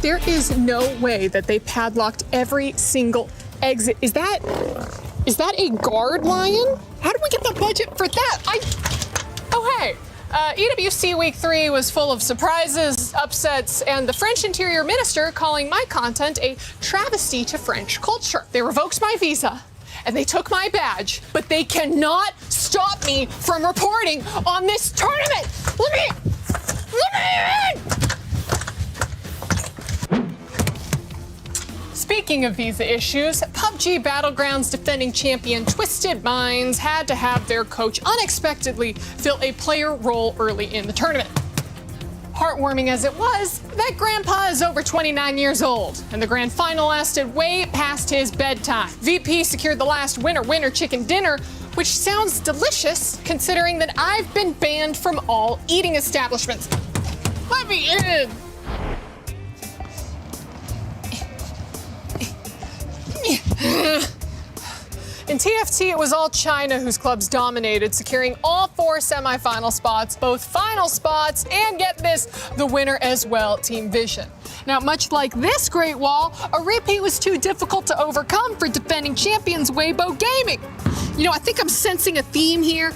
There is no way that they padlocked every single exit. Is that a guard lion? How did we get the budget for that? Oh, hey. EWC Week 3 was full of surprises, upsets, and the French Interior Minister calling my content a travesty to French culture. They revoked my visa, and they took my badge, but they cannot stop me from reporting on this tournament. Let me in! Speaking of visa issues, PUBG Battlegrounds defending champion Twisted Minds had to have their coach unexpectedly fill a player role early in the tournament. Heartwarming as it was, that grandpa is over 29 years old, and the grand final lasted way past his bedtime. VP secured the last winner chicken dinner which sounds delicious considering that I've been banned from all eating establishments. Let me in. In TFT, it was all China whose clubs dominated, securing all 4 semifinal spots, both final spots, and get this, the winner as well, Team Vision. Now, much like this Great Wall, a repeat was too difficult to overcome for defending champions Weibo Gaming. You know, I think I'm sensing a theme here.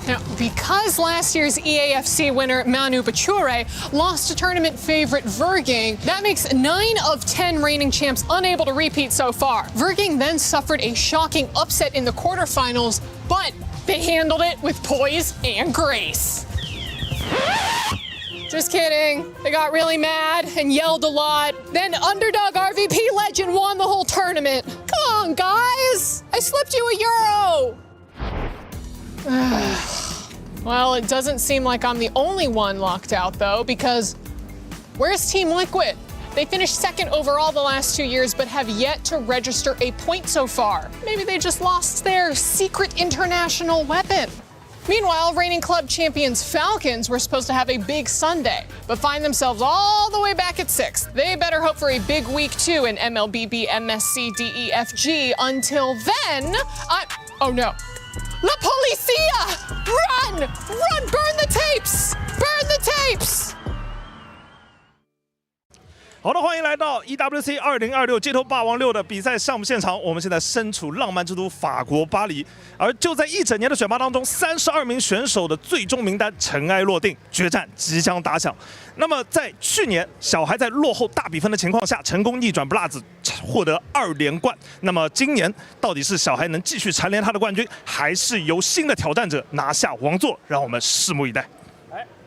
Now, because last year's EAFC winner Manu Bachure lost to tournament favorite Vergang, that makes 9 of 10 reigning champs unable to repeat so far. Vergang then suffered a shocking upset in the quarterfinals, but they handled it with poise and grace. Just kidding. They got really mad and yelled a lot. Then underdog RVP legend won the whole tournament. Come on, guys. I slipped you a euro. Well, it doesn't seem like I'm the only one locked out, though, because where's Team Liquid? They finished second overall the last 2 years, but have yet to register a point so far. Maybe they just lost their secret international weapon. Meanwhile, reigning club champions Falcons were supposed to have a big Sunday, but find themselves all the way back at 6th. They better hope for a big week 2 in MLBB, MSC, DEFG. Until then, oh no. La Policia! Run! Run! Burn the tapes! Burn the tapes! 好的，欢迎来到 EWC 2026街头霸王6的比赛项目现场。我们现在身处浪漫之都法国巴黎，而就在一整年的选拔当中，32名选手的最终名单尘埃落定，决战即将打响。那么在去年，小孩在落后大比分的情况下，成功逆转 Blaz 获得2连冠。那么今年到底是小孩能继续蝉联他的冠军，还是由新的挑战者拿下王座？让我们拭目以待。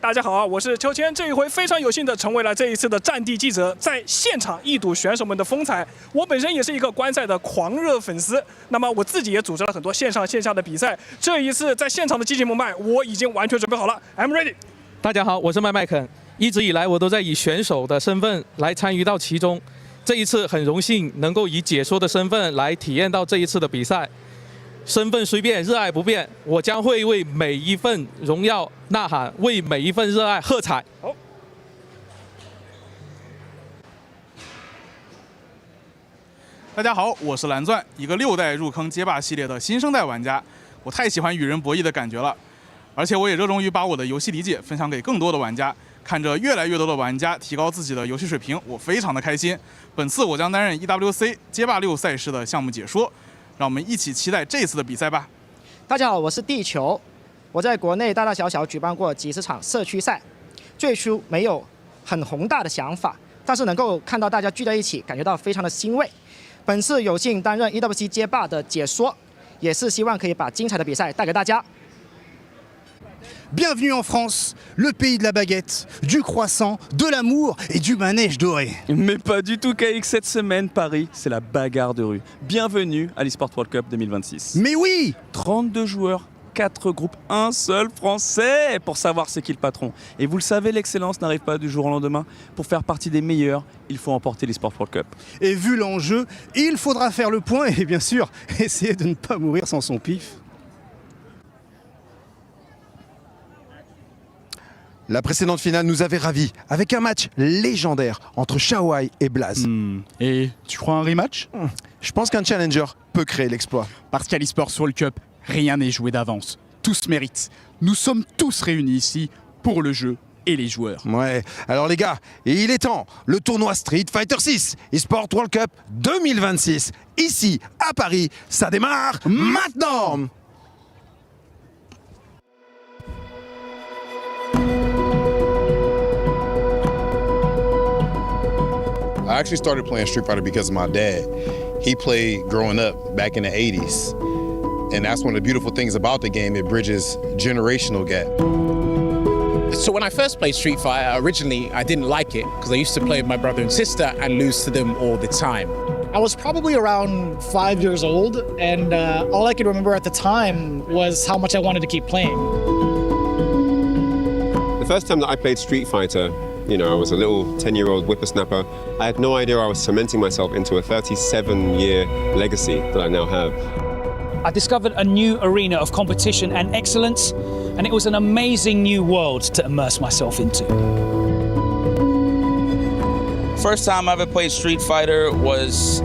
大家好啊，我是秋千。这一回非常有幸的成为了这一次的战地记者，在现场一睹选手们的风采。我本身也是一个观赛的狂热粉丝，那么我自己也组织了很多线上线下的比赛。这一次在现场的激情澎湃，我已经完全准备好了 ，I'm ready。大家好，我是麦肯。一直以来我都在以选手的身份来参与到其中，这一次很荣幸能够以解说的身份来体验到这一次的比赛。 身份虽变，热爱不变。我将会为每一份荣耀呐喊，为每一份热爱喝彩。好。大家好，我是蓝钻，一个6代入坑街霸系列的新生代玩家。我太喜欢与人博弈的感觉了，而且我也热衷于把我的游戏理解分享给更多的玩家。看着越来越多的玩家提高自己的游戏水平，我非常的开心。本次我将担任 EWC 街霸6赛事的项目解说。 让我们一起期待这次的比赛吧！大家好，我是地球。我在国内大大小小举办过几十场社区赛，最初没有很宏大的想法，但是能够看到大家聚在一起，感觉到非常的欣慰。本次有幸担任 EWC 街霸的解说，也是希望可以把精彩的比赛带给大家。 Bienvenue en France, le pays de la baguette, du croissant, de l'amour et du manège doré. Mais pas du tout, KX, cette semaine, Paris, c'est la bagarre de rue. Bienvenue à l'Esports World Cup 2026. Mais oui! 32 joueurs, 4 groupes, un seul Français pour savoir c'est qui le patron. Et vous le savez, l'excellence n'arrive pas du jour au lendemain. Pour faire partie des meilleurs, il faut emporter l'Esports World Cup. Et vu l'enjeu, il faudra faire le point et bien sûr, essayer de ne pas mourir sans son pif. La précédente finale nous avait ravis, avec un match légendaire entre Shawai et Blaz. Et tu crois un rematch? Je pense qu'un challenger peut créer l'exploit. Parce qu'à l'Esports World Cup, rien n'est joué d'avance. Tous méritent. Nous sommes tous réunis ici pour le jeu et les joueurs. Ouais, alors les gars, il est temps. Le tournoi Street Fighter 6 Esports World Cup 2026, ici à Paris, ça démarre maintenant. I actually started playing Street Fighter because of my dad. He played growing up back in the 80s. And that's one of the beautiful things about the game, it bridges generational gap. So when I first played Street Fighter, originally I didn't like it because I used to play with my brother and sister and lose to them all the time. I was probably around 5 years old, and all I could remember at the time was how much I wanted to keep playing. The first time that I played Street Fighter, you know, I was a little 10-year-old whippersnapper. I had no idea I was cementing myself into a 37-year legacy that I now have. I discovered a new arena of competition and excellence, and it was an amazing new world to immerse myself into. First time I ever played Street Fighter was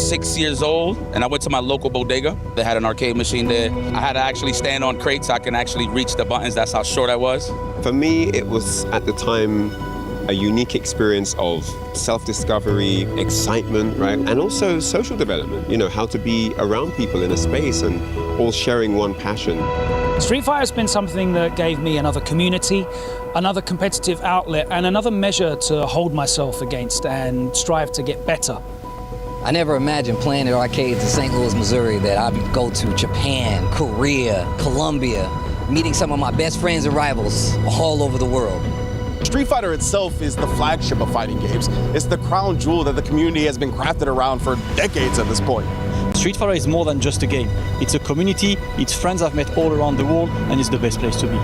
6 years old, and I went to my local bodega. They had an arcade machine there. I had to actually stand on crates so I can actually reach the buttons. That's how short I was. For me, it was at the time a unique experience of self-discovery, excitement, right? And also social development, you know, how to be around people in a space and all sharing one passion. Street Fighter has been something that gave me another community, another competitive outlet, and another measure to hold myself against and strive to get better. I never imagined playing at arcades in St. Louis, Missouri, that I would go to Japan, Korea, Colombia, meeting some of my best friends and rivals all over the world. Street Fighter itself is the flagship of fighting games. It's the crown jewel that the community has been crafted around for decades at this point. Street Fighter is more than just a game. It's a community, it's friends I've met all around the world, and it's the best place to be.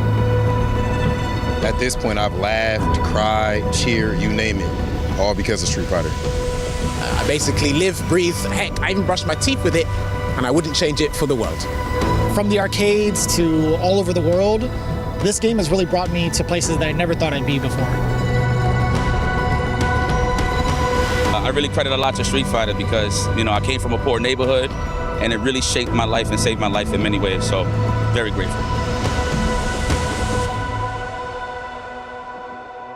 At this point, I've laughed, cried, cheered, you name it, all because of Street Fighter. I basically live, breathe, heck, I even brush my teeth with it, and I wouldn't change it for the world. From the arcades to all over the world, this game has really brought me to places that I never thought I'd be before. I really credit a lot to Street Fighter because, you know, I came from a poor neighborhood and it really shaped my life and saved my life in many ways. So, very grateful.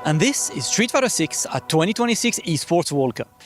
And this is Street Fighter 6 at 2026 Esports World Cup.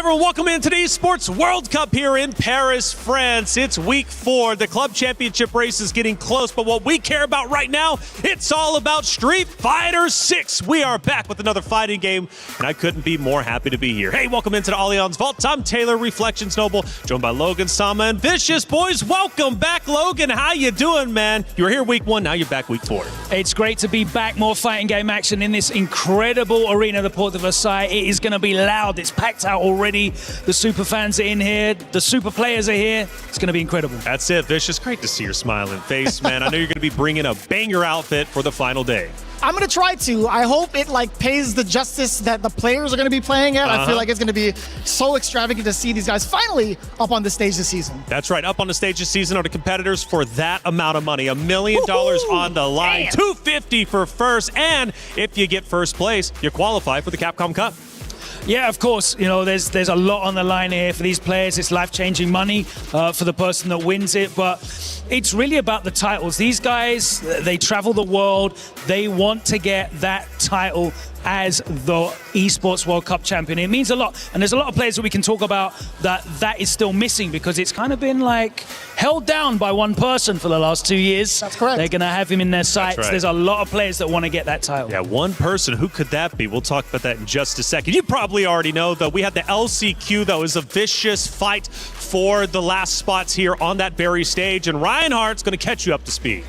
Welcome into the Esports World Cup here in Paris, France. It's week 4. The club championship race is getting close, but what we care about right now, it's all about Street Fighter 6. We are back with another fighting game, and I couldn't be more happy to be here. Hey, welcome into the Allianz Vault. I'm Taylor, Reflections Noble, joined by Logan, Sama, and Vicious. Boys, welcome back, Logan. How you doing, man? You were here week 1, now you're back week 4. It's great to be back. More fighting game action in this incredible arena, the Port de Versailles. It is going to be loud. It's packed out already. The super fans are in here. The super players are here. It's going to be incredible. That's it, Vicious. Great to see your smiling face, man. I know you're going to be bringing a banger outfit for the final day. I'm going to try to. I hope it pays the justice that the players are going to be playing at. I feel like it's going to be so extravagant to see these guys finally up on the stage this season. That's right. Up on the stage this season are the competitors for that amount of money. $1 million on the line. Man. $250 for first. And if you get first place, you qualify for the Capcom Cup. Yeah, of course. You know, there's a lot on the line here for these players. It's life-changing money for the person that wins it. But it's really about the titles. These guys, they travel the world. They want to get that title as the Esports World Cup champion. It means a lot. And there's a lot of players that we can talk about that is still missing because it's kind of been like held down by one person for the last 2 years. That's correct. They're going to have him in their sights. Right. There's a lot of players that want to get that title. Yeah, one person. Who could that be? We'll talk about that in just a second. You probably already know, though, we had the LCQ, though. It was a vicious fight for the last spots here on that very stage. And Reinhardt's going to catch you up to speed.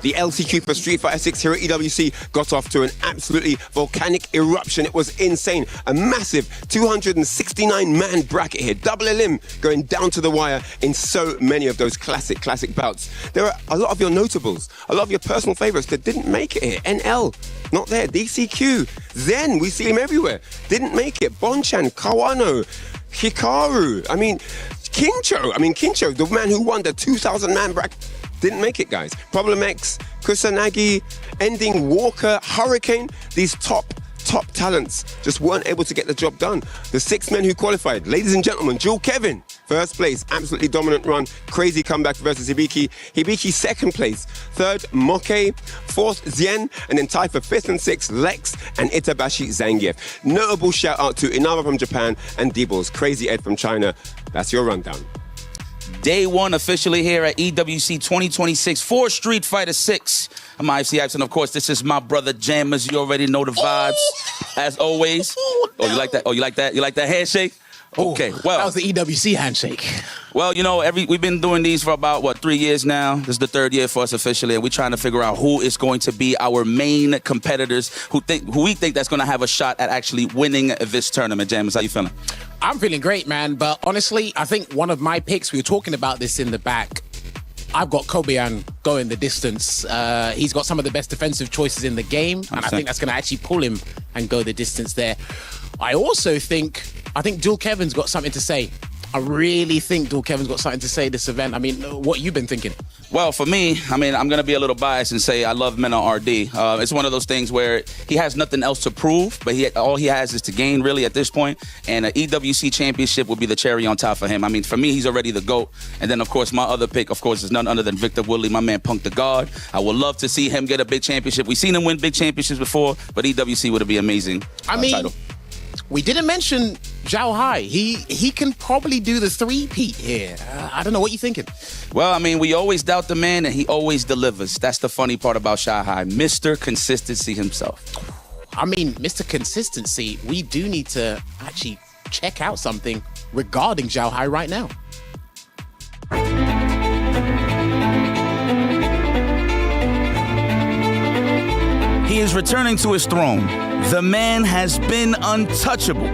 The LCQ for Street Fighter 6 here at EWC got off to an absolutely volcanic eruption. It was insane. A massive 269-man bracket here. Double elim going down to the wire in so many of those classic bouts. There are a lot of your notables, a lot of your personal favorites that didn't make it here. NL, not there. DCQ, Zen, we see him everywhere. Didn't make it. Bonchan, Kawano, Hikaru. Kincho, the man who won the 2,000-man bracket. Didn't make it, guys. Problem X, Kusanagi, Ending, Walker, Hurricane, these top talents just weren't able to get the job done. The 6 men who qualified, ladies and gentlemen, Jewel Kevin, first place, absolutely dominant run, crazy comeback versus Hibiki. Hibiki, second place. Third, Moke. Fourth, Zien, and then tied for 5th and 6th, Lex and Itabashi Zangief. Notable shout out to Inaba from Japan and D-Balls, Crazy Ed from China. That's your rundown. Day 1 officially here at EWC 2026 for Street Fighter 6. I'm IFC Ives, and of course, this is my brother Jammers. You already know the vibes, as always. Oh, you like that? Oh, you like that? You like that handshake? Okay, well, that was the EWC handshake. Well, you know, we've been doing these for about, 3 years now. This is the 3rd year for us officially, and we're trying to figure out who is going to be our main competitors who we think that's going to have a shot at actually winning this tournament. James, how you feeling? I'm feeling great, man. But honestly, I think one of my picks, we were talking about this in the back, I've got Kobeyan going the distance. He's got some of the best defensive choices in the game, and I think that's going to actually pull him and go the distance there. I also think Dual Kevin's got something to say. I really think Dual Kevin's got something to say this event. I mean, what you been thinking? Well, for me, I mean, I'm going to be a little biased and say I love Mena RD. It's one of those things where he has nothing else to prove, but all he has is to gain, really, at this point. And an EWC championship will be the cherry on top for him. I mean, for me, he's already the GOAT. And then, of course, my other pick, of course, is none other than Victor Woodley, my man Punk the God. I would love to see him get a big championship. We've seen him win big championships before, but EWC would be amazing title. We didn't mention Zhao Hai. He can probably do the three-peat here. I don't know, what you thinking? Well, I mean, we always doubt the man, and he always delivers. That's the funny part about Zhao Hai. Mr. Consistency himself. I mean, Mr. Consistency, we do need to actually check out something regarding Zhao Hai right now. He is returning to his throne. The man has been untouchable.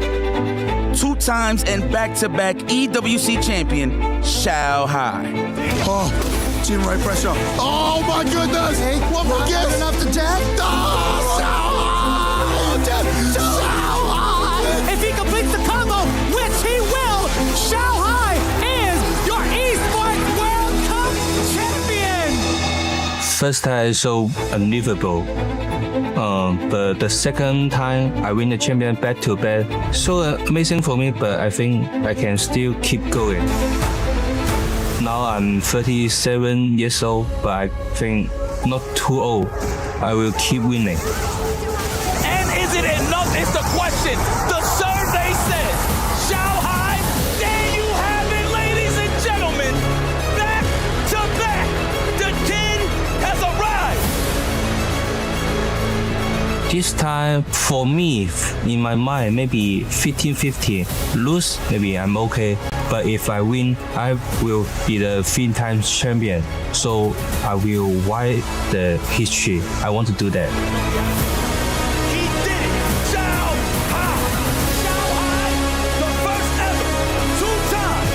2 times and back-to-back EWC champion, Zhao Hai. Oh, team right pressure. Oh my goodness! Hey, what for good enough to death? Oh, Zhao Hai! If he completes the combo, which he will, Zhao Hai is your Esports World Cup champion! First time I so unbelievable. But the second time I win the champion back-to-back, so amazing for me, but I think I can still keep going. Now I'm 37 years old, but I think not too old. I will keep winning. And is it enough is the question. The survey says, Zhao Hai, there you have it, ladies and gentlemen. Back to back, the king has arrived. This time, for me, in my mind, maybe 15-15. Lose, maybe I'm okay. But if I win, I will be the 3 times champion. So I will write the history. I want to do that. He did it. Zhao Hai. Zhao Hai, the first ever 2-time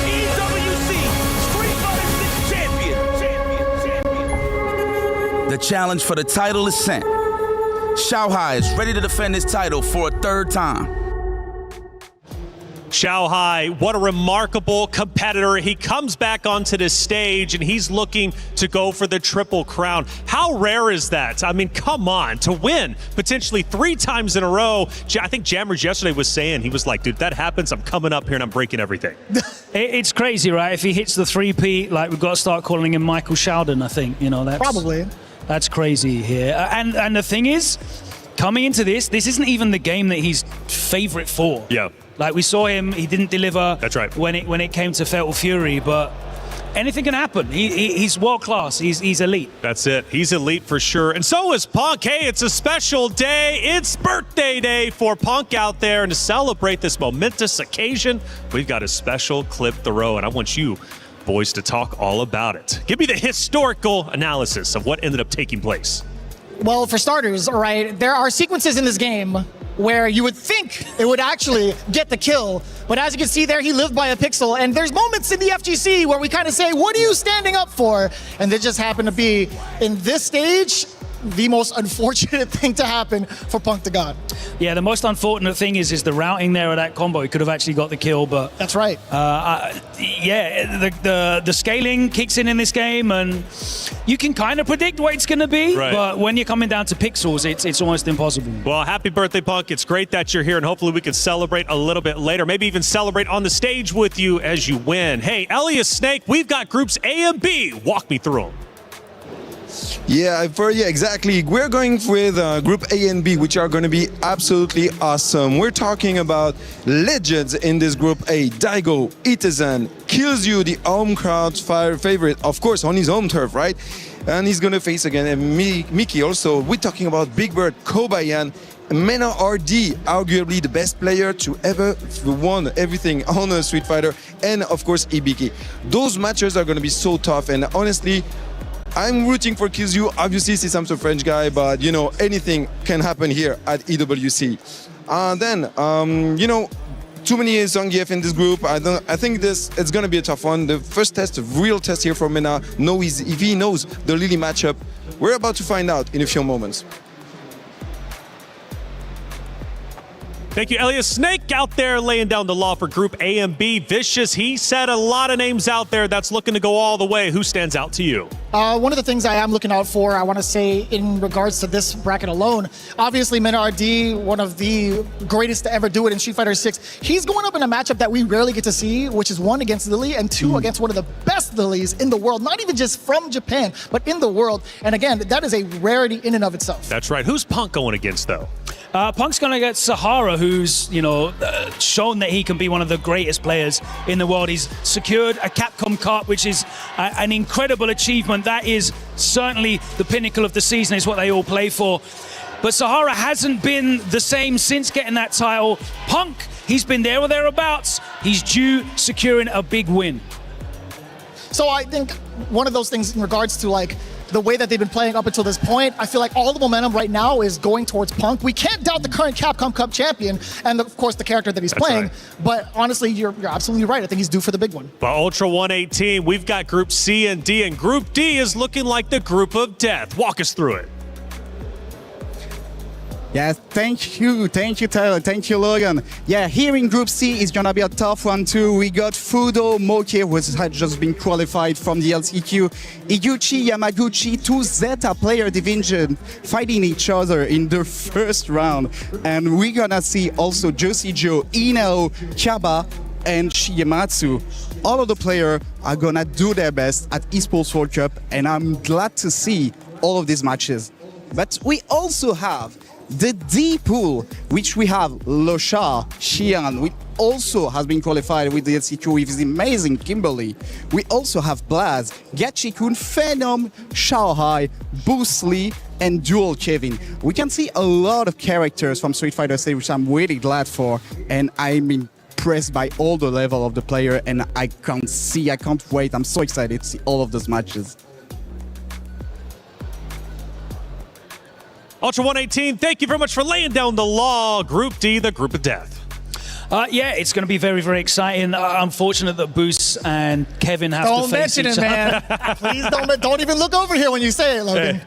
EWC Street Fighter 6 champion. The challenge for the title is sent. Zhao Hai is ready to defend his title for a 3rd time. Zhao Hai, what a remarkable competitor. He comes back onto this stage and he's looking to go for the Triple Crown. How rare is that? I mean, come on, to win potentially 3 times in a row. I think Jammers yesterday was saying, he was like, dude, if that happens, I'm coming up here and I'm breaking everything. It's crazy, right? If he hits the 3-peat, like, we've got to start calling him Michael Sheldon, I think. You know, that's probably. That's crazy here. And the thing is, coming into this isn't even the game that he's favorite for. Yeah. Like, we saw him, he didn't deliver. That's right. When it came to Fatal Fury, but anything can happen. He's world class. He's elite. That's it. He's elite for sure. And so is Punk. Hey, it's a special day. It's birthday day for Punk out there. And to celebrate this momentous occasion, we've got a special clip throw. And I want you boys to talk all about it. Give me the historical analysis of what ended up taking place. Well, for starters, all right, there are sequences in this game where you would think it would actually get the kill, but as you can see there, he lived by a pixel, and there's moments in the FGC where we kind of say, what are you standing up for? And they just happen to be, in this stage, the most unfortunate thing to happen for Punk the God. Yeah, the most unfortunate thing is the routing there of that combo. He could have actually got the kill, but... That's right. Yeah, the scaling kicks in this game, and you can kind of predict what it's going to be, right. But when you're coming down to pixels, it's almost impossible. Well, happy birthday, Punk. It's great that you're here, and hopefully we can celebrate a little bit later, maybe even celebrate on the stage with you as you win. Hey, Elias Snake, we've got groups A and B. Walk me through them. Yeah, exactly. We're going with Group A and B, which are going to be absolutely awesome. We're talking about legends in this Group A. Daigo, Itazen, Killzyu, the home crowd's favorite, of course, on his home turf, right? And he's going to face again Mickey also. We're talking about Big Bird, Kobayan, Mena RD, arguably the best player to ever won everything on a Street Fighter, and of course Ibiki. Those matches are going to be so tough, and honestly, I'm rooting for Killzyu, obviously, since I'm a French guy, but you know, anything can happen here at EWC. Too many Zangief in this group. I think it's gonna be a tough one. The first test, real test here for Mena. If he knows the Lily matchup, we're about to find out in a few moments. Thank you, Elias. Snake out there laying down the law for Group A and B. Vicious, he said a lot of names out there that's looking to go all the way. Who stands out to you? One of the things I am looking out for, I want to say in regards to this bracket alone, obviously Mena RD, one of the greatest to ever do it in Street Fighter 6. He's going up in a matchup that we rarely get to see, which is 1 against Lily and 2 against one of the best Lilies in the world, not even just from Japan, but in the world. And again, that is a rarity in and of itself. That's right. Who's Punk going against, though? Punk's going to get Sahara, who's, shown that he can be one of the greatest players in the world. He's secured a Capcom Cup, which is an incredible achievement. That is certainly the pinnacle of the season, is what they all play for. But Sahara hasn't been the same since getting that title. Punk, he's been there or thereabouts. He's due securing a big win. So I think one of those things in regards to the way that they've been playing up until this point, I feel like all the momentum right now is going towards Punk. We can't doubt the current Capcom Cup champion and, of course, the character that he's playing. Right. But honestly, you're absolutely right. I think he's due for the big one. For Ultra 118, we've got Group C and D, and Group D is looking like the group of death. Walk us through it. Yeah, thank you, Tyler, thank you, Logan. Yeah, here in Group C is gonna be a tough one too. We got Fudo, Moke, who had just been qualified from the LCQ, Iguchi, Yamaguchi, 2 Zeta player division fighting each other in the first round. And we're gonna see also Josie Joe, Inao, Kaba, and Shigematsu. All of the players are gonna do their best at Esports World Cup, and I'm glad to see all of these matches. But we also have the D pool, which we have Losha, Xian, which also has been qualified with the LCQ with his amazing Kimberly. We also have Blaz, Gachikun, Phenom, Shaohai, Bruce Lee, and Dual Kevin. We can see a lot of characters from Street Fighter 6, which I'm really glad for, and I'm impressed by all the level of the player, and I can't wait. I'm so excited to see all of those matches. Ultra 118, thank you very much for laying down the law. Group D, the group of death. Yeah, it's going to be very, very exciting. Unfortunate that Boos and Kevin have to face each other. Don't mention it, man. Please don't even look over here when you say it, Logan.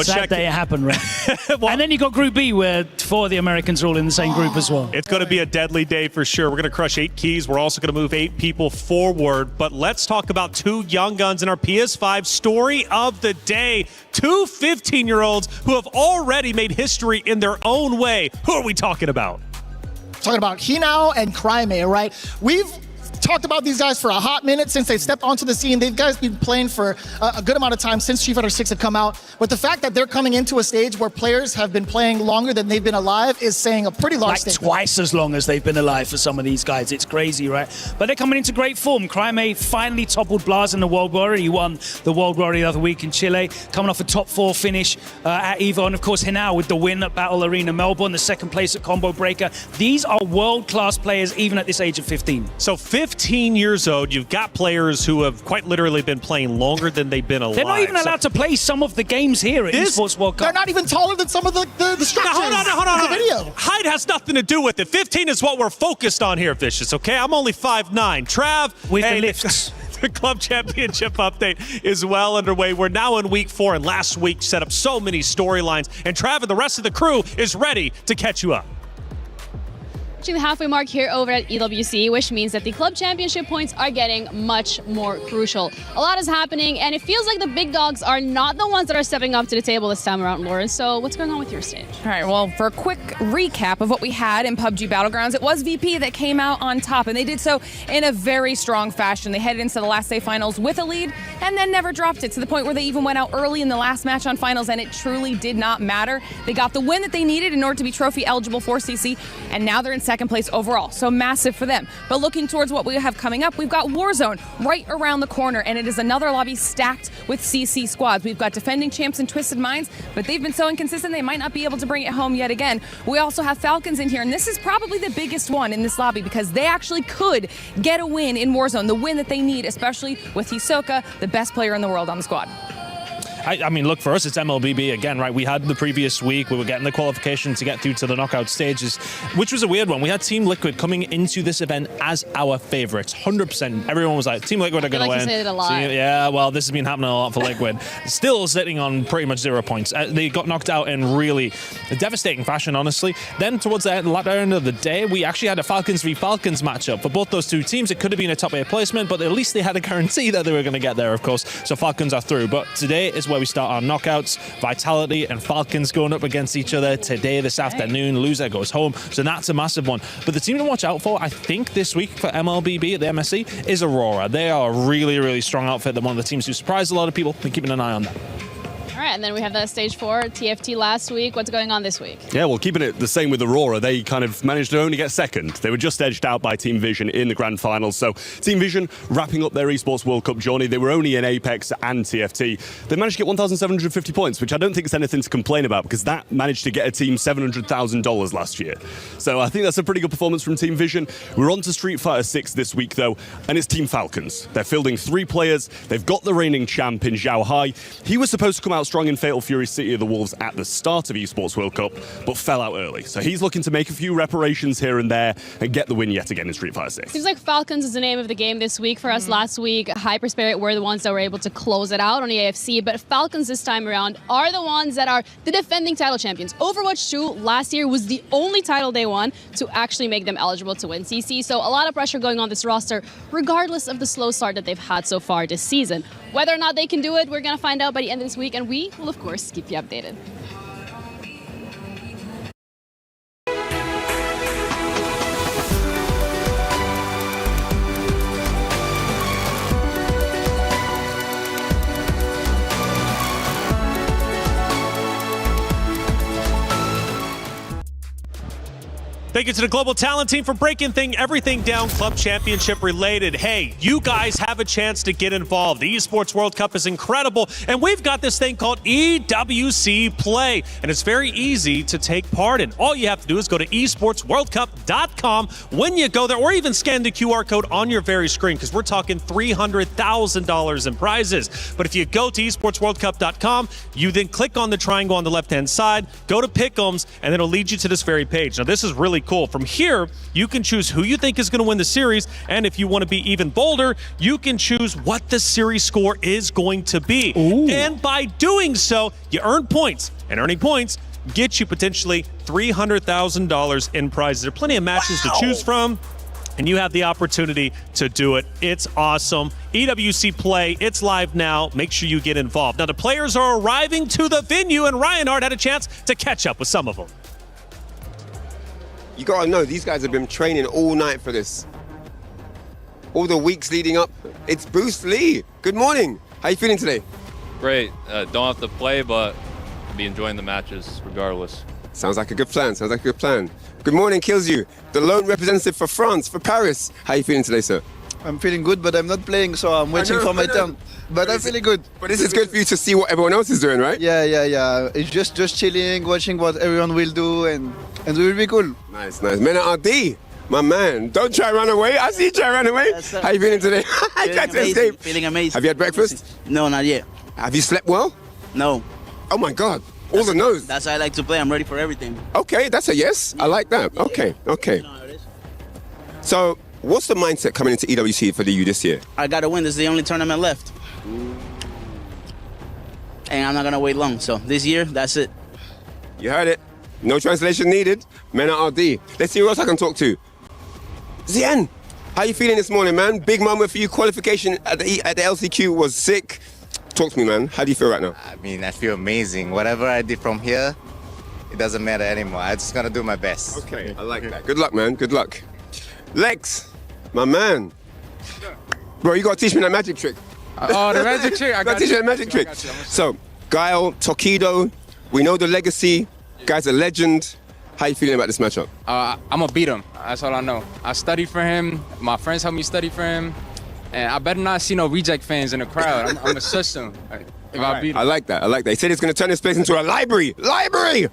Sad day it happened, right? And then you got Group B, where 4 of the Americans are all in the same group as well. It's going to be a deadly day for sure. We're going to crush 8 keys. We're also going to move 8 people forward. But let's talk about 2 young guns in our PS5 story of the day. 2 15-year-olds who have already made history in their own way. Who are we talking about? Talking about Hinao and Cryme, right? We've talked about these guys for a hot minute since they stepped onto the scene. These guys been playing for a good amount of time since Street Fighter 6 had come out. But the fact that they're coming into a stage where players have been playing longer than they've been alive is saying a pretty large statement. Twice as long as they've been alive for some of these guys. It's crazy, right? But they're coming into great form. Cryme finally toppled Blaz in the World Warrior. He won the World Warrior the other week in Chile, coming off a top 4 finish at EVO. And of course, Hinao with the win at Battle Arena Melbourne, the 2nd place at Combo Breaker. These are world-class players, even at this age of 15. So 15 years old, you've got players who have quite literally been playing longer than they've been alive. They're not even allowed to play some of the games here at Esports World Cup. They're not even taller than some of the structures hold on. in the video. Height has nothing to do with it. 15 is what we're focused on here, Vicious, okay? I'm only 5'9". Trav, with the lifts. The Club Championship update is well underway. We're now in week 4, and last week set up so many storylines, and Trav and the rest of the crew is ready to catch you up. approaching the halfway mark here over at EWC, which means that the club championship points are getting much more crucial. A lot is happening, and it feels like the big dogs are not the ones that are stepping up to the table this time around, Lauren. So what's going on with your stage? All right, well, for a quick recap of what we had in PUBG Battlegrounds, it was VP that came out on top, and they did so in a very strong fashion. They headed into the last day finals with a lead and then never dropped it, to the point where they even went out early in the last match on finals, and it truly did not matter. They got the win that they needed in order to be trophy eligible for CC, and now they're in second place overall, so massive for them. But looking towards what we have coming up, we've got Warzone right around the corner, and it is another lobby stacked with CC squads. We've got defending champs and Twisted Minds, but they've been so inconsistent they might not be able to bring it home yet again. We also have Falcons in here, and this is probably the biggest one in this lobby because they actually could get a win in Warzone, the win that they need, especially with Hisoka, the best player in the world on the squad. I mean, look, for us, it's MLBB again, right? We had the previous week, we were getting the qualification to get through to the knockout stages, which was a weird one. We had Team Liquid coming into this event as our favorites, 100%. Everyone was like, Team Liquid are going to win. You say it a lot. Yeah, well, this has been happening a lot for Liquid. Still sitting on pretty much 0 points. They got knocked out in really devastating fashion, honestly. Then towards the latter end of the day, we actually had a Falcons v Falcons matchup. For both those two teams, it could have been a top 8 placement, but at least they had a guarantee that they were going to get there, of course. So Falcons are through. But today is where we start our knockouts. Vitality and Falcons going up against each other today, this afternoon. Loser goes home. So that's a massive one. But the team to watch out for, I think, this week for MLBB at the MSC is Aurora. They are a really, really strong outfit. They're one of the teams who surprised a lot of people. Been keeping an eye on them. All right, and then we have that stage 4, TFT last week. What's going on this week? Yeah, well, keeping it the same with Aurora, they kind of managed to only get second. They were just edged out by Team Vision in the grand finals. So Team Vision wrapping up their Esports World Cup journey. They were only in Apex and TFT. They managed to get 1,750 points, which I don't think is anything to complain about because that managed to get a team $700,000 last year. So I think that's a pretty good performance from Team Vision. We're on to Street Fighter 6 this week, though, and it's Team Falcons. They're fielding 3 players. They've got the reigning champ in Zhao Hai. He was supposed to come out strong in Fatal Fury City of the Wolves at the start of Esports World Cup, but fell out early. So he's looking to make a few reparations here and there and get the win yet again in Street Fighter 6. Seems like Falcons is the name of the game this week for us. Last week, Hyperspirit were the ones that were able to close it out on the AFC, but Falcons this time around are the ones that are the defending title champions. Overwatch 2 last year was the only title they won to actually make them eligible to win CC, so a lot of pressure going on this roster, regardless of the slow start that they've had so far this season. Whether or not they can do it, we're going to find out by the end of this week, and we will, of course, keep you updated. Thank you to the Global Talent Team for breaking everything down Club Championship related. Hey, you guys have a chance to get involved. The Esports World Cup is incredible, and we've got this thing called EWC Play, and it's very easy to take part in. All you have to do is go to esportsworldcup.com when you go there, or even scan the QR code on your very screen, because we're talking $300,000 in prizes. But if you go to esportsworldcup.com, you then click on the triangle on the left-hand side, go to Pick'ems, and it'll lead you to this very page. Now, this is really cool. From here, you can choose who you think is going to win the series, and if you want to be even bolder, you can choose what the series score is going to be. Ooh. And by doing so, you earn points, and earning points gets you potentially $300,000 in prizes. There are plenty of matches to choose from, and you have the opportunity to do it. It's awesome. EWC Play, it's live now. Make sure you get involved. Now, the players are arriving to the venue, and Reinhardt had a chance to catch up with some of them. You gotta know, these guys have been training all night for this. All the weeks leading up. It's Bruce Lee. Good morning. How you feeling today? Great. Don't have to play, but be enjoying the matches regardless. Sounds like a good plan. Sounds like a good plan. Good morning, Kills You. The lone representative for France, for Paris. How you feeling today, sir? I'm feeling good, but I'm not playing, so I'm waiting for my turn. But I'm feeling good. But this is good for you to see what everyone else is doing, right? Yeah. It's just chilling, watching what everyone will do, and it will be cool. Nice. Men at RD. My man, don't try to run away. I see you try to run away. Yes, how you feeling today? I tried to escape. Feeling amazing. Have you had breakfast? No, not yet. Have you slept well? No. Oh my God. All the no's. That's how I like to play. I'm ready for everything. Okay, that's a yes. I like that. Okay. You know how it is. So, what's the mindset coming into EWC for the U this year? I got to win. This is the only tournament left. And I'm not going to wait long. So this year, that's it. You heard it. No translation needed. Men are RD. Let's see who else I can talk to. Zien, how you feeling this morning, man? Big moment for you. Qualification at the LCQ was sick. Talk to me, man. How do you feel right now? I mean, I feel amazing. Whatever I did from here, it doesn't matter anymore. I'm just gonna do my best. Okay, I like that. Good luck, man. Good luck. Lex, my man. Bro, you gotta teach me that magic trick. Oh, the magic trick. I got teach you that magic trick. So, Guile, Tokido, we know the legacy. Guy's a legend. How you feeling about this matchup? I'm gonna beat him. That's all I know. I studied for him. My friends helped me study for him. And I better not see no reject fans in the crowd. I'm gonna shush them if I beat him. I like that. I like that. He said he's gonna turn this place into a library. Library!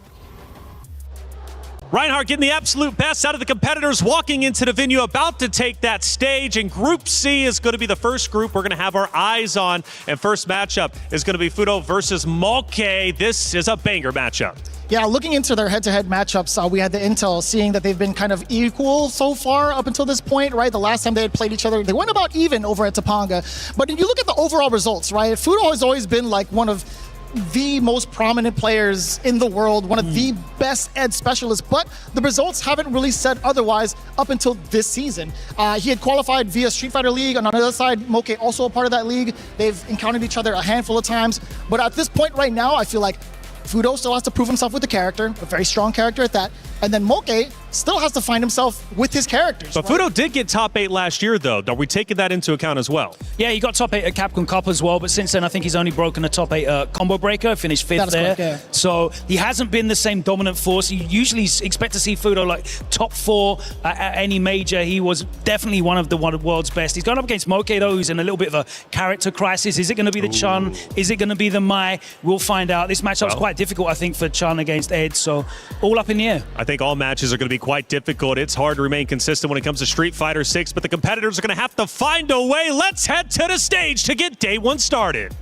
Reinhardt getting the absolute best out of the competitors walking into the venue, about to take that stage. And Group C is going to be the first group we're going to have our eyes on. And first matchup is going to be Fudo versus Mulkey. This is a banger matchup. Yeah, looking into their head-to-head matchups, we had the intel seeing that they've been kind of equal so far up until this point, right? The last time they had played each other, they went about even over at Topanga. But if you look at the overall results, right, Fudo has always been like one of the most prominent players in the world, one of the best ed specialists, but the results haven't really said otherwise up until this season. He had qualified via Street Fighter League, and on the other side, Mulkey also a part of that league. They've encountered each other a handful of times, but at this point right now, I feel like Fudo still has to prove himself with the character, a very strong character at that, and then Mulkey still has to find himself with his characters. But right? Fudo did get top 8 last year, though. Are we taking that into account as well? Yeah, he got top 8 at Capcom Cup as well, but since then I think he's only broken a top 8 combo breaker, finished 5th there. Correct, yeah. So he hasn't been the same dominant force. You usually expect to see Fudo like top 4 at any major. He was definitely one of the world's best. He's gone up against Mulkey, though, who's in a little bit of a character crisis. Is it going to be the Chun? Is it going to be the Mai? We'll find out. This matchup's quite difficult, I think, for Chun against Ed, so all up in the air. I think all matches are going to be quite difficult. It's hard to remain consistent when it comes to Street Fighter 6, but the competitors are going to have to find a way. Let's head to the stage to get day 1 started.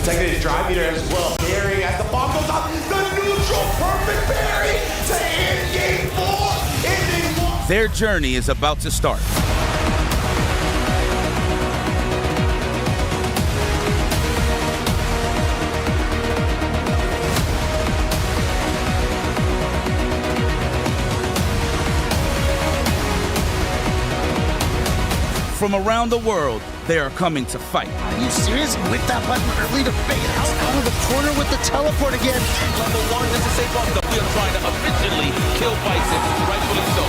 Protected his drive meter as well. Parry as the bomb goes off. The neutral perfect parry to end game 4. Ending 1. Their journey is about to start. from around the world, they are coming to fight. Are you serious? With that button early to fade out of the corner with the teleport again. Level 1, this is a bump up. We are trying to officially kill Bison, rightfully so.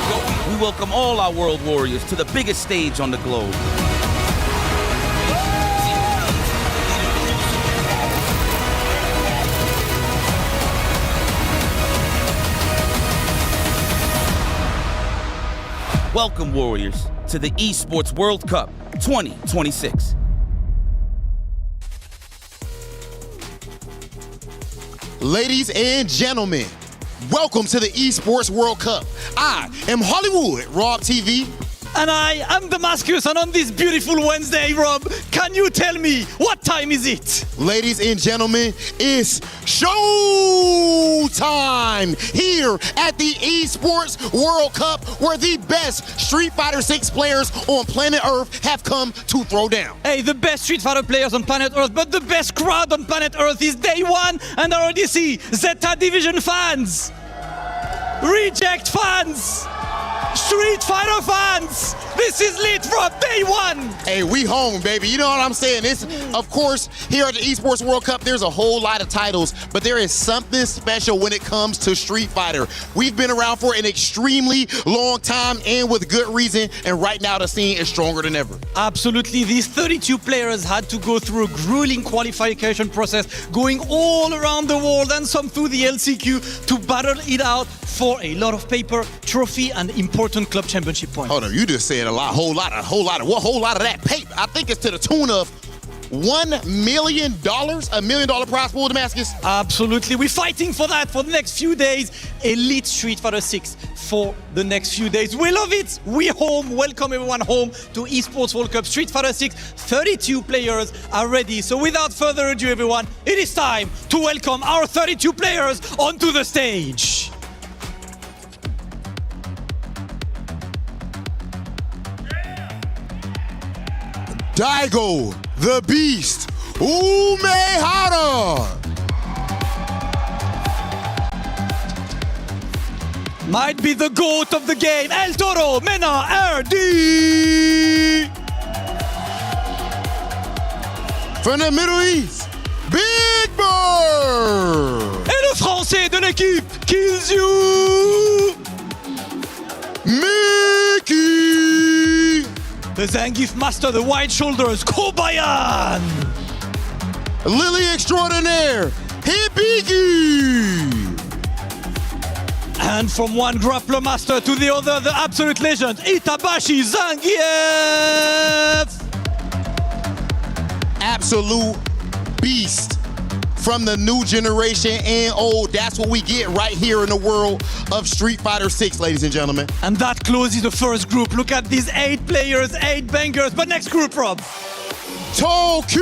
We welcome all our world warriors to the biggest stage on the globe. Welcome, Warriors, to the Esports World Cup 2026. Ladies and gentlemen, welcome to the Esports World Cup. I am Hollywood, Rob TV. And I am Damascus, and on this beautiful Wednesday, Rob, can you tell me what time is it? Ladies and gentlemen, it's show time here at the Esports World Cup, where the best Street Fighter 6 players on planet Earth have come to throw down. Hey, the best Street Fighter players on planet Earth, but the best crowd on planet Earth is day one, and I already see Zeta Division fans, Reject fans, Street Fighter fans. This is lit from day one. Hey, we home, baby. You know what I'm saying? It's, of course, here at the Esports World Cup, there's a whole lot of titles, but there is something special when it comes to Street Fighter. We've been around for an extremely long time, and with good reason, and right now the scene is stronger than ever. Absolutely. These 32 players had to go through a grueling qualification process, going all around the world and some through the LCQ to battle it out for a lot of paper, trophy, and important club championship points. Hold on, you just said a whole lot of that paper. I think it's to the tune of $1 million, $1 million prize pool, Damascus. Absolutely, we're fighting for that for the next few days. Elite Street Fighter 6 for the next few days. We love it. We're home. Welcome everyone home to Esports World Cup Street Fighter 6. 32 players are ready. So without further ado, everyone, it is time to welcome our 32 players onto the stage. Daigo, the Beast, Umehara. Might be the GOAT of the game, El Toro, Mena, RD. From the Middle East, Big Bird. Et le français de l'équipe, Kills You. Mickey. The Zangief Master, the Wide Shoulders, Kobayan! Lily Extraordinaire, Hibiki! And from one grappler master to the other, the absolute legend, Itabashi Zangief! Absolute beast from the new generation and old. That's what we get right here in the world of Street Fighter 6, ladies and gentlemen. And that closes the first group. Look at these 8 players, 8 bangers. But next group, Rob. Tokido!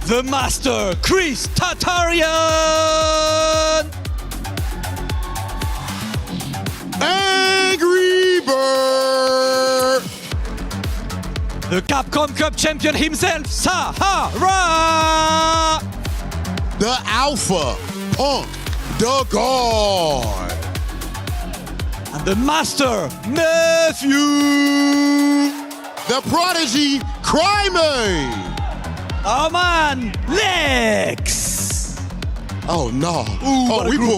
The Master, Chris Tatarian! Angry Bird! The Capcom Cup champion himself, Sahara! The Alpha, Punk, the God! And the Master, Nephew! The Prodigy, Cryme! Oh man, Lex! Oh no!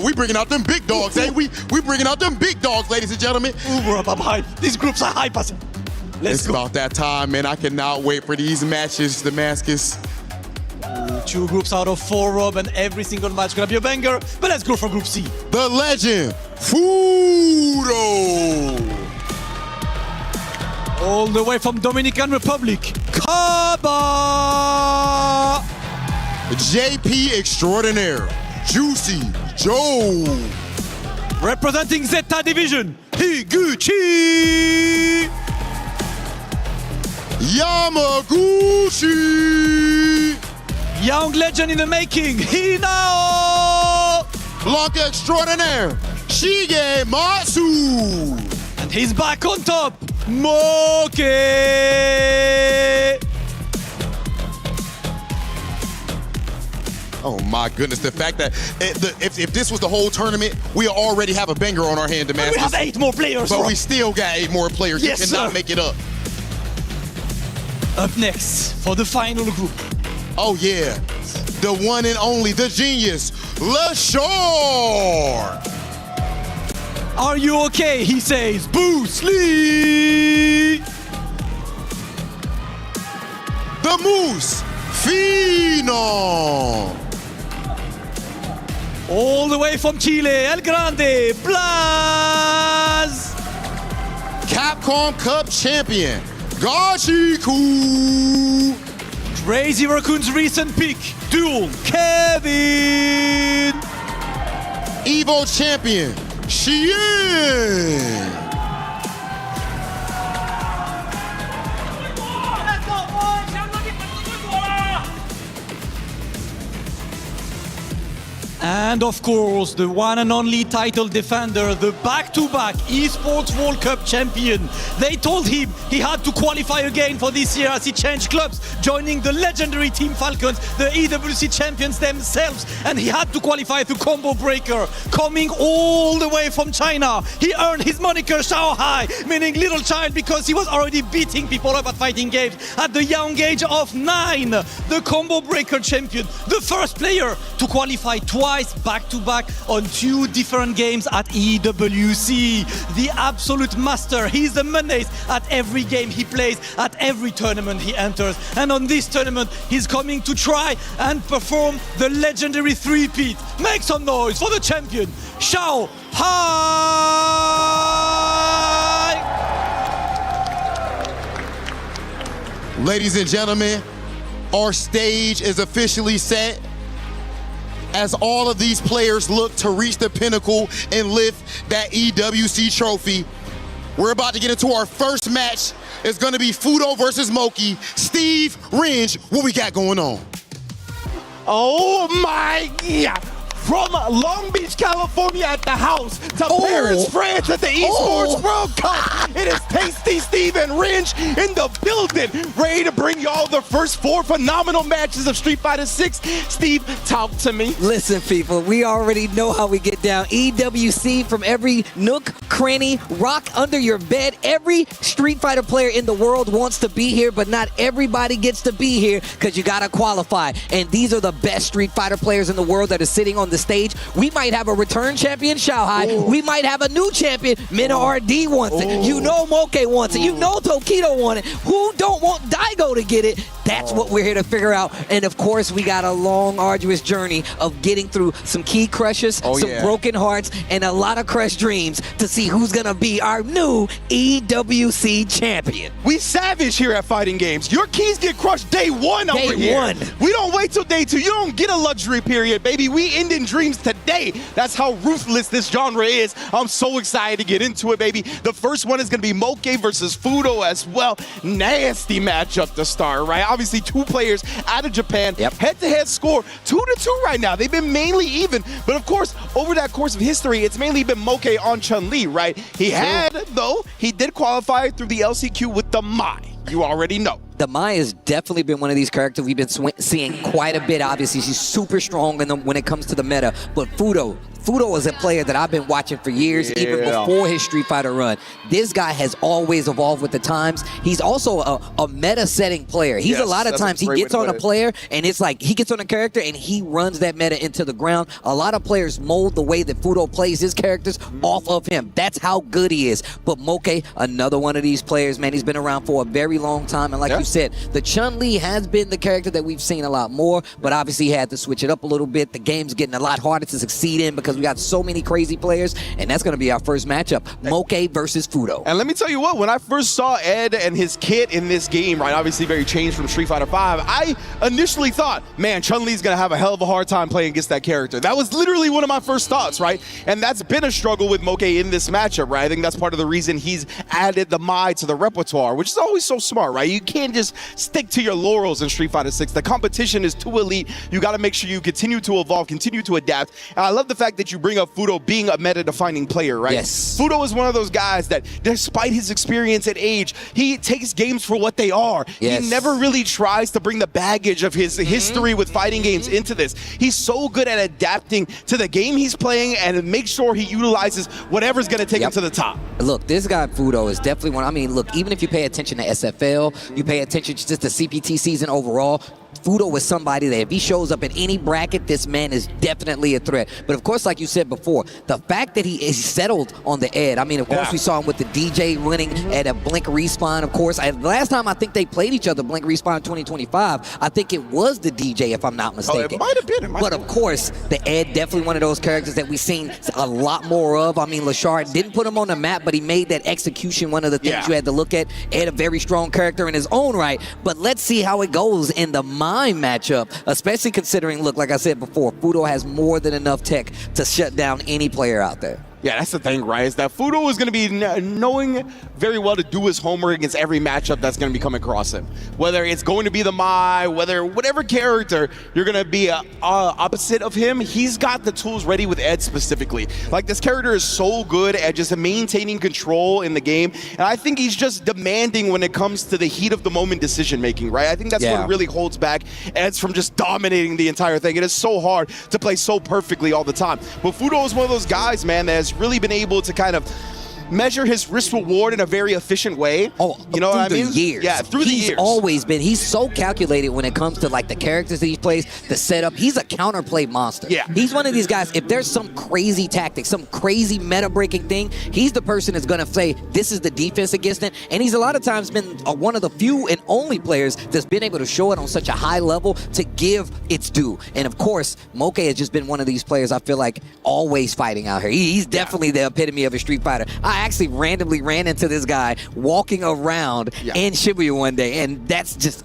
We bringing out them big dogs, eh? We bringing out them big dogs, ladies and gentlemen. Ooh, bro, I'm hype. These groups are hype. It's about that time, man. I cannot wait for these matches, Damascus. 2 groups out of 4, Rob, and every single match gonna be a banger. But let's go for Group C. The legend, Fudo! All the way from Dominican Republic, Kaba! JP Extraordinaire, Juicy Joe! Representing Zeta Division, Higuchi! Yamaguchi! Young legend in the making, Hinao! Blanca Extraordinaire, Shige Matsu! And he's back on top, Moke! Oh my goodness, the fact that if this was the whole tournament, we already have a banger on our hand, Damascus. We have 8 more players. But we still got 8 more players. Yes, you cannot sir. make it up. Up next for the final group. Oh yeah, the one and only, the genius, LaShore. Are you okay? He says, Bruce Lee. The Moose Phenom. All the way from Chile, El Grande, Blas. Capcom Cup champion, Gachiku. Crazy Raccoon's recent pick, Duel, Kevin. Evo champion, Shien. And of course, the one and only title defender, the back-to-back Esports World Cup champion. They told him he had to qualify again for this year as he changed clubs, joining the legendary Team Falcons, the EWC champions themselves. And he had to qualify through Combo Breaker, coming all the way from China. He earned his moniker Shanghai, meaning little child, because he was already beating people up at fighting games at the young age of 9. The Combo Breaker champion, the first player to qualify twice back-to-back on 2 different games at EWC. The absolute master. He's the menace at every game he plays, at every tournament he enters. And on this tournament, he's coming to try and perform the legendary 3-peat. Make some noise for the champion, Shanghai! Ladies and gentlemen, our stage is officially set as all of these players look to reach the pinnacle and lift that EWC trophy. We're about to get into our first match. It's gonna be Fudo versus Moki. Steve, Ringe, what we got going on? Oh my, yeah. From Long Beach, California at the house to Paris, France at the Esports World Cup. It is Tasty Steve and Ringe in the building, ready to bring y'all the first 4 phenomenal matches of Street Fighter 6. Steve, talk to me. Listen, people, we already know how we get down. EWC from every nook, cranny, rock under your bed. Every Street Fighter player in the world wants to be here, but not everybody gets to be here because you got to qualify. And these are the best Street Fighter players in the world that are sitting on the stage. We might have a return champion, Shanghai. We might have a new champion. Mina RD wants it. You know Moke wants it. You know Tokido wants it. Who don't want Daigo to get it? That's what we're here to figure out. And of course, we got a long, arduous journey of getting through some key crushes, some broken hearts, and a lot of crushed dreams to see who's going to be our new EWC champion. We savage here at Fighting Games. Your keys get crushed day 1 over here. Day 1. We don't wait till day 2. You don't get a luxury period, baby. We end in dreams today. That's how ruthless this genre is. I'm so excited to get into it, baby. The first one is going to be Moke versus Fudo as well. Nasty matchup to start, right? Obviously, 2 players out of Japan. Head-to-head score 2-2 right now. They've been mainly even, but of course, over that course of history, it's mainly been Moke on Chun-Li, right? He did qualify through the LCQ with the Mai. You already know. The Mai has definitely been one of these characters we've been seeing quite a bit. Obviously, she's super strong when it comes to the meta. But Fudo is a player that I've been watching for years, even before his Street Fighter run. This guy has always evolved with the times. He's also a meta-setting player. He's a lot of times he gets on a player, and it's like he gets on a character, and he runs that meta into the ground. A lot of players mold the way that Fudo plays his characters off of him. That's how good he is. But Moke, another one of these players, man, he's been around for a very long time. And like you said, the Chun-Li has been the character that we've seen a lot more, but obviously he had to switch it up a little bit. The game's getting a lot harder to succeed in because we got so many crazy players, and that's going to be our first matchup, Moke versus Fudo. And let me tell you what, when I first saw Ed and his kit in this game, right, obviously very changed from Street Fighter V, I initially thought, man, Chun-Li's going to have a hell of a hard time playing against that character. That was literally one of my first thoughts, right? And that's been a struggle with Moke in this matchup, right? I think that's part of the reason he's added the Mai to the repertoire, which is always so smart, right? You can't just stick to your laurels in Street Fighter 6. The competition is too elite. You got to make sure you continue to evolve, continue to adapt. And I love the fact that you bring up Fudo being a meta-defining player, right? Yes. Fudo is one of those guys that, despite his experience and age, he takes games for what they are. Yes. He never really tries to bring the baggage of his history with fighting games into this. He's so good at adapting to the game he's playing and make sure he utilizes whatever's going to take him to the top. Look, this guy Fudo is definitely one. I mean, look, even if you pay attention to SFL, you pay attention to just the CPT season overall, Fudo is somebody that if he shows up in any bracket, this man is definitely a threat. But of course, like you said before, the fact that he is settled on the Ed, I mean, of course, we saw him with the DJ winning at a Blink Respawn, of course. Last time I think they played each other, Blink Respawn 2025, I think it was the DJ, if I'm not mistaken. Oh, it might have been. But of course, the Ed, definitely one of those characters that we've seen a lot more of. I mean, Lashard didn't put him on the map, but he made that execution one of the things you had to look at. Ed, a very strong character in his own right. But let's see how it goes in the Mime matchup, especially considering, look, like I said before, Fudo has more than enough tech to shut down any player out there. Yeah, that's the thing, right? Is that Fudo is going to be knowing very well to do his homework against every matchup that's going to be coming across him. Whether it's going to be the Mai, whatever character you're going to be opposite of him, he's got the tools ready with Ed specifically. Like, this character is so good at just maintaining control in the game, and I think he's just demanding when it comes to the heat of the moment decision making, right? I think that's what really holds back Ed's from just dominating the entire thing. It is so hard to play so perfectly all the time. But Fudo is one of those guys, man, that has really been able to kind of measure his risk reward in a very efficient way. Oh, you know what I mean? Years. Yeah, through the years. He's always been. He's so calculated when it comes to like the characters that he plays, the setup. He's a counterplay monster. Yeah. He's one of these guys. If there's some crazy tactic, some crazy meta-breaking thing, he's the person that's gonna say this is the defense against it. And he's a lot of times been one of the few and only players that's been able to show it on such a high level to give its due. And of course, Moke has just been one of these players I feel like always fighting out here. He's definitely the epitome of a Street Fighter. I actually randomly ran into this guy walking around in Shibuya one day, and that's just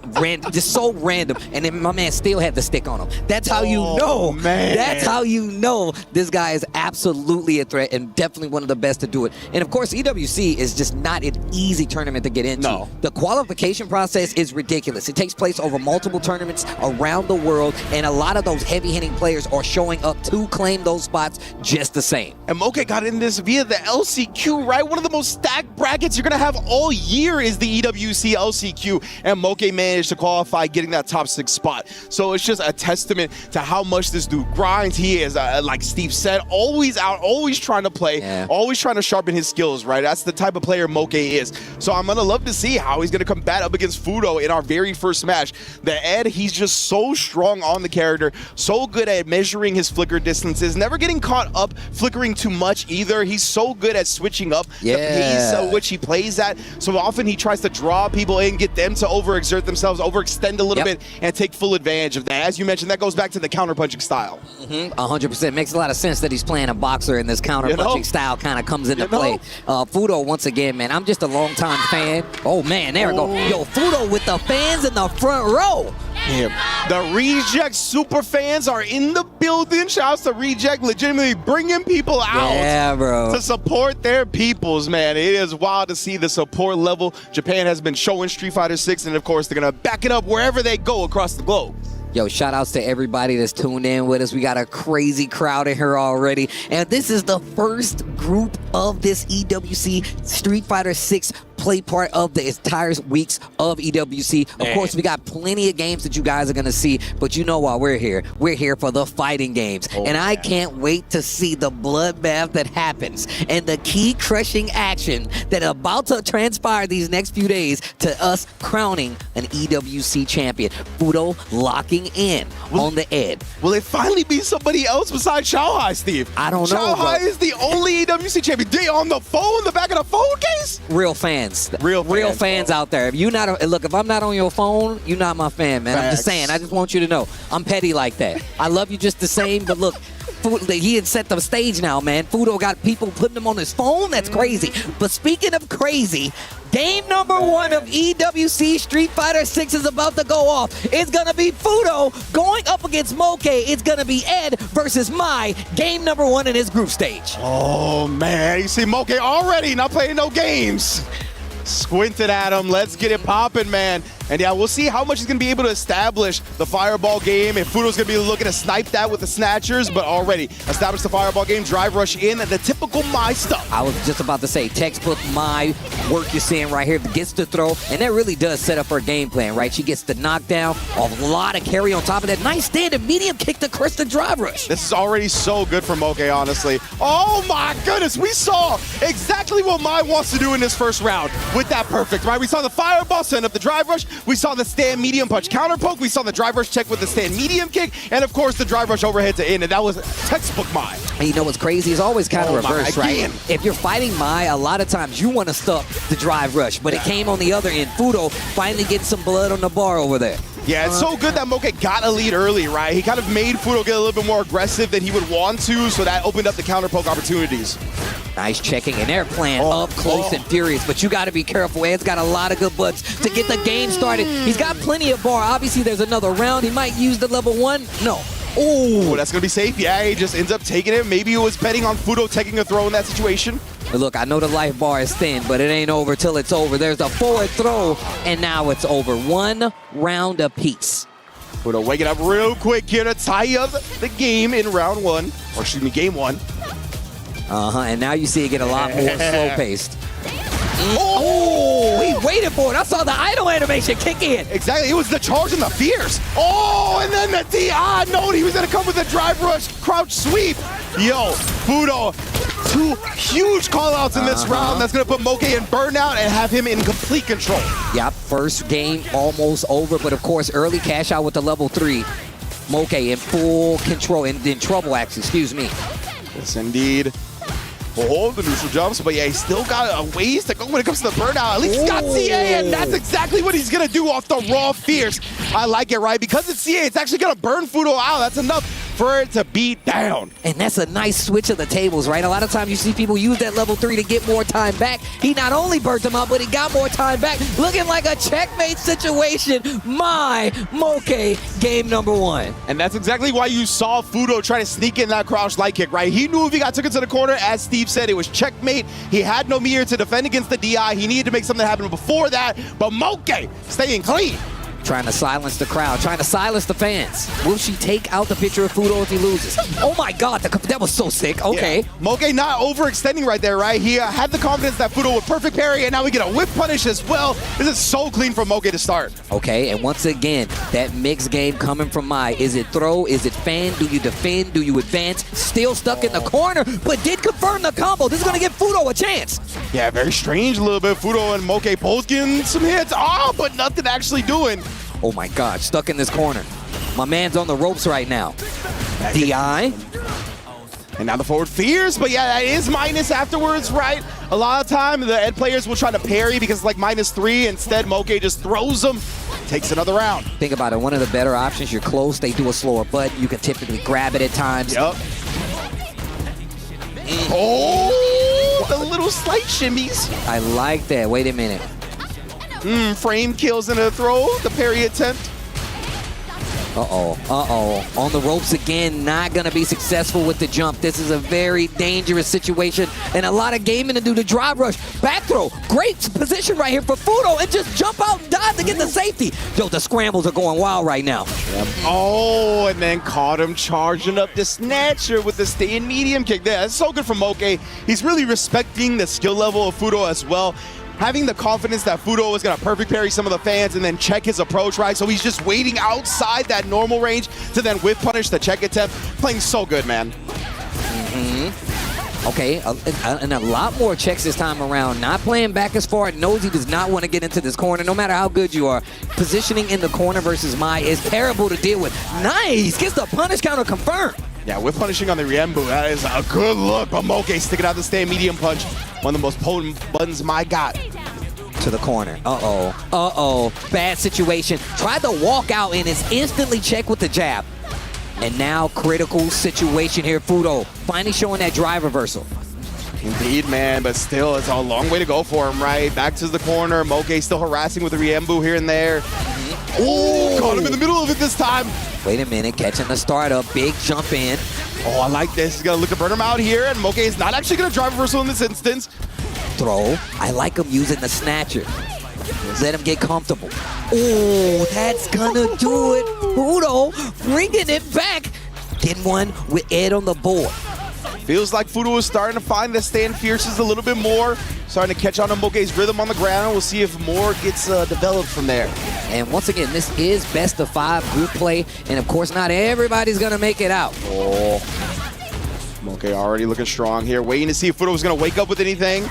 just so random. And then my man still had the stick on him. That's how you know. Man. That's how you know this guy is absolutely a threat and definitely one of the best to do it. And of course, EWC is just not an easy tournament to get into. No. The qualification process is ridiculous. It takes place over multiple tournaments around the world, and a lot of those heavy-hitting players are showing up to claim those spots just the same. And Moke got in this via the LCQ, right? One of the most stacked brackets you're going to have all year is the EWC LCQ, and Moke managed to qualify, getting that top 6 spot. So it's just a testament to how much this dude grinds. He is, like Steve said, always out, always trying to play, always trying to sharpen his skills, right? That's the type of player Moke is. So I'm going to love to see how he's going to combat up against Fudo in our very first match. The Ed, he's just so strong on the character, so good at measuring his flicker distances, never getting caught up flickering too much either. He's so good at switching up the pace at which he plays at. So often he tries to draw people in, get them to overexert themselves, overextend a little bit, and take full advantage of that. As you mentioned, that goes back to the counterpunching style. 100%. Makes a lot of sense that he's playing a boxer and this counterpunching style kind of comes into play. Fudo, once again, man, I'm just a longtime fan. Oh, man, there we go. Yo, Fudo with the fans in the front row. The Reject super fans are in the building. Shouts to Reject, legitimately bringing people out to support their peoples, man. It is wild to see the support level Japan has been showing Street Fighter 6, and of course they're gonna back it up wherever they go across the globe. Yo, shout outs to everybody that's tuned in with us. We got a crazy crowd in here already. And this is the first group of this EWC Street Fighter 6 play part of the entire weeks of EWC. Of course, we got plenty of games that you guys are going to see, but you know why we're here. We're here for the fighting games. And I can't wait to see the bloodbath that happens and the key crushing action that are about to transpire these next few days to us crowning an EWC champion. Fudo locking in on the Ed. Will it finally be somebody else besides Xiaohai, Steve? I don't know. Xiaohai is the only EWC champion. They on the phone, the back of the phone case? Real fans. Real fans out there. If you not look, if I'm not on your phone, you're not my fan, man. I'm just saying. I just want you to know I'm petty like that. I love you just the same, but look, he had set the stage now, man. Fudo got people putting him on his phone. That's crazy. But speaking of crazy, game number 1 of EWC Street Fighter 6 is about to go off. It's going to be Fudo going up against Moke. It's going to be Ed versus Mai. Game number 1 in his group stage. Oh, man. You see Moke already not playing no games. Squinted at him. Let's get it popping, man. And yeah, we'll see how much he's going to be able to establish the fireball game. If Fudo's going to be looking to snipe that with the snatchers, but already established the fireball game, drive rush in, the typical Mai stuff. I was just about to say, textbook Mai work you're seeing right here, gets the throw, and that really does set up her game plan, right? She gets the knockdown, a lot of carry on top of that. Nice standing medium kick to crush the drive rush. This is already so good for Moke, honestly. Oh my goodness, we saw exactly what Mai wants to do in this first round with that perfect, right? We saw the fireball send up the drive rush, we saw the stand medium punch counter poke, we saw the drive rush check with the stand medium kick, and of course the drive rush overhead to end, and that was textbook Mai. And you know what's crazy? It's always kind of reversed, right? If you're fighting Mai, a lot of times you want to stop the drive rush, but it came on the other end. Fudo finally getting some blood on the bar over there. Yeah, it's so good that Moke got a lead early, right? He kind of made Fudo get a little bit more aggressive than he would want to, so that opened up the counter poke opportunities. Nice checking, and they're playing up close and furious, but you got to be careful. Ed's got a lot of good butts to get the game started. He's got plenty of bar. Obviously, there's another round. He might use the level 1. No. Oh, that's going to be safe. Yeah, he just ends up taking it. Maybe it was betting on Fudo taking a throw in that situation. But look, I know the life bar is thin, but it ain't over till it's over. There's a forward throw, and now it's over. 1 round apiece. Fudo waking up real quick here to tie up the game in round 1, or excuse me, game 1. And now you see it get a lot more slow-paced. Oh, he waited for it. I saw the idle animation kick in. Exactly. It was the charge and the fierce. Oh, and then the DI. No, he was going to come with a drive rush, crouch sweep. Yo, Fudo, 2 huge call-outs in this round. That's going to put Moke in burnout and have him in complete control. Yep, first game almost over, but of course, early cash out with the level 3. Moke in full control, in trouble, actually, excuse me. Yes, indeed. Oh, the neutral jumps, but yeah, he's still got a ways to go when it comes to the burnout. At least he's got CA, and that's exactly what he's going to do off the raw fierce. I like it, right? Because it's CA, it's actually going to burn Fudo out. That's enough for it to beat down. And that's a nice switch of the tables, right? A lot of times you see people use that level 3 to get more time back. He not only burnt him out, but he got more time back. Looking like a checkmate situation. My Moke game number 1. And that's exactly why you saw Fudo try to sneak in that crouch light kick, right? He knew if he got took it to the corner, as Steve said, it was checkmate. He had no meter to defend against the DI. He needed to make something happen before that, but Moke staying clean. Trying to silence the crowd, trying to silence the fans. Will she take out the picture of Fudo if he loses? Oh my God, that was so sick. Okay. Yeah. Moke not overextending right there, right? He had the confidence that Fudo would perfect parry, and now we get a whip punish as well. This is so clean from Moke to start. Okay, and once again, that mixed game coming from Mai. Is it throw? Is it fan? Do you defend? Do you advance? Still stuck in the corner, but did confirm the combo. This is going to give Fudo a chance. Yeah, very strange a little bit. Fudo and Moke both getting some hits. Oh, but nothing actually doing. Oh my God, stuck in this corner. My man's on the ropes right now. DI. And now the forward fierce, but yeah, that is minus afterwards, right? A lot of time, the Ed players will try to parry because it's like -3. Instead, Moke just throws them, takes another round. Think about it, one of the better options, you're close, they do a slower button, you can typically grab it at times. Yep. Oh, the little slight shimmies. I like that, wait a minute. Frame kills in a throw, the parry attempt. On the ropes again, not gonna be successful with the jump. This is a very dangerous situation and a lot of gaming to do. The drive rush, back throw, great position right here for Fudo, and just jump out and dive to get the safety. Yo, the scrambles are going wild right now. Oh, and then caught him charging up the snatcher with the stay-in medium kick there. That's so good for Moke. He's really respecting the skill level of Fudo as well. Having the confidence that Fudo is going to perfect parry some of the fans and then check his approach, right? So he's just waiting outside that normal range to then whip punish the check attempt. Playing so good, man. Okay, and a lot more checks this time around. Not playing back as far. Knows he does not want to get into this corner, no matter how good you are. Positioning in the corner versus Mai is terrible to deal with. Nice! Gets the punish counter confirmed. Yeah, with punishing on the Riembu, that is a good look. But Moke sticking out the stand medium punch. One of the most potent buttons Mai got. To the corner. Bad situation. Tried to walk out and is instantly checked with the jab. And now critical situation here, Fudo. Finally showing that drive reversal. Indeed, man, but still, it's a long way to go for him, right? Back to the corner. Moke still harassing with the Riembu here and there. Oh, caught him in the middle of it this time. Wait a minute, catching the startup. Big jump in. Oh, I like this. He's going to look to burn him out here, and Moke is not actually going to drive reversal in this instance. Throw. I like him using the snatcher. Yes, Let him get comfortable. Oh, that's gonna do it. Fudo bringing it back. Getting one with Ed on the board. Feels like Fudo is starting to find the stand fierces a little bit more. Starting to catch on to Moke's rhythm on the ground. We'll see if more gets developed from there. And once again, this is best of 5 group play. And of course, not everybody's gonna make it out. Oh. Moke already looking strong here. Waiting to see if Fudo was gonna wake up with anything.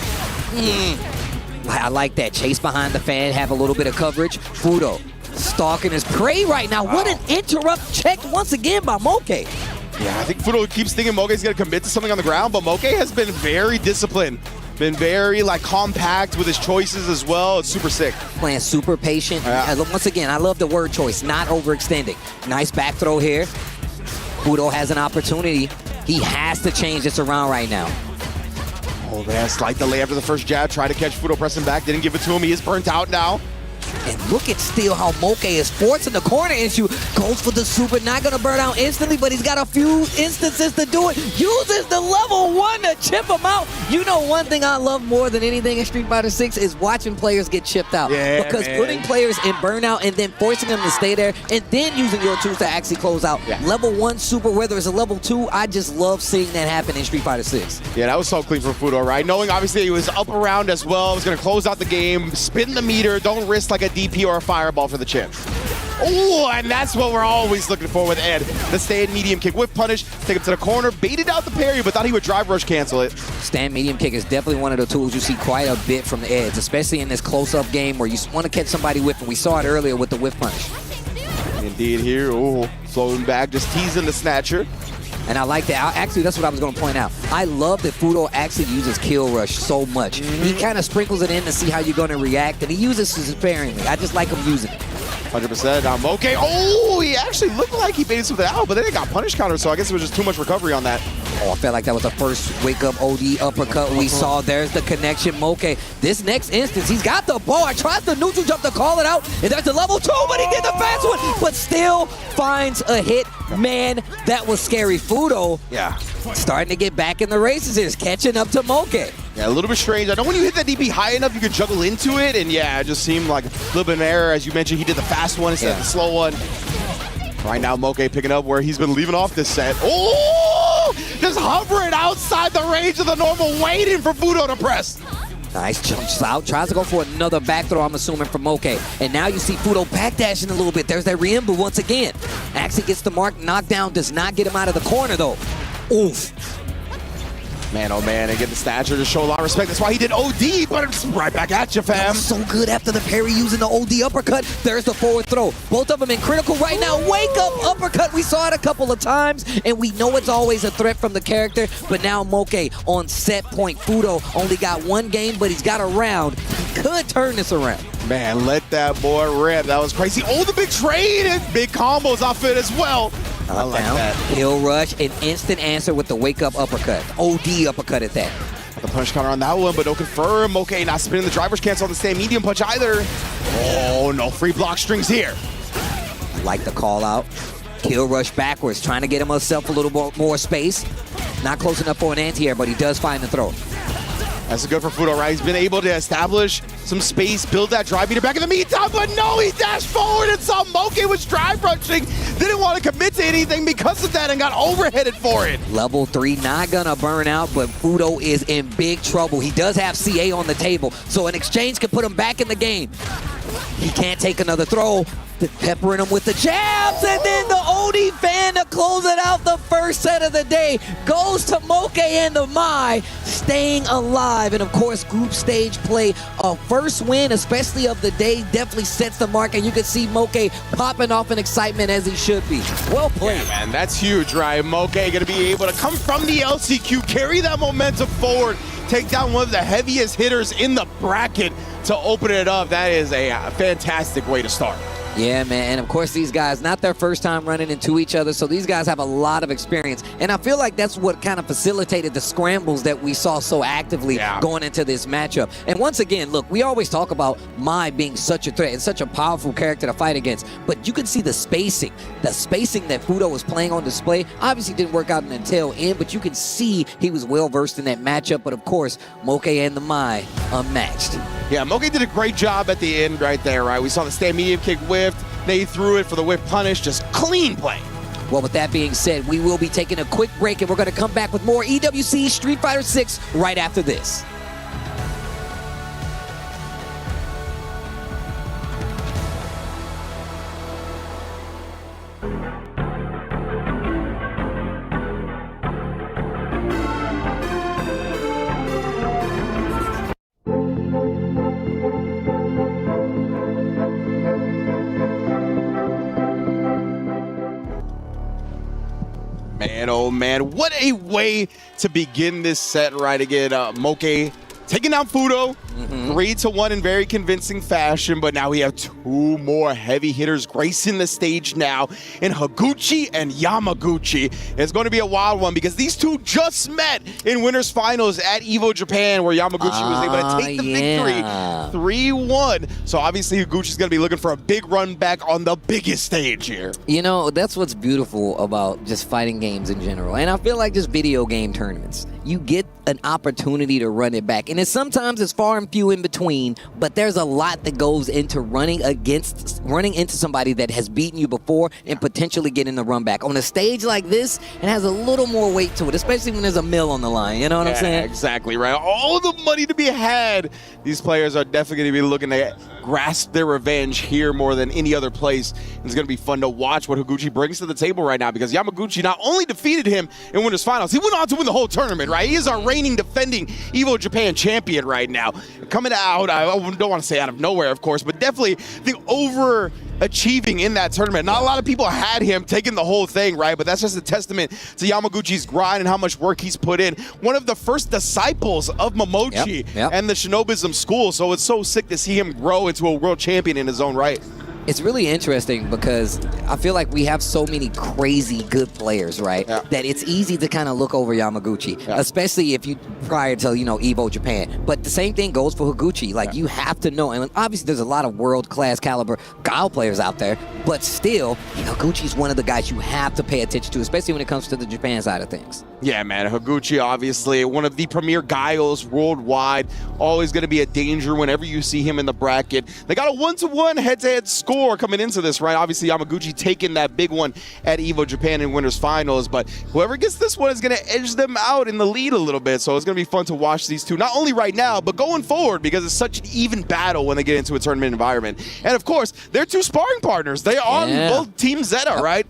I like that. Chase behind the fan, have a little bit of coverage. Fudo stalking his prey right now. Wow. What an interrupt checked once again by Moke. Yeah, I think Fudo keeps thinking Moke's gonna commit to something on the ground, but Moke has been very disciplined. Been very compact with his choices as well. It's super sick. Playing super patient. Yeah. Once again, I love the word choice, not overextending. Nice back throw here. Fudo has an opportunity. He has to change this around right now. Oh man, slight delay after the first jab. Try to catch Fudo pressing back. Didn't give it to him. He is burnt out now. And look at still how Moke is forcing the corner issue. Goes for the super, not gonna burn out instantly, but he's got a few instances to do it. Uses the level 1 to chip him out. You know, one thing I love more than anything in Street Fighter 6 is watching players get chipped out. Yeah, because man. putting players in burnout and then forcing them to stay there and then using your tools to actually close out. Yeah. Level 1 super, whether it's a level 2, I just love seeing that happen in Street Fighter 6. Yeah, that was so clean for Fudo, right? Knowing obviously he was up around as well. Was gonna close out the game, spin the meter, don't risk like a DP or a fireball for the chip. Oh, and that's what we're always looking for with Ed. The stand medium kick whip punish, take him to the corner, baited out the parry, but thought he would drive rush cancel it. Stand medium kick is definitely one of the tools you see quite a bit from the Eds, especially in this close-up game where you want to catch somebody whipping. We saw it earlier with the whip punish. Indeed here, oh, floating back, just teasing the snatcher. And I like that. Actually, that's what I was going to point out. I love that Fudo actually uses kill rush so much. He kind of sprinkles it in to see how you're going to react, and he uses it sparingly. I just like him using it. 100% on Moke. Oh, he actually looked like he baited something out, but then it got punish counter, so I guess it was just too much recovery on that. Oh, I felt like that was the first wake-up OD uppercut we saw. There's the connection, Moke. This next instance, he's got the bar, tries the neutral jump to call it out, and there's the level 2, but he did the fast one, but still finds a hit. Man, that was scary. Fudo, yeah, starting to get back in the races here, catching up to Moke. Yeah, a little bit strange. I know when you hit that DP high enough, you could juggle into it, and yeah, it just seemed like a little bit of an error. As you mentioned, he did the fast one instead of the slow one. Right now, Moke picking up where he's been leaving off this set. Oh! Just hovering outside the range of the normal, waiting for Fudo to press. Nice, jumps out, tries to go for another back throw, I'm assuming, from Moke. And now you see Fudo backdashing a little bit. There's that Riembu once again. Actually gets the mark, knockdown, does not get him out of the corner, though. Oof. Man, oh man, and get the stature to show a lot of respect. That's why he did OD, but it's right back at you, fam. So good after the parry using the OD uppercut. There's the forward throw. Both of them in critical right now. Wake up uppercut. We saw it a couple of times, and we know it's always a threat from the character, but now Moke on set point. Fudo only got 1 game, but he's got a round. He could turn this around. Man, let that boy rip. That was crazy. Oh, the big trade and big combos off it as well. I like that. Kill rush, an instant answer with the wake-up uppercut. OD uppercut at that. The punch counter on that one, but no confirm. Okay, not spinning the driver's cancel on the stand medium punch either. Oh, no free block strings here. I like the call out. Kill rush backwards, trying to get himself a little more space. Not close enough for an anti-air, but he does find the throw. That's good for Fudo, right? He's been able to establish some space, build that drive meter back in the meantime, but no, he dashed forward and saw Moke was drive rushing. Didn't want to commit to anything because of that and got overheaded for it. Level 3, not gonna burn out, but Fudo is in big trouble. He does have CA on the table, so an exchange can put him back in the game. He can't take another throw. Peppering him with the jabs, and then the OD fan to close it out. The first set of the day goes to Moke and the Mai, staying alive. And of course, group stage play, a first win, especially of the day, definitely sets the mark, and you can see Moke popping off in excitement as he should be. Well played. Yeah, man, that's huge, right? Moke gonna be able to come from the LCQ, carry that momentum forward, take down one of the heaviest hitters in the bracket to open it up. That is a fantastic way to start. Yeah, man, and of course these guys, not their first time running into each other, so these guys have a lot of experience, and I feel like that's what kind of facilitated the scrambles that we saw so actively going into this matchup. And once again, look, we always talk about Mai being such a threat and such a powerful character to fight against, but you can see the spacing that Fudo was playing on display. Obviously didn't work out in the tail end, but you can see he was well versed in that matchup, but of course, Moke and the Mai unmatched. Yeah, Moke did a great job at the end right there, right? We saw the stand medium kick whiffed. They threw it for the whiff punish. Just clean play. Well, with that being said, we will be taking a quick break, and we're going to come back with more EWC Street Fighter 6 right after this. Man, oh man, what a way to begin this set right again. Moke taking down Fudo, 3-1 in very convincing fashion, but now we have two more heavy hitters gracing the stage now in Higuchi and Yamaguchi. It's going to be a wild one because these two just met in winners finals at Evo Japan, where Yamaguchi was able to take the victory 3-1. So obviously Higuchi's going to be looking for a big run back on the biggest stage here. You know, that's what's beautiful about just fighting games in general. And I feel like just video game tournaments. You get an opportunity to run it back. And sometimes it's far and few in between, but there's a lot that goes into running into somebody that has beaten you before and potentially getting the run back. On a stage like this, it has a little more weight to it, especially when there's a mill on the line. You know what I'm saying? Exactly right. All the money to be had. These players are definitely going to be looking to grasp their revenge here more than any other place. It's going to be fun to watch what Higuchi brings to the table right now, because Yamaguchi not only defeated him in winners finals, he went on to win the whole tournament, right? He is our reigning defending Evo Japan champion right now. Coming out, I don't want to say out of nowhere, of course, but definitely the overachieving in that tournament. Not a lot of people had him taking the whole thing, right? But that's just a testament to Yamaguchi's grind and how much work he's put in. One of the first disciples of Momochi and the Shinobism school, so it's so sick to see him grow into a world champion in his own right. It's really interesting because I feel like we have so many crazy good players, right? That it's easy to kind of look over Yamaguchi, especially if you prior to, Evo Japan. But the same thing goes for Higuchi. Like, you have to know, and obviously there's a lot of world-class caliber Gao players out there, but still, Higuchi's one of the guys you have to pay attention to, especially when it comes to the Japan side of things. Yeah, man, Higuchi, obviously, one of the premier Gaios worldwide, always going to be a danger whenever you see him in the bracket. They got a 1-1 head-to-head score coming into this, right? Obviously, Yamaguchi taking that big one at Evo Japan in winners finals, but whoever gets this one is going to edge them out in the lead a little bit, so it's going to be fun to watch these two, not only right now, but going forward, because it's such an even battle when they get into a tournament environment. And of course, they're two sparring partners. They are on both Team Zeta, right?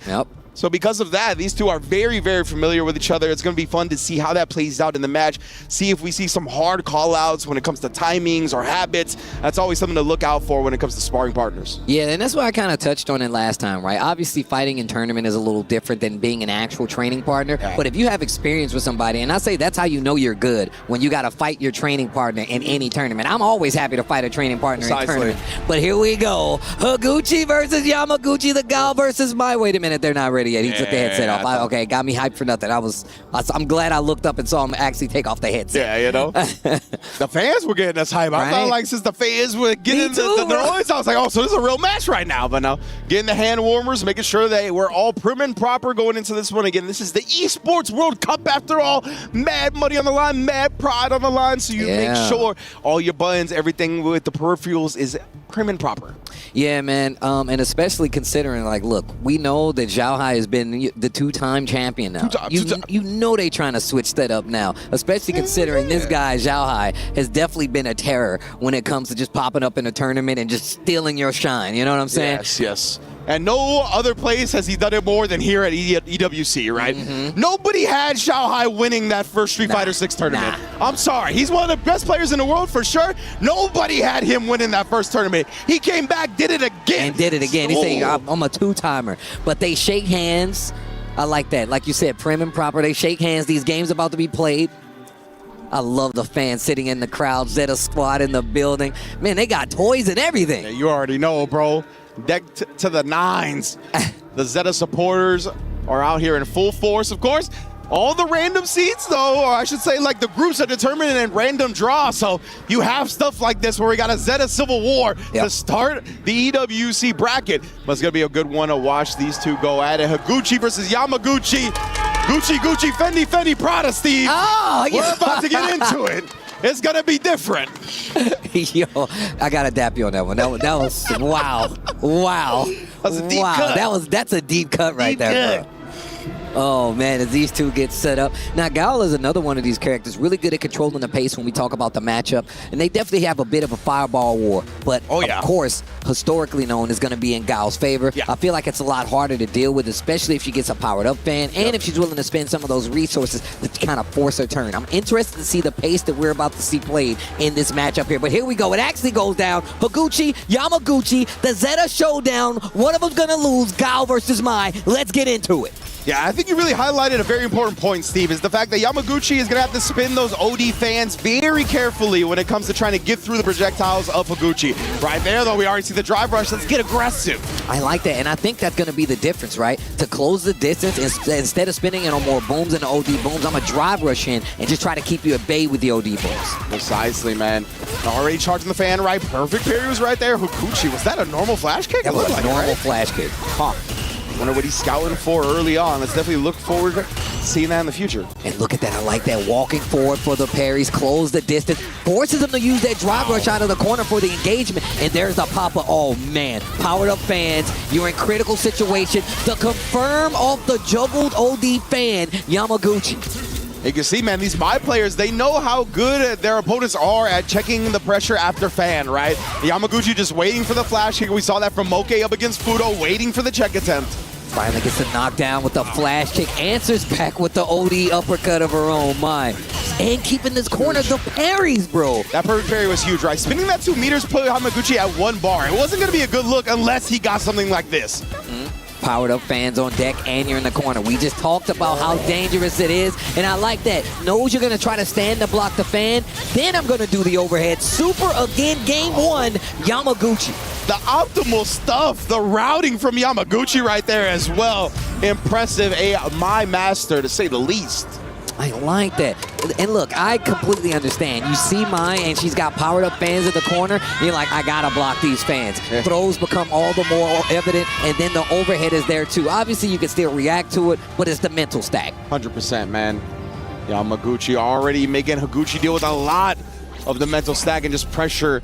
So because of that, these two are very, very familiar with each other. It's going to be fun to see how that plays out in the match. See if we see some hard call-outs when it comes to timings or habits. That's always something to look out for when it comes to sparring partners. Yeah, and that's why I kind of touched on it last time, right? Obviously, fighting in tournament is a little different than being an actual training partner. But if you have experience with somebody, and I say that's how you know you're good, when you got to fight your training partner in any tournament. I'm always happy to fight a training partner in tournament. But here we go. Higuchi versus Yamaguchi, the Gao versus my. Wait a minute, they're not ready yet. He took the headset off. Okay, got me hyped for nothing. I'm glad I looked up and saw him actually take off the headset. Yeah, the fans were getting us hyped. I felt like since the fans were getting the noise, I was like, oh, so this is a real match right now. But now, getting the hand warmers, making sure that we're all prim and proper going into this one. Again, this is the Esports World Cup after all. Mad money on the line, mad pride on the line, so you make sure all your buttons, everything with the peripherals is prim and proper. Yeah, man, and especially considering, like, look, we know that Zhao Hai has been the two-time champion now. You know they trying to switch that up now, especially considering this guy, Zhao Hai, has definitely been a terror when it comes to just popping up in a tournament and just stealing your shine. You know what I'm saying? Yes. And no other place has he done it more than here at EWC, right? Nobody had Zhao Hai winning that first Street Fighter 6 tournament. I'm sorry. He's one of the best players in the world for sure. Nobody had him winning that first tournament. He came back, did it again. He said, I'm a two-timer. But they shake hands. I like that. Like you said, prim and proper. They shake hands. These games about to be played. I love the fans sitting in the crowd. Zeta squad in the building. Man, they got toys and everything. Yeah, you already know, bro. Decked to the nines. The Zeta supporters are out here in full force, of course. All the random seats, though, or I should say, like, the groups are determined in random draw. So you have stuff like this where we got a Zeta Civil War to start the EWC bracket. But it's going to be a good one to watch these two go at it. Higuchi versus Yamaguchi. Gucci, Fendi, Prada, Steve. We're about to get into it. it's going to be different. Yo, I got to dap you on that one. That was wow. Wow. That's a deep cut. That's a deep cut right there, bro. Oh, man, as these two get set up. Now, Gal is another one of these characters, really good at controlling the pace when we talk about the matchup. And they definitely have a bit of a fireball war. But, of course, historically known is going to be in Gal's favor. I feel like it's a lot harder to deal with, especially if she gets a powered-up fan and if she's willing to spend some of those resources to kind of force her turn. I'm interested to see the pace that we're about to see played in this matchup here. But here we go. It actually goes down. Higuchi, Yamaguchi, the Zeta showdown. One of them's going to lose. Gal versus Mai. Let's get into it. Yeah, I think you really highlighted a very important point, Steve, is the fact that Yamaguchi is going to have to spin those OD fans very carefully when it comes to trying to get through the projectiles of Higuchi. Right there, though, we already see the drive rush. Let's get aggressive. I like that, and I think that's going to be the difference, right? To close the distance, instead of spinning it on more booms and the OD booms, I'm going to drive rush in and just try to keep you at bay with the OD booms. Precisely, man. Already charging the fan right. Perfect parry was right there. Higuchi, was that a normal flash kick? That was a normal flash kick. Huh. Wonder what he's scouting for early on. Let's definitely look forward to seeing that in the future. And look at that. I like that. Walking forward for the parries, close the distance, forces him to use that drive rush out of the corner for the engagement. And there's the pop-up. Oh, man. Powered up fans. You're in critical situation. The confirm off the juggled OD fan, Yamaguchi. You can see, man, these Mai players, they know how good their opponents are at checking the pressure after fan, right? Yamaguchi just waiting for the flash kick. We saw that from Moke up against Fudo, waiting for the check attempt. Finally gets a knockdown with the flash kick. Answers back with the OD uppercut of her own mind. And keeping this corner, the parries, bro. That perfect parry was huge, right? Spinning that 2 meters put Yamaguchi at 1 bar. It wasn't going to be a good look unless he got something like this. Powered up fans on deck, and you're in the corner. We just talked about how dangerous it is, and I like that. Knows you're going to try to stand to block the fan, then I'm going to do the overhead. Super again, game 1, Yamaguchi. The optimal stuff, the routing from Yamaguchi right there as well. Impressive, a Mai master to say the least. I like that. And look, I completely understand. You see Mai, and she's got powered up fans in the corner. You're like, I gotta block these fans. Yeah. Throws become all the more evident, and then the overhead is there too. Obviously, you can still react to it, but it's the mental stack. 100%, man. Yamaguchi already making Higuchi deal with a lot of the mental stack and just pressure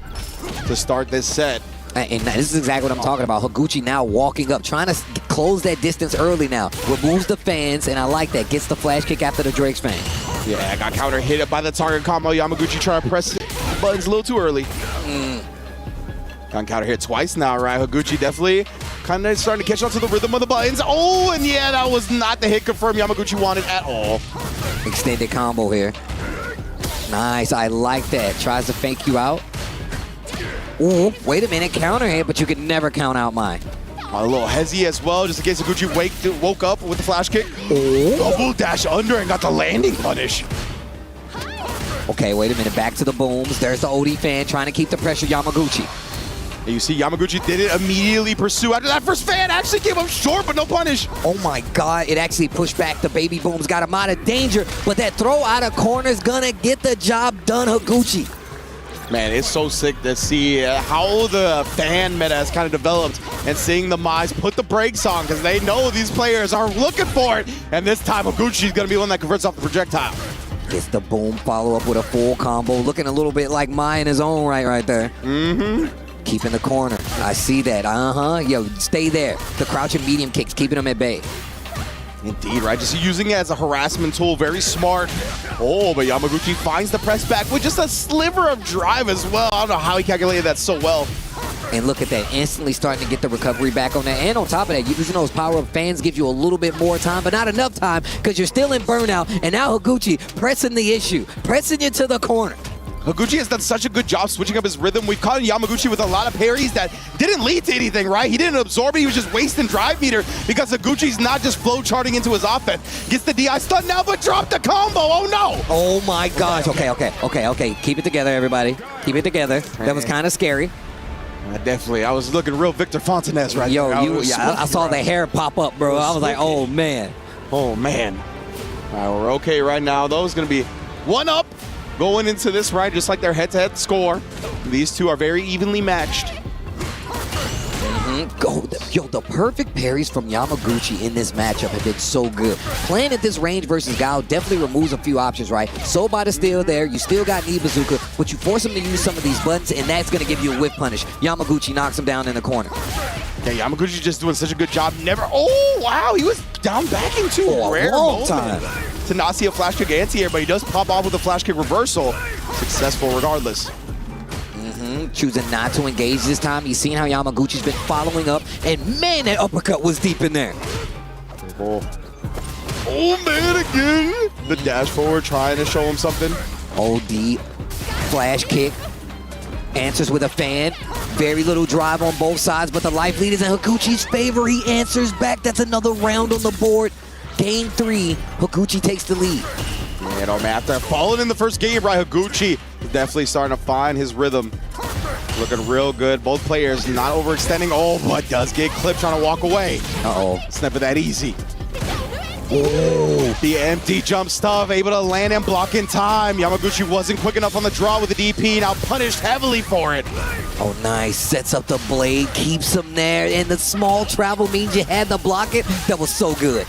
to start this set. And this is exactly what I'm talking about. Higuchi now walking up, trying to close that distance early now. Removes the fans, and I like that. Gets the flash kick after the Drake's fan. Yeah, I got counter hit by the target combo. Yamaguchi trying to press the buttons a little too early. Got counter hit twice now, right? Higuchi definitely kind of starting to catch on to the rhythm of the buttons. Oh, and yeah, that was not the hit confirmed Yamaguchi wanted at all. Extended combo here. Nice, I like that. Tries to fake you out. Ooh, wait a minute, counter hit, but you can never count out mine. A little hezzy as well, just in case Higuchi woke up with the flash kick. Double dash under and got the landing punish. Okay, wait a minute, back to the booms. There's the OD fan trying to keep the pressure, Yamaguchi. And you see Yamaguchi didn't immediately pursue after that first fan actually came up short, but no punish. Oh my God, it actually pushed back. The baby booms got him out of danger, but that throw out of corner is gonna get the job done, Higuchi. Man, it's so sick to see how the fan meta has kind of developed and seeing the Mai's put the brakes on because they know these players are looking for it. And this time, Higuchi's going to be one that converts off the projectile. Gets the boom, follow up with a full combo. Looking a little bit like Mai in his own right there. Keeping the corner. I see that. Yo, stay there. The crouching medium kicks, keeping him at bay. Indeed, right? Just using it as a harassment tool. Very smart. Oh, but Yamaguchi finds the press back with just a sliver of drive as well. I don't know how he calculated that so well. And look at that, instantly starting to get the recovery back on that. And on top of that, using those power-up fans gives you a little bit more time, but not enough time because you're still in burnout. And now Higuchi pressing the issue, pressing you to the corner. Higuchi has done such a good job switching up his rhythm. We've caught Yamaguchi with a lot of parries that didn't lead to anything, right? He didn't absorb it. He was just wasting drive meter because Higuchi's not just flow charting into his offense. Gets the DI stun now, but dropped the combo. Oh, no. Oh, my gosh. Okay. Keep it together, everybody. Keep it together. That was kind of scary. Definitely. I was looking real Victor Fontanez right there. I saw the hair pop up, bro. I was like, oh, man. Oh, man. All right, we're okay right now. Though it's going to be 1 up. Going into this, right, just like their head-to-head score. These two are very evenly matched. Yo, the perfect parries from Yamaguchi in this matchup have been so good. Playing at this range versus Gao definitely removes a few options, right? Sobot still there. You still got knee bazooka, but you force him to use some of these buttons, and that's going to give you a whip punish. Yamaguchi knocks him down in the corner. Yeah, Yamaguchi just doing such a good job. Oh, wow. He was down back into a rare moment to not see a flash kick anti-air, but he does pop off with a flash kick reversal. Successful regardless. Choosing not to engage this time. You've seen how Yamaguchi's been following up, and man, that uppercut was deep in there. Oh man, again. The dash forward trying to show him something. OD, flash kick, answers with a fan. Very little drive on both sides, but the life lead is in Higuchi's favor. He answers back. That's another round on the board. Game 3, Higuchi takes the lead. Yeah, no, man, after falling in the first game, right, Higuchi is definitely starting to find his rhythm. Looking real good. Both players not overextending. Oh, but does get clipped trying to walk away. It's never that easy. Oh, the empty jump stuff, able to land and block in time. Yamaguchi wasn't quick enough on the draw with the DP, now punished heavily for it. Oh, nice. Sets up the blade, keeps him there, and the small travel means you had to block it. That was so good.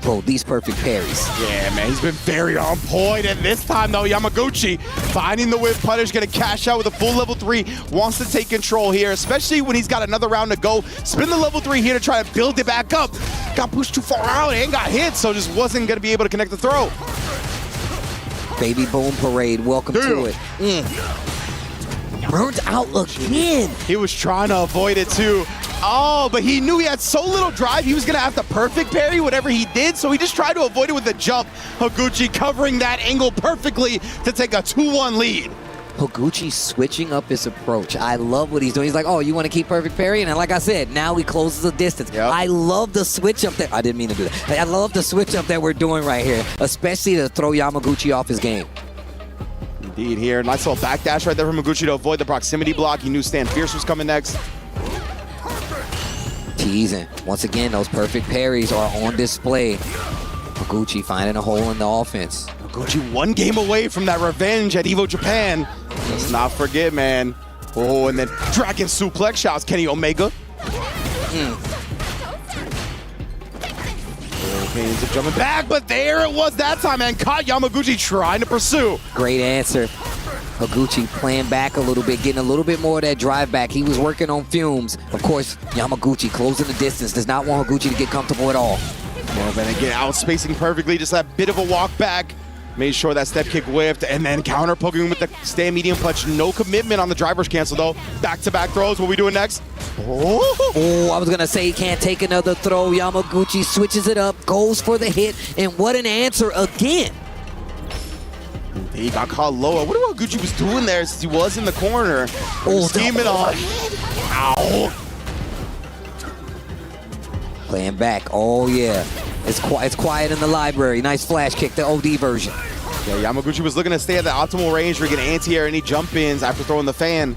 Bro, these perfect parries. Yeah, man, he's been very on point. And this time, though, Yamaguchi finding the whip punish, gonna cash out with a full level 3. Wants to take control here, especially when he's got another round to go. Spin the level 3 here to try to build it back up. Got pushed too far out and got hit, so just wasn't gonna be able to connect the throw. Baby Boom Parade, welcome to it. Burnt out again. He was trying to avoid it too. Oh, but he knew he had so little drive, he was gonna have to perfect parry whatever he did, so he just tried to avoid it with a jump. Higuchi covering that angle perfectly to take a 2-1 lead. Higuchi switching up his approach. I love what he's doing. He's like, oh, you want to keep perfect parry? And like I said, now he closes the distance. I love the switch up there. I didn't mean to do that. I love the switch up that we're doing right here, especially to throw Yamaguchi off his game. Indeed here. Nice little backdash right there from Higuchi to avoid the proximity block. He knew Stan Fierce was coming next. Teasing. Once again, those perfect parries are on display. Higuchi finding a hole in the offense. Higuchi 1 game away from that revenge at Evo Japan. Let's not forget, man. Oh, and then Dragon Suplex. Shouts Kenny Omega. Ends up jumping back, but there it was that time, and caught Yamaguchi trying to pursue. Great answer. Higuchi playing back a little bit, getting a little bit more of that drive back. He was working on fumes. Of course, Yamaguchi closing the distance. Does not want Higuchi to get comfortable at all. Well, then again, outspacing perfectly. Just that bit of a walk back. Made sure that step kick whiffed, and then counter poking with the stand medium punch. No commitment on the driver's cancel, though. Back-to-back throws. What are we doing next? Oh, I was going to say he can't take another throw. Yamaguchi switches it up, goes for the hit, and what an answer again. He got caught low. I wonder what Higuchi was doing there since he was in the corner. Oh, scheming on. Ow. Playing back. Oh, yeah. It's quiet in the library. Nice flash kick, the OD version. Yeah, Yamaguchi was looking to stay at the optimal range for getting anti-air any jump-ins after throwing the fan.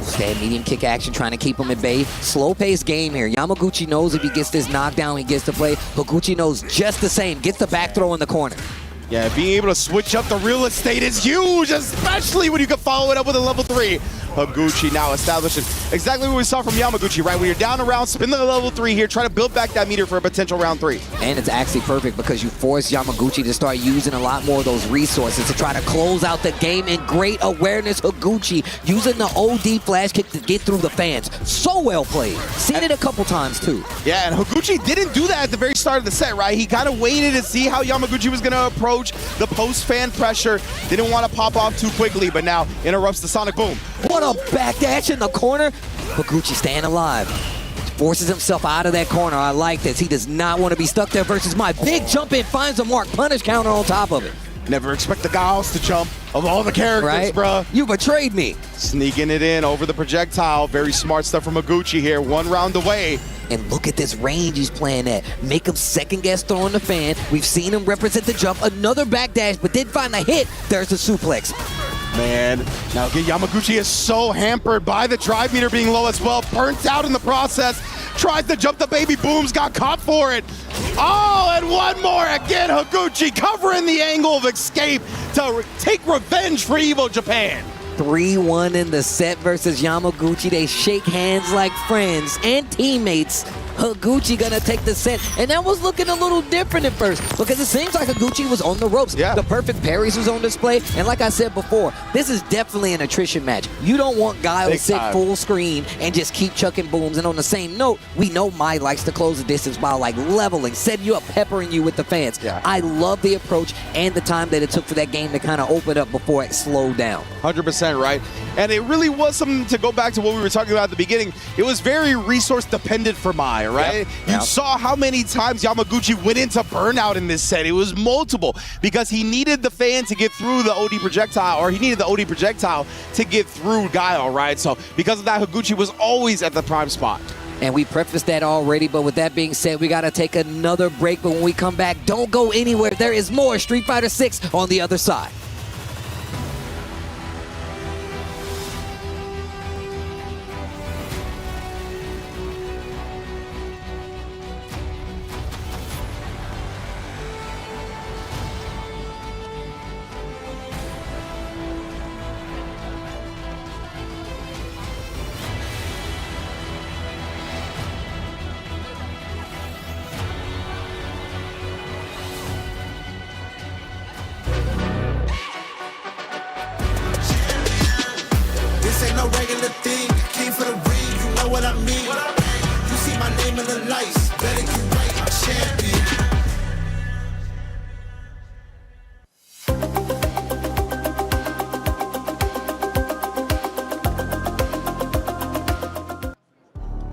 Stand medium kick action, trying to keep him at bay. Slow-paced game here. Yamaguchi knows if he gets this knockdown, he gets to play. Higuchi knows just the same. Gets the back throw in the corner. Yeah, being able to switch up the real estate is huge, especially when you can follow it up with a level 3. Higuchi now establishing exactly what we saw from Yamaguchi, right? When you're down a round, spin the level 3 here, try to build back that meter for a potential round 3. And it's actually perfect because you force Yamaguchi to start using a lot more of those resources to try to close out the game. And great awareness, Higuchi using the OD flash kick to get through the fans. So well played. Seen it a couple times too. Yeah, and Higuchi didn't do that at the very start of the set, right? He kind of waited to see how Yamaguchi was going to approach the post-fan pressure. Didn't want to pop off too quickly, but now interrupts the Sonic Boom. What a backdash in the corner. Higuchi staying alive. Forces himself out of that corner. I like this. He does not want to be stuck there versus my big jump in. Finds a mark. Punish counter on top of it. Never expect the Gauss to jump of all the characters, right? Bruh. You betrayed me. Sneaking it in over the projectile. Very smart stuff from Higuchi here. 1 round away. And look at this range he's playing at. Make him second guess throwing the fan. We've seen him represent the jump. Another backdash, but did find the hit. There's the suplex. Man, now Yamaguchi is so hampered by the drive meter being low as well. Burnt out in the process. Tries to jump the baby booms, got caught for it. Oh, and one more again. Higuchi covering the angle of escape to take revenge for Evo Japan. 3-1 in the set versus Yamaguchi. They shake hands like friends and teammates. Higuchi gonna take the set, and that was looking a little different at first because it seems like Higuchi was on the ropes. Yeah. The perfect parries was on display, and like I said before, this is definitely an attrition match. You don't want Guile to sit full screen and just keep chucking booms. And on the same note, we know Mai likes to close the distance by like leveling, setting you up, peppering you with the fans. Yeah. I love the approach and the time that it took for that game to kind of open up before it slowed down. 100% right. And it really was something to go back to what we were talking about at the beginning. It was very resource dependent for Mai, right? You saw how many times Yamaguchi went into burnout in this set. It was multiple because he needed the fan to get through the OD projectile, or he needed the OD projectile to get through Guile, right? So because of that, Higuchi was always at the prime spot. And we prefaced that already, but with that being said, we got to take another break. But when we come back, don't go anywhere. There is more Street Fighter 6 on the other side. This ain't no regular thing. Came for the ring, you know what I mean. You see my name in the lights, better get right, I'm champion.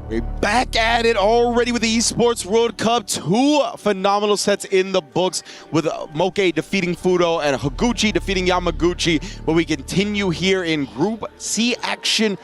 We're back at it already with the Esports World Cup. 2 phenomenal sets in the books with Moke defeating Fudo and Higuchi defeating Yamaguchi. But we continue here in Group C action,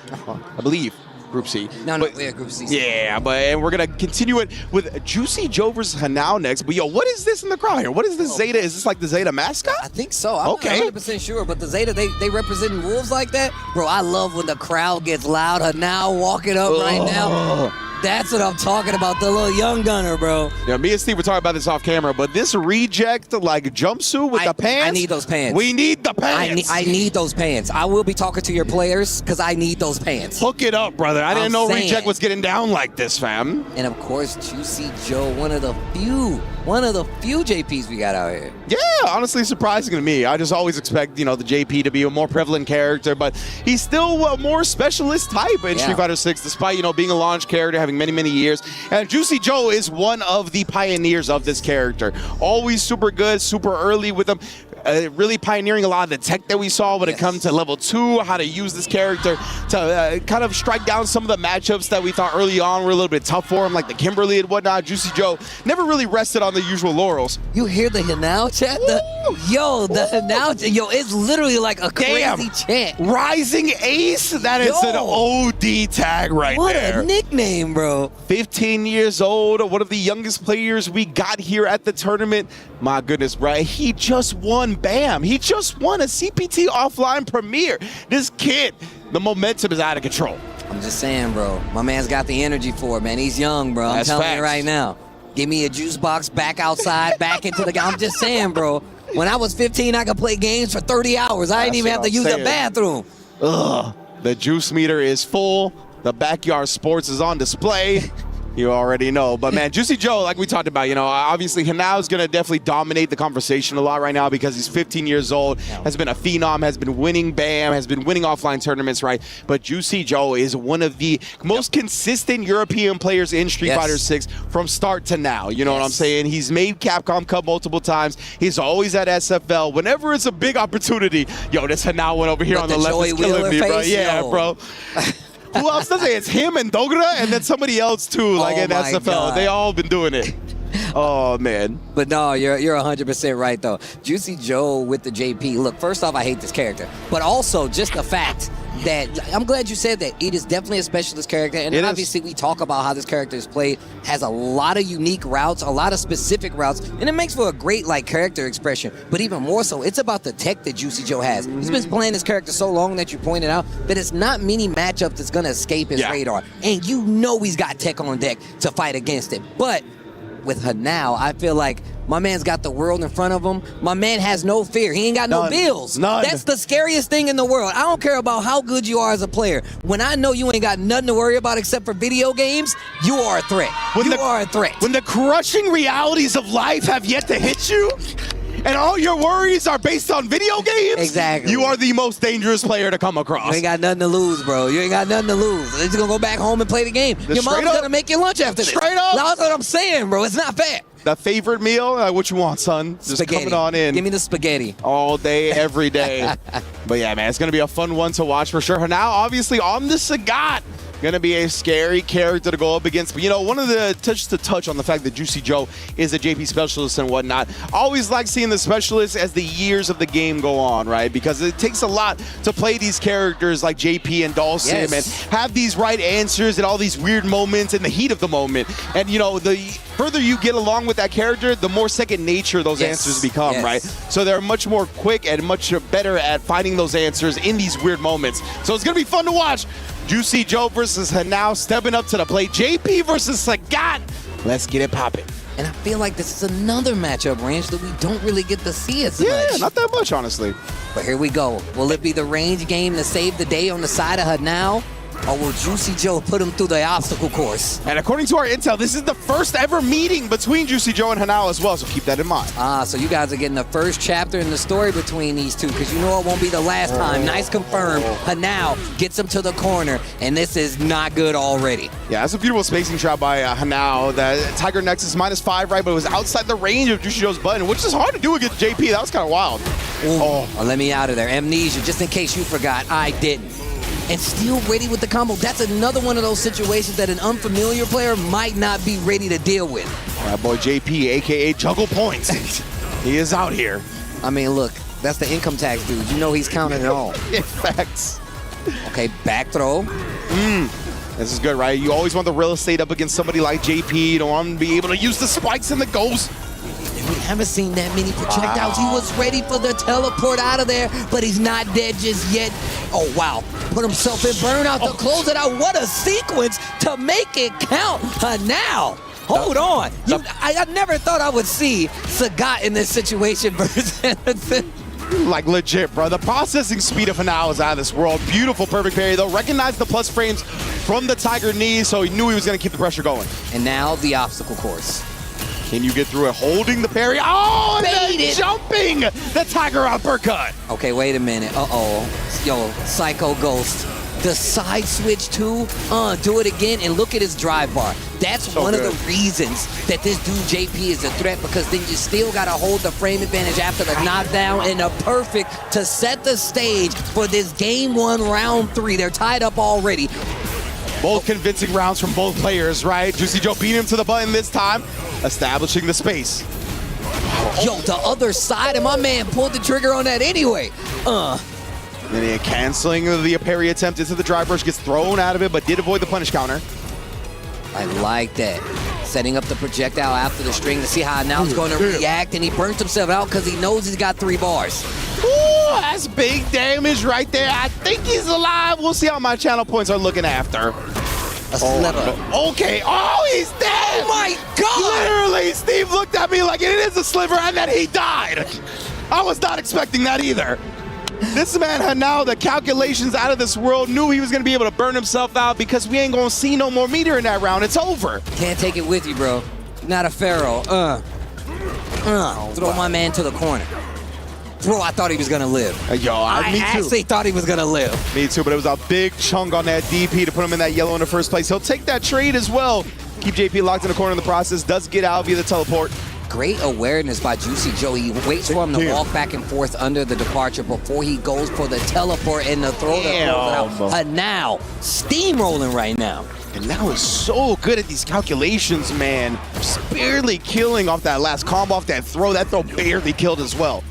I believe. Group C. No, yeah, Group C. Yeah, and we're going to continue it with Juicy Joe versus Hanao next. But yo, what is this in the crowd here? What is this Zeta? Is this like the Zeta mascot? I think so. I'm not 100% sure, but the Zeta, they representing wolves like that? Bro, I love when the crowd gets loud. Hanao walking up right now. That's what I'm talking about, the little young gunner, bro. Yeah, me and Steve were talking about this off camera, but this reject like jumpsuit with the pants. I need those pants. We need the pants. I need those pants. I will be talking to your players because I need those pants. Hook it up, brother. I didn't know reject was getting down like this, fam. And of course, Juicy Joe, one of the few JPs we got out here. Yeah, honestly surprising to me. I just always expect, the JP to be a more prevalent character, but he's still a more specialist type in Street Fighter 6, despite, being a launch character, having many, many years. And Juicy Joe is one of the pioneers of this character. Always super good, super early with him. Really pioneering a lot of the tech that we saw when it comes to level 2, how to use this character to kind of strike down some of the matchups that we thought early on were a little bit tough for him, like the Kimberly and whatnot. Juicy Joe never really rested on the usual laurels. You hear the Hanao chant? The Hanao chant. Yo, it's literally like a crazy chant. Rising Ace? That is an OD tag right there. What a nickname, bro. 15 years old, one of the youngest players we got here at the tournament. My goodness, bro. He just won BAM. He just won a CPT offline premiere. This kid, the momentum is out of control. I'm just saying, bro. My man's got the energy for it, man. He's young, bro. I'm telling you right now. Give me a juice box back outside, back into the game. I'm just saying, bro. When I was 15, I could play games for 30 hours. I didn't even have to use the bathroom. Ugh. The juice meter is full. The Backyard Sports is on display. You already know. But, man, Juicy Joe, like we talked about, obviously Hanao's going to definitely dominate the conversation a lot right now because he's 15 years old, has been a phenom, has been winning BAM, has been winning offline tournaments, right? But Juicy Joe is one of the most consistent European players in Street Fighter 6 from start to now. You know what I'm saying? He's made Capcom Cup multiple times. He's always at SFL. Whenever it's a big opportunity, this Hanao one over here on the left is killing me, bro. Yeah, bro. Who else does it? It's him and Dogra and then somebody else too, like in SFL. God. They all been doing it. Oh, man. But no, you're 100% right, though. Juicy Joe with the JP. Look, first off, I hate this character. But also, just the fact that, I'm glad you said that. It is definitely a specialist character. And obviously, we talk about how this character is played. Has a lot of unique routes, a lot of specific routes. And it makes for a great, character expression. But even more so, it's about the tech that Juicy Joe has. He's been playing this character so long that you pointed out that it's not many matchups that's going to escape his radar. And he's got tech on deck to fight against it. But with Hanao, I feel like my man's got the world in front of him. My man has no fear. He ain't got no bills. None. That's the scariest thing in the world. I don't care about how good you are as a player. When I know you ain't got nothing to worry about except for video games, you are a threat. You are a threat. When the crushing realities of life have yet to hit you, and all your worries are based on video games, exactly, you are the most dangerous player to come across. You ain't got nothing to lose, bro. You ain't got nothing to lose. You're just going to go back home and play the game. Your mom's going to make you lunch after this. Straight up. That's what I'm saying, bro. It's not fair. The favorite meal? What you want, son? Just Spaghetti. coming on in. Give me the spaghetti. All day, every day. But yeah, man, it's going to be a fun one to watch for sure. Now, obviously, on the Sagat, going to be a scary character to go up against. But, you know, one of the touch on the fact that Juicy Joe is a JP specialist and whatnot. Always like seeing the specialists as the years of the game go on, right? Because it takes a lot to play these characters like JP and Dawson and have these right answers and all these weird moments in the heat of the moment. And, you know, the further you get along with that character, the more second nature those answers become, right? So they're much more quick and much better at finding those answers in these weird moments. So it's going to be fun to watch. Juicy Joe versus Hanao stepping up to the plate. JP versus Sagat. Let's get it popping. And I feel like this is another matchup, Range, that we don't really get to see as much. Yeah, not that much, honestly. But here we go. Will it be the Range game to save the day on the side of Hanao? Or will Juicy Joe put him through the obstacle course? And according to our intel, this is the first ever meeting between Juicy Joe and Hanao as well, so keep that in mind. So you guys are getting the first chapter in the story between these two, because you know it won't be the last time. Nice confirmed. Hanao gets him to the corner, and this is not good already. Yeah, that's a beautiful spacing shot by Hanao. That Tiger Nexus -5, right, but it was outside the range of Juicy Joe's button, which is hard to do against JP. That was kind of wild. Oh, let me out of there. Amnesia, just in case you forgot, I didn't. And still ready with the combo. That's another one of those situations that an unfamiliar player might not be ready to deal with. That boy JP, a.k.a. Juggle Points. He is out here. I mean, look, that's the income tax dude. You know he's counting it all. In facts. Okay, back throw. This is good, right? You always want the real estate up against somebody like JP. You don't want him to be able to use the spikes and the ghosts. We haven't seen that many projectiles. He was ready for the teleport out of there, but he's not dead just yet. Oh, wow. Put himself in burnout to close it out. What a sequence to make it count. Now, hold on. I never thought I would see Sagat in this situation versus... Like legit, bro. The processing speed of Hanao is out of this world. Beautiful, perfect parry, though. Recognized the plus frames from the Tiger knee, so he knew he was going to keep the pressure going. And now the obstacle course. Can you get through it? Holding the parry. Oh, and then jumping the Tiger uppercut. Okay, wait a minute. Yo, Psycho Ghost. The side switch too. Do it again and look at his drive bar. That's one of the reasons that this dude JP is a threat, because then you still got to hold the frame advantage after the knockdown, and a perfect to set the stage for this game 1, round 3. They're tied up already. Both convincing rounds from both players, right? Juicy Joe beat him to the button this time, establishing the space. Yo, the other side, and my man pulled the trigger on that anyway. Then he canceling the parry attempt into the drive rush, gets thrown out of it, but did avoid the punish counter. I like that. Setting up the projectile after the string to see how now it's going to react, and he burns himself out because he knows he's got 3 bars. Ooh, that's big damage right there. I think he's alive. We'll see how my channel points are looking after. A sliver. Okay. Oh, he's dead. Oh, my God. Literally, Steve looked at me like it is a sliver and then he died. I was not expecting that either. This man Hanao, the calculations out of this world, knew he was going to be able to burn himself out because we ain't going to see no more meter in that round. It's over. Can't take it with you, bro. Not a pharaoh. Throw my man to the corner. Bro, I thought he was going to live. Me too. I actually thought he was going to live. Me too, but it was a big chunk on that DP to put him in that yellow in the first place. He'll take that trade as well. Keep JP locked in the corner in the process. Does get out via the teleport. Great awareness by Juicy Joe. He waits for him to walk back and forth under the departure before he goes for the teleport and the throw that closes out. Now, steamrolling right now. And now is so good at these calculations, man. Just barely killing off that last combo, off that throw. That throw barely killed as well.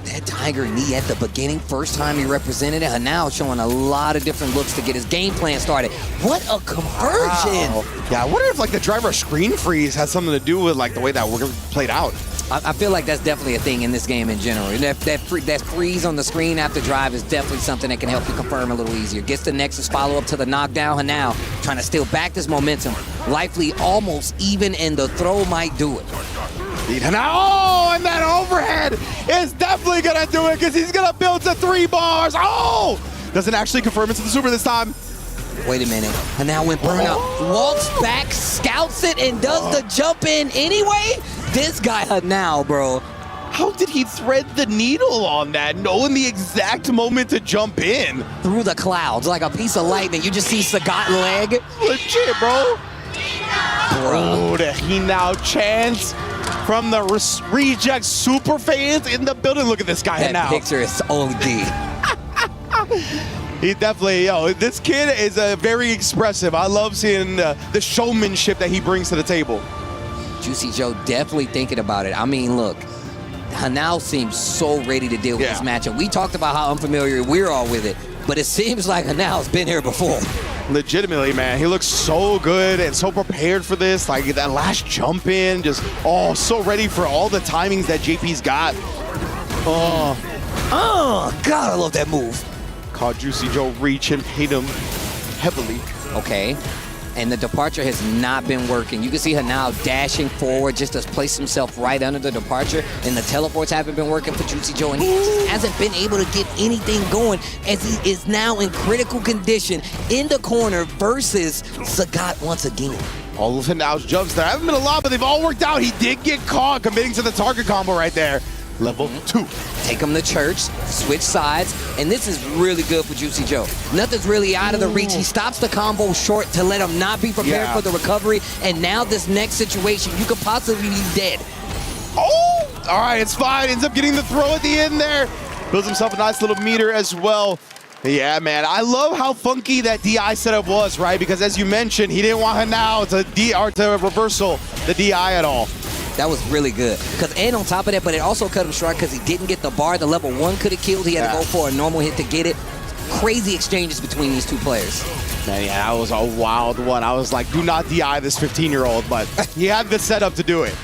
That Tiger knee at the beginning, first time he represented it, and now showing a lot of different looks to get his game plan started. What a conversion! Wow. Yeah, I wonder if like the driver screen freeze has something to do with like the way that we're played out. I feel like that's definitely a thing in this game in general. That freeze on the screen after drive is definitely something that can help you confirm a little easier. Gets the Nexus follow-up to the knockdown. Hanao trying to steal back this momentum. Lively almost even, and the throw might do it. Oh, and that overhead is definitely going to do it because he's going to build to 3 bars. Oh! Doesn't actually confirm it to the super this time. Wait a minute. And now when Burnout walks back, scouts it, and does the jump in anyway? This guy Hanao, bro. How did he thread the needle on that, knowing the exact moment to jump in? Through the clouds, like a piece of lightning. You just see Sagat leg. Legit, bro. Oh, the Hanao chance from the Reject super fans in the building. Look at this guy that now. That picture is OD. He definitely, this kid is very expressive. I love seeing the showmanship that he brings to the table. Juicy Joe definitely thinking about it. I mean, look, Hanao seems so ready to deal with this matchup. We talked about how unfamiliar we're all with it, but it seems like Hanao's been here before. Legitimately, man, he looks so good and so prepared for this. Like that last jump in, just so ready for all the timings that JP's got. Oh, God, I love that move. Caught Juicy Joe reach and hit him heavily. Okay, and the departure has not been working. You can see Hanao dashing forward just to place himself right under the departure, and the teleports haven't been working for Juicy Joe, and he just hasn't been able to get anything going as he is now in critical condition in the corner versus Sagat once again. All of Hanao's jumps there haven't been a lot, but they've all worked out. He did get caught committing to the target combo right there. Level 2. Take him to church, switch sides, and this is really good for Juicy Joe. Nothing's really out of the reach. He stops the combo short to let him not be prepared for the recovery, and now this next situation, you could possibly be dead. Oh! All right, it's fine. Ends up getting the throw at the end there. Builds himself a nice little meter as well. Yeah, man, I love how funky that DI setup was, right? Because as you mentioned, he didn't want Hanao to reversal the DI at all. That was really good. And on top of that, but it also cut him short because he didn't get the bar. The level 1 could have killed. He had to go for a normal hit to get it. Crazy exchanges between these two players. Man, yeah, that was a wild one. I was like, do not DI this 15-year-old, but he had the setup to do it.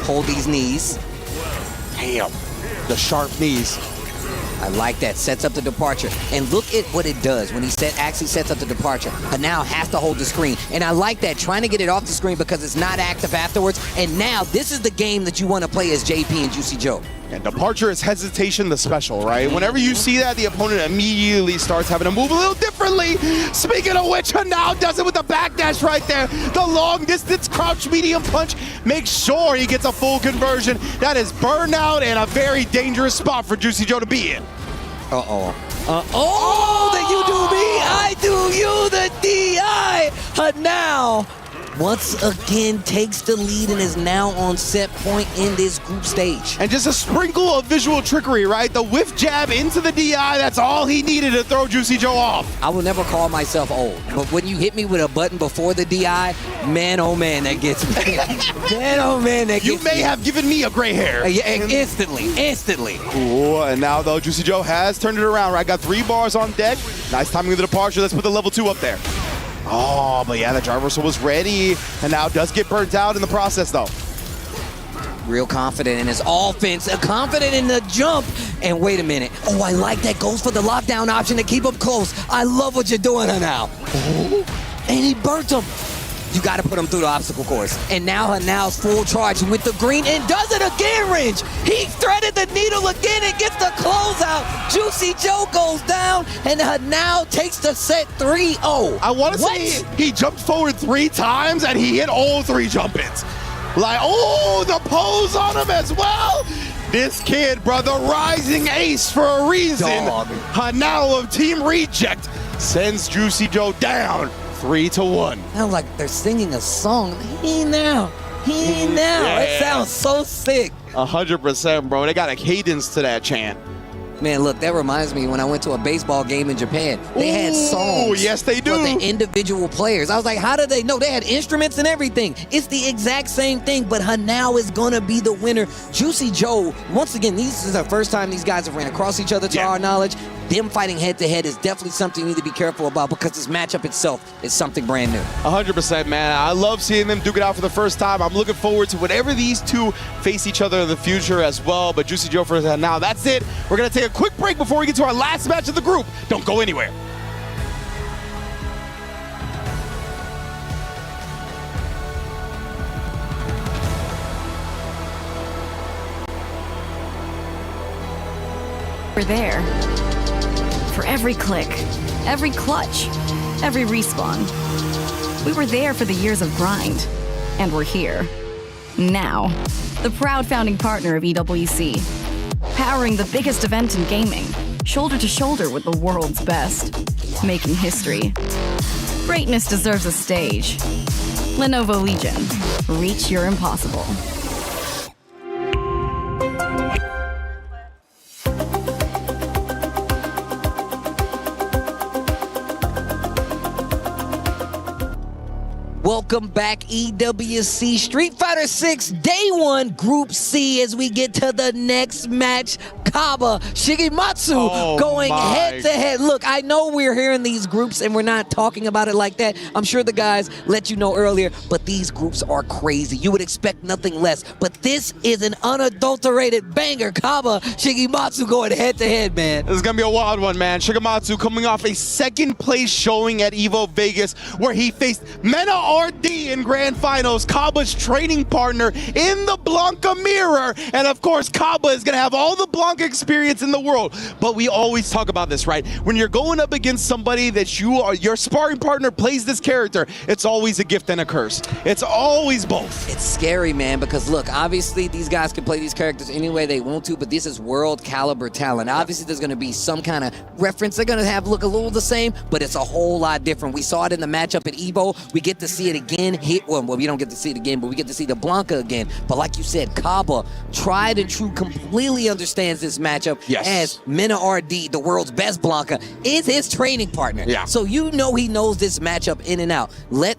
Hold these knees. Damn, the sharp knees. I like that. Sets up the departure. And look at what it does when he actually sets up the departure. Hanao has to hold the screen. And I like that, trying to get it off the screen because it's not active afterwards. And now this is the game that you want to play as JP and Juicy Joe. And departure is hesitation the special, right? Whenever you see that, the opponent immediately starts having to move a little differently. Speaking of which, Hanao does it with the backdash right there. The long distance crouch medium punch makes sure he gets a full conversion. That is burnout and a very dangerous spot for Juicy Joe to be in. The you do me, I do you, the DI. Hanao once again takes the lead and is now on set point in this group stage. And just a sprinkle of visual trickery, right? The whiff jab into the DI, that's all he needed to throw Juicy Joe off. I will never call myself old, but when you hit me with a button before the DI, man, oh man, that gets me. Man, oh man, that gets me. You may have given me a gray hair. Instantly. Ooh, and now though, Juicy Joe has turned it around, right? Got 3 bars on deck. Nice timing of the departure. Let's put the level 2 up there. Oh, but yeah, the drive reversal was ready, and now does get burnt out in the process, though. Real confident in his offense, confident in the jump. And wait a minute. Oh, I like that. Goes for the lockdown option to keep him close. I love what you're doing now. And he burnt him. You got to put him through the obstacle course. And now Hanao's full charge with the green and does it again, Ringe. He threaded the needle again and gets the closeout. Juicy Joe goes down and Hanao takes the set 3-0. I want to say he jumped forward 3 times and he hit all 3 jump-ins. Like, the pose on him as well. This kid, brother, rising ace for a reason. Hanao of Team Reject sends Juicy Joe down 3-1. Sounds like they're singing a song. He now. Yeah. It sounds so sick. 100%, bro. They got a cadence to that chant. Man, look, that reminds me when I went to a baseball game in Japan. They had songs. Oh, yes, they do. For the individual players. I was like, how do they know? They had instruments and everything. It's the exact same thing, but Hanao is going to be the winner. Juicy Joe, once again, this is the first time these guys have ran across each other to our knowledge. them fighting head-to-head is definitely something you need to be careful about because this matchup itself is something brand new. 100%, man. I love seeing them duke it out for the first time. I'm looking forward to whenever these two face each other in the future as well. But Juicy Joe for now, that's it. We're going to take a quick break before we get to our last match of the group. Don't go anywhere. We're there. For every click, every clutch, every respawn. We were there for the years of grind, and we're here. Now, the proud founding partner of EWC, powering the biggest event in gaming, shoulder to shoulder with the world's best, making history. Greatness deserves a stage. Lenovo Legion, reach your impossible. Welcome back, EWC Street Fighter 6 Day 1 Group C as we get to the next match. Kaba Shigematsu going head-to-head. Look, I know we're hearing these groups and we're not talking about it like that. I'm sure the guys let you know earlier, but these groups are crazy. You would expect nothing less, but this is an unadulterated banger. Kaba Shigematsu going head-to-head, man. This is going to be a wild one, man. Shigematsu coming off a second place showing at Evo Vegas where he faced Mena RD in Grand Finals, Kaba's training partner in the Blanca mirror. And of course, Kaba is going to have all the Blanca experience in the world. But we always talk about this, right? When you're going up against somebody that your sparring partner plays this character, it's always a gift and a curse. It's always both. It's scary, man, because look, obviously these guys can play these characters any way they want to, but this is world caliber talent. Obviously there's going to be some kind of reference. They're going to have look a little the same, but it's a whole lot different. We saw it in the matchup at Evo. We get to see it again. Well, we don't get to see it again, but we get to see the Blanca again. But like you said, Kaba, tried and true, completely understands this matchup as Mena RD, the world's best Blanca, is his training partner. Yeah. So you know he knows this matchup in and out.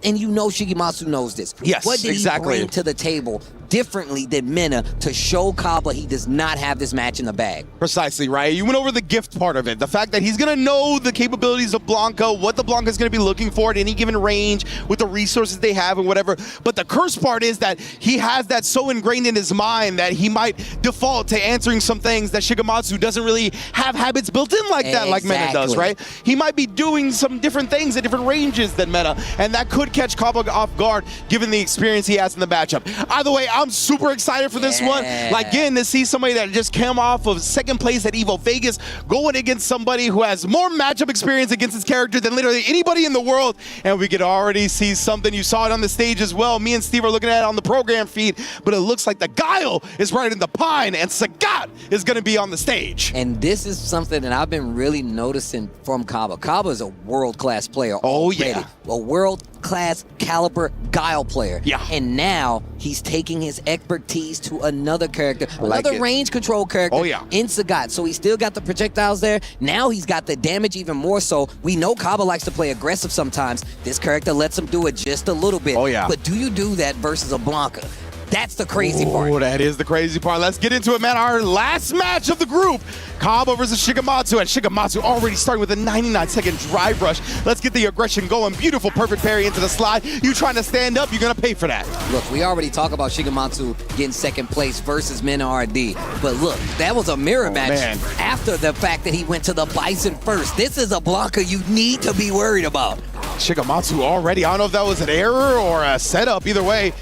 And you know Shigematsu knows this. Yes, what did he bring to the table differently than Mena to show Kaba he does not have this match in the bag? Precisely, right? You went over the gift part of it. The fact that he's going to know the capabilities of Blanca, what the Blanca is going to be looking for at any given range with the resources they have and whatever. But the curse part is that he has that so ingrained in his mind that he might default to answering some things that Shigematsu doesn't really have habits built in like that, like Mena does, right? He might be doing some different things at different ranges than Mena, and that could catch Kaba off guard given the experience he has in the matchup. Either way, I'm super excited for this one. Like, again, to see somebody that just came off of second place at Evo Vegas going against somebody who has more matchup experience against his character than literally anybody in the world. And we could already see something. You saw it on the stage as well. Me and Steve are looking at it on the program feed, but it looks like the Guile is right in the pine and Sagat is going to be on the stage. And this is something that I've been really noticing from Kaba. Kaba is a world-class player already. A world-class caliber Guile player. Yeah. And now he's taking his expertise to another character, another range control character in Sagat. So he's still got the projectiles there. Now he's got the damage even more so. We know Kaba likes to play aggressive sometimes. This character lets him do it just a little bit. But do you do that versus a Blanca? That's the crazy part. Oh, that is the crazy part. Let's get into it, man. Our last match of the group, Kaba versus Shigematsu, and Shigematsu already starting with a 99-second drive rush. Let's get the aggression going. Beautiful, perfect parry into the slide. You trying to stand up, you're going to pay for that. Look, we already talked about Shigematsu getting second place versus Mena RD, but look, that was a mirror match after the fact that he went to the Bison first. This is a Blanca you need to be worried about. Shigematsu already, I don't know if that was an error or a setup. Either way,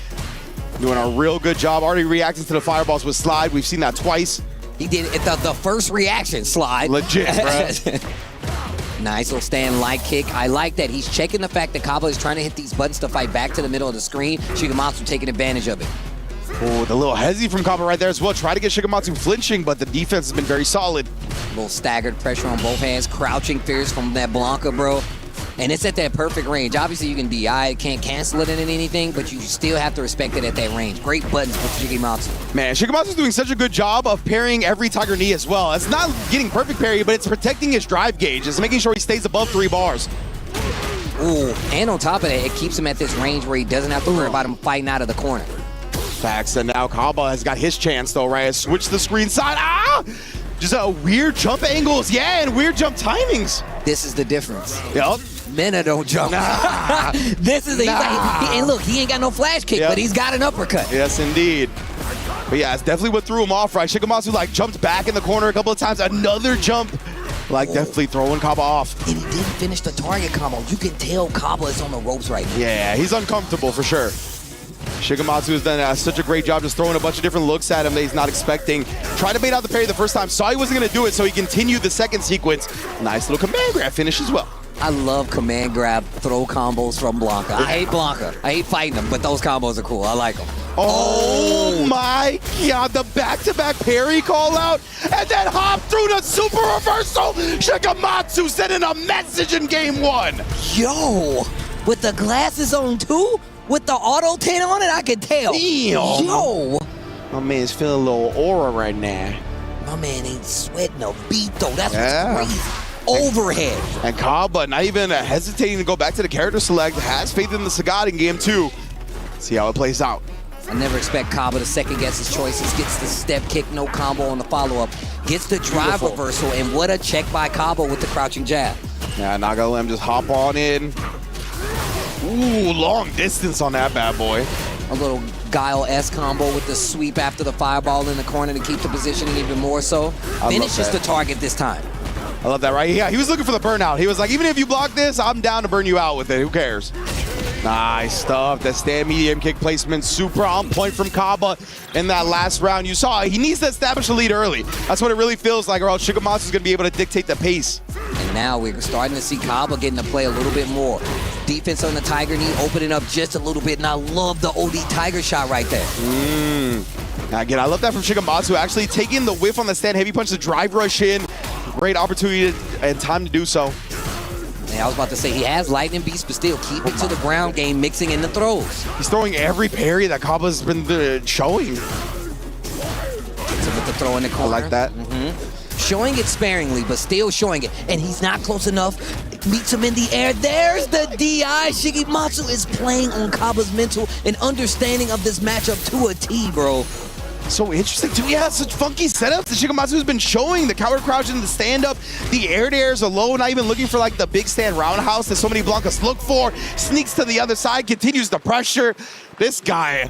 doing a real good job. Already reacting to the fireballs with slide. We've seen that twice. He did it the first reaction slide. Legit, bro. Nice little stand light kick. I like that. He's checking the fact that Kaba is trying to hit these buttons to fight back to the middle of the screen. Shigematsu taking advantage of it. Oh, the little hezzy from Kaba right there as well. Try to get Shigematsu flinching, but the defense has been very solid. A little staggered pressure on both hands. Crouching fierce from that Blanca, bro. And it's at that perfect range. Obviously, you can DI, can't cancel it in anything, but you still have to respect it at that range. Great buttons for Shigematsu. Man, Shigematsu's doing such a good job of parrying every Tiger Knee as well. It's not getting perfect parry, but it's protecting his drive gauge. It's making sure he stays above 3 bars. Ooh, and on top of that, it keeps him at this range where he doesn't have to worry about him fighting out of the corner. Facts, and now Kaba has got his chance though, right? Switch the screen side. Ah! Just weird jump angles, yeah, and weird jump timings. This is the difference. Yup. Mena don't jump. Nah. This is and look, he ain't got no flash kick, but he's got an uppercut. Yes, indeed. But yeah, it's definitely what threw him off, right? Shigematsu like jumped back in the corner a couple of times. Another jump, like definitely throwing Kaba off. And he didn't finish the target combo. You can tell Kaba is on the ropes right now. Yeah, he's uncomfortable for sure. Shigematsu has done such a great job just throwing a bunch of different looks at him that he's not expecting. Tried to bait out the parry the first time, saw he wasn't going to do it, so he continued the second sequence. Nice little command grab finish as well. I love command grab throw combos from Blanca. I hate Blanca. I hate fighting them, but those combos are cool. I like them. Oh my God, the back-to-back parry call out, and then hop through the super reversal. Shigematsu sending a message in game one. Yo, with the glasses on too? With the auto tint on it, I can tell. Damn. Yo. My man's feeling a little aura right now. My man ain't sweating a beat though. That's what's crazy. Overhead. And Kaba not even hesitating to go back to the character select, has faith in the Sagat in game two. See how it plays out. I never expect Kaba to second guess his choices. Gets the step kick, no combo on the follow-up. Gets the drive reversal, and what a check by Kaba with the crouching jab. Yeah, not gonna let him just hop on in. Ooh, long distance on that bad boy. A little Guile S combo with the sweep after the fireball in the corner to keep the positioning even more so. Finishes the target this time. I love that, right? Yeah, he was looking for the burnout. He was like, even if you block this, I'm down to burn you out with it. Who cares? Nice stuff. That stand medium kick placement, super on point from Kaba in that last round. You saw he needs to establish a lead early. That's what it really feels like, or else Shigematsu is going to be able to dictate the pace. And now we're starting to see Kaba getting to play a little bit more. Defense on the Tiger knee, opening up just a little bit, and I love the OD Tiger shot right there. Now again, I love that from Shigematsu, actually taking the whiff on the stand heavy punch, the drive rush in. Great opportunity and time to do so. Yeah, I was about to say, he has Lightning Beast, but still keep it to the ground game, mixing in the throws. He's throwing every parry that Kaba's been showing. So with the throw in the corner. I like that. Showing it sparingly, but still showing it. And he's not close enough. Meets him in the air. There's the DI. Shigematsu is playing on Kaba's mental and understanding of this matchup to a T, bro. So interesting too. Yeah, such funky setups that Shigematsu has been showing. The counter crouch and the stand up, the air to airs are low, not even looking for like the big stand roundhouse that so many Blancas look for. Sneaks to the other side, continues the pressure. This guy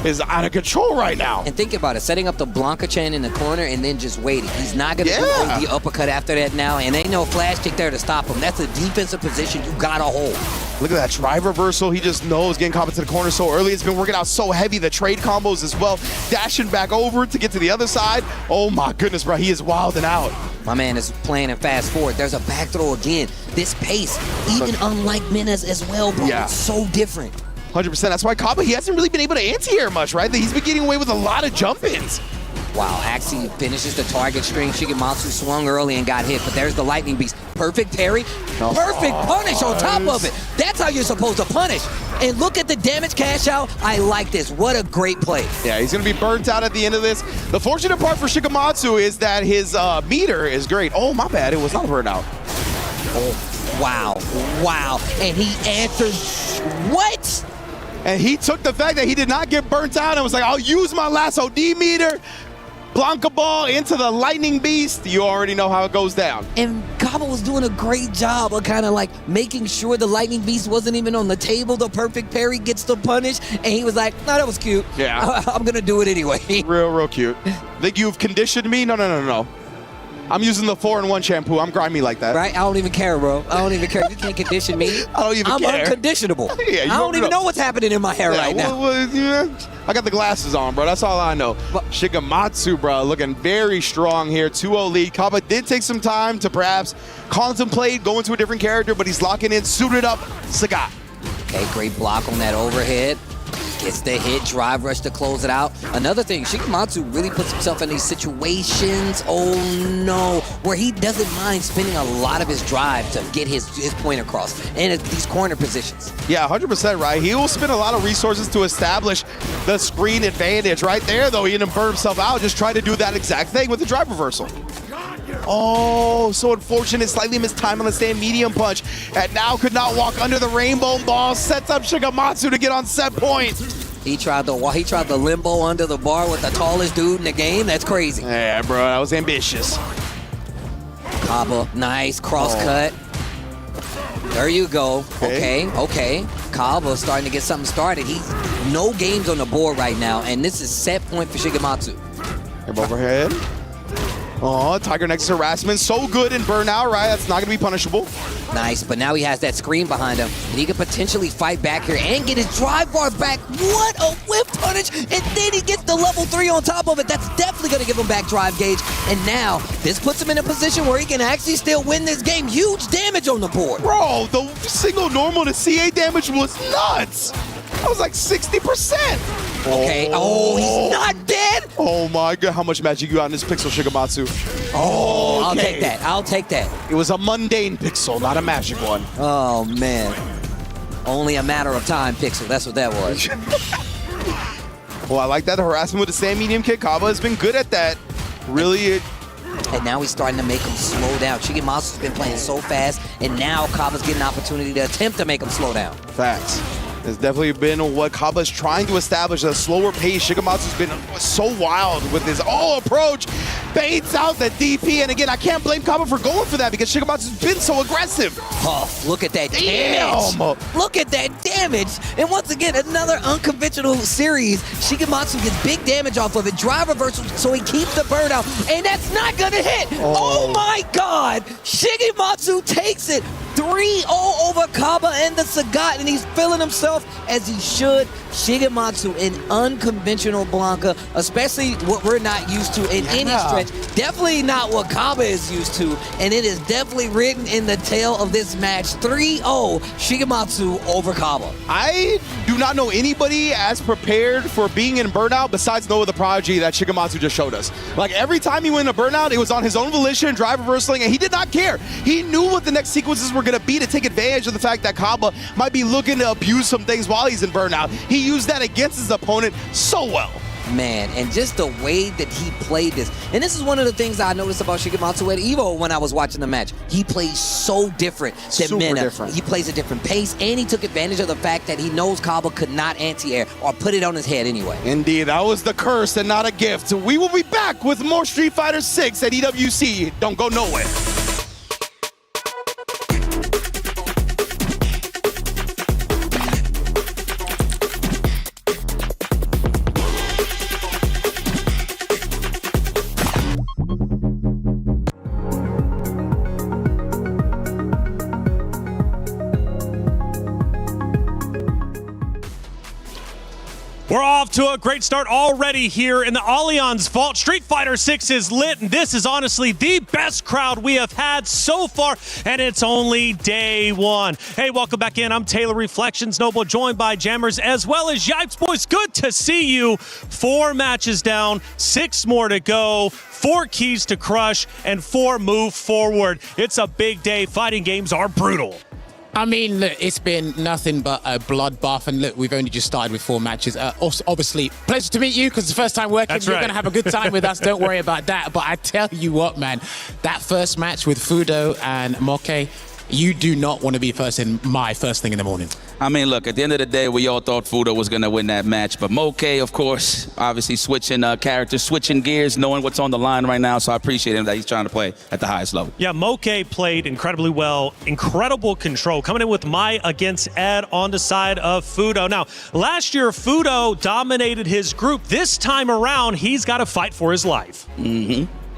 is out of control right now. And think about it, setting up the Blanca chain in the corner and then just waiting. He's not gonna do the uppercut after that now, and ain't no flash kick there to stop him. That's a defensive position you gotta hold. Look at that drive reversal. He just knows getting Kaba to the corner so early. It's been working out so heavy. The trade combos as well. Dashing back over to get to the other side. Oh my goodness, bro. He is wilding out. My man is playing in fast forward. There's a back throw again. This pace, even unlike Mena's as well, bro. Yeah. It's so different. 100%. That's why Kaba, he hasn't really been able to anti-air much, right? He's been getting away with a lot of jump-ins. Wow, Axie finishes the target string. Shigematsu swung early and got hit, but there's the Lightning Beast. Perfect parry, perfect punish on top of it. That's how you're supposed to punish. And look at the damage cash out. I like this. What a great play. Yeah, he's going to be burnt out at the end of this. The fortunate part for Shigematsu is that his meter is great. Oh, my bad. It was not a burnout. Oh, wow. Wow. And he answers, what? And he took the fact that he did not get burnt out and was like, I'll use my last OD meter. Blanca ball into the Lightning Beast. You already know how it goes down. And Kaba was doing a great job of kind of like making sure the Lightning Beast wasn't even on the table. The perfect parry gets the punish. And he was like, no, that was cute. Yeah. I'm going to do it anyway. Real cute. Think you've conditioned me? No. I'm using the 4-in-1 shampoo. I'm grimy like that. Right? I don't even care, bro. I don't even care. You can't condition me. I don't even care. I'm unconditionable. Yeah, I don't even know what's happening in my hair right now. I got the glasses on, bro. That's all I know. But Shigematsu, bro, looking very strong here. 2-0 lead. Kaba did take some time to perhaps contemplate going to a different character, but he's locking in, suited up, Sagat. Okay, great block on that overhead. Gets the hit, drive rush to close it out. Another thing, Shigematsu really puts himself in these situations, oh no, where he doesn't mind spending a lot of his drive to get his point across. And it's these corner positions. Yeah, 100% right. He will spend a lot of resources to establish the screen advantage. Right there, though, he didn't burn himself out. Just try to do that exact thing with the drive reversal. Oh, so unfortunate. Slightly missed time on the stand medium punch. And now could not walk under the rainbow ball. Sets up Shigematsu to get on set point. He tried the limbo under the bar with the tallest dude in the game. That's crazy. Yeah, bro, that was ambitious. Kaba, nice cross cut. There you go. Okay. Kaba starting to get something started. He's no games on the board right now, and this is set point for Shigematsu. Overhead. Oh, Tiger Nexus harassment. So good in burnout, right? That's not going to be punishable. Nice, but now he has that screen behind him, and he could potentially fight back here and get his drive bar back. What a whip punish, and then he gets the level 3 on top of it. That's definitely going to give him back drive gauge, and now this puts him in a position where he can actually still win this game. Huge damage on the board. Bro, the single normal to CA damage was nuts. That was like 60%. Okay. Oh, he's not dead. Oh my God, how much magic you got in this pixel, Shigematsu? Oh, okay. I'll take that. It was a mundane pixel, not a magic one. Oh man. Only a matter of time, pixel. That's what that was. Well, I like that. The harassment with the sand medium kick. Kaba has been good at that. Really. And now he's starting to make him slow down. Shigematsu's been playing so fast, and now Kaba's getting an opportunity to attempt to make him slow down. Facts. It's definitely been what Kaba's trying to establish, a slower pace. Shigematsu's been so wild with his approach. Baits out the DP, and again, I can't blame Kaba for going for that because Shigematsu's been so aggressive. Oh, look at that damage. Look at that damage. And once again, another unconventional series. Shigematsu gets big damage off of it. Drive reversal, so he keeps the burnout, and that's not gonna hit. Oh my God. Shigematsu takes it. 3-0 over Kaba and the Sagat, and he's feeling himself as he should. Shigematsu in unconventional Blanca, especially what we're not used to in any stretch. Definitely not what Kaba is used to, and it is definitely written in the tail of this match. 3-0 Shigematsu over Kaba. I do not know anybody as prepared for being in burnout besides Noah the Prodigy that Shigematsu just showed us. Like every time he went in a burnout, it was on his own volition, drive reversling, and he did not care. He knew what the next sequences were going to be to take advantage of the fact that Kaba might be looking to abuse some things while he's in burnout. He used that against his opponent so well. Man, and just the way that he played this. And this is one of the things I noticed about Shigematsu at EVO when I was watching the match. He plays so different than Mena. He plays a different pace, and he took advantage of the fact that he knows Kaba could not anti-air or put it on his head anyway. Indeed, that was the curse and not a gift. We will be back with more Street Fighter 6 at EWC. Don't go nowhere. We're off to a great start already here in the Allianz Vault. Street Fighter 6 is lit, and this is honestly the best crowd we have had so far, and it's only day one. Hey, welcome back in. I'm Taylor Reflections Noble, joined by Jammers as well as Yipes Boys. Good to see you. 4 matches down, 6 more to go. 4 keys to crush, and 4 move forward. It's a big day. Fighting games are brutal. I mean, look, it's been nothing but a bloodbath, and look, we've only just started with 4 matches. Obviously, pleasure to meet you, because it's the first time working. You're going to have a good time with us. Don't worry about that. But I tell you what, man, that first match with Fudo and Moke, you do not want to be first in my first thing in the morning. I mean, look, at the end of the day, we all thought Fudo was going to win that match. But Moke, of course, obviously switching characters, switching gears, knowing what's on the line right now. So I appreciate him that he's trying to play at the highest level. Yeah, Moke played incredibly well. Incredible control. Coming in with Mai against Ed on the side of Fudo. Now, last year, Fudo dominated his group. This time around, he's got to fight for his life.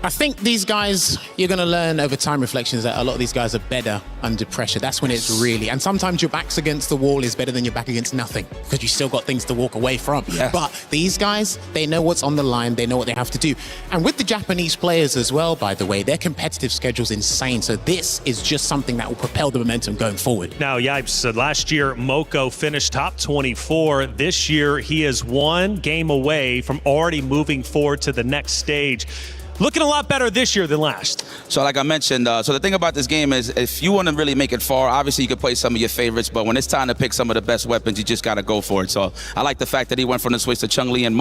I think these guys, you're going to learn over time reflections that a lot of these guys are better under pressure. That's when it's really, and sometimes your back's against the wall is better than your back against nothing, because you still got things to walk away from. Yes. But these guys, they know what's on the line. They know what they have to do. And with the Japanese players as well, by the way, their competitive schedule's insane. So this is just something that will propel the momentum going forward. Now, Yipes, last year, Moko finished top 24. This year, he is 1 game away from already moving forward to the next stage. Looking a lot better this year than last. So like I mentioned, so the thing about this game is if you want to really make it far, obviously you can play some of your favorites, but when it's time to pick some of the best weapons, you just got to go for it. So I like the fact that he went from the switch to Chun-Li and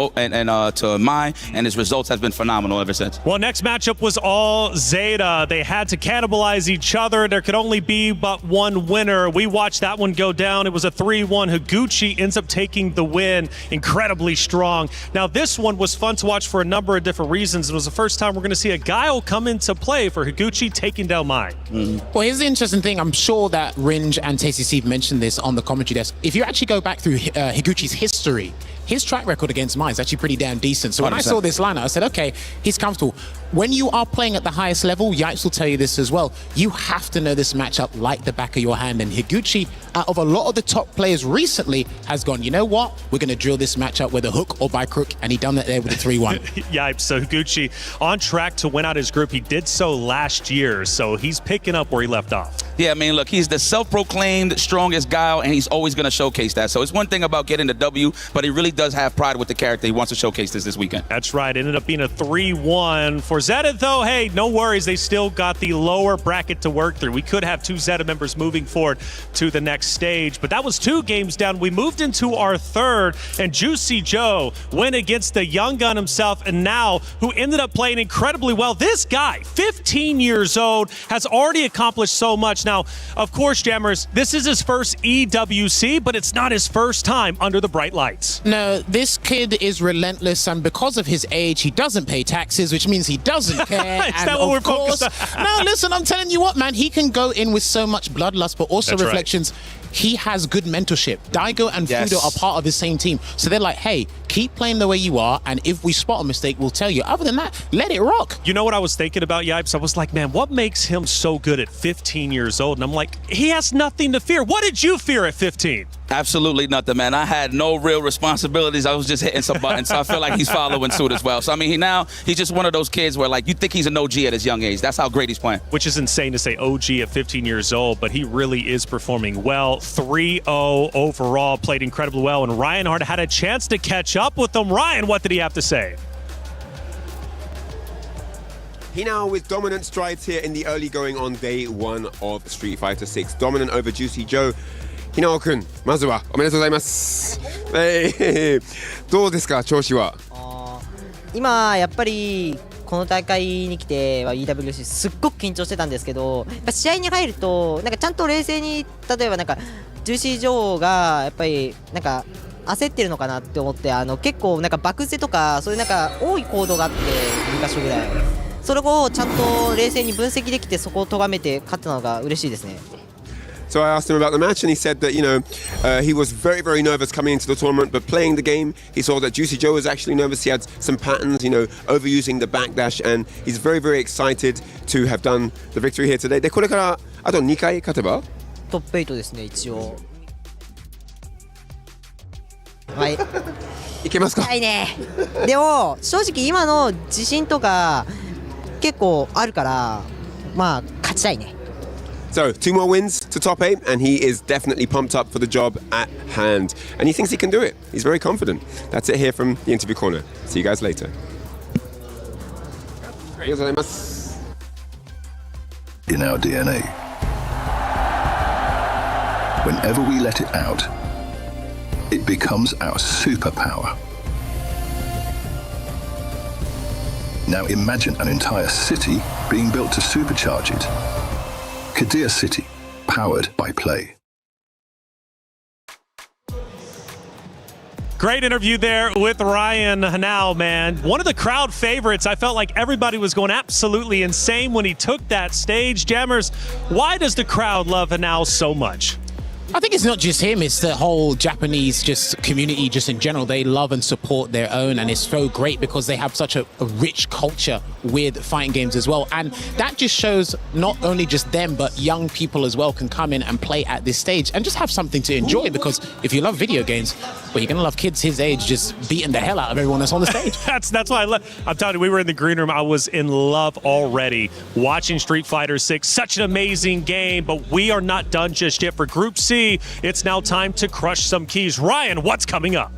to Mai, and his results have been phenomenal ever since. Well, next matchup was all Zeta. They had to cannibalize each other. There could only be but one winner. We watched that one go down. It was a 3-1. Higuchi ends up taking the win. Incredibly strong. Now, this one was fun to watch for a number of different reasons. It was the first time we're going to see a Guile come into play for Higuchi taking down Mai. Well, here's the interesting thing. I'm sure that Ringe and Tasty Steve mentioned this on the commentary desk. If you actually go back through Higuchi's history, his track record against Mai is actually pretty damn decent. So when 100%. I saw this lineup, I said, okay, he's comfortable. When you are playing at the highest level, Yipes will tell you this as well, you have to know this matchup like the back of your hand. And Higuchi, out of a lot of the top players recently, has gone, you know what? We're going to drill this matchup with a hook or by crook. And he done that there with a 3-1. Yipes. So Higuchi on track to win out his group. He did so last year. So he's picking up where he left off. Yeah, I mean, look, he's the self-proclaimed strongest Guile, and he's always going to showcase that. So it's one thing about getting the W, but he really does have pride with the character. He wants to showcase this weekend. That's right. Ended up being a 3-1. For Zeta, though, hey, no worries. They still got the lower bracket to work through. We could have 2 Zeta members moving forward to the next stage, but that was 2 games down. We moved into our third, and Juicy Joe went against the young gun himself, and now who ended up playing incredibly well. This guy, 15 years old, has already accomplished so much. Now, of course, Jammers, this is his first EWC, but it's not his first time under the bright lights. No, this kid is relentless, and because of his age, he doesn't pay taxes, which means he doesn't care. Is that what we're focused on? No, listen, I'm telling you what, man, he can go in with so much bloodlust, but also That's reflections. Right. He has good mentorship. Daigo and Fudo are part of the same team. So they're like, hey, keep playing the way you are, and if we spot a mistake, we'll tell you. Other than that, let it rock. You know what I was thinking about, Yipes? I was like, man, what makes him so good at 15 years old? And I'm like, he has nothing to fear. What did you fear at 15? Absolutely nothing, man. I had no real responsibilities. I was just hitting some buttons, so I feel like he's following suit as well. So, I mean, he's just one of those kids where, like, you think he's an OG at his young age. That's how great he's playing. Which is insane to say OG at 15 years old, but he really is performing well. 3-0 overall, played incredibly well, and Reinhardt had a chance to catch up with him. Ryan, what did he have to say? He now with dominant strides here in the early going on day 1 of Street Fighter 6. Dominant over Juicy Joe. ひなおくん、まずはおめでとうございます。どうですか、調子は？今やっぱりこの大会に来ては EWC すっごく緊張してたんですけど、やっぱ試合に入るとなんかちゃんと冷静に、例えばなんかジューシー女王がやっぱりなんか焦ってるのかなって思って、結構なんか爆勢とかそういうなんか多い行動があって2カ所ぐらい、それをちゃんと冷静に分析できてそこを咎めて勝ったのが嬉しいですね。So I asked him about the match, and he said that, he was very, very nervous coming into the tournament, but playing the game, he saw that Juicy Joe was actually nervous. He had some patterns, overusing the backdash, and he's very, very excited to have done the victory here today. で、これからあと2回勝てばトップ8ですね、一応。はい。いけますか？はいね。でも正直今の自信とか結構あるから、まあ勝ちたいね。So, 2 more wins to top 8, and he is definitely pumped up for the job at hand. And he thinks he can do it. He's very confident. That's it here from the interview corner. See you guys later. In our DNA, whenever we let it out, it becomes our superpower. Now imagine an entire city being built to supercharge it. Kadir City, powered by play. Great interview there with Ryan Hanau, man. One of the crowd favorites. I felt like everybody was going absolutely insane when he took that stage. Jammers, why does the crowd love Hanau so much? I think it's not just him, it's the whole Japanese community just in general. They love and support their own, and it's so great because they have such a rich culture with fighting games as well. And that just shows not only just them, but young people as well can come in and play at this stage and just have something to enjoy, because if you love video games, well, you're going to love kids his age just beating the hell out of everyone that's on the stage. That's why I'm telling you, we were in the green room. I was in love already watching Street Fighter 6. Such an amazing game, but we are not done just yet. For Group C, it's now time to crush some keys. Ryan, what's coming up?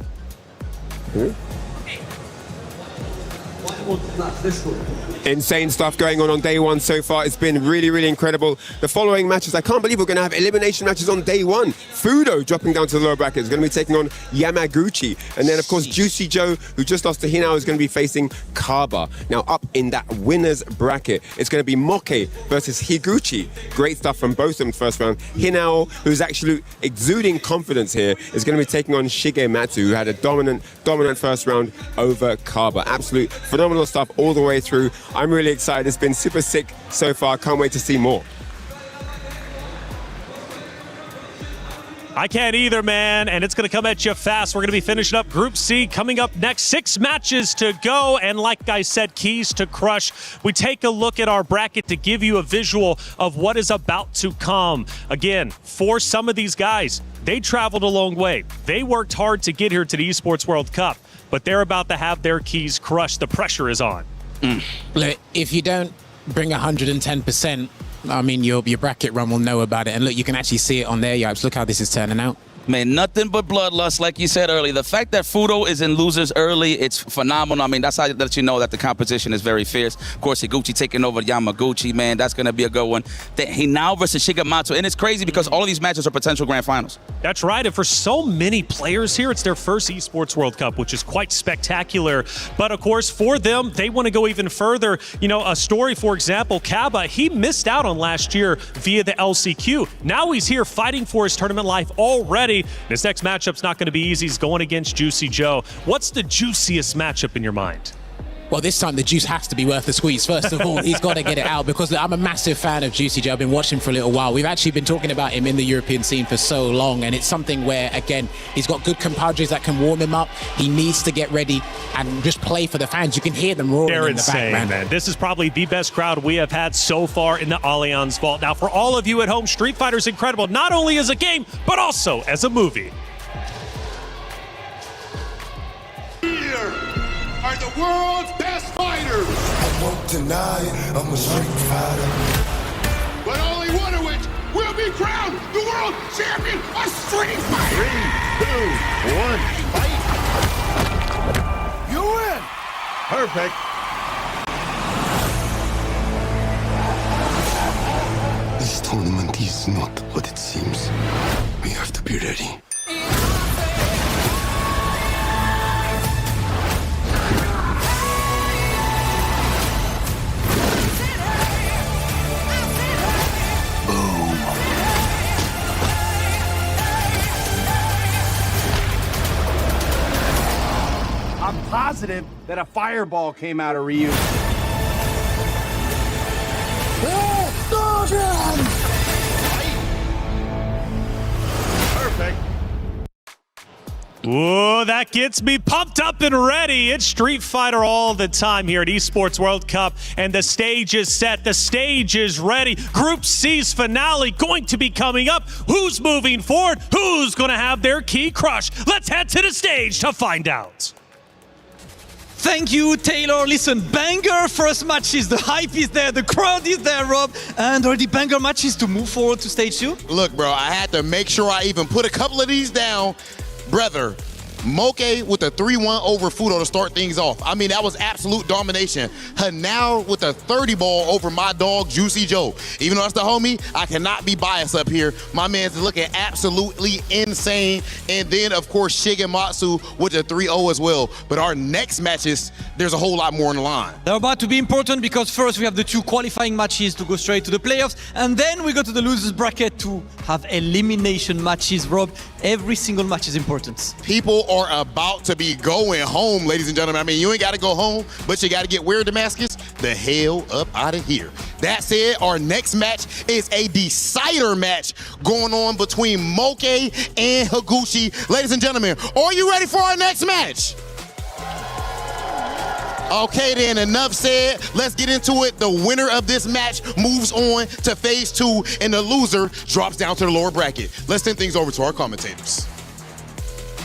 Insane stuff going on day one so far. It's been really, really incredible. The following matches, I can't believe we're going to have elimination matches on day one. Fudo dropping down to the lower bracket is going to be taking on Yamaguchi. And then, of course, Juicy Joe, who just lost to Hinao, is going to be facing Kaba. Now, up in that winner's bracket, it's going to be Moke versus Higuchi. Great stuff from both of them first round. Hinao, who's actually exuding confidence here, is going to be taking on Shigematsu, who had a dominant first round over Kaba. Absolute phenomenal stuff all the way through. I'm really excited. It's been super sick so far. Can't wait to see more. I can't either, man, and it's going to come at you fast. We're going to be finishing up Group C coming up next. 6 matches to go, and like I said, keys to crush. We take a look at our bracket to give you a visual of what is about to come. Again, for some of these guys, they traveled a long way. They worked hard to get here to the Esports World Cup, but they're about to have their keys crushed. The pressure is on. Look, if you don't bring 110%, I mean, your bracket run will know about it. And look, you can actually see it on their Yipes. Look how this is turning out. Man, nothing but bloodlust, like you said earlier. The fact that Fudo is in losers early, it's phenomenal. I mean, that's how that you know that the competition is very fierce. Of course, Higuchi taking over Yamaguchi, man, that's going to be a good one. Hinao versus Shigematsu, and it's crazy because all of these matches are potential grand finals. That's right, and for so many players here, it's their first Esports World Cup, which is quite spectacular. But of course, for them, they want to go even further. You know, a story, for example, Kaba, he missed out on last year via the LCQ. Now he's here fighting for his tournament life already. This next matchup's not going to be easy. He's going against Juicy Joe. What's the juiciest matchup in your mind? Well, this time the juice has to be worth the squeeze. First of all, he's got to get it out because I'm a massive fan of Juicy Joe. I've been watching for a little while. We've actually been talking about him in the European scene for so long, and it's something where, again, he's got good compadres that can warm him up. He needs to get ready and just play for the fans. You can hear them roaring They're in the insane, background. man. This is probably the best crowd we have had so far in the Allianz Vault. Now, for all of you at home, Street Fighter is incredible, not only as a game, but also as a movie. Are the world's best fighters. I won't deny it, I'm a street fighter. But only one of which will be crowned the world champion of Street Fighter. 3, 2, 1, fight. You win. Perfect. This tournament is not what it seems. We have to be ready. I'm positive that a fireball came out of Ryu. Perfect. Whoa, that gets me pumped up and ready. It's Street Fighter all the time here at Esports World Cup, and the stage is set. The stage is ready. Group C's finale going to be coming up. Who's moving forward? Who's going to have their key crush? Let's head to the stage to find out. Thank you, Taylor. Listen, banger first matches. The hype is there. The crowd is there, Rob. And already banger matches to move forward to stage 2. Look, bro, I had to make sure I even put a couple of these down. Brother, Moke with the 3-1 over Fudo to start things off. I mean, that was absolute domination. Hanao with the 30 ball over my dog, Juicy Joe. Even though that's the homie, I cannot be biased up here. My man's looking absolutely insane. And then, of course, Shigematsu with the 3-0 as well. But our next matches, there's a whole lot more on the line. They're about to be important because first we have the 2 qualifying matches to go straight to the playoffs. And then we go to the losers bracket to have elimination matches, Rob. Every single match is important. People are about to be going home, ladies and gentlemen. I mean, you ain't got to go home, but you got to get where, Damascus? The hell up out of here. That said, our next match is a decider match going on between Moke and Higuchi. Ladies and gentlemen, are you ready for our next match? Okay then, enough said. Let's get into it. The winner of this match moves on to phase 2, and the loser drops down to the lower bracket. Let's send things over to our commentators.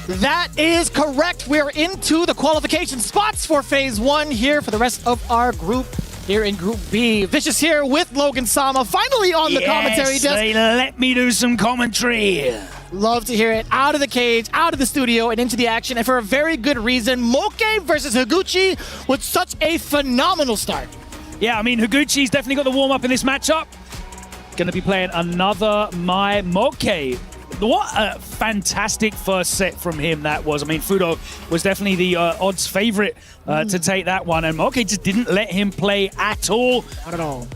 That is correct. We're into the qualification spots for phase 1 here for the rest of our group. Here in Group B, Vicious here with Logan Sama, finally on the commentary desk. They let me do some commentary. Love to hear it. Out of the cage, out of the studio, and into the action, and for a very good reason. Moke versus Higuchi with such a phenomenal start. Yeah, I mean, Higuchi's definitely got the warm-up in this matchup. Going to be playing another My Moke. What a fantastic first set from him that was. I mean, Fudo was definitely the odds favorite to take that one, and Moke just didn't let him play at all. Not at all.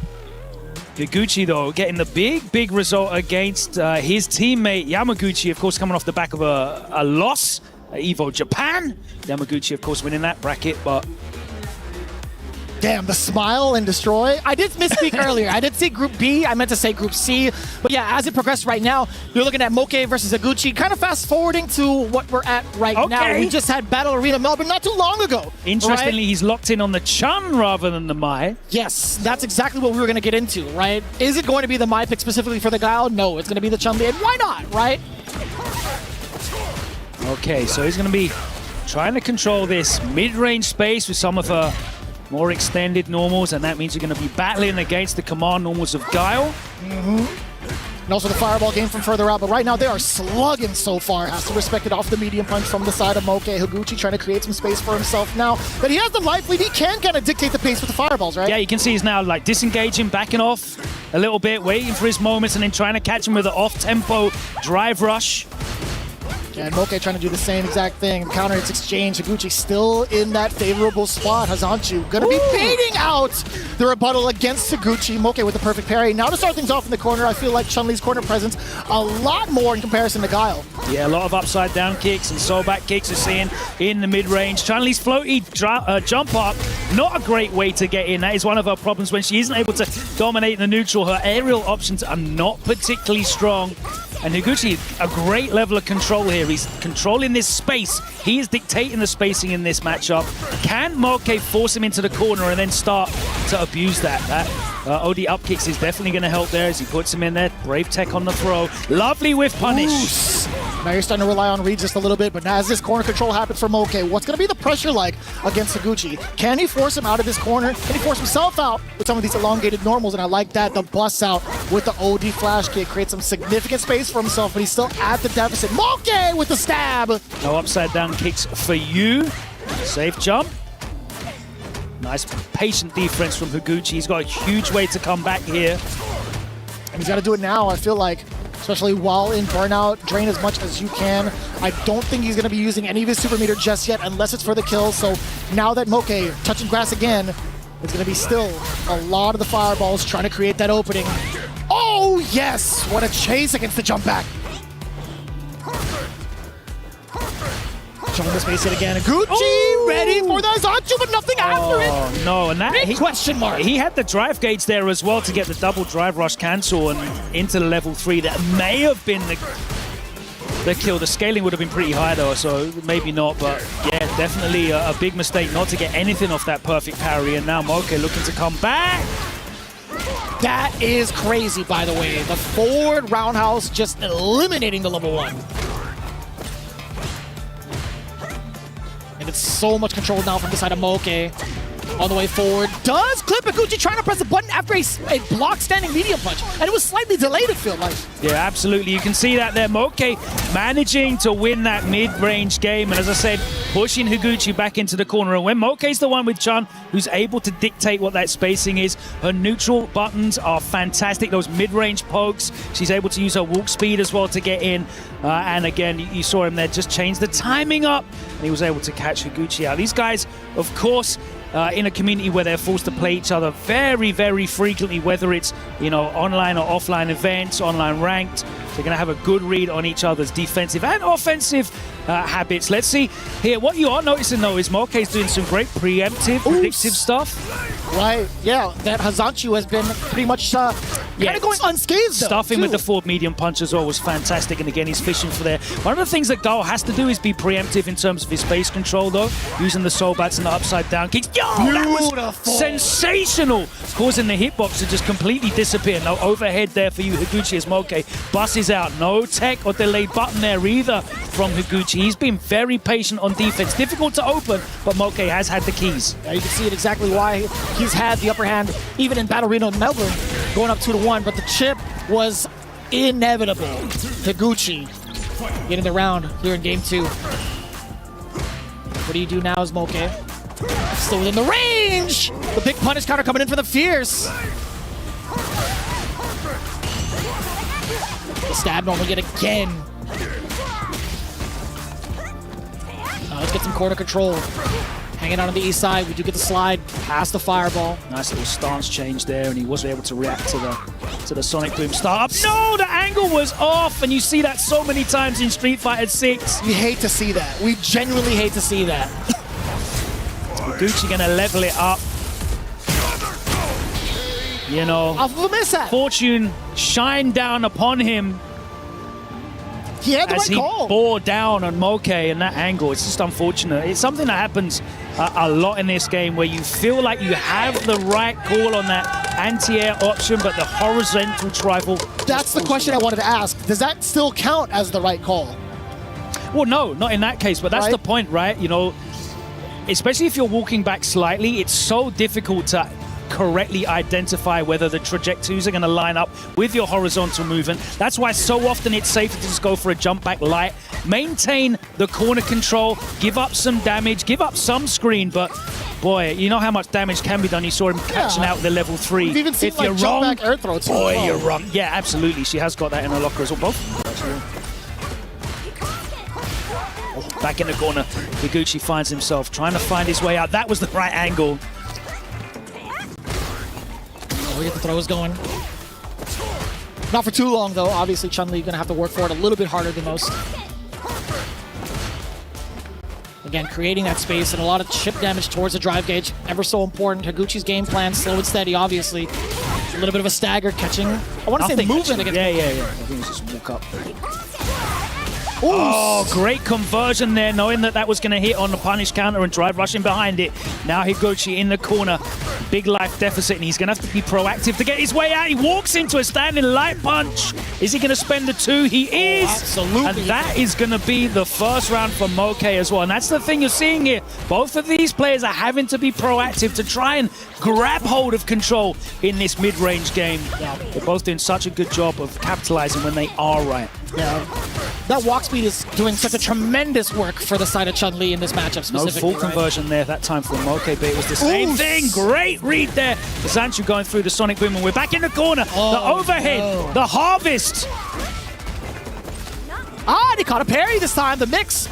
Higuchi, though, getting the big result against his teammate Yamaguchi, of course, coming off the back of a loss at EVO Japan. Yamaguchi, of course, winning that bracket, but... Damn, the smile and destroy. I did misspeak earlier. I did say Group B. I meant to say Group C. But yeah, as it progressed right now, you're looking at Moke versus Higuchi. Kind of fast forwarding to what we're at right now. We just had Battle Arena Melbourne not too long ago. Interestingly, he's locked in on the Chun rather than the Mai. Yes, that's exactly what we were going to get into, right? Is it going to be the Mai pick specifically for the Guile? No, it's going to be the Chun-Li. And why not, right? Okay, so he's going to be trying to control this mid-range space with some of her more extended normals, and that means you're going to be battling against the command normals of Guile. And also the fireball game from further out, but right now they are slugging so far. Has to respect it off the medium punch from the side of Moke. Higuchi trying to create some space for himself now. But he has the life lead. He can kind of dictate the pace with the fireballs, right? Yeah, you can see he's now like disengaging, backing off a little bit, waiting for his moments, and then trying to catch him with an off-tempo drive rush. And Moke trying to do the same exact thing. Counter hits exchange. Higuchi still in that favorable spot. Hazanchu gonna be baiting out the rebuttal against Higuchi. Moke with the perfect parry. Now to start things off in the corner, I feel like Chun-Li's corner presence a lot more in comparison to Guile. Yeah, a lot of upside down kicks and soul back kicks are seeing in the mid-range. Chun-Li's floaty jump up, not a great way to get in. That is one of her problems when she isn't able to dominate the neutral. Her aerial options are not particularly strong. And Higuchi, a great level of control here. He's controlling this space. He is dictating the spacing in this matchup. Can Moke force him into the corner and then start to abuse that? That OD up kicks is definitely going to help there as he puts him in there. Brave tech on the throw. Lovely whiff punish. Ooh. Now you're starting to rely on Reed just a little bit, but as this corner control happens for Moke, what's going to be the pressure like against Higuchi? Can he force him out of this corner? Can he force himself out with some of these elongated normals? And I like that. The bust out with the OD flash kick creates some significant space for himself, but he's still at the deficit. Moke with the stab. No upside down kicks for you. Safe jump. Nice patient defense from Higuchi. He's got a huge way to come back here. And he's got to do it now, I feel like. Especially while in burnout, drain as much as you can. I don't think he's going to be using any of his super meter just yet unless it's for the kill. So now that Moke touching grass again, it's going to be still a lot of the fireballs trying to create that opening. Oh, yes! What a chase against the jump back. Showing the space hit again. Higuchi ready for the Zanchu, but nothing after it. Oh, no. And that question mark. He had the drive gauge there as well to get the double drive rush cancel and into the level 3. That may have been the kill. The scaling would have been pretty high though, so maybe not. But yeah, definitely a big mistake not to get anything off that perfect parry. And now Moke looking to come back. That is crazy, by the way. The forward roundhouse just eliminating the level 1. And it's so much control now from the side of Moke. All the way forward. Does clip Higuchi trying to press the button after a block standing medium punch. And it was slightly delayed, it felt like. Yeah, absolutely. You can see that there. Moke managing to win that mid-range game. And as I said, pushing Higuchi back into the corner. And when Moke's the one with Chun who's able to dictate what that spacing is, her neutral buttons are fantastic. Those mid-range pokes. She's able to use her walk speed as well to get in. And again, you saw him there just change the timing up. And he was able to catch Higuchi out. These guys, of course, in a community where they're forced to play each other very, very frequently, whether it's, you know, online or offline events, online ranked. They're going to have a good read on each other's defensive and offensive habits. Let's see here. What you are noticing, though, is Moke's doing some great preemptive, predictive stuff. Right, yeah. That Hazanchu has been pretty much kind of going unscathed, though. Stuffing with the forward medium punch as well was fantastic. And again, he's fishing for there. One of the things that Guile has to do is be preemptive in terms of his space control, though, using the soul bats and the upside down kicks. Yo, that was sensational, causing the hitbox to just completely disappear. No overhead there for you, Higuchi, as Moke buses out. No tech or delayed button there either from Higuchi. He's been very patient on defense. Difficult to open, but Moke has had the keys. Yeah, you can see it exactly why he's had the upper hand, even in Battle Arena Melbourne, going up 2-1, but the chip was inevitable. Higuchi getting the round here in game 2. What do you do now as Moke? Still within the range! The big punish counter coming in for the Fierce. The stab normal yet again. Let's get some corner control. Hanging out on the east side, we do get the slide past the fireball. Nice little stance change there, and he wasn't able to react to the Sonic Boom start up. No, the angle was off, and you see that so many times in Street Fighter 6. We hate to see that. We genuinely hate to see that. Gucci gonna level it up. You know, off of a mishap. Fortune shined down upon him. He had the as right he call. bore down on Moke in that angle. It's just unfortunate. It's something that happens a lot in this game where you feel like you have the right call on that anti-air option, but the horizontal trifle. That's the question I wanted to ask. Does that still count as the right call? Well, no, not in that case, but that's Right. the point, right? You know, especially if you're walking back slightly, it's so difficult to correctly identify whether the trajectories are going to line up with your horizontal movement. That's why so often it's safer to just go for a jump back light, maintain the corner control, give up some damage, give up some screen, but boy, you know how much damage can be done. You saw him catching out with the level 3. We've even seen if like you're jump wrong, back air throw too. boy, Oh. you're wrong. Yeah, absolutely. She has got that in her locker as well. Both, actually. Back in the corner, Higuchi finds himself trying to find his way out. That was the right angle. We get the throws going. Not for too long, though. Obviously, Chun-Li going to have to work for it a little bit harder than most. Again, creating that space and a lot of chip damage towards the drive gauge. Ever so important. Higuchi's game plan, slow and steady, obviously. A little bit of a stagger catching. I want to say movement against... Yeah. I think it's just walk up. Oh, great conversion there, knowing that that was going to hit on the punish counter and drive rushing behind it. Now Higuchi in the corner. Big life deficit, and he's going to have to be proactive to get his way out. He walks into a standing light punch. Is he going to spend the 2? He is. Absolutely. And that is going to be the first round for Moke as well. And that's the thing you're seeing here. Both of these players are having to be proactive to try and grab hold of control in this mid-range game. They're both doing such a good job of capitalizing when they are right. Yeah. That walk speed is doing such a tremendous work for the side of Chun-Li in this matchup No specifically. full conversion there that time for Moke, but it was the same thing. Great read there. Zanchu going through the Sonic Boom, and we're back in the corner. The overhead, the harvest. And he caught a parry this time. The mix.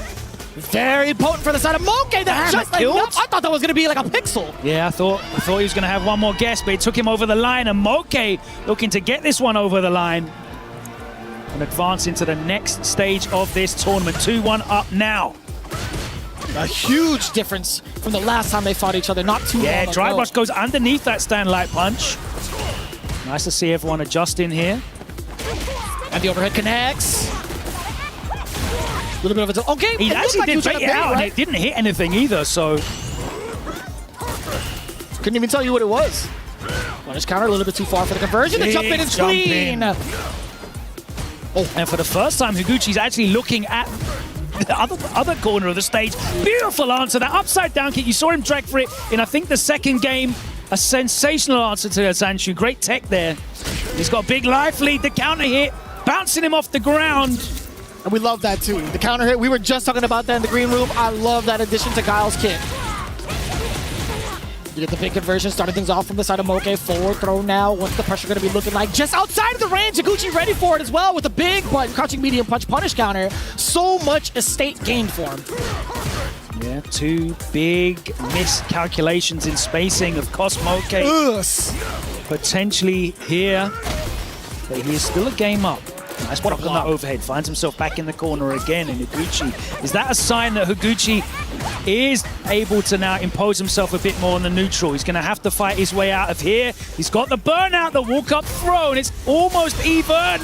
Very potent for the side of Moke. That's just like enough. I thought that was going to be like a pixel. Yeah, I thought he was going to have one more guess, but it took him over the line, and Moke looking to get this one over the line and advance into the next stage of this tournament. 2-1 up now. A huge difference from the last time they fought each other not too long ago. Yeah, Drive Rush goes underneath that stand light punch. Nice to see everyone adjusting here. And the overhead connects. A little bit of a... Okay, He actually did bait it out, and it didn't hit anything either, so... Couldn't even tell you what it was. Punish counter a little bit too far for the conversion. The jump in is clean. Oh, and for the first time, Higuchi's actually looking at the other corner of the stage. Beautiful answer. That upside down kick, you saw him drag for it in, I think, the second game. A sensational answer to Zanchu. Great tech there. He's got a big life lead. The counter hit, bouncing him off the ground. And we love that, too. The counter hit, we were just talking about that in the green room. I love that addition to Guile's kit. You get the big conversion, starting things off from the side of Moke. Forward throw now. What's the pressure going to be looking like? Just outside of the range. Higuchi ready for it as well with a big but crouching medium punch punish counter. So much estate gained for him. Yeah, 2 big miscalculations in spacing of Moke. Potentially here, but he is still a game up. Nice block on that overhead. Finds himself back in the corner again, and Higuchi. Is that a sign that Higuchi is able to now impose himself a bit more on the neutral? He's going to have to fight his way out of here. He's got the burnout, the walk-up throw, and it's almost even.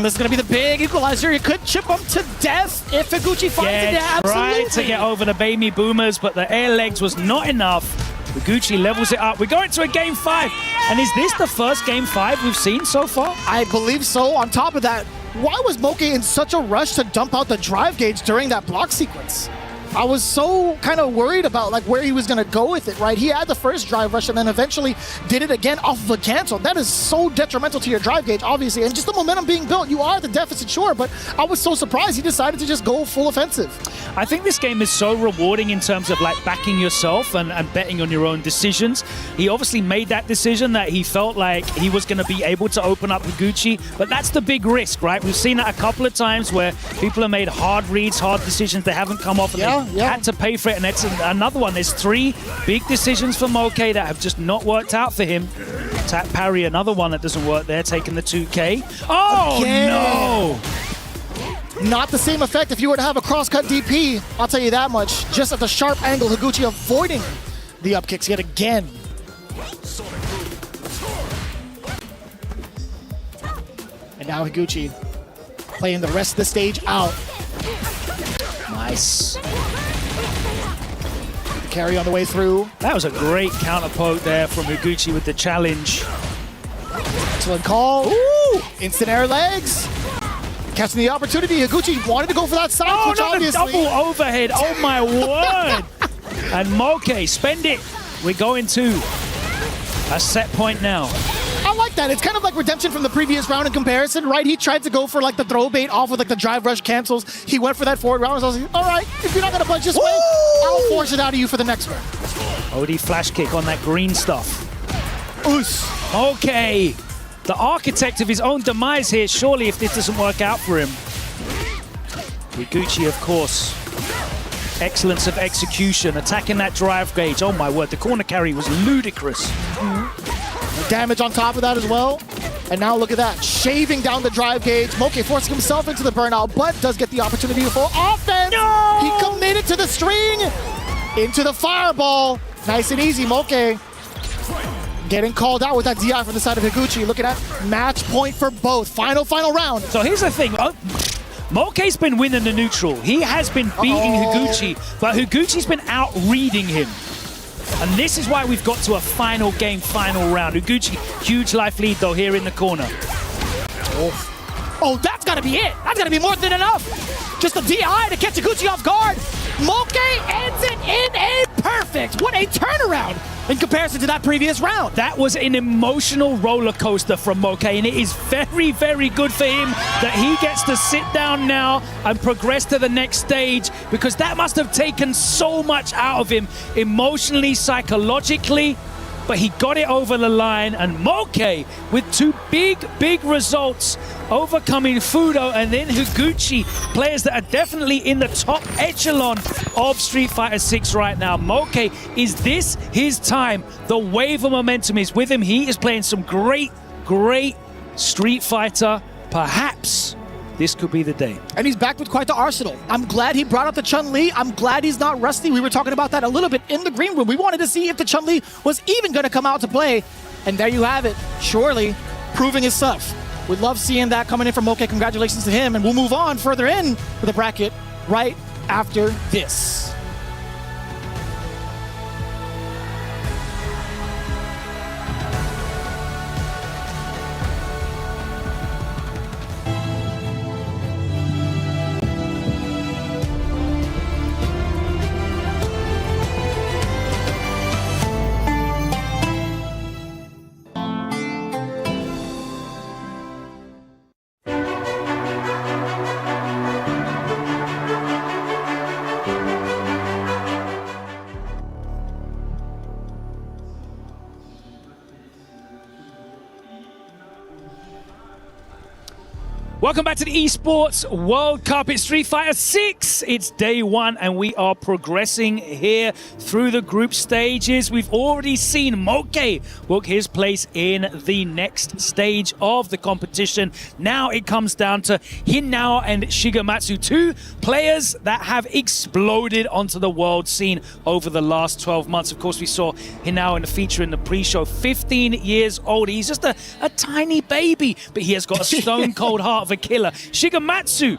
This is going to be the big equalizer. He could chip him to death if Higuchi finds it. Yeah, absolutely. Tried to get over the baby boomers, but the air legs was not enough. Higuchi levels it up. We're going to a game 5. And is this the first game 5 we've seen so far? I believe so. On top of that, why was Moke in such a rush to dump out the drive gauge during that block sequence? I was so kind of worried about like where he was going to go with it, right? He had the first drive rush and then eventually did it again off of a cancel. That is so detrimental to your drive gauge, obviously. And just the momentum being built, you are at the deficit, sure, but I was so surprised he decided to just go full offensive. I think this game is so rewarding in terms of like backing yourself and betting on your own decisions. He obviously made that decision that he felt like he was going to be able to open up Higuchi, but that's the big risk, right? We've seen that a couple of times where people have made hard reads, hard decisions, they haven't come off and they had to pay for it, and that's another one. There's 3 big decisions for Moke that have just not worked out for him. Tap parry, another one that doesn't work there, taking the 2K. Oh, no! Not the same effect if you were to have a cross-cut DP, I'll tell you that much. Just at the sharp angle, Higuchi avoiding the up kicks yet again. And now Higuchi playing the rest of the stage out. Nice. Carry on the way through. That was a great counter poke there from Higuchi with the challenge. Excellent call. Ooh! Instant air legs. Catching the opportunity. Higuchi wanted to go for that side switch, obviously. Double overhead. Oh, my word. And Moke, spend it. We're going to a set point now. I like that. It's kind of like redemption from the previous round in comparison, right? He tried to go for like the throw bait off with like the drive rush cancels. He went for that forward round. So I was like, all right, if you're not going to punch this way, I'll force it out of you for the next one. OD flash kick on that green stuff. Oos. Okay. The architect of his own demise here, surely, if this doesn't work out for him. Higuchi, of course. Excellence of execution, attacking that drive gauge. Oh my word, the corner carry was ludicrous. Damage on top of that as well. And now look at that, shaving down the drive gauge. Moke forcing himself into the burnout, but does get the opportunity for offense. No! He committed to the string, into the fireball. Nice and easy, Moke. Getting called out with that DI from the side of Higuchi. Looking at match point for both. Final round. So here's the thing. Moke's been winning the neutral. He has been beating Higuchi, but Higuchi's been out-reading him. And this is why we've got to a final game, final round. Higuchi, huge life lead though here in the corner. Oh, that's gotta be it. That's gotta be more than enough. Just a DI to catch Higuchi off guard. Moke ends it in a perfect. What a turnaround in comparison to that previous round. That was an emotional roller coaster from Moke, and it is very, very good for him that he gets to sit down now and progress to the next stage, because that must have taken so much out of him emotionally, psychologically. But he got it over the line, and Moke with 2 big results, overcoming Fudo and then Higuchi, players that are definitely in the top echelon of Street Fighter 6 right now. Moke, is this his time? The wave of momentum is with him. He is playing some great Street Fighter. Perhaps this could be the day. And he's back with quite the arsenal. I'm glad he brought up the Chun-Li. I'm glad he's not rusty. We were talking about that a little bit in the green room. We wanted to see if the Chun-Li was even going to come out to play. And there you have it. Surely proving his stuff. We love seeing that coming in from Moke. Congratulations to him. And we'll move on further in with the bracket right after this. Welcome back to the Esports World Cup. It's Street Fighter 6. It's day 1, and we are progressing here through the group stages. We've already seen Moke book his place in the next stage of the competition. Now it comes down to Hinao and Shigematsu, 2 players that have exploded onto the world scene over the last 12 months. Of course, we saw Hinao in the feature in the pre-show, 15 years old. He's just a tiny baby, but he has got a stone-cold heart of a killer. Shigematsu,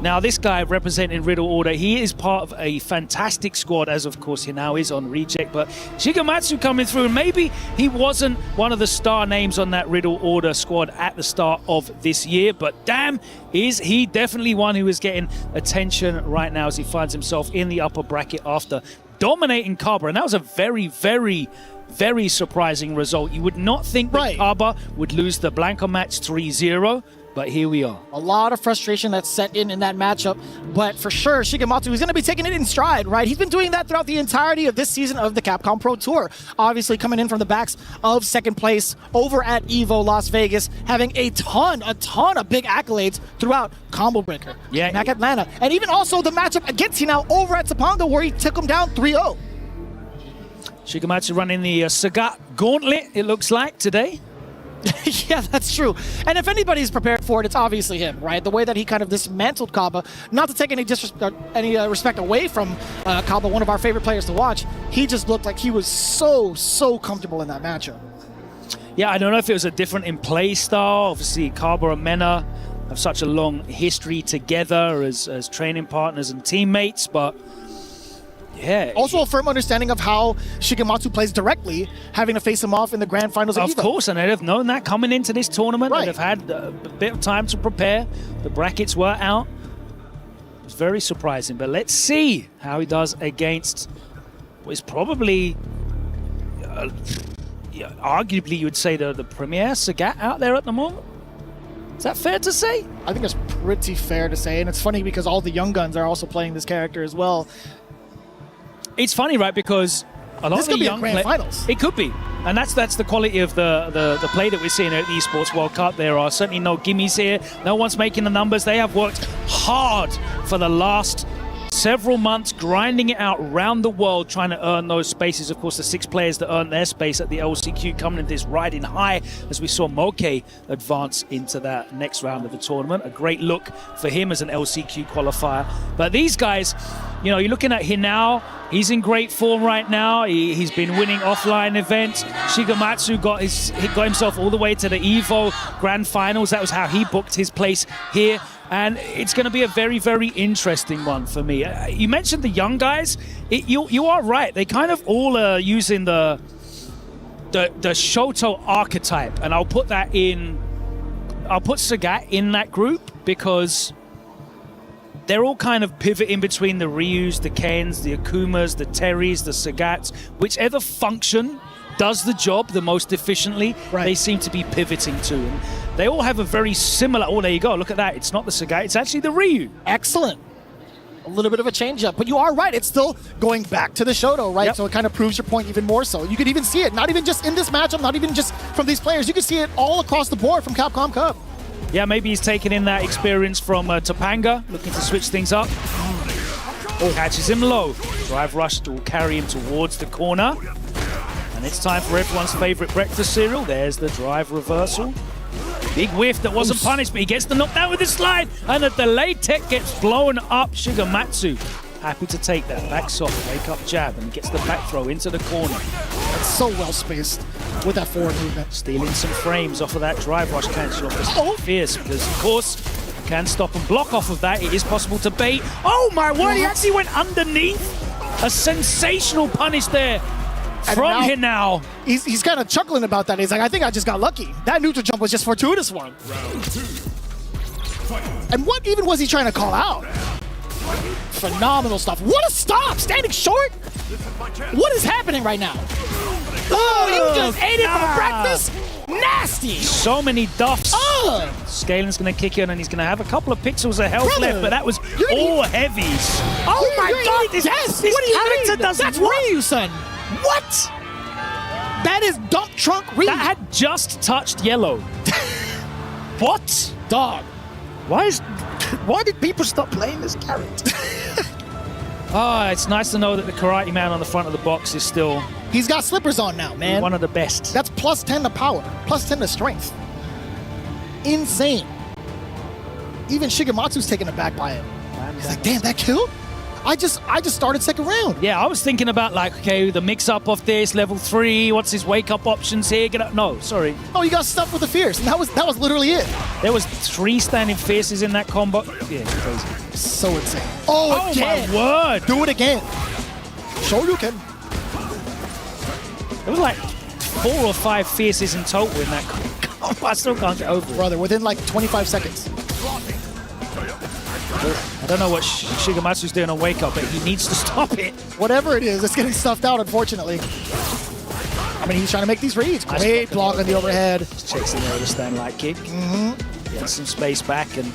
Now, this guy representing Riddle Order, he is part of a fantastic squad, as of course he now is on Reject, but Shigematsu coming through, and maybe he wasn't one of the star names on that Riddle Order squad at the start of this year, but damn, is he definitely one who is getting attention right now as he finds himself in the upper bracket after dominating Kaba, and that was a very, very, very surprising result. You would not think that Kaba would lose the Blanco match 3-0, but here we are. A lot of frustration that's set in that matchup, but for sure, Shigematsu is going to be taking it in stride, right? He's been doing that throughout the entirety of this season of the Capcom Pro Tour. Obviously coming in from the backs of second place over at EVO Las Vegas, having a ton of big accolades throughout Combo Breaker, Mac Atlanta, and even also the matchup against Hinao over at Zapanga where he took him down 3-0. Shigematsu running the Sagat gauntlet, it looks like, today. Yeah, that's true. And if anybody's prepared for it, it's obviously him, right? The way that he kind of dismantled Kaba, not to take any respect away from Kaba, one of our favorite players to watch, he just looked like he was so comfortable in that matchup. Yeah, I don't know if it was a different in play style. Obviously, Kaba and Mena have such a long history together as training partners and teammates, but yeah. Also a firm understanding of how Shigematsu plays directly, having to face him off in the grand finals of EVO. Of course, and they'd have known that coming into this tournament. Right. They'd have had a bit of time to prepare. The brackets were out. It was very surprising, but let's see how he does against what is probably, arguably you would say the premier Sagat out there at the moment. Is that fair to say? I think that's pretty fair to say, and it's funny because all the young guns are also playing this character as well. It's funny, right? Because a lot this of the could young be a grand finals. It could be, and that's the quality of the play that we're seeing at the Esports World Cup. There are certainly no gimmies here. No one's making the numbers. They have worked hard for the last several months, grinding it out around the world, trying to earn those spaces. Of course, the 6 players that earned their space at the LCQ coming into this riding high as we saw Moke advance into that next round of the tournament. A great look for him as an LCQ qualifier. But these guys, you know, you're looking at Hinao. He's in great form right now. He's been winning offline events. Shigematsu got himself all the way to the EVO Grand Finals. That was how he booked his place here. And it's going to be a very, very interesting one for me. You mentioned the young guys. You are right. They kind of all are using the Shoto archetype. And I'll put Sagat in that group because they're all kind of pivoting between the Ryus, the Kens, the Akumas, the Terrys, the Sagats. Whichever function does the job the most efficiently, they seem to be pivoting to. And they all have a very similar... Oh, there you go. Look at that. It's not the Sagat. It's actually the Ryu. Excellent. A little bit of a change-up. But you are right. It's still going back to the Shoto, right? Yep. So it kind of proves your point even more so. You could even see it, not even just in this matchup, not even just from these players. You can see it all across the board from Capcom Cup. Yeah, maybe he's taking in that experience from Topanga, looking to switch things up. Oh, catches him low. Drive rush will carry him towards the corner. And it's time for everyone's favorite breakfast cereal. There's the drive reversal. Big whiff that wasn't punished, but he gets the knockdown with the slide. And the delayed tech gets blown up. Shigematsu happy to take that. Back soft, wake up jab, and gets the back throw into the corner. That's so well spaced with that forward movement. Stealing some frames off of that drive rush cancel off. It's fierce because, of course, you can stop and block off of that. It is possible to bait. Oh my word, he actually went underneath. A sensational punish there. From Hinao. He's kind of chuckling about that. He's like, I think I just got lucky. That neutral jump was just fortuitous for him. And what even was he trying to call out? Phenomenal stuff. What a stop! Standing short? What is happening right now? Oh, you just ate it for breakfast? Nasty! So many duffs. Scalen's going to kick in and he's going to have a couple of pixels of health left, but that was all heavies. Oh my god! This character does That's Ryu, son! What? That is dump trunk Ryu. That had just touched yellow. What? Dog. Why did people stop playing this character? It's nice to know that the Karate Man on the front of the box is still... He's got slippers on now, man. One of the best. That's plus 10 to power, plus 10 to strength. Insane. Even Shigematsu's taken aback by it. He's like, damn, that killed? I just started second round. Yeah, I was thinking about like, okay, the mix-up of this, level 3, what's his wake-up options here? Get up. No, sorry. Oh, you got stuck with the fierce, and that was literally it. There was 3 standing fierces in that combo. Yeah, it's crazy. So insane. Oh, again. My word. Do it again. Shoryuken. It was like 4 or 5 fierces in total in that combo. I still can't get over it. Brother, within like 25 seconds. I don't know what Shigematsu's doing on wake up, but he needs to stop it. Whatever it is, it's getting stuffed out, unfortunately. I mean, he's trying to make these reads. Great block on the overhead. Just chasing the overstand light kick. Get some space back and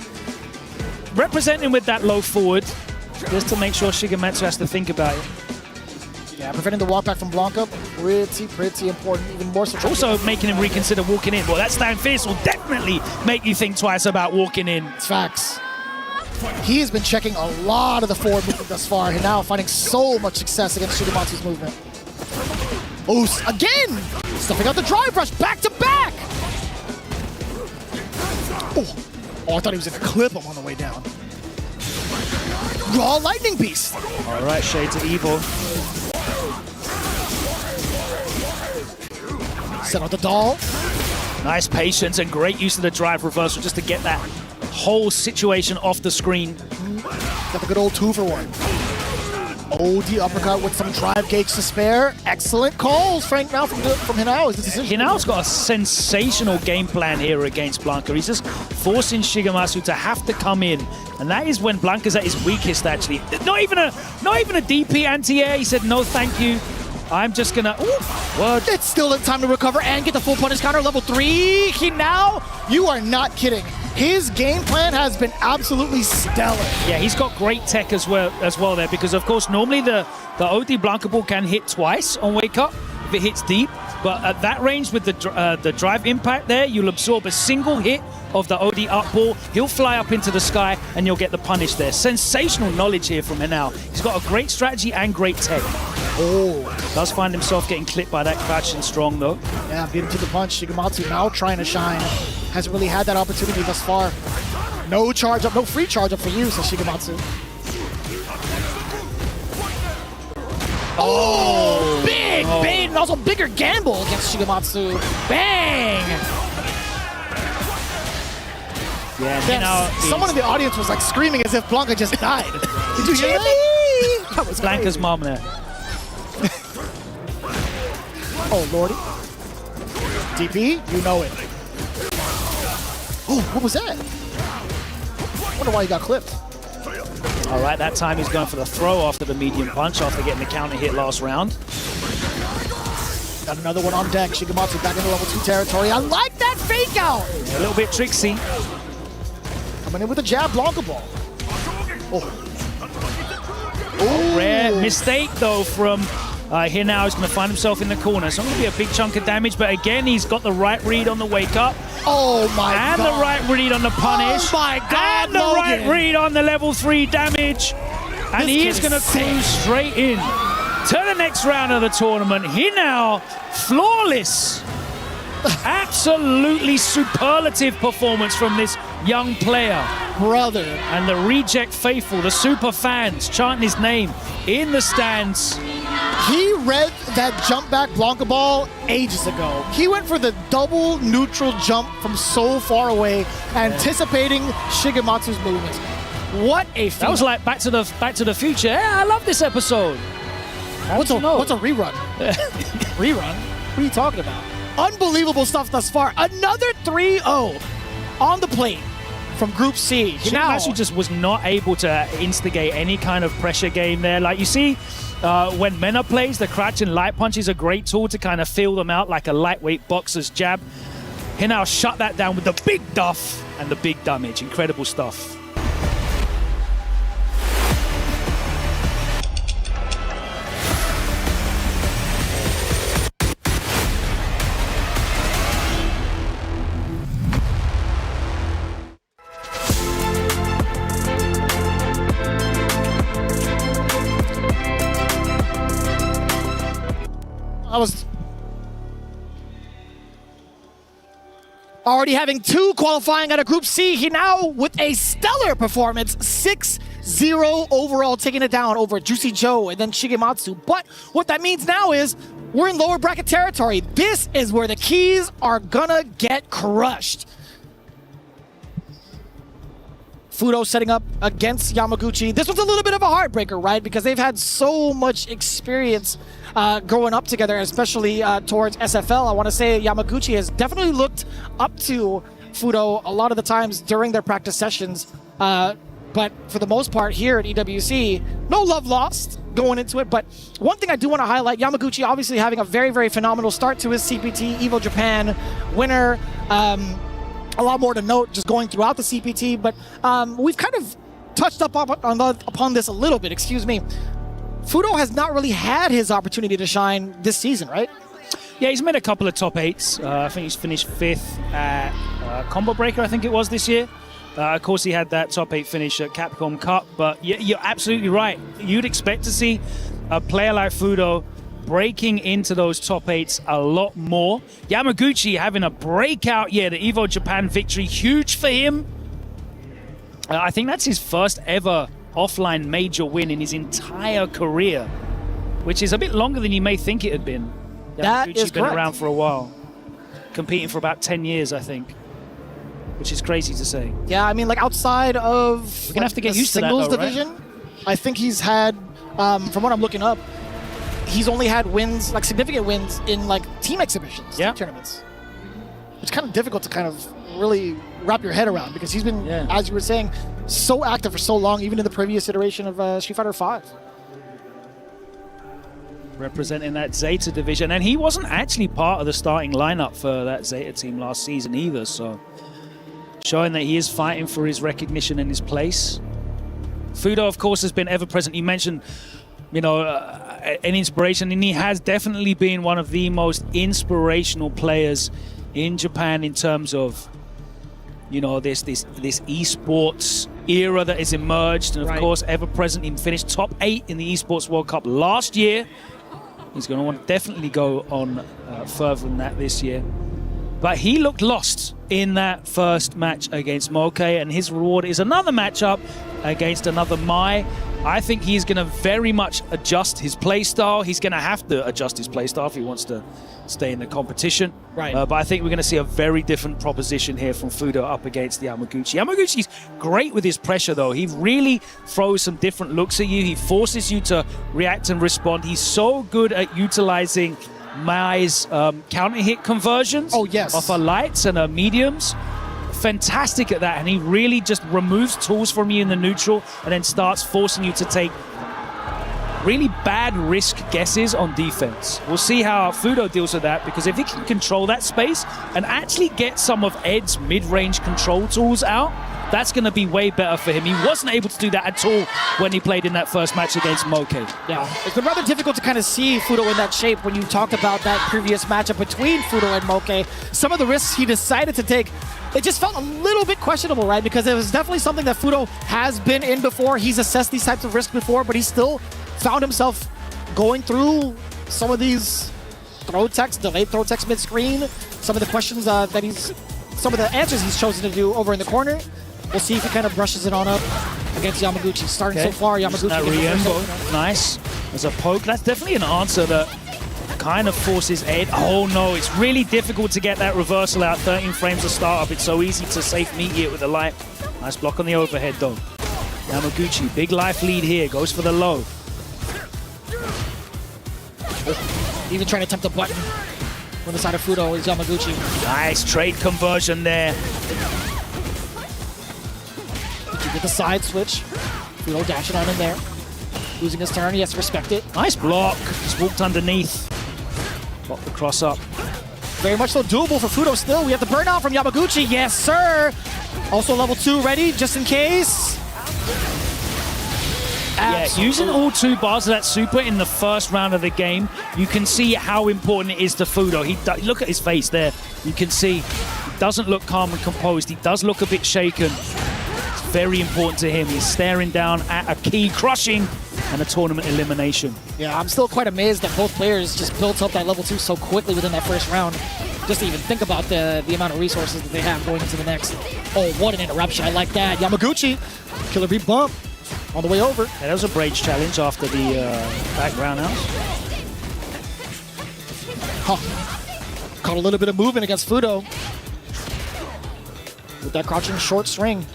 representing with that low forward, just to make sure Shigematsu has to think about it. Yeah, preventing the walk back from Blanca, pretty important, even more so. Also making him reconsider walking in. Well, that stand fierce will definitely make you think twice about walking in. It's facts. He has been checking a lot of the forward movement thus far, and now finding so much success against Shigematsu's movement. Oh, again! Stuffing out the drive rush, back to back! Oh, I thought he was going to clip him on the way down. Raw Lightning Beast! All right, Shades of Evil. Set out the doll. Nice patience and great use of the drive reversal just to get that whole situation off the screen. Got the good old 2-for-1. OD uppercut with some drive gauge to spare. Excellent calls, Frank, now from Hinao. Hinao's got a sensational game plan here against Blanca. He's just forcing Shigematsu to have to come in. And that is when Blanca's at his weakest, actually. Not even a DP anti-air. He said, no, thank you. I'm just gonna, what? It's still in time to recover and get the full punish counter, level 3. Hinao, you are not kidding. His game plan has been absolutely stellar. Yeah, he's got great tech as well there, because of course normally the OD Blanca ball can hit twice on wake up if it hits deep, but at that range with the drive impact there, you'll absorb a single hit of the OD up ball. He'll fly up into the sky and you'll get the punish there. Sensational knowledge here from Hinao. He's got a great strategy and great tech. Oh, does find himself getting clipped by that crouching strong though. Yeah, beat him to the punch. Shigematsu now trying to shine. Hasn't really had that opportunity thus far. No charge up, no free charge up for you, says Shigematsu. Oh, big bait and also bigger gamble against Shigematsu. Bang! Yeah, someone in the audience was like screaming as if Blanca just died. Did you hear that? That was Blanca's mom there. Oh, lordy. DP, you know it. Oh, what was that? Wonder why he got clipped. All right, that time he's going for the throw after the medium punch after getting the counter hit last round. Got another one on deck. Shigematsu back into level 2 territory. I like that fake out. A little bit tricksy. Coming in with a jab, Blanca ball. Oh, rare mistake though from Hinao. He's going to find himself in the corner. So it's going to be a big chunk of damage, but again, he's got the right read on the wake up. Oh my God. And the right read on the punish. Oh my God, and the right read on the level 3 damage. And he is going to cruise straight in to the next round of the tournament. Hinao, flawless. Absolutely superlative performance from this young player. Brother. And the reject faithful, the super fans chanting his name in the stands. He read that jump back Blanca ball ages ago. He went for the double neutral jump from so far away, anticipating Shigematsu's movements. What a feat. That was like Back to the Future. Yeah, I love this episode. What's a rerun? Rerun? What are you talking about? Unbelievable stuff thus far. Another 3-0 on the plate from Group C. Shigematsu just was not able to instigate any kind of pressure game there. Like you see, when Mena plays, the crouch and light punch is a great tool to kind of feel them out like a lightweight boxer's jab. Hinao shut that down with the big duff and the big damage. Incredible stuff. I was already having 2 qualifying out of Group C. He now with a stellar performance, 6-0 0 overall, taking it down over Juicy Joe and then Shigematsu. But what that means now is we're in lower bracket territory. This is where the keys are gonna get crushed. Fudo setting up against Yamaguchi. This was a little bit of a heartbreaker, right? Because they've had so much experience growing up together, especially towards SFL. I want to say Yamaguchi has definitely looked up to Fudo a lot of the times during their practice sessions. But for the most part here at EWC, no love lost going into it. But one thing I do want to highlight, Yamaguchi obviously having a very, very phenomenal start to his CPT, Evo Japan winner. A lot more to note just going throughout the CPT, but we've kind of touched upon this a little bit, excuse me. Fudo has not really had his opportunity to shine this season, right? Yeah, he's made a couple of top 8s. I think he's finished 5th at Combo Breaker, I think it was this year. Of course, he had that top 8 finish at Capcom Cup, but you're absolutely right. You'd expect to see a player like Fudo breaking into those top 8s a lot more. Yamaguchi having a breakout year, the Evo Japan victory, huge for him. I think that's his first ever offline major win in his entire career, which is a bit longer than you may think it had been. That Yamaguchi's is been correct. around for a while, competing for about 10 years, I think, which is crazy to say. Yeah, I mean, like outside of We're gonna have to get the used to that, singles though, right? division, I think he's had, from what I'm looking up, he's only had wins, like significant wins in like team exhibitions, team tournaments. It's kind of difficult to kind of really wrap your head around because he's been, as you were saying, so active for so long, even in the previous iteration of Street Fighter V. Representing that Zeta division, and he wasn't actually part of the starting lineup for that Zeta team last season either, so showing that he is fighting for his recognition and his place. Fudo, of course, has been ever present. You mentioned, you know, an inspiration, and he has definitely been one of the most inspirational players in Japan in terms of, you know, this esports era that has emerged, and of course, ever present. He finished top 8 in the Esports World Cup last year. He's going to want to definitely go on further than that this year. But he looked lost in that first match against Moke, and his reward is another matchup against another Mai. I think he's going to very much adjust his playstyle. He's going to have to adjust his playstyle if he wants to stay in the competition. Right. But I think we're going to see a very different proposition here from Fudo up against Yamaguchi. Yamaguchi's great with his pressure, though. He really throws some different looks at you. He forces you to react and respond. He's so good at utilizing Mai's counter hit conversions off her lights and her mediums. Fantastic at that, and he really just removes tools from you in the neutral and then starts forcing you to take really bad risk guesses on defense. We'll see how Fudo deals with that, because if he can control that space and actually get some of Ed's mid-range control tools out, that's going to be way better for him. He wasn't able to do that at all when he played in that first match against Moke. Yeah, it's been rather difficult to kind of see Fudo in that shape when you talked about that previous matchup between Fudo and Moke. Some of the risks he decided to take, it just felt a little bit questionable, right? Because it was definitely something that Fudo has been in before. He's assessed these types of risks before, but he still found himself going through some of these throw text, delayed throw text mid-screen, some of the questions some of the answers he's chosen to do over in the corner. We'll see if he kind of brushes it on up against Yamaguchi. Starting so far, Yamaguchi. That Riembo, nice. As a poke, that's definitely an answer that kind of forces Ed. Oh no, it's really difficult to get that reversal out. 13 frames of startup. It's so easy to safe meet it with the light. Nice block on the overhead though. Yamaguchi, big life lead here, goes for the low. Even trying to tempt a button on the side of Fudo is Yamaguchi. Nice trade conversion there. You get the side switch. Fudo dashing on in there. Losing his turn, he has to respect it. Nice block, just walked underneath. Block the cross up. Very much so doable for Fudo still. We have the burnout from Yamaguchi, yes sir! Also level 2 ready, just in case. Yeah, using all 2 bars of that super in the first round of the game, you can see how important it is to Fudo. Look at his face there. You can see he doesn't look calm and composed. He does look a bit shaken. It's very important to him. He's staring down at a key crushing and a tournament elimination. Yeah, I'm still quite amazed that both players just built up that level 2 so quickly within that first round. Just to even think about the amount of resources that they have going into the next. Oh, what an interruption. I like that. Yamaguchi, killer beat bump. On the way over. Yeah, that was a bridge challenge after the back roundhouse. Huh. Caught a little bit of movement against Fudo. With that crouching short string.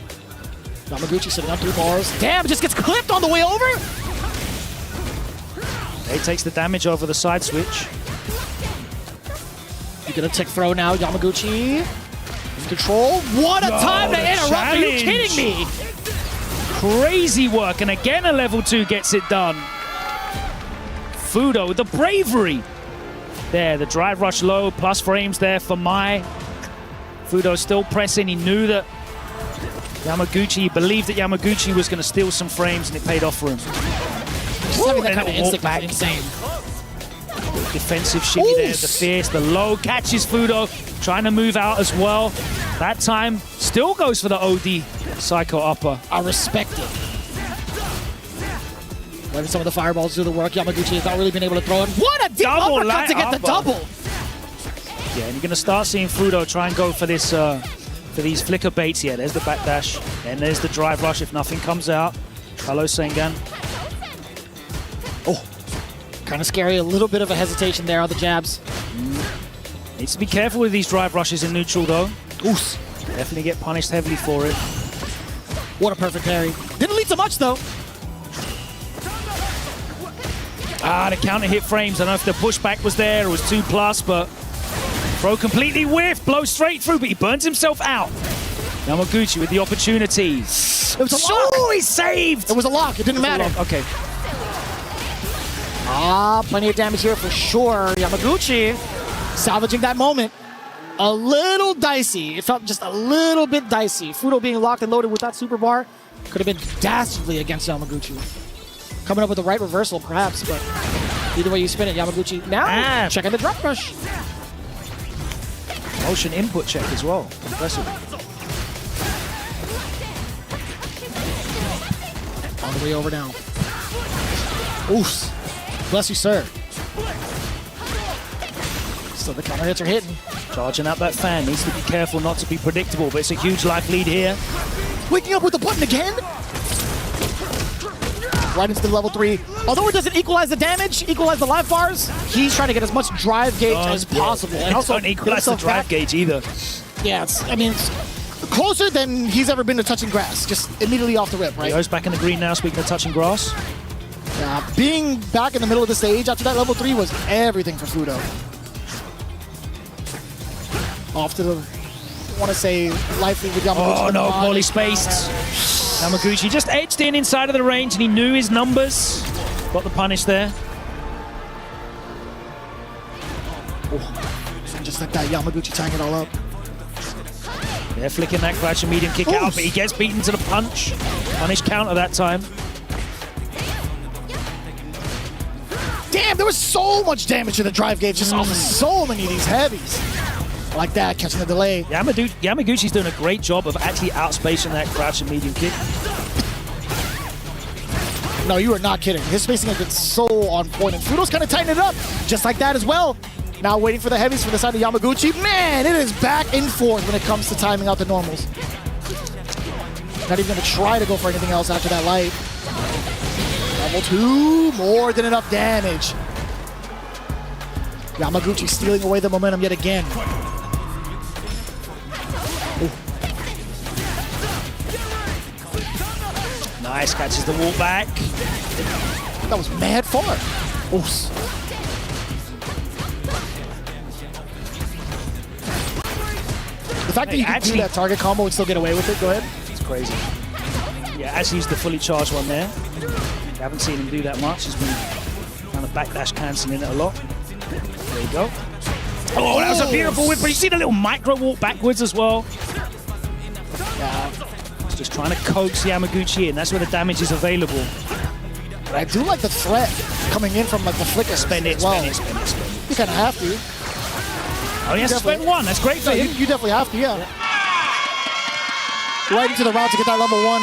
Yamaguchi sitting on 3 bars. Damn, just gets clipped on the way over. He takes the damage over the side switch. You get a tick throw now, Yamaguchi. In control. What a time to interrupt. Challenge. Are you kidding me? Crazy work, and again a level 2 gets it done. Fudo with the bravery. There, the drive rush low, plus frames there for Mai. Fudo still pressing. He knew that he believed that Yamaguchi was going to steal some frames, and it paid off for him. Just having that kind of instinct back. Insane. Defensive shimmy there, the fierce, the low, catches Fudo, trying to move out as well. That time, still goes for the OD Psycho upper. I respect it. Letting some of the fireballs do the work. Yamaguchi has not really been able to throw it. What a deep uppercut to get the double! Yeah, and you're going to start seeing Fudo try and go for this, for these flicker baits. Yeah, there's the backdash, and there's the drive rush if nothing comes out. Hello, Sengan. Oh, kind of scary. A little bit of a hesitation there on the jabs. Needs to be careful with these drive rushes in neutral, though. Oos. Definitely get punished heavily for it. What a perfect parry. Didn't lead to much, though. The counter hit frames. I don't know if the pushback was there or was 2+, but throw completely whiffed, blows straight through, but he burns himself out. Yamaguchi with the opportunity. It was a lock. Oh, he's saved! It was a lock. It didn't matter. Okay. Plenty of damage here for sure. Yamaguchi salvaging that moment. A little dicey. It felt just a little bit dicey. Fudo being locked and loaded with that super bar could have been dastardly against Yamaguchi. Coming up with the right reversal, perhaps, but either way you spin it, Yamaguchi now checking the drop rush. Motion input check as well. Impressive. On the way over now. Oof. Bless you, sir. So the counter hits are hitting. Charging up that fan. Needs to be careful not to be predictable, but it's a huge life lead here. Waking up with the button again. Right into the level 3. Although it doesn't equalize the damage, equalize the life bars, he's trying to get as much drive gauge as possible. And also don't equalize the drive gauge either. Yeah, it's closer than he's ever been to touching grass. Just immediately off the rip, right? He goes back in the green now, speaking of touching grass. Yeah, being back in the middle of the stage after that level 3 was everything for Fudo. Off to the, I want to say, life lead with Yamaguchi. Oh no, poorly spaced. Yamaguchi just edged in inside of the range, and he knew his numbers. Got the punish there. Oh, just like that, Yamaguchi tying it all up. They're flicking that crouch and medium kick out, but he gets beaten to the punch. Punish counter that time. Damn, there was so much damage to the drive gauge just off of so many of these heavies. Like that, catching the delay. Yamaguchi's doing a great job of actually outspacing that crouch and medium kick. No, you are not kidding. His spacing has been so on point, and Fudo's kind of tightening it up, just like that as well. Now waiting for the heavies from the side of Yamaguchi. Man, it is back and forth when it comes to timing out the normals. Not even going to try to go for anything else after that light. Level 2, more than enough damage. Yamaguchi stealing away the momentum yet again. Nice, catches the wall back. That was mad far. Oof. The fact that you can do that target combo and still get away with it, go ahead. It's crazy. Yeah, actually used the fully charged one there. I haven't seen him do that much. He's been kind of backdash cancelling it a lot. There you go. Oh, that was a beautiful whip, but you see the little micro walk backwards as well. Yeah. He's just trying to coax Yamaguchi in. That's where the damage is available. But I do like the threat coming in from like the flicker. Spend it. You kind of have to. Oh, he has to spend one. That's great for him. You definitely have to, yeah. Right into the route to get that level 1.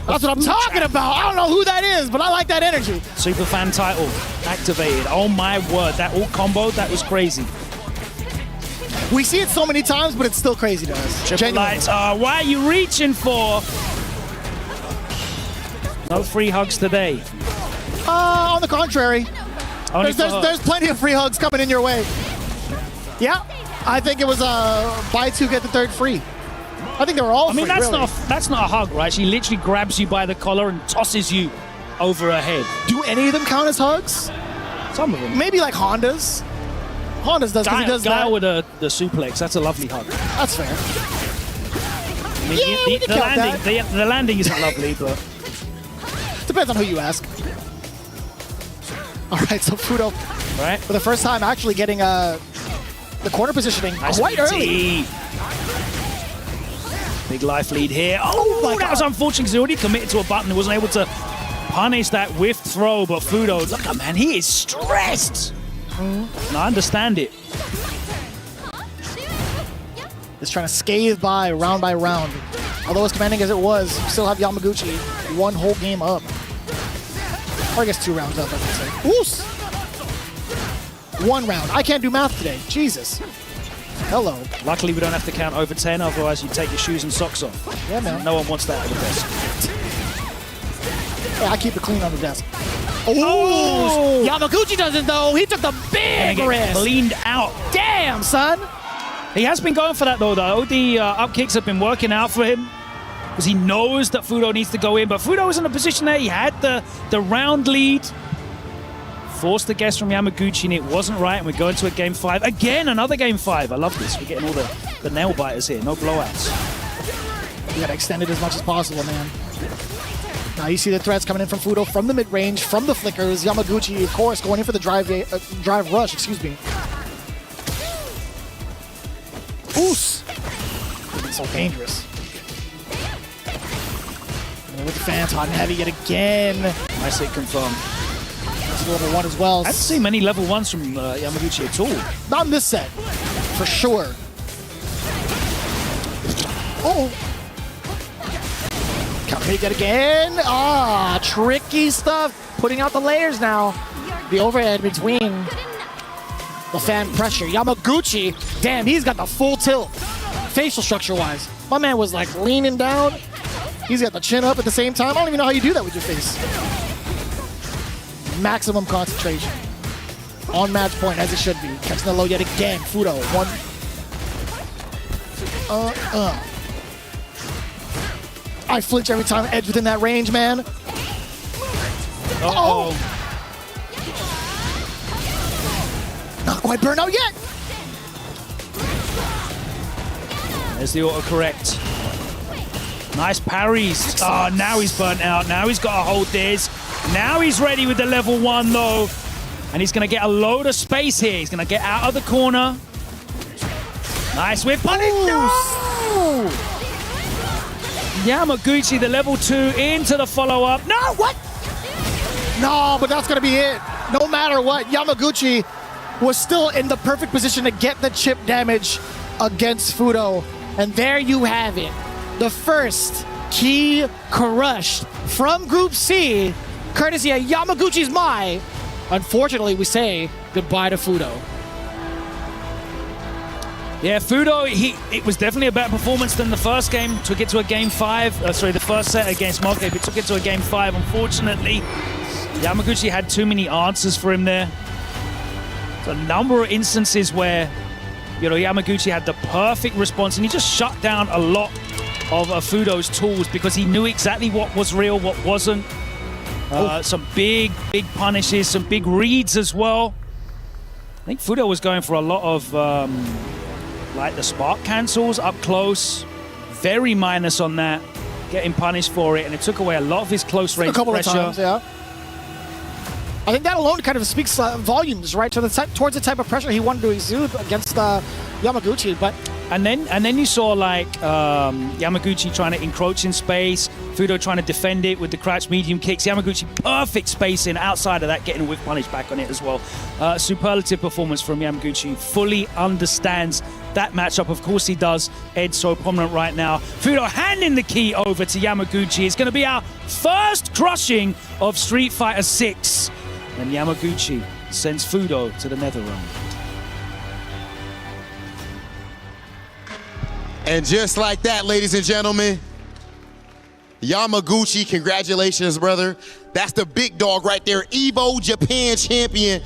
That's what I'm talking about. I don't know who that is, but I like that energy. Super fan title activated. Oh my word, that ult combo, that was crazy. We see it so many times, but it's still crazy to us. Triple lights. Why are you reaching for? No free hugs today. On the contrary, Only there's plenty of free hugs coming in your way. Yeah, I think it was buy two get the third free. I think they were all. I mean, free, that's not a hug, right? She literally grabs you by the collar and tosses you over her head. Do any of them count as hugs? Some of them. Maybe like Honda's. Honda's does because he does guy that. with the suplex. That's a lovely hug. That's fair. I mean, Yeah, we can count that. the landing isn't lovely, but Depends on who you ask. All right, so Fudo, right, for the first time, actually getting the corner positioning nice quite PT. early. Big life lead here. Oh, that was unfortunate because he already committed to a button. He wasn't able to punish that whiff throw, but Fudo, look at man, he is stressed. And I understand it. Just trying to scathe by round. Although as commanding as it was, still have Yamaguchi one whole game up. Or I guess 2 rounds up, I should say. Oos! 1 round. I can't do math today. Jesus. Hello. Luckily, we don't have to count over 10, otherwise you take your shoes and socks off. Yeah, man. No one wants that at the desk. Yeah, I keep it clean on the desk. Oh! Yamaguchi doesn't, though. He took the big risk. Cleaned out. Damn, son. He has been going for that, though. The up kicks have been working out for him because he knows that Fudo needs to go in. But Fudo was in a position there. He had the round lead. Forced the guess from Yamaguchi, and it wasn't right. And we're going to a game 5. Again, another game 5. I love this. We're getting all the nail biters here. No blowouts. You got to extend it as much as possible, man. Now you see the threats coming in from Fudo from the mid-range, from the flickers. Yamaguchi, of course, going in for the drive rush, excuse me. Oos! It's so dangerous. And with the fans hot and heavy yet again. Nice hit confirmed. That's level 1 as well. I haven't seen many level 1s from Yamaguchi at all. Not in this set, for sure. Oh! Counter hit yet again. Ah, tricky stuff. Putting out the layers now. The overhead between the fan pressure. Yamaguchi, damn, he's got the full tilt. Facial structure-wise. My man was like leaning down. He's got the chin up at the same time. I don't even know how you do that with your face. Maximum concentration. On match point, as it should be. Catching the low yet again. Fudo, 1. I flinch every time Edge within that range, man. Uh-oh. Not quite burned out yet. There's the autocorrect. Nice parries. Oh, now he's burnt out. Now he's got to hold this. Now he's ready with the level 1, though. And he's going to get a load of space here. He's going to get out of the corner. Nice whip punish. No! Yamaguchi, the level 2, into the follow-up. No, what? No, but that's going to be it. No matter what, Yamaguchi was still in the perfect position to get the chip damage against Fudo. And there you have it. The first key crushed from Group C, courtesy of Yamaguchi's Mai. Unfortunately, we say goodbye to Fudo. Yeah, Fudo, it was definitely a better performance than the first game. Took it to a game 5. The first set against Moke, but took it to a game 5. Unfortunately, Yamaguchi had too many answers for him there. There's a number of instances where, Yamaguchi had the perfect response, and he just shut down a lot of Fudo's tools because he knew exactly what was real, what wasn't. Some big punishes, some big reads as well. I think Fudo was going for a lot of like the spark cancels up close. Very minus on that, getting punished for it, and it took away a lot of his close range pressure. A couple of times, yeah. I think that alone kind of speaks volumes, right, towards the type of pressure he wanted to exude against Yamaguchi. But and then you saw like Yamaguchi trying to encroach in space, Fudo trying to defend it with the crouch medium kicks. Yamaguchi perfect spacing outside of that, getting a whip punish back on it as well. Superlative performance from Yamaguchi. Fully understands that matchup. Of course he does. Ed's so prominent right now. Fudo handing the key over to Yamaguchi. It's going to be our first crushing of Street Fighter 6. And Yamaguchi sends Fudo to the nether realm. And just like that, ladies and gentlemen, Yamaguchi, congratulations, brother. That's the big dog right there, Evo Japan champion.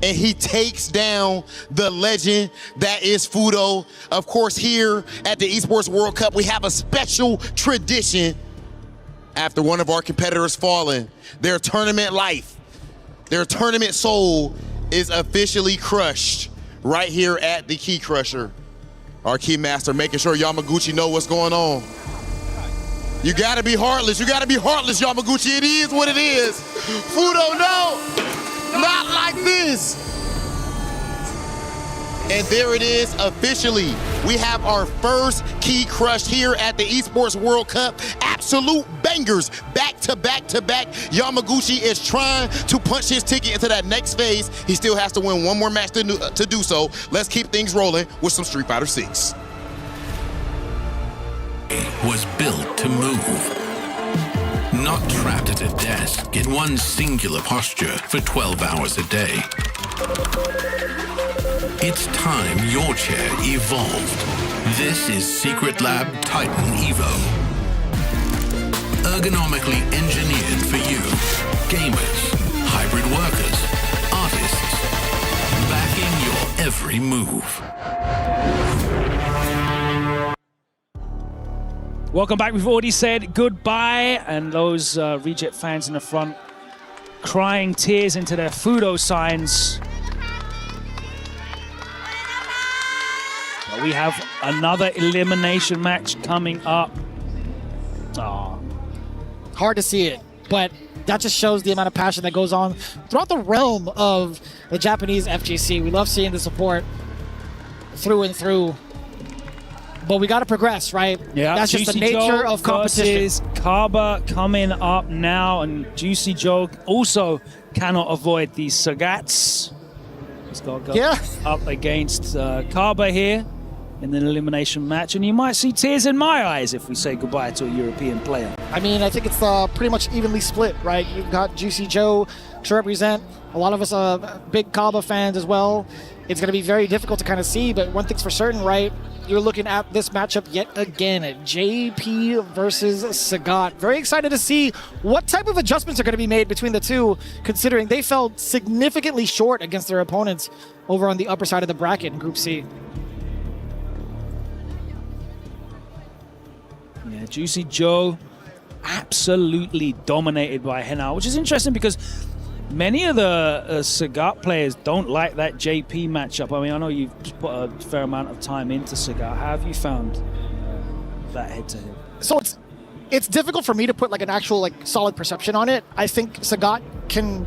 And he takes down the legend that is Fudo. Of course, here at the Esports World Cup, we have a special tradition. After one of our competitors fallen, their tournament life, their tournament soul is officially crushed right here at the Key Crusher. Our key master making sure Yamaguchi know what's going on. You gotta be heartless. You gotta be heartless, Yamaguchi. It is what it is. Fudo, no, not like this. And there it is officially. We have our first key crushed here at the Esports World Cup. Absolute bangers, back to back to back. Yamaguchi is trying to punch his ticket into that next phase. He still has to win one more match to do so. Let's keep things rolling with some Street Fighter 6. Was built to move. Not trapped at a desk in one singular posture for 12 hours a day. It's time your chair evolved. This is Secret Lab Titan Evo. Ergonomically engineered for you, gamers, hybrid workers, artists, backing your every move. Welcome back. We've already said goodbye, and those Reject fans in the front crying tears into their Fudo signs. But we have another elimination match coming up. Oh. Hard to see it, but that just shows the amount of passion that goes on throughout the realm of the Japanese FGC. We love seeing the support through and through. But we got to progress, right? Yeah, that's just the nature of competition. Versus Kaba coming up now, and Juicy Joe also cannot avoid these Sagats. He's got to go up against Kaba here in an elimination match, and you might see tears in my eyes if we say goodbye to a European player. I mean, I think it's pretty much evenly split, right? You've got Juicy Joe to represent. A lot of us are big Kaba fans as well. It's going to be very difficult to kind of see, but one thing's for certain, right? You're looking at this matchup yet again at JP versus Sagat. Very excited to see what type of adjustments are going to be made between the two, considering they fell significantly short against their opponents over on the upper side of the bracket in Group C. Yeah, Juicy Joe absolutely dominated by Henao, which is interesting because many of the Sagat players don't like that JP matchup. I mean, I know you've put a fair amount of time into Sagat. How have you found that head-to-head? So it's difficult for me to put like an actual like solid perception on it. I think Sagat can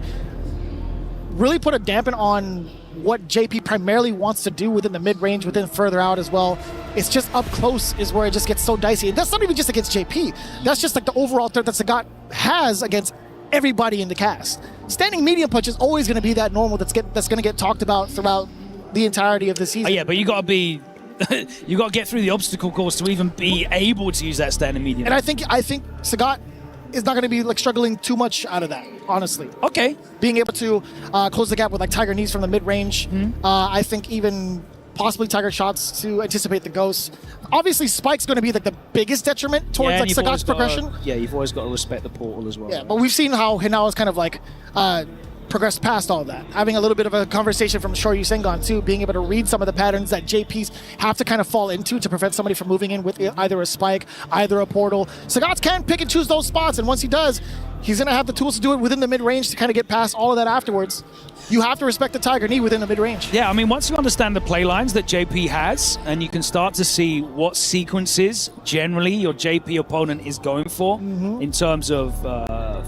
really put a dampen on what JP primarily wants to do within the mid-range, within further out as well. It's just up close is where it just gets so dicey. And that's not even just against JP. That's just like the overall threat that Sagat has against everybody in the cast. Standing medium punch is always going to be that normal that's going to get talked about throughout the entirety of the season. Oh, yeah, but you got to be, you got to get through the obstacle course to even be able to use that standing medium. And I think Sagat is not going to be like struggling too much out of that, honestly. Okay. Being able to close the gap with like Tiger knees from the mid range. I think even possibly Tiger shots to anticipate the ghosts. Obviously, Spike's going to be like the biggest detriment towards like Sagat's progression. You've always got to respect the portal as well. Yeah, but we've seen how Hinao is kind of like progressed past all of that. Having a little bit of a conversation from Shoryu Sengon too, being able to read some of the patterns that JPs have to kind of fall into to prevent somebody from moving in with either a spike, either a portal. Sagat can pick and choose those spots, and once he does, he's going to have the tools to do it within the mid-range to kind of get past all of that afterwards. You have to respect the Tiger knee within the mid-range. Yeah, I mean, once you understand the play lines that JP has, and you can start to see what sequences generally your JP opponent is going for in terms of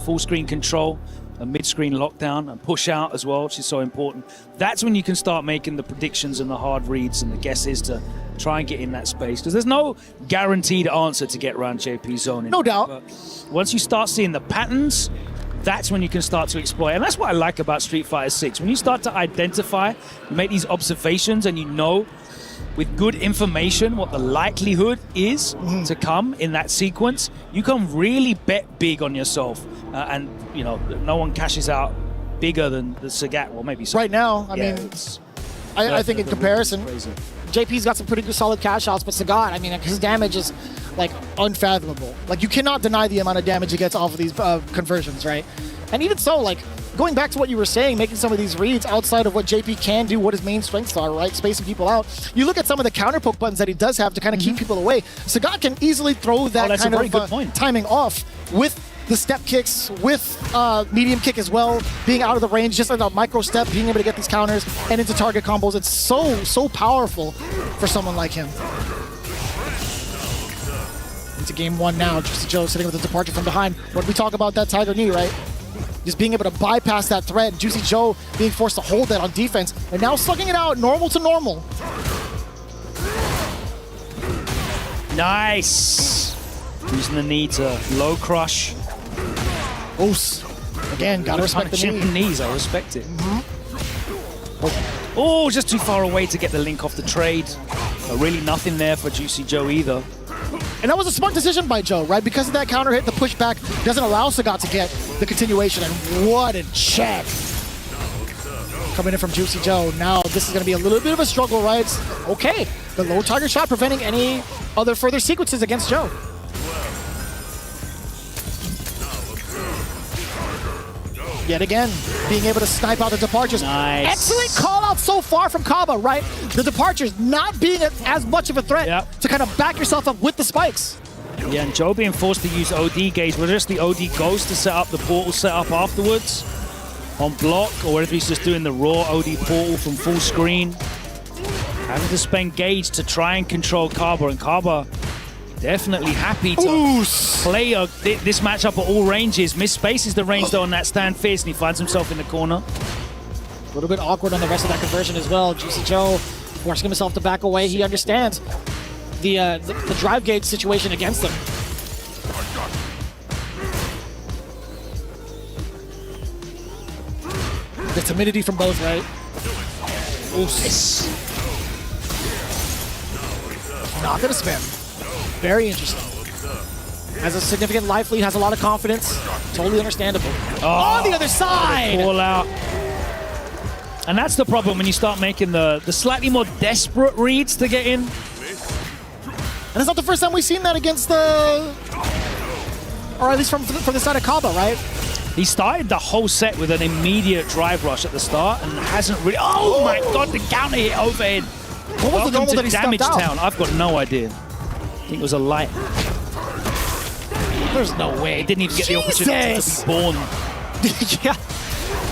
full screen control, a mid-screen lockdown, and push out as well, which is so important. That's when you can start making the predictions and the hard reads and the guesses to try and get in that space. Because there's no guaranteed answer to get around JP's zone. No doubt. But once you start seeing the patterns, that's when you can start to exploit. And that's what I like about Street Fighter 6. When you start to identify, make these observations, and you know with good information what the likelihood is to come in that sequence, you can really bet big on yourself. And, you know, no one cashes out bigger than the Sagat. Well, maybe so. Right now, I mean, I think in comparison, JP's got some pretty good solid cash outs, but Sagat, I mean, his damage is like unfathomable. Like you cannot deny the amount of damage he gets off of these conversions, right? And even so, like going back to what you were saying, making some of these reads outside of what JP can do, what his main strengths are, right? Spacing people out. You look at some of the counter poke buttons that he does have to kind of keep people away. Sagat can easily throw that kind of timing off with the step kicks, with medium kick as well, being out of the range, just like a micro step, being able to get these counters and into target combos. It's so powerful for someone like him. Into game one now. Juicy Joe sitting with a departure from behind. When we talk about that Tiger knee, right? Just being able to bypass that threat. Juicy Joe being forced to hold that on defense. And now slugging it out, normal to normal. Nice. Using the knee to low crush. Oos. Again, gotta respect the knee. Knees, I respect it. Oh, just too far away to get the link off the trade. Really nothing there for Juicy Joe either. And that was a smart decision by Joe, right? Because of that counter hit, the pushback doesn't allow Sagat to get the continuation. And what a check. Coming in from Juicy Joe. Now this is going to be a little bit of a struggle, right? Okay, the low target shot preventing any other further sequences against Joe. Yet again, being able to snipe out the departures. Nice. Excellent call out so far from Kaba, right? The departures not being as much of a threat to kind of back yourself up with the spikes. Yeah, and Joe being forced to use OD gauge, whether it's the OD goes to set up the portal setup afterwards on block, or whether he's just doing the raw OD portal from full screen. Having to spend gauge to try and control Kaba, and Kaba definitely happy to play this matchup at all ranges. Misspaces the range though on that stand fierce, and he finds himself in the corner. A little bit awkward on the rest of that conversion as well. Juicy Joe forcing himself to back away. He understands the drive gauge situation against him. The timidity from both, right? Nice. Not gonna spam. Very interesting. Has a significant life lead, has a lot of confidence. Totally understandable. On the other side! Call out. And that's the problem when you start making the slightly more desperate reads to get in. And it's not the first time we've seen that against the... Or at least from the side of Kaba, right? He started the whole set with an immediate drive rush at the start and hasn't really... Oh my god, the counter hit overhead. What was the normal that he stepped Damage out? Town. I've got no idea. I think it was a light. There's no way. He didn't even get the opportunity to be born. Yeah.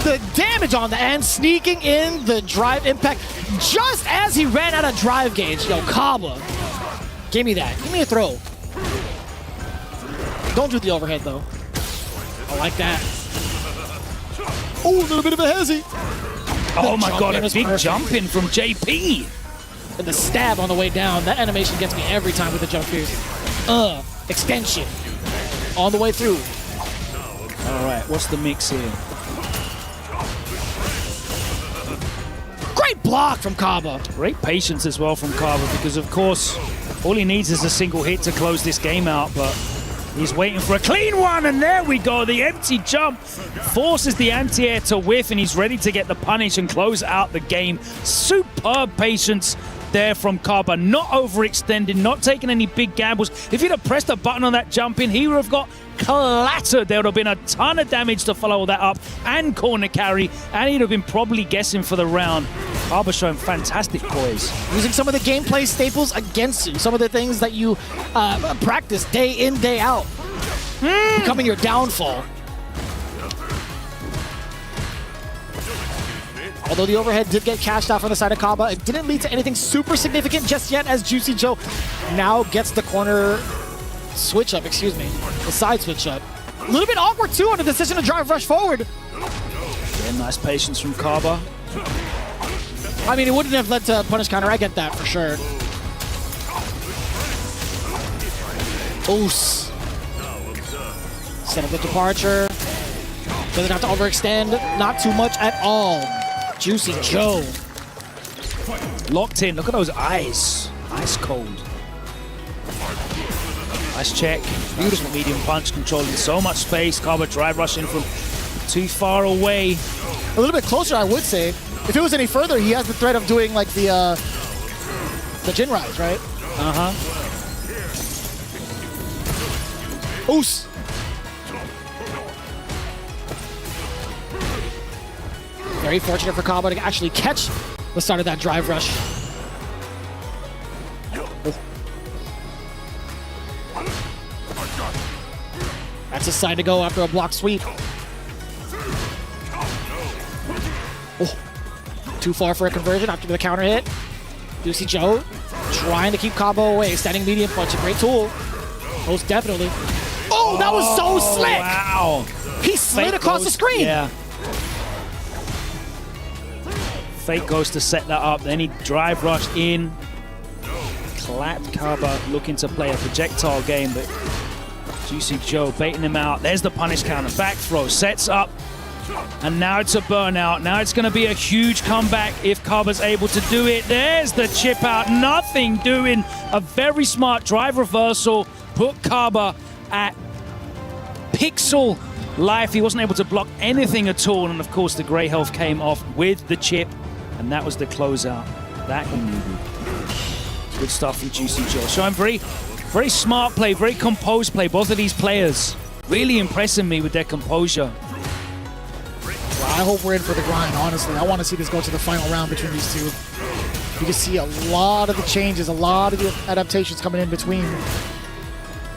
The damage on the end, sneaking in the drive impact just as he ran out of drive gauge. Yo, Kaba. Give me that. Give me a throw. Don't do the overhead, though. I like that. Oh, a little bit of a hezzy. Oh my god, a big jump in from JP. And the stab on the way down. That animation gets me every time with the jump fierce. Extension. On the way through. All right, what's the mix here? Great block from Kaba. Great patience as well from Kaba, because of course, all he needs is a single hit to close this game out, but he's waiting for a clean one, and there we go. The empty jump forces the anti-air to whiff, and he's ready to get the punish and close out the game. Superb patience there from Kaba, not overextending, not taking any big gambles. If he'd have pressed a button on that jump in, he would have got clattered. There would have been a ton of damage to follow that up and corner carry, and he'd have been probably guessing for the round. Kaba showing fantastic poise. Using some of the gameplay staples against you, some of the things that you practice day in, day out, becoming your downfall. Although the overhead did get cashed out from the side of Kaba, it didn't lead to anything super significant just yet, as Juicy Joe now gets the corner switch up, the side switch up. A little bit awkward too on the decision to drive rush forward. Yeah, nice patience from Kaba. I mean, it wouldn't have led to punish counter, I get that for sure. Oos. Set up the departure. Doesn't have to overextend, not too much at all. Juicy Joe. Locked in, look at those eyes. Ice cold. Nice check. Beautiful medium punch, controlling so much space. Kaba drive rushing from too far away. A little bit closer, I would say. If it was any further, he has the threat of doing like the Jin rise, right? Oos. Very fortunate for Kaba to actually catch the start of that drive rush. That's a sign to go after a block sweep. Oh, too far for a conversion after the counter hit. Juicy Joe trying to keep Kaba away. Standing medium punch, a great tool. Most definitely. Oh, that was so slick! Wow. He slid across the screen. Yeah. Fake goes to set that up. Then he drive rushed in. Clapped Kaba looking to play a projectile game, but Juicy Joe baiting him out. There's the punish counter. Back throw. Sets up. And now it's a burnout. Now it's going to be a huge comeback if Kaba's able to do it. There's the chip out. Nothing doing. A very smart drive reversal. Put Kaba at pixel life. He wasn't able to block anything at all. And of course, the gray health came off with the chip. And that was the closeout that he needed. Good stuff from Juicy Joe. Showing very smart play, very composed play. Both of these players really impressing me with their composure. Well, I hope we're in for the grind, honestly. I want to see this go to the final round between these two. You can see a lot of the changes, a lot of the adaptations coming in between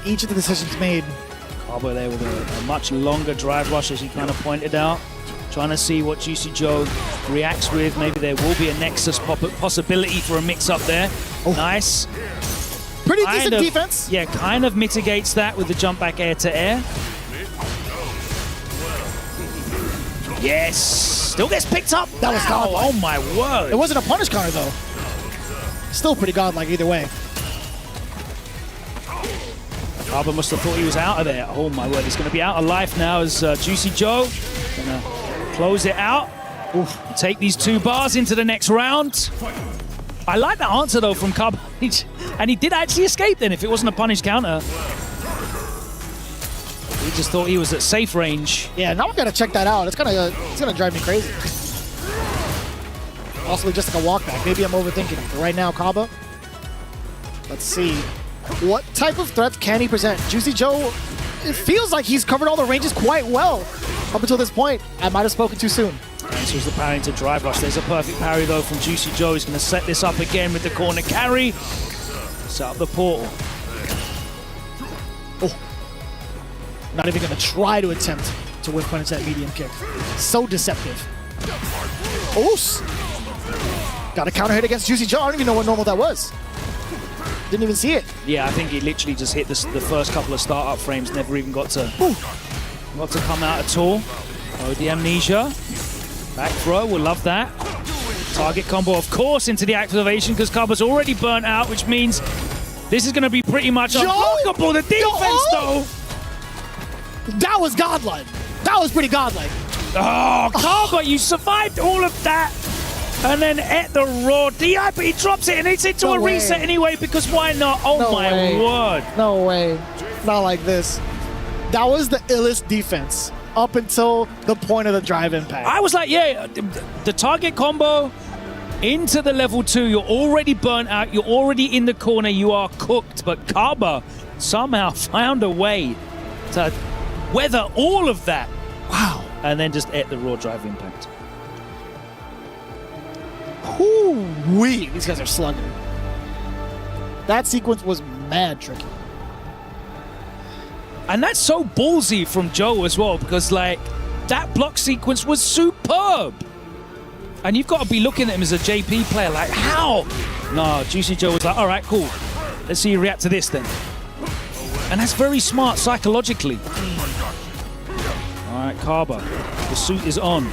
each of the decisions made. Kaba there with a much longer drive rush, as he kind of pointed out. Trying to see what Juicy Joe reacts with. Maybe there will be a Nexus possibility for a mix-up there. Oh. Nice. Pretty decent defense. Yeah, kind of mitigates that with the jump back air to air. Yes. Still gets picked up. That was godlike. Oh my word. It wasn't a punish counter though. Still pretty godlike either way. Kaba must have thought he was out of there. Oh my word, he's going to be out of life now as Juicy Joe going to close it out. Oof. Take these 2 bars into the next round. I like that answer though from Kaba. And he did actually escape then if it wasn't a punish counter. He just thought he was at safe range. Yeah, now we gotta check that out. It's gonna drive me crazy. Also, just like a walk back. Maybe I'm overthinking it. But right now, Kaba. Let's see. What type of threat can he present? Juicy Joe, it feels like he's covered all the ranges quite well up until this point. I might have spoken too soon. Answers the parry into drive rush. There's a perfect parry though from Juicy Joe. He's going to set this up again with the corner carry. Set up the portal. Oh. Not even going to try to attempt to whip punish that medium kick. So deceptive. Oos! Got a counter hit against Juicy Joe. I don't even know what normal that was. Didn't even see it. Yeah, I think he literally just hit the first couple of startup frames. Never even got to come out at all. Oh, the amnesia. Back throw, we'll love that. Target combo, of course, into the activation because Kaba's already burnt out, which means this is going to be pretty much unblockable. The defense, though. That was godlike. That was pretty godlike. Oh, Kaba, you survived all of that. And then at the raw DI, but he drops it and it's into a reset anyway because why not? Oh No my way. word. No way. Not like this. That was the illest defense up until the point of the drive impact. I was like, yeah, the target combo into the level 2, you're already burnt out, you're already in the corner, you are cooked. But Kaba somehow found a way to weather all of that. Wow. And then just at the raw drive impact. Whoo-wee. These guys are slugging. That sequence was mad tricky. And that's so ballsy from Joe as well, because like that block sequence was superb. And you've got to be looking at him as a JP player, like how? No, Juicy Joe was like, all right, cool. Let's see you react to this then. And that's very smart psychologically. All right, Kaba, the suit is on.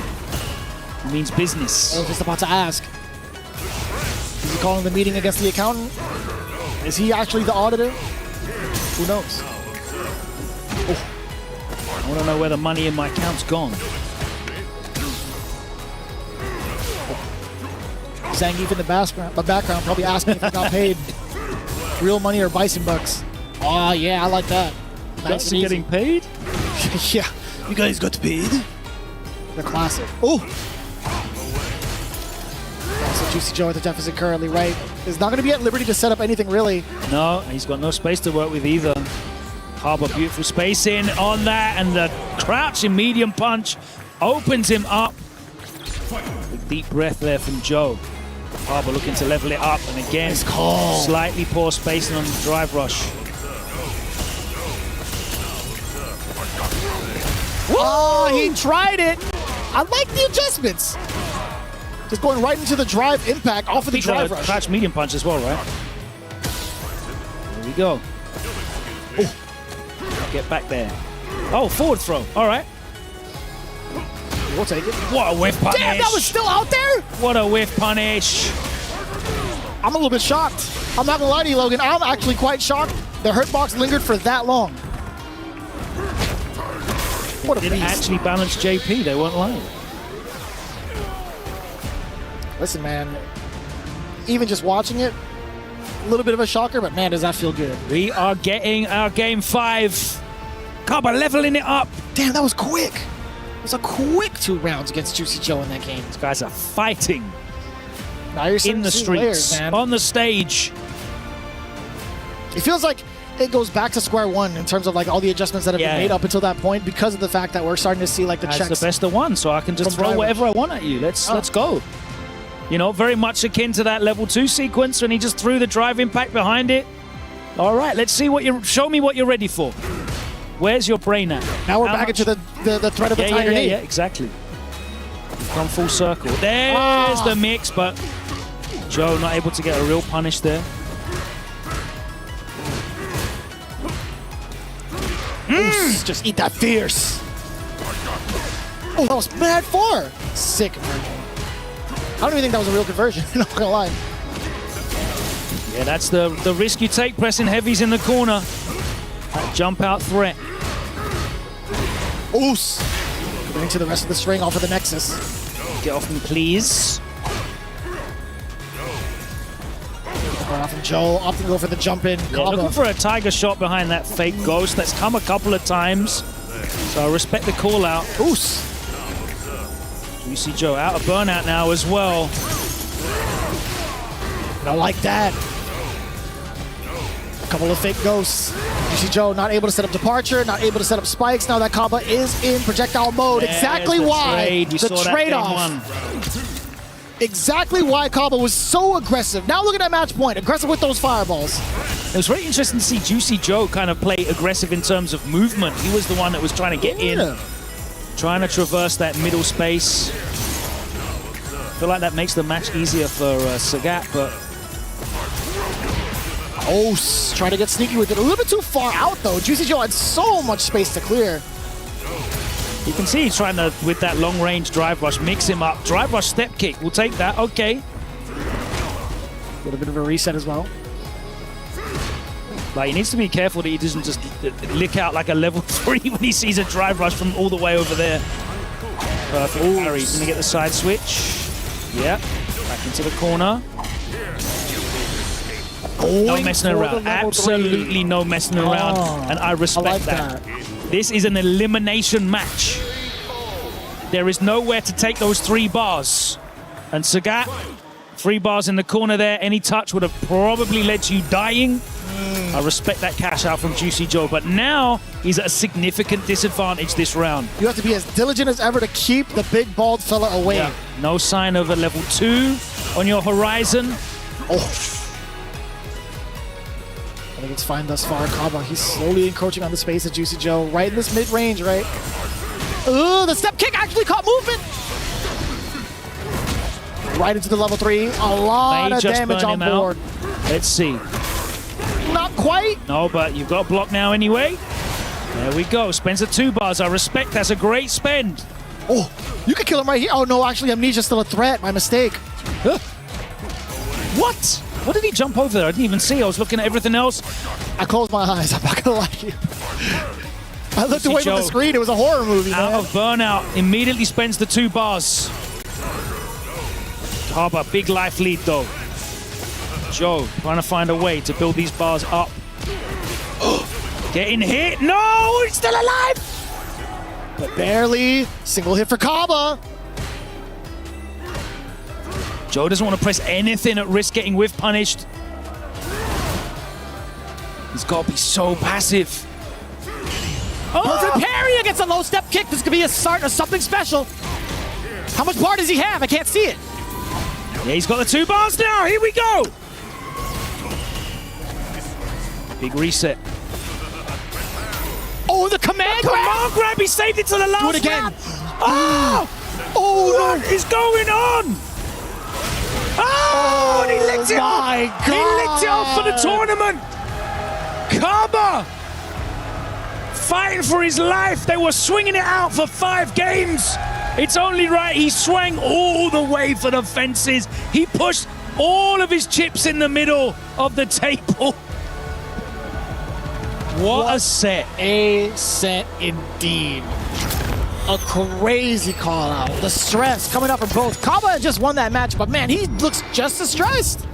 It means business. I was just about to ask. Is he calling the meeting against the accountant? Is he actually the auditor? Who knows? I want to know where the money in my account's gone. Zangief in the background probably asking if he got paid real money or bison bucks. Oh, yeah, I like that. Nice getting paid? Yeah. You guys got paid? The classic. Oh! So Juicy Joe at the deficit currently, right? Is not going to be at liberty to set up anything really. No, he's got no space to work with either. Harbor, beautiful spacing on that, and the crouching medium punch opens him up. Big deep breath there from Joe. Harbor looking to level it up, and again, slightly poor spacing on the drive rush. Oh, he tried it. I like the adjustments. Just going right into the drive impact off of the drive rush. Crouch medium punch as well, right? There we go. Oh. Get back there. Oh, forward throw. All right. We'll take it. What a whiff punish. Damn, that was still out there? What a whiff punish. I'm a little bit shocked. I'm not gonna lie to you, Logan. I'm actually quite shocked the hurt box lingered for that long. What a Didn't beast. actually balance JP, they weren't lying. Listen, man, even just watching it, a little bit of a shocker, but man, does that feel good. We are getting our game 5. Kaba leveling it up. Damn, that was quick. It was a quick 2 rounds against Juicy Joe in that game. These guys are fighting Now you're in the streets, layers, man. on the stage. It feels like it goes back to square one in terms of like all the adjustments that have been made up until that point because of the fact that we're starting to see like the That's checks. the best of one, so I can just from throw driver. whatever I want at you. Let's go. You know, very much akin to that level 2 sequence when he just threw the drive impact behind it. All right, let's see what you show me what you're ready for. Where's your brain at? Now we're back into the threat of the tiger knee. Yeah, exactly. Come full circle. There's the mix, but Joe not able to get a real punish there. Just eat that fierce. Oh, that was mad far. Sick conversion. I don't even think that was a real conversion. I'm not gonna lie. Yeah, that's the risk you take pressing heavies in the corner. That jump out threat. Oos. Getting to the rest of the string off of the Nexus. Get off me, please. Going off from Joe, opting to go for the jump in. Yeah, looking for a tiger shot behind that fake ghost. That's come a couple of times. So I respect the call out. Oos. Juicy Joe out of burnout now as well. I like that. A couple of fake ghosts. Juicy Joe not able to set up departure, not able to set up spikes. Now that Kaba is in projectile mode. There's Exactly the why trade. You the saw that trade-off. Exactly why Kaba was so aggressive. Now look at that match point. Aggressive with those fireballs. It was very interesting to see Juicy Joe kind of play aggressive in terms of movement. He was the one that was trying to get in, trying to traverse that middle space. I feel like that makes the match easier for Sagat, but... Oh, trying to get sneaky with it. A little bit too far out, though. Juicy Joe had so much space to clear. You can see he's trying to, with that long-range drive rush, mix him up. Drive rush step kick, we'll take that, okay. Get a bit of a reset as well. Like, he needs to be careful that he doesn't just lick out like a level 3 when he sees a drive rush from all the way over there. Perfect parry. He's gonna get the side switch. Yeah, back into the corner. No messing around. Absolutely no messing around. And I respect that. This is an elimination match. There is nowhere to take those 3 bars. And Sagat, 3 bars in the corner there. Any touch would have probably led to you dying. I respect that cash out from Juicy Joe, but now he's at a significant disadvantage this round. You have to be as diligent as ever to keep the big bald fella away. Yeah. No sign of a level 2 on your horizon. Oh. I think it's fine thus far. Kaba, he's slowly encroaching on the space of Juicy Joe. Right in this mid-range, right? Ooh, the step kick actually caught movement! Right into the level 3. A lot of damage on board. Let's see. Not quite. No, but you've got a block now anyway. There we go. Spends the 2 bars. I respect. That's a great spend. Oh, you could kill him right here. Oh, no, actually, Amnesia's still a threat. My mistake. What? What did he jump over there? I didn't even see. I was looking at everything else. I closed my eyes. I'm not gonna lie to you. I looked away from the screen. It was a horror movie, man. Out of burnout. Immediately spends the 2 bars. Kaba, big life lead, though. Joe trying to find a way to build these bars up. Getting hit. No, he's still alive. But barely. Single hit for Kaba. Joe doesn't want to press anything at risk getting whiff punished. He's got to be so passive. Perfect parry against a low step kick. This could be a start of something special. How much bar does he have? I can't see it. Yeah, he's got the 2 bars now. Here we go. Big reset. Oh, the command grab! Command grab, he saved it to the last Do it again. round. Oh, what is going on? Oh, and he licked it off. My He licked it off for the tournament. Kaba fighting for his life. They were swinging it out for 5 games. It's only right he swung all the way for the fences. He pushed all of his chips in the middle of the table. What a set. A set indeed. A crazy call out. The stress coming up from both. Kaba just won that match, but man, he looks just as stressed.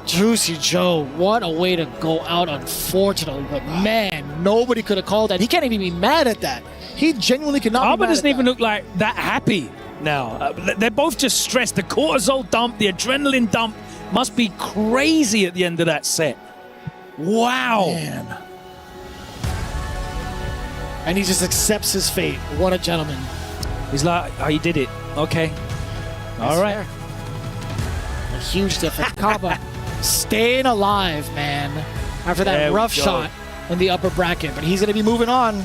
Juicy Joe, what a way to go out, unfortunately. But man, nobody could have called that. He can't even be mad at that. He genuinely cannot be Kaba mad doesn't at even that. look like that happy now. They're both just stressed. The cortisol dump, the adrenaline dump must be crazy at the end of that set. Wow. Man. And he just accepts his fate. What a gentleman. He's like, oh, you did it. Okay. All right. A huge difference. Kaba staying alive, man, after that There we rough go. shot in the upper bracket. But he's going to be moving on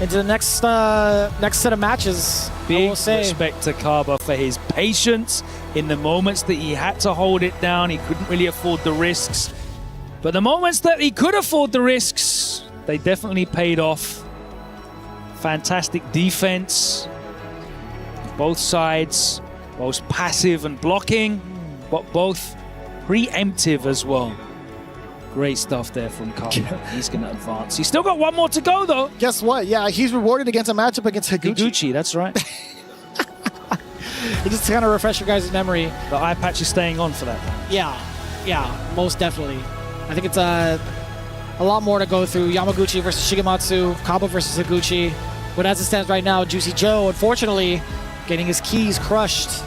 into the next set of matches. I Big will say. respect to Kaba for his patience in the moments that he had to hold it down. He couldn't really afford the risks. But the moments that he could afford the risks, they definitely paid off. Fantastic defense. Both sides, both passive and blocking, but both preemptive as well. Great stuff there from Kaba. He's going to advance. He's still got one more to go, though. Guess what? Yeah, he's rewarded against a matchup against Higuchi. Higuchi, that's right. Just to kind of refresh your guys' memory. The eye patch is staying on for that. Yeah, most definitely. I think it's a lot more to go through. Yamaguchi versus Shigematsu, Kaba versus Higuchi. But as it stands right now, Juicy Joe, unfortunately, getting his keys crushed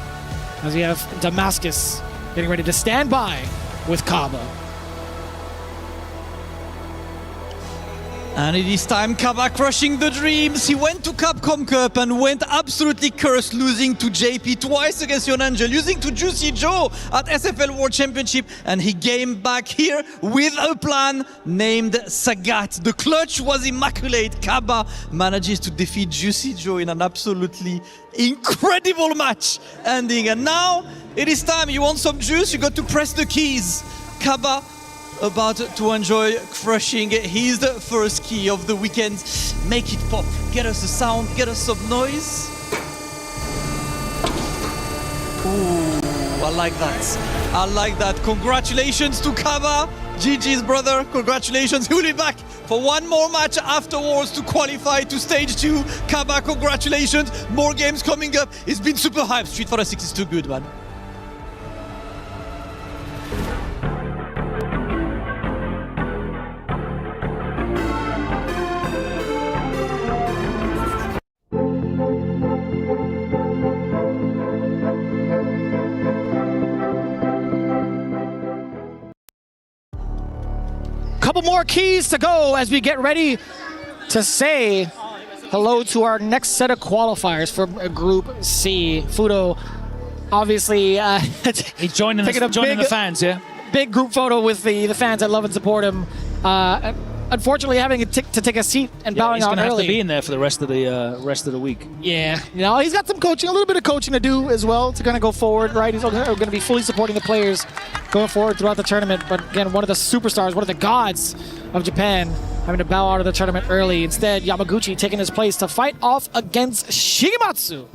as we have Damascus getting ready to stand by with Kaba. And it is time, Kaba crushing the dreams. He went to Capcom Cup and went absolutely cursed, losing to JP twice against Yonangel, losing to Juicy Joe at SFL World Championship, and he came back here with a plan named Sagat. The clutch was immaculate. Kaba manages to defeat Juicy Joe in an absolutely incredible match ending. And now it is time. You want some juice? You got to press the keys. Kaba about to enjoy crushing his first key of the weekend. Make it pop. Get us a sound, get us some noise. Ooh, I like that. I like that. Congratulations to Kaba. GG's brother, congratulations. He will be back for one more match afterwards to qualify to stage 2. Kaba, congratulations. More games coming up. It's been super hype. Street Fighter 6 is too good, man. Couple more keys to go as we get ready to say hello to our next set of qualifiers for Group C. Fudo, obviously, he's joining the fans, yeah? Big group photo with the fans that love and support him. Unfortunately, having to take a seat and bowing out early. He's going to have to be in there for the rest of the week. Yeah, he's got some coaching, a little bit of coaching to do as well to kind of go forward, right? He's going to be fully supporting the players going forward throughout the tournament. But again, one of the superstars, one of the gods of Japan, having to bow out of the tournament early. Instead, Yamaguchi taking his place to fight off against Shigematsu.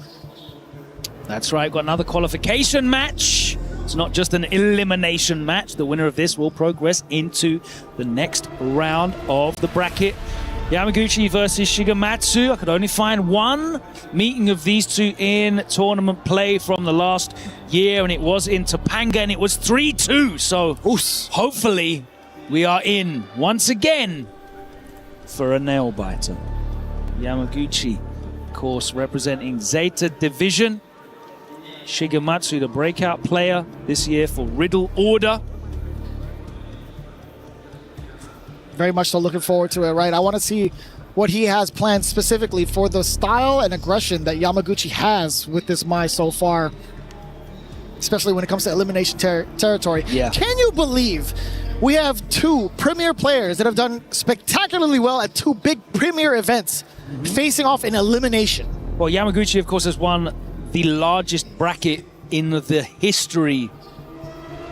That's right, got another qualification match. It's not just an elimination match. The winner of this will progress into the next round of the bracket. Yamaguchi versus Shigematsu. I could only find one meeting of these two in tournament play from the last year, and it was in Topanga, and it was 3-2. So hopefully we are in once again for a nail-biter. Yamaguchi, of course, representing Zeta Division. Shigematsu, the breakout player this year for Riddle Order. Very much so looking forward to it, right? I want to see what he has planned specifically for the style and aggression that Yamaguchi has with this Mai so far, especially when it comes to elimination territory. Yeah. Can you believe we have two premier players that have done spectacularly well at two big premier events facing off in elimination? Well, Yamaguchi, of course, has won the largest bracket in the history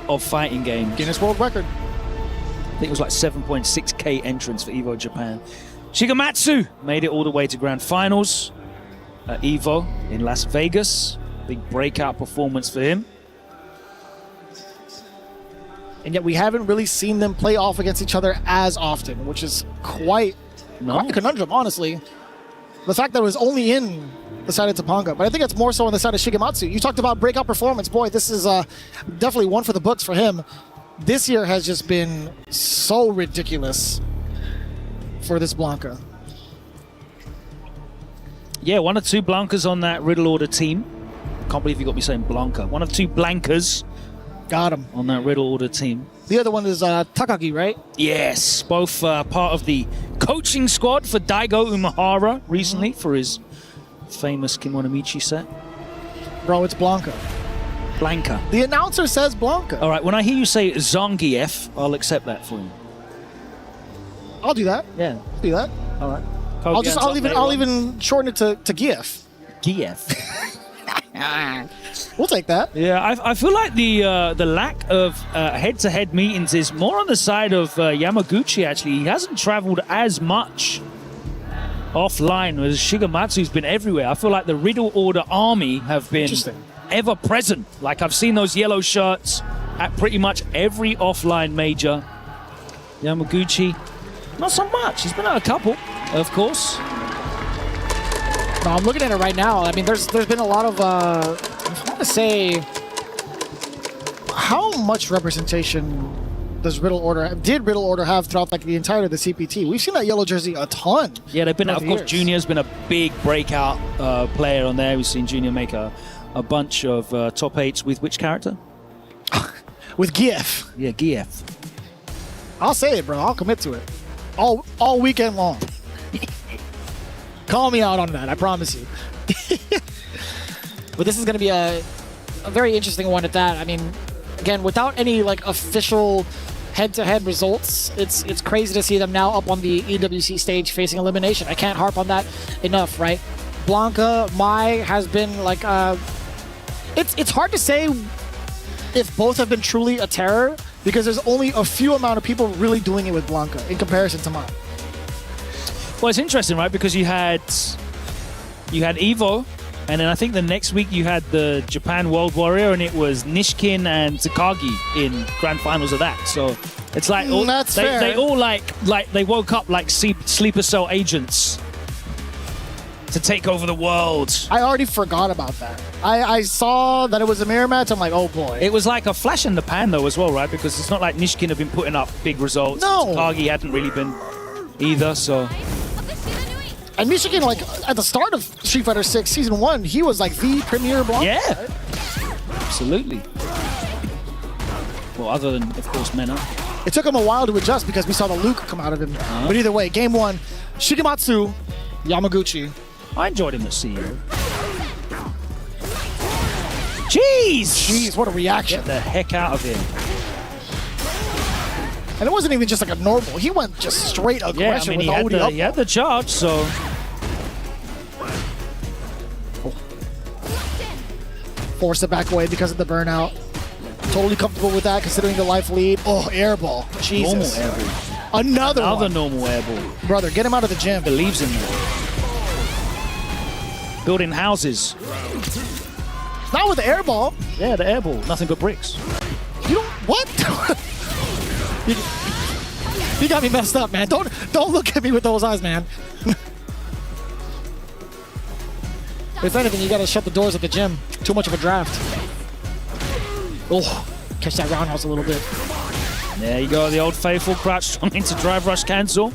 of fighting games. Guinness World Record. I think it was like 7.6k entrants for EVO Japan. Shigematsu made it all the way to grand finals at EVO in Las Vegas. Big breakout performance for him. And yet we haven't really seen them play off against each other as often, which is quite a conundrum, honestly. The fact that it was only in the side of Topanga, but I think it's more so on the side of Shigematsu. You talked about breakout performance. Boy, this is definitely one for the books for him. This year has just been so ridiculous for this Blanca. Yeah, one of two Blancas on that Riddle Order team. Can't believe you got me saying Blanca. One of two Blancas. Got him. On that Riddle Order team. The other one is Takagi, right? Yes, both part of the coaching squad for Daigo Umehara recently for his famous Kimonomichi set. Bro, it's Blanca. Blanca. The announcer says Blanca. All right, when I hear you say Zangief, I'll accept that for you. I'll do that. Yeah. Do that. All right. I'll even shorten it to Gief. Gief. We'll take that. Yeah, I feel like the lack of head-to-head meetings is more on the side of Yamaguchi, actually. He hasn't traveled as much offline as Shigematsu's been everywhere. I feel like the Riddle Order army have been ever present. Like, I've seen those yellow shirts at pretty much every offline major. Yamaguchi, not so much. He's been at a couple, of course. No, I'm looking at it right now. I mean, there's been a lot of, I want to say, how much representation did Riddle Order have throughout like the entirety of the CPT? We've seen that yellow jersey a ton. Yeah, they've been, of course, Junior's been a big breakout player on there. We've seen Junior make a bunch of top 8s with which character? With Gief. Yeah, Gief. I'll say it, bro. I'll commit to it. All weekend long. Call me out on that, I promise you. But this is going to be a very interesting one at that. I mean, again, without any like official head-to-head results, it's crazy to see them now up on the EWC stage facing elimination. I can't harp on that enough, right? Blanca, Mai has been like, it's hard to say if both have been truly a terror because there's only a few amount of people really doing it with Blanca in comparison to Mai. Well, it's interesting, right? Because you had Evo, and then I think the next week you had the Japan World Warrior, and it was Nishkin and Takagi in grand finals of that. So it's like they all like they woke up like sleeper cell agents to take over the world. I already forgot about that. I saw that it was a mirror match. I'm like, oh boy. It was like a flash in the pan though as well, right? Because it's not like Nishkin have been putting up big results. No. Takagi hadn't really been either, so. And Michigan, like, at the start of Street Fighter 6 Season 1, he was, like, the premier Blanca. Yeah. Right? Absolutely. Well, other than, of course, Mena. It took him a while to adjust because we saw the Luke come out of him. But either way, Game 1, Shigematsu, Yamaguchi. I enjoyed him at CEO. Jeez, what a reaction. Get the heck out of here. And it wasn't even just like a normal. He went just straight aggression with the OD up. He had the charge, so. Forced it back away because of the burnout. Totally comfortable with that considering the life lead. Oh, airball. Jesus. Normal airball. Another one. Normal airball. Brother, get him out of the gym. Believes in you. Building houses. Not with the airball. Yeah, the airball. Nothing but bricks. You don't. What? You got me messed up, man. Don't look at me with those eyes, man. If anything, you gotta shut the doors at the gym. Too much of a draft. Oh, catch that roundhouse a little bit. There you go, the old faithful crouch strong into drive rush cancel.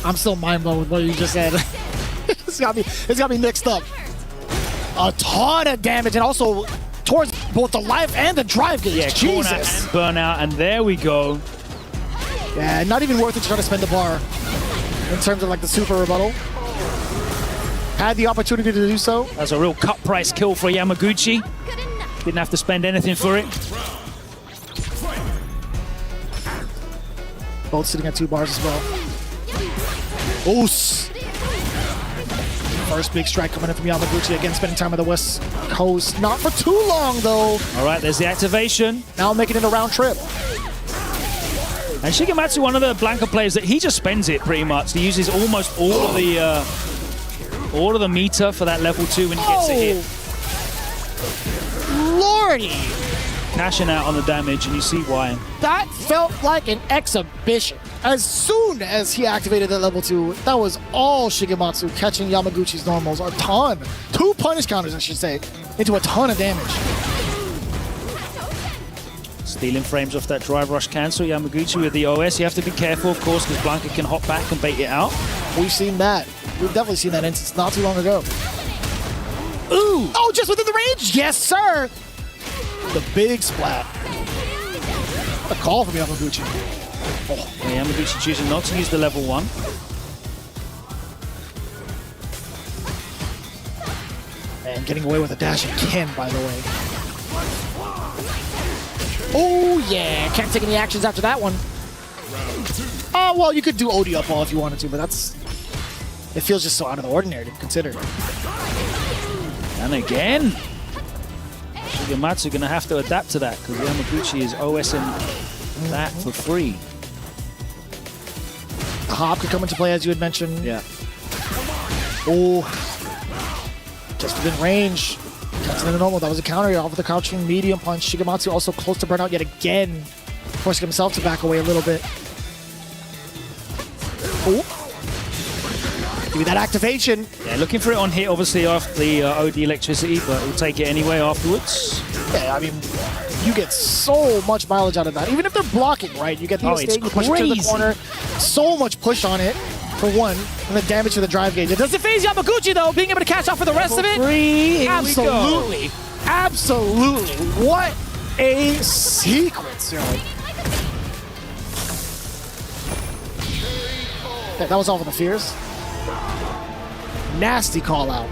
I'm still mind blown with what you just said. It's got me mixed up. A ton of damage, and also towards both the life and the drive gauge. Yeah, Jesus. corner and burnout, and there we go. Yeah, not even worth it to try to spend the bar in terms of like the super rebuttal. Had the opportunity to do so. That's a real cut price kill for Yamaguchi. Didn't have to spend anything for it. Both sitting at 2 bars as well. Oos! First big strike coming in from Yamaguchi. Again, spending time on the West Coast. Not for too long, though. All right, there's the activation. Now making it a round trip. And Shigematsu, one of the Blanca players that he just spends it pretty much. He uses almost all of the meter for that level 2 when he gets a hit. Lordy! Cashing out on the damage, and you see why. That felt like an exhibition. As soon as he activated that level 2, that was all Shigematsu catching Yamaguchi's normals. A ton. 2 punish counters, I should say, into a ton of damage. Stealing frames off that drive rush cancel. Yamaguchi with the OS. You have to be careful, of course, because Blanca can hop back and bait it out. We've seen that. We've definitely seen that instance not too long ago. Ooh! Oh, just within the range? Yes, sir! The big splat. A call from Yamaguchi. Oh. Yeah, Yamaguchi choosing not to use the level 1. And getting away with a dash again, by the way. Oh, yeah. Can't take any actions after that one. Oh, well, you could do OD up all if you wanted to, but that's... It feels just so out of the ordinary to consider. And again. Shigematsu going to have to adapt to that because Yamaguchi is OSing that for free. The hop could come into play, as you had mentioned. Yeah. Oh. Just within range. Catching in the normal. That was a counter off of the crouching medium punch. Shigematsu also close to burnout yet again. Forcing himself to back away a little bit. Oh. Give me that activation. Yeah, looking for it on hit, obviously, off the OD electricity, but we'll take it anyway afterwards. Yeah, I mean, you get so much mileage out of that. Even if they're blocking, right? You get the mistake, you push it to the corner. So much push on it, for one, and the damage to the drive gauge. It doesn't phase Yamaguchi, though, being able to catch out for the rest of it. Absolutely. Absolutely. What a sequence, yo. Yeah, that was all for the fears. Nasty call out.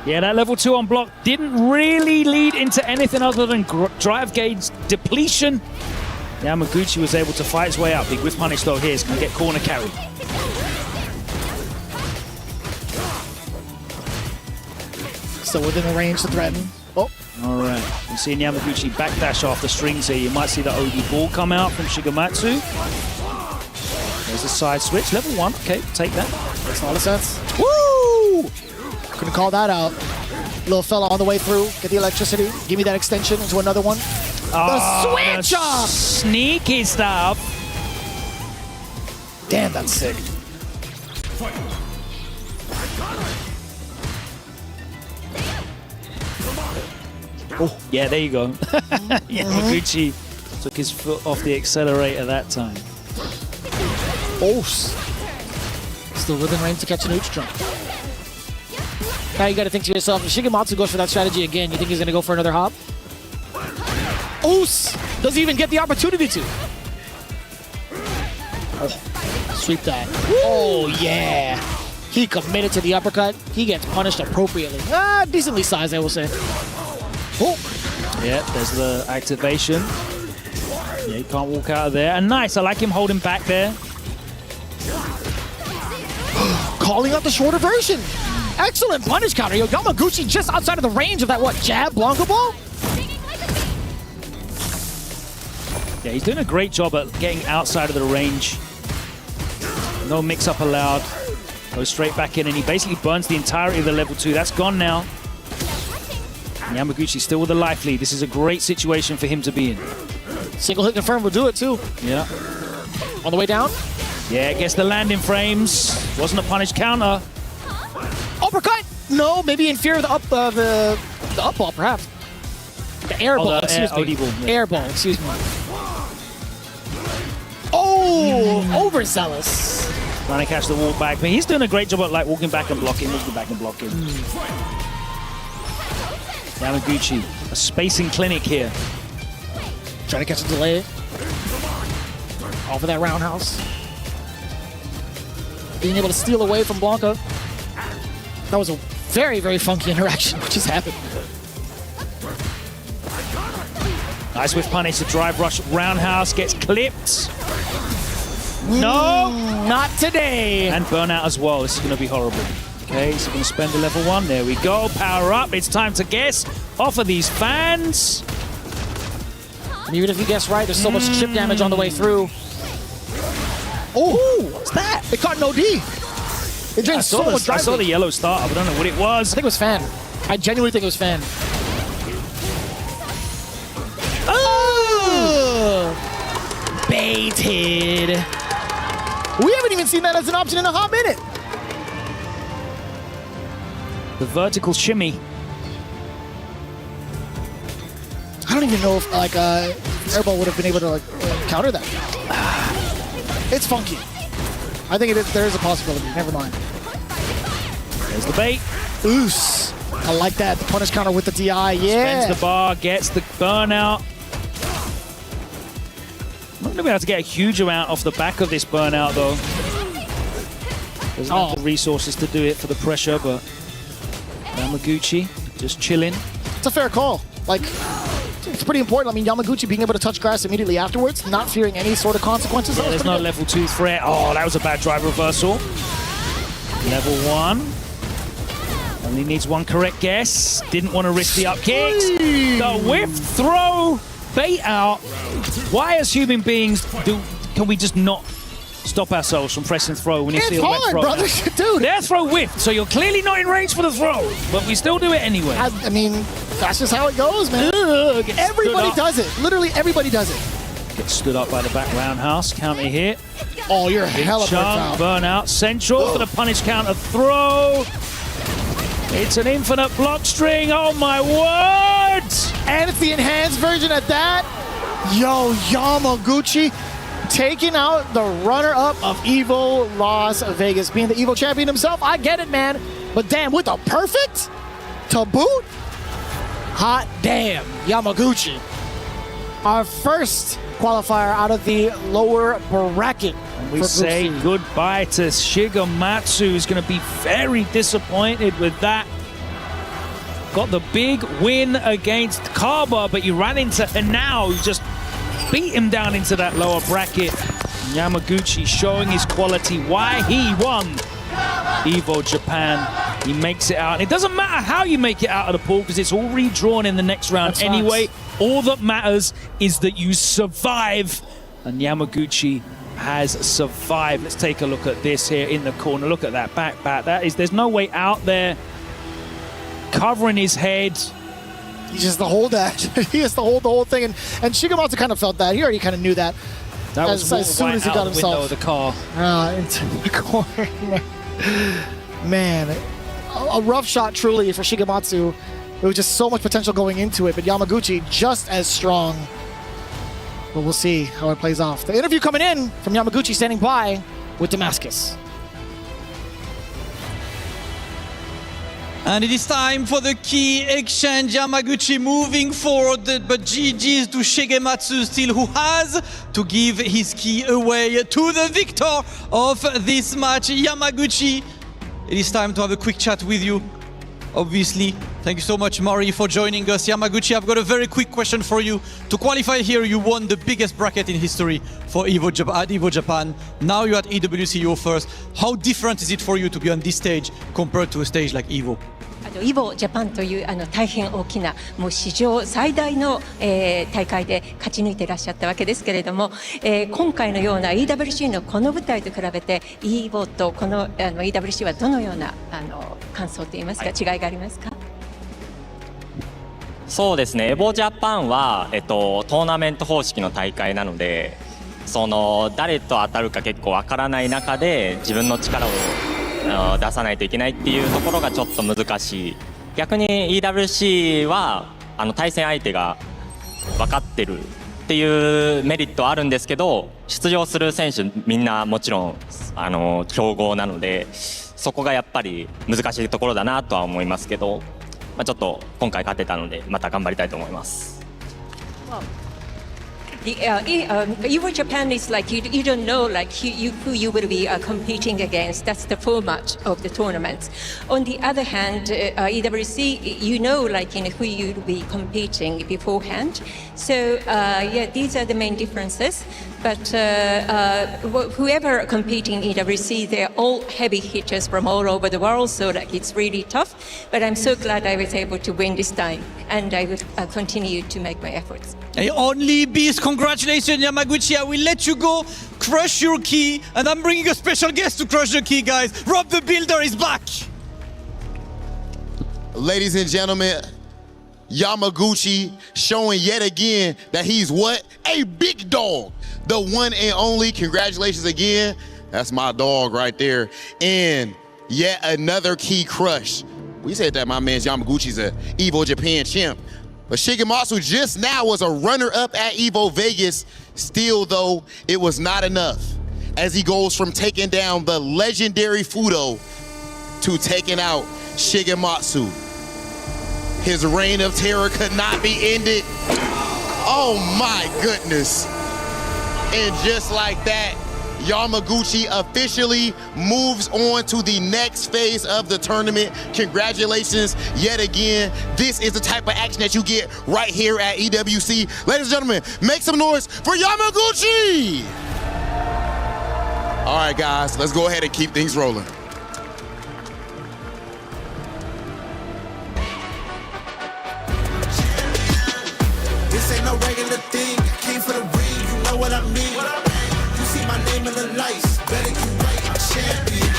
Yeah, that level 2 on block didn't really lead into anything other than drive gauge depletion. Yamaguchi was able to fight his way out. Big whiff punish though here is going to get corner carry. Still within the range to threaten. Oh. All right. You're seeing Yamaguchi backdash off the strings here. You might see the OD ball come out from Shigematsu. There's a side switch. Level 1. Okay, take that. Makes a lot of sense. Woo! Couldn't call that out. Little fella on the way through. Get the electricity. Give me that extension into another one. The switch off! Sneaky stuff. Damn, that's sick. Oh, yeah, there you go. Yamaguchi took his foot off the accelerator that time. Oh, still within range to catch an Uch jump. Now you got to think to yourself, if Shigematsu goes for that strategy again, you think he's going to go for another hop? Oos doesn't even get the opportunity to. Oh, sweep that. Oh, yeah. He committed to the uppercut. He gets punished appropriately. Decently sized, I will say. Oh. Yeah, there's the activation. Yeah, he can't walk out of there. And nice, I like him holding back there. Calling out the shorter version. Excellent punish counter. Yo, Yamaguchi just outside of the range of that, what, jab Blanca ball? Yeah, he's doing a great job at getting outside of the range. No mix-up allowed. Goes straight back in, and he basically burns the entirety of the level 2. That's gone now. And Yamaguchi still with a life lead. This is a great situation for him to be in. Single hit confirmed will do it, too. Yeah. On the way down? Yeah, gets the landing frames. Wasn't a punish counter. Uppercut? No, maybe in fear of the up ball, perhaps. The air ball, excuse me. ball, yeah. Air ball, excuse me. Oh, overzealous. Trying to catch the walk back, but he's doing a great job at like walking back and blocking, walking back and blocking. Yamaguchi, a spacing clinic here. Trying to catch a delay. Off of that roundhouse. Being able to steal away from Blanca. That was a very, very funky interaction what just happened. Nice with punish, the drive rush roundhouse gets clipped. No, not today. And burnout as well. This is going to be horrible. Okay, so going to spend the level 1. There we go. Power up. It's time to guess off of these fans. And even if you guess right, there's so much chip damage on the way through. Oh, what's that? It caught an OD. It drained so much drive. I saw the yellow start. I don't know what it was. I think it was Fan. I genuinely think it was Fan. Oh! Baited. We haven't even seen that as an option in a hot minute. The vertical shimmy. I don't even know if Airball would have been able to counter that. It's funky. I think there is a possibility. Never mind. There's the bait. Oos. I like that. The punish counter with the DI. Yeah. Spends the bar, gets the burnout. I'm not going to be able to get a huge amount off the back of this burnout, though. Doesn't have the resources to do it for the pressure, but Yamaguchi just chilling. It's a fair call. Like, it's pretty important. I mean, Yamaguchi being able to touch grass immediately afterwards, not fearing any sort of consequences. Yeah, there's no level 2 threat. Oh, that was a bad drive reversal. Level 1. Only needs one correct guess. Didn't want to risk the up kicks. The whiff throw bait out. Why, as human beings, can we just not stop ourselves from pressing throw when you see a wet throw? Brother. Dude. Their throw whiffed, so you're clearly not in range for the throw, but we still do it anyway. I mean, that's just how it goes, man. Everybody does it. Literally everybody does it. Gets stood up by the back roundhouse. Counter hit. Oh, you're a hell of a burnout. Central for the punish counter throw. It's an infinite block string. Oh my word! And it's the enhanced version at that. Yo, Yamaguchi taking out the runner-up of Evo Las Vegas. Being the Evo champion himself, I get it, man. But damn, with a perfect to boot? Hot damn, Yamaguchi. Our first qualifier out of the lower bracket. And we say goodbye to Shigematsu, who's going to be very disappointed with that. Got the big win against Kaba, but you ran into Hanao, who just beat him down into that lower bracket. Yamaguchi showing his quality, why he won Evo Japan. He makes it out. And it doesn't matter how you make it out of the pool because it's all redrawn in the next round anyway. All that matters is that you survive. And Yamaguchi has survived. Let's take a look at this here in the corner. Look at that back. There's no way out there. Covering his head. He just has to hold that. He has to hold the whole thing. And Shigematsu kind of felt that. He already kind of knew that. That was as soon as he got himself window of the car. Into the corner. Man, a rough shot truly for Shigematsu. There was just so much potential going into it, but Yamaguchi just as strong. But we'll see how it plays off. The interview coming in from Yamaguchi standing by with Damascus. And it is time for the key exchange. Yamaguchi moving forward, but GG's to Shigematsu still, who has to give his key away to the victor of this match, Yamaguchi. It is time to have a quick chat with you, obviously. Thank you so much, Mari, for joining us. Yamaguchi, I've got a very quick question for you. To qualify here, you won the biggest bracket in history for Evo Japan. Now you're at EWC, you're first. How different is it for you to be on this stage compared to a stage like Evo? イボジャパンという大変大きなもう史上最大の、大会で勝ち抜いていらっしゃったわけですけれども、今回のような EWC のこの舞台と比べて EVO とこのEWC はどのような感想といいますか、違いがありますか？そうですね、エボジャパンは、トーナメント方式の大会なので、その誰と当たるか結構わからない中で自分の力を出さないといけないっていうところがちょっと難しい。逆に EWC は対戦相手が分かってるっていうメリットはあるんですけど、出場する選手みんなもちろん強豪なので、そこがやっぱり難しいところだなとは思いますけど、ちょっと今回勝てたのでまた頑張りたいと思います。Evo Japan is like you don't know like who you will be competing against. That's the format of the tournaments. On the other hand, EWC, you know like who you'll be competing beforehand. So yeah, these are the main differences. But whoever competing in EWC, they're all heavy hitters from all over the world, so like it's really tough. But I'm so glad I was able to win this time, and I will continue to make my efforts. Hey, only beast, congratulations Yamaguchi, I will let you go, crush your key, and I'm bringing a special guest to crush the key, guys. Rob the Builder is back! Ladies and gentlemen, Yamaguchi showing yet again that he's what? A big dog. The one and only. Congratulations again. That's my dog right there. And yet another key crush. We said that my man Yamaguchi's a Evo Japan champ. But Shigematsu just now was a runner-up at Evo Vegas. Still, though, it was not enough, as he goes from taking down the legendary Fudo to taking out Shigematsu. His reign of terror could not be ended. Oh my goodness. And just like that, Yamaguchi officially moves on to the next phase of the tournament. Congratulations yet again. This is the type of action that you get right here at EWC. Ladies and gentlemen, make some noise for Yamaguchi! All right, guys, let's go ahead and keep things rolling. This ain't no regular thing. I came for the ring, you know what I mean. You see my name in the lights, better get right, I'm champion.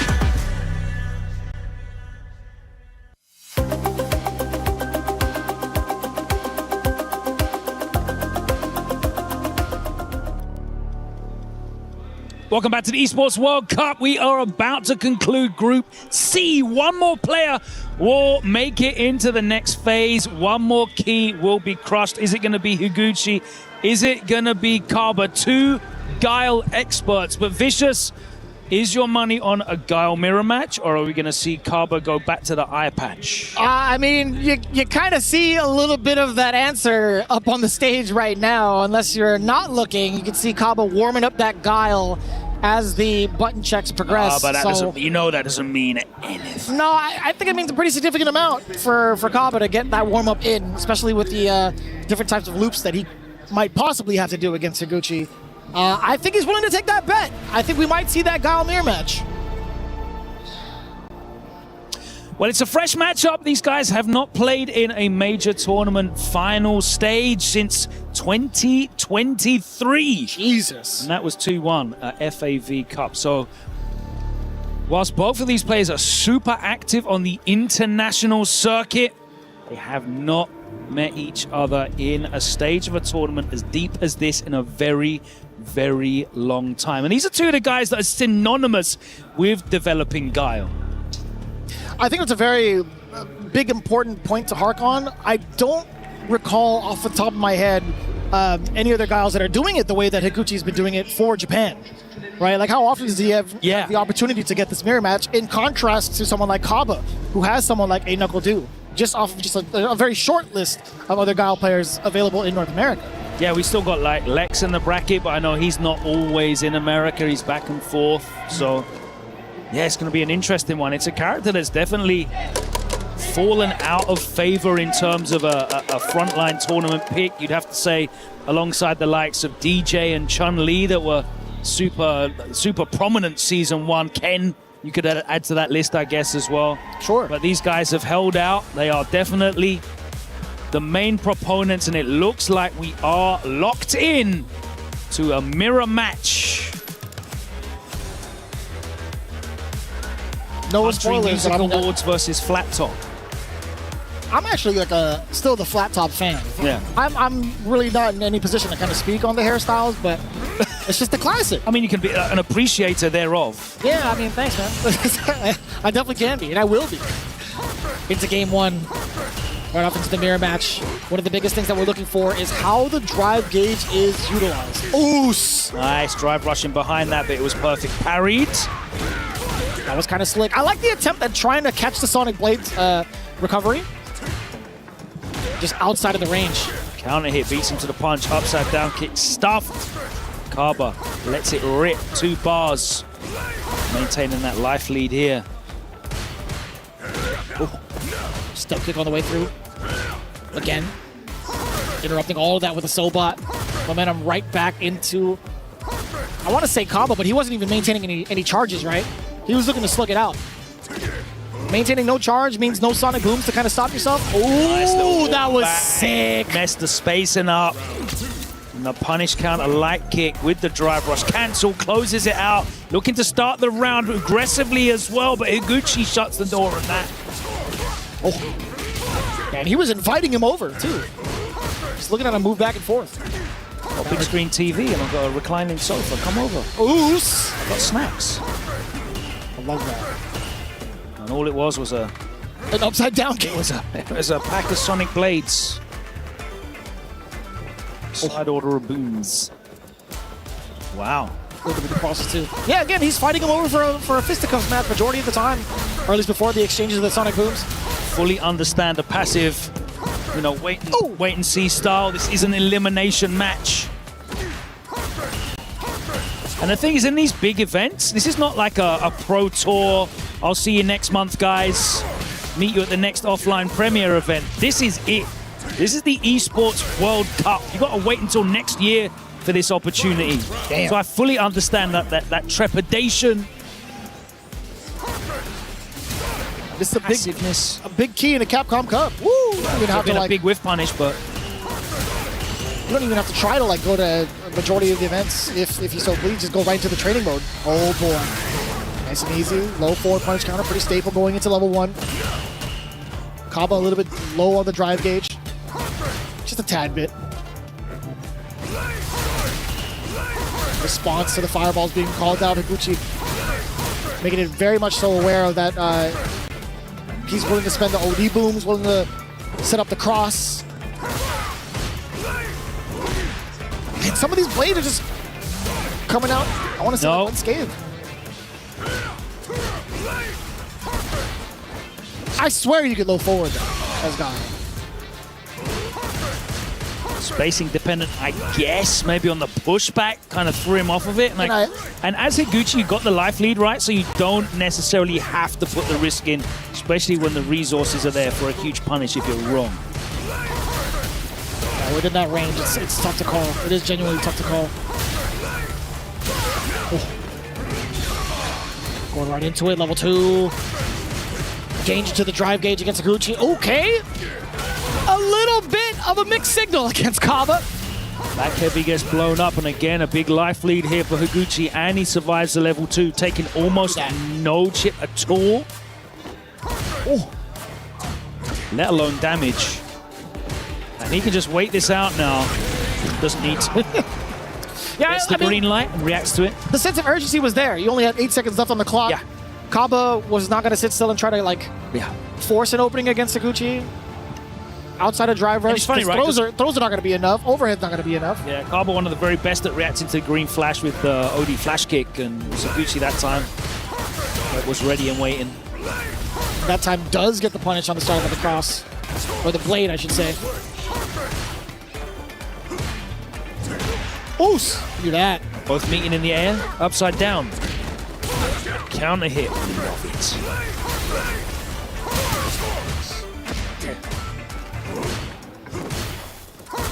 Welcome back to the Esports World Cup. We are about to conclude Group C. One more player will make it into the next phase. One more key will be crushed. Is it going to be Higuchi? Is it going to be Kaba? Two Guile experts. But Vicious, is your money on a Guile mirror match, or are we going to see Kaba go back to the eye patch? I mean, you kind of see a little bit of that answer up on the stage right now. Unless you're not looking, you can see Kaba warming up that Guile as the button checks progress. But that doesn't, that doesn't mean anything. No, I think it means a pretty significant amount for Kaba to get that warm-up in, especially with the different types of loops that he might possibly have to do against Higuchi. I think he's willing to take that bet. I think we might see that Guile mirror match. Well, it's a fresh matchup. These guys have not played in a major tournament final stage since 2023. Jesus. And that was 2-1 at FAV Cup. So whilst both of these players are super active on the international circuit, they have not met each other in a stage of a tournament as deep as this in a very, very long time. And these are two of the guys that are synonymous with developing Guile. I think it's a very big, important point to hark on. I don't recall off the top of my head any other Guiles that are doing it the way that Higuchi's been doing it for Japan, right? Like, how often does he have the opportunity to get this mirror match, in contrast to someone like Kaba, who has someone like A-Knuckle-Do, just off of just a very short list of other Guile players available in North America. Yeah, we still got like Lex in the bracket, but I know he's not always in America. He's back and forth, so yeah, it's going to be an interesting one. It's a character that's definitely fallen out of favor in terms of a frontline tournament pick. You'd have to say alongside the likes of DJ and Chun-Li that were super prominent season one. Ken, you could add to that list, I guess, as well. Sure. But these guys have held out. They are definitely the main proponents, and it looks like we are locked in to a mirror match. No Country spoilers. Music Awards versus Flat Top. I'm actually like still the Flat Top fan. Yeah. I'm really not in any position to kind of speak on the hairstyles, but it's just a classic. I mean, you can be an appreciator thereof. Yeah, I mean, thanks, man. I definitely can be, and I will be. Into game one, right off into the mirror match. One of the biggest things that we're looking for is how the drive gauge is utilized. Oos! Nice drive rushing behind that, but it was perfect. Parried. That was kind of slick. I like the attempt at trying to catch the Sonic Blades recovery. Just outside of the range. Counter hit, beats him to the punch, upside down kick, stuffed. Kaba lets it rip, 2 bars. Maintaining that life lead here. Step kick on the way through. Again. Interrupting all of that with a Sobot. Momentum right back into, I want to say Kaba, but he wasn't even maintaining any charges, right? He was looking to slug it out. Maintaining no charge means no sonic booms to kind of stop yourself. Oh, that was sick. Messed the spacing up. And the punish counter light kick with the drive rush. Cancel, closes it out. Looking to start the round aggressively as well, but Higuchi shuts the door on that. Oh. And he was inviting him over, too. Just looking at him move back and forth. Got a big screen TV and I've got a reclining sofa. Come over. Oos. I've got snacks. I love that. And all it was an upside down kick. It was a pack of Sonic Blades. Side order of booms. Wow. A little bit of process too. Yeah, again, he's fighting him over for a fisticuffs match majority of the time, or at least before the exchanges of the Sonic booms. Fully understand the passive, you know, wait and see style. This is an elimination match. And the thing is, in these big events, this is not like a pro tour. I'll see you next month, guys. Meet you at the next offline premiere event. This is it. This is the Esports World Cup. You got to wait until next year for this opportunity. Damn. So I fully understand that trepidation. This is a big key in a Capcom Cup. Woo! You don't have to a big whiff punish, but you don't even have to try to like go to a majority of the events if you so please. Just go right into the training mode. Oh boy, nice and easy. Low forward punch counter, pretty stable going into level 1. Kaba a little bit low on the drive gauge, just a tad bit. Response to the fireballs being called out. Higuchi making it very much so aware of that. He's willing to spend the OD booms, willing to set up the cross. And some of these blades are just coming out, I want to say, like unscathed. I swear you could low forward though, as God. spacing dependent, I guess, maybe on the pushback, kind of threw him off of it. And as Higuchi, you got the life lead, right? So you don't necessarily have to put the risk in, especially when the resources are there for a huge punish if you're wrong. Yeah, within that range, it's tough to call. It is genuinely tough to call. Oh. Going right into it, level 2. Change to the drive gauge against Higuchi. Okay. A little bit of a mixed signal against Kaba. Back heavy gets blown up, and again, a big life lead here for Higuchi, and he survives the level 2, taking almost no chip at all. Oh. Let alone damage. And he can just wait this out now. Doesn't need to. Yeah, gets the green light and reacts to it. The sense of urgency was there. You only had 8 seconds left on the clock. Yeah. Kaba was not going to sit still and try to force an opening against Higuchi. Outside of drive rush, it's funny, right? Throws are not going to be enough. Overhead's not going to be enough. Yeah, Kaba one of the very best at reacting to green flash with the OD flash kick, and Higuchi that time was ready and waiting. That time does get the punish on the start of the cross. Or the blade, I should say. Oos! Do that. Both meeting in the air, upside down. Counter hit. Love it.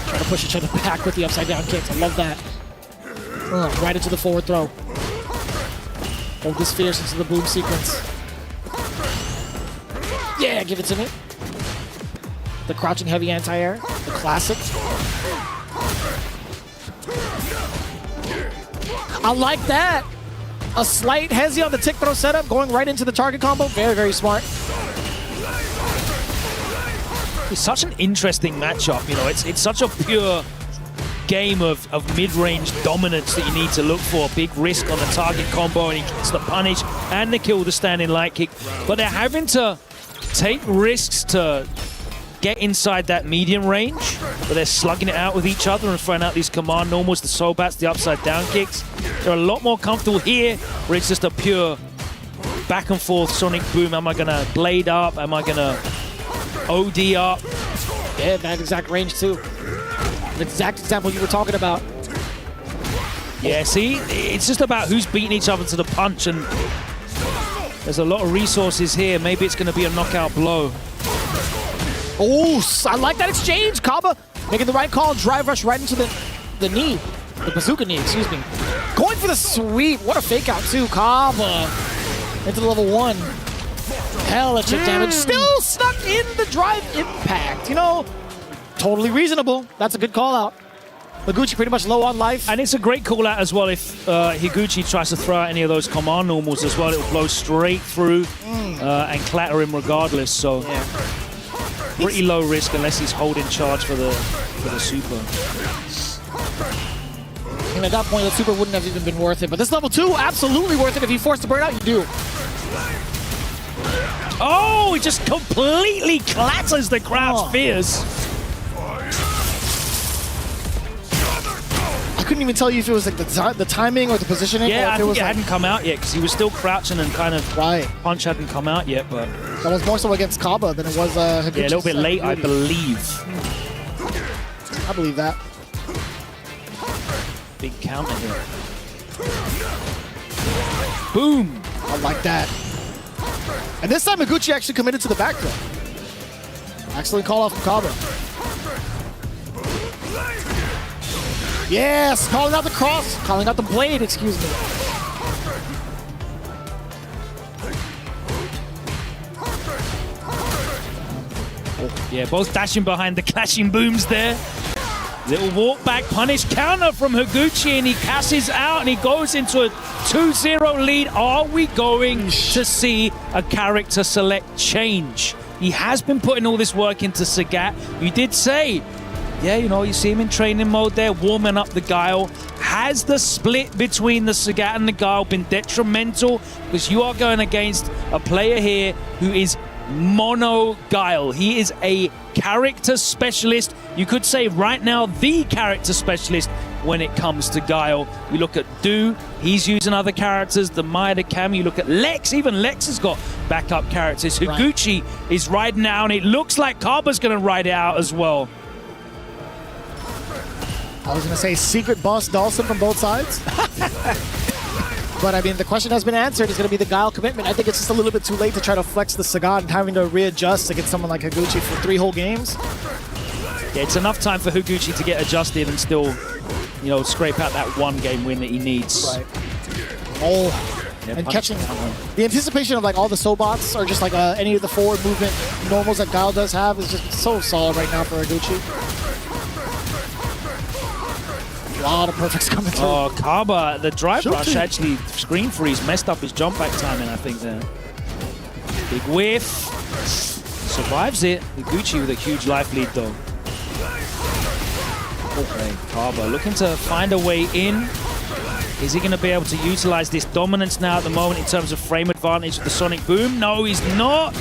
Trying to push each other back with the upside down kicks. I love that. Right into the forward throw. Hold this fierce into the boom sequence. Yeah, give it to me. The crouching heavy anti-air. The classic. I like that. A slight hezi on the tick throw setup, going right into the target combo. Very, very smart. It's such an interesting matchup, you know. It's such a pure game of mid-range dominance that you need to look for. Big risk on the target combo, and he gets the punish and the kill, the standing light kick. But they're having to take risks to get inside that medium range, but they're slugging it out with each other and throwing out these command normals, the Sobats, the upside down kicks. They're a lot more comfortable here, where it's just a pure back and forth sonic boom. Am I gonna blade up? Am I gonna OD up? Yeah, that exact range too. The exact example you were talking about. Yeah, see, it's just about who's beating each other to the punch, and there's a lot of resources here. Maybe it's going to be a knockout blow. Oh, I like that exchange. Kaba making the right call. Drive rush right into the knee. The bazooka knee, excuse me. Going for the sweep. What a fake out too. Kaba into the level 1. Hella chip damage. Still stuck in the drive impact. You know, totally reasonable. That's a good call out. Higuchi pretty much low on life. And it's a great call out as well if Higuchi tries to throw out any of those command normals as well. It will blow straight through and clatter him regardless. So pretty low risk unless he's holding charge for the super. And at that point, the super wouldn't have even been worth it. But this level 2, absolutely worth it. If you force the burn out, you do. Oh, it just completely clatters the crowd's fears. I couldn't even tell you if it was like the timing or the positioning. Yeah, or if I think was it like, hadn't come out yet because he was still crouching and kind of punch hadn't come out yet. But that was more so against Kaba than it was Higuchi. Yeah, a little bit late, I believe. I believe that. Big counter here. Boom! I like that. And this time Higuchi actually committed to the back throw. Excellent call off from Kaba. Yes, calling out the cross, calling out the blade, excuse me. Yeah, both dashing behind the clashing booms there. Little walk back punish counter from Higuchi, and he cashes out and he goes into a 2-0 lead. Are we going to see a character select change? He has been putting all this work into Sagat. You did say, yeah, you know, you see him in training mode there, warming up the Guile. Has the split between the Sagat and the Guile been detrimental? Because you are going against a player here who is mono Guile. He is a character specialist. You could say right now the character specialist when it comes to Guile. You look at Do, he's using other characters, the Maya, the Cam. You look at Lex, even Lex has got backup characters. Higuchi is riding out, and it looks like Kaba's going to ride it out as well. I was going to say secret boss Dawson from both sides. But I mean, the question has been answered. It's going to be the Guile commitment. I think it's just a little bit too late to try to flex the Sagat and having to readjust against someone like Higuchi for 3 whole games. Yeah, it's enough time for Higuchi to get adjusted and still, you know, scrape out that 1 game win that he needs. Right. Oh, yeah, and catching the anticipation of like all the Sobots or just like any of the forward movement normals that Guile does have is just so solid right now for Higuchi. A lot of perfects coming through. Oh, Kaba, the drive rush actually, screen freeze, messed up his jump back timing, I think, there. Big whiff. Survives it. Higuchi with a huge life lead, though. Okay, Kaba looking to find a way in. Is he going to be able to utilize this dominance now at the moment in terms of frame advantage with the Sonic Boom? No, he's not.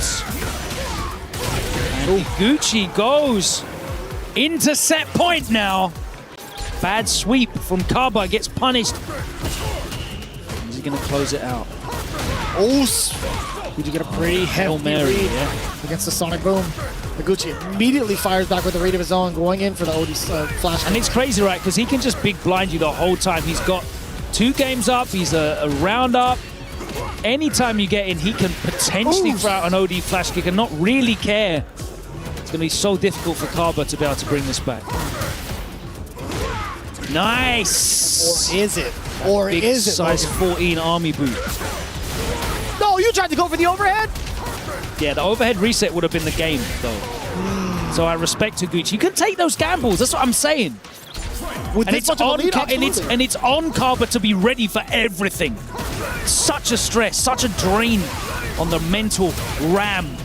And Higuchi goes into set point now. Bad sweep from Kaba, gets punished. Is he going to close it out? Oh, did you get a pretty heavy Mary, read against the Sonic Boom? Higuchi immediately fires back with a read of his own, going in for the OD flash. And it's crazy, right? Because he can just big blind you the whole time. He's got 2 games up. He's a round up. Anytime you get in, he can potentially throw out an OD flash kick and not really care. It's going to be so difficult for Kaba to be able to bring this back. Nice! Or is it? Or Big is it? size 14 army boot. No, you tried to go for the overhead? Yeah, the overhead reset would have been the game, though. So I respect Higuchi. You can take those gambles, that's what I'm saying. With And this much of a lead, it's on Kaba to be ready for everything. Such a stress, such a drain on the mental RAM.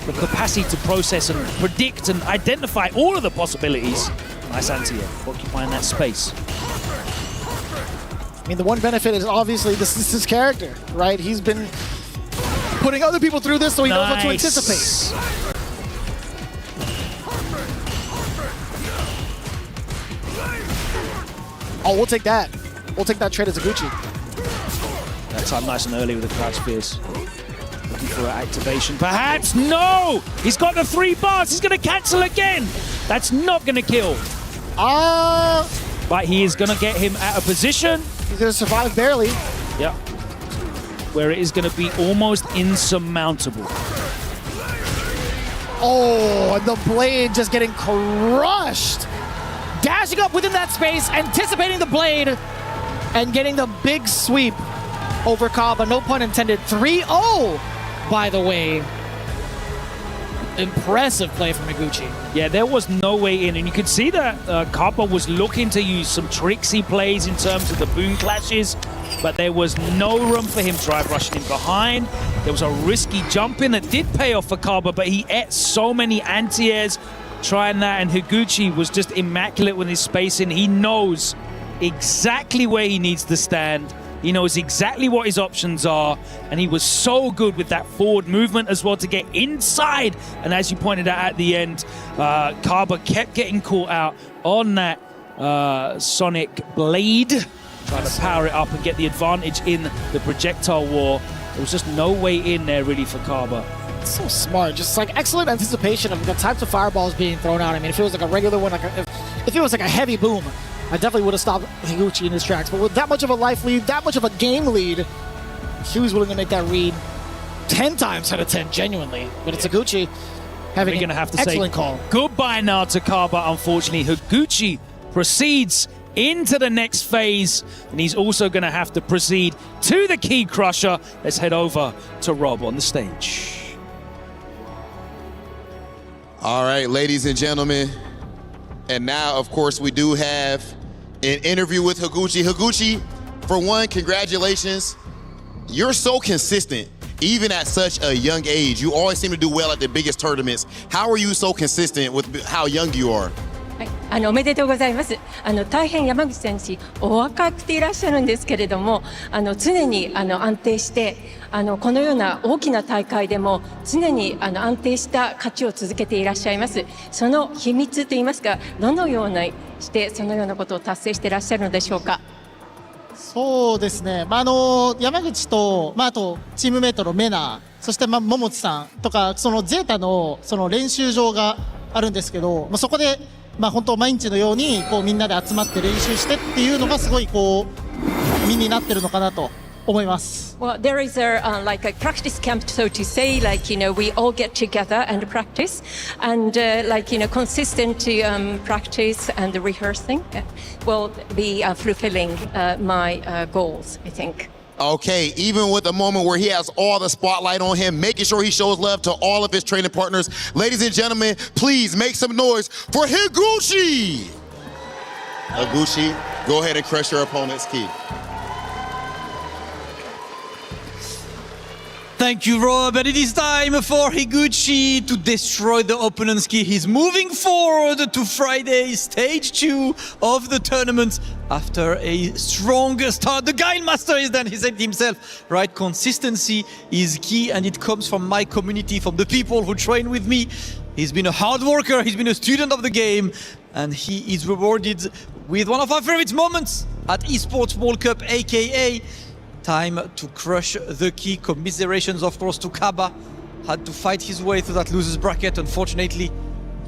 The capacity to process and predict and identify all of the possibilities. Nice anti-air, occupying that space. I mean, the one benefit is obviously this is his character, right? He's been putting other people through this, so he knows what to anticipate. Oh, we'll take that. We'll take that trade as Higuchi. That's up nice and early with the crouch spears. looking for an activation. Perhaps, no! He's got the 3 bars, he's gonna cancel again! That's not gonna kill. But he is gonna get him out of position. He's gonna survive barely. Yep. Where it is gonna be almost insurmountable. Oh, and the blade just getting crushed. Dashing up within that space, anticipating the blade, and getting the big sweep over Kaba. No pun intended. 3-0, by the way. Impressive play from Higuchi. Yeah, there was no way in, and you could see that Kaba was looking to use some tricksy plays in terms of the boom clashes, but there was no room for him drive rushing in behind. There was a risky jump in that did pay off for Kaba, but he ate so many anti-airs trying that, and Higuchi was just immaculate with his spacing. He knows exactly where he needs to stand. He knows exactly what his options are, and he was so good with that forward movement as well to get inside. And as you pointed out at the end, Kaba kept getting caught out on that Sonic Blade, trying to power it up and get the advantage in the projectile war. There was just no way in there really for Kaba. So smart, just like excellent anticipation of the types of fireballs being thrown out. I mean, if it was like a regular one, like if it was like a heavy boom, I definitely would have stopped Higuchi in his tracks. But with that much of a life lead, that much of a game lead, he was willing to make that read 10 times out of 10, genuinely. But it's Higuchi having We're gonna have to excellent say call. Goodbye now to Kaba, unfortunately. Higuchi proceeds into the next phase, and he's also going to have to proceed to the Key Crusher. Let's head over to Rob on the stage. All right, ladies and gentlemen. And now, of course, we do have an interview with Higuchi. Higuchi, for one, congratulations. You're so consistent, even at such a young age. You always seem to do well at the biggest tournaments. How are you so consistent with how young you are? おめでとうございます。大変山口選手お若くていらっしゃるんですけれども、常に安定して、このような大きな大会でも常に安定した勝ちを続けていらっしゃいます。その秘密といいますか、どのようにしてそのようなことを達成していらっしゃるのでしょうか。そうですね、山口と、あとチームメートのメナ、そして桃地さんとか、そのゼータのその練習場があるんですけど、そこで本当毎日のようにこうみんなで集まって練習してっていうのがすごいこう身になってるのかなと思います。Well, there is like a practice camp, so to say, like, we all get together and practice, and like, consistent practice and rehearsing will be fulfilling my goals, I think. Okay, even with the moment where he has all the spotlight on him, making sure he shows love to all of his training partners. Ladies and gentlemen, please make some noise for Higuchi! Higuchi, go ahead and crush your opponent's key. Thank you, Rob. And it is time for Higuchi to destroy the opponent's key. He's moving forward to Friday, stage 2 of the tournament after a strong start. The Guile Master is done, he said himself, right? Consistency is key, and it comes from my community, from the people who train with me. He's been a hard worker, he's been a student of the game, and he is rewarded with one of our favorite moments at Esports World Cup, aka time to crush the key. Commiserations, of course, to Kaba. Had to fight his way through that loser's bracket, unfortunately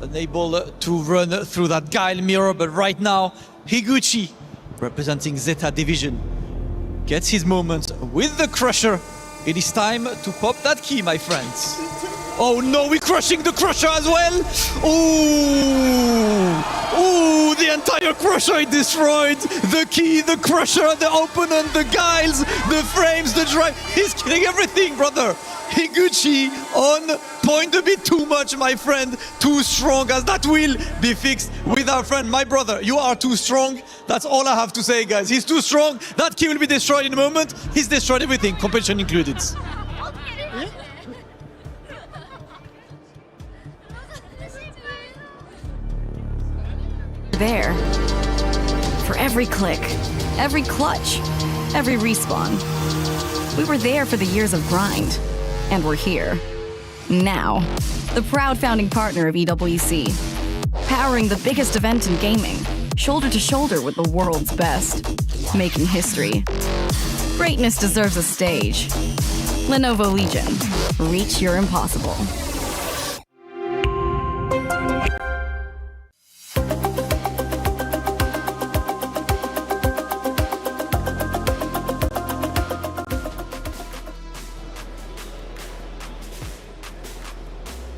unable to run through that Guile mirror. But right now, Higuchi, representing Zeta Division, gets his moment with the Crusher. It is time to pop that key, my friends. Oh no, we're crushing the Crusher as well. Ooh, the entire Crusher is destroyed. The key, the Crusher, the opponent, the Guiles, the frames, the drive. He's killing everything, brother. Higuchi on point, a bit too much, my friend. Too strong, as that will be fixed with our friend. My brother, you are too strong. That's all I have to say, guys. He's too strong. That key will be destroyed in a moment. He's destroyed everything, competition included. There. For every click, every clutch, every respawn. We were there for the years of grind, and we're here. Now, the proud founding partner of EWC, powering the biggest event in gaming, shoulder to shoulder with the world's best, making history. Greatness deserves a stage. Lenovo Legion. Reach your impossible.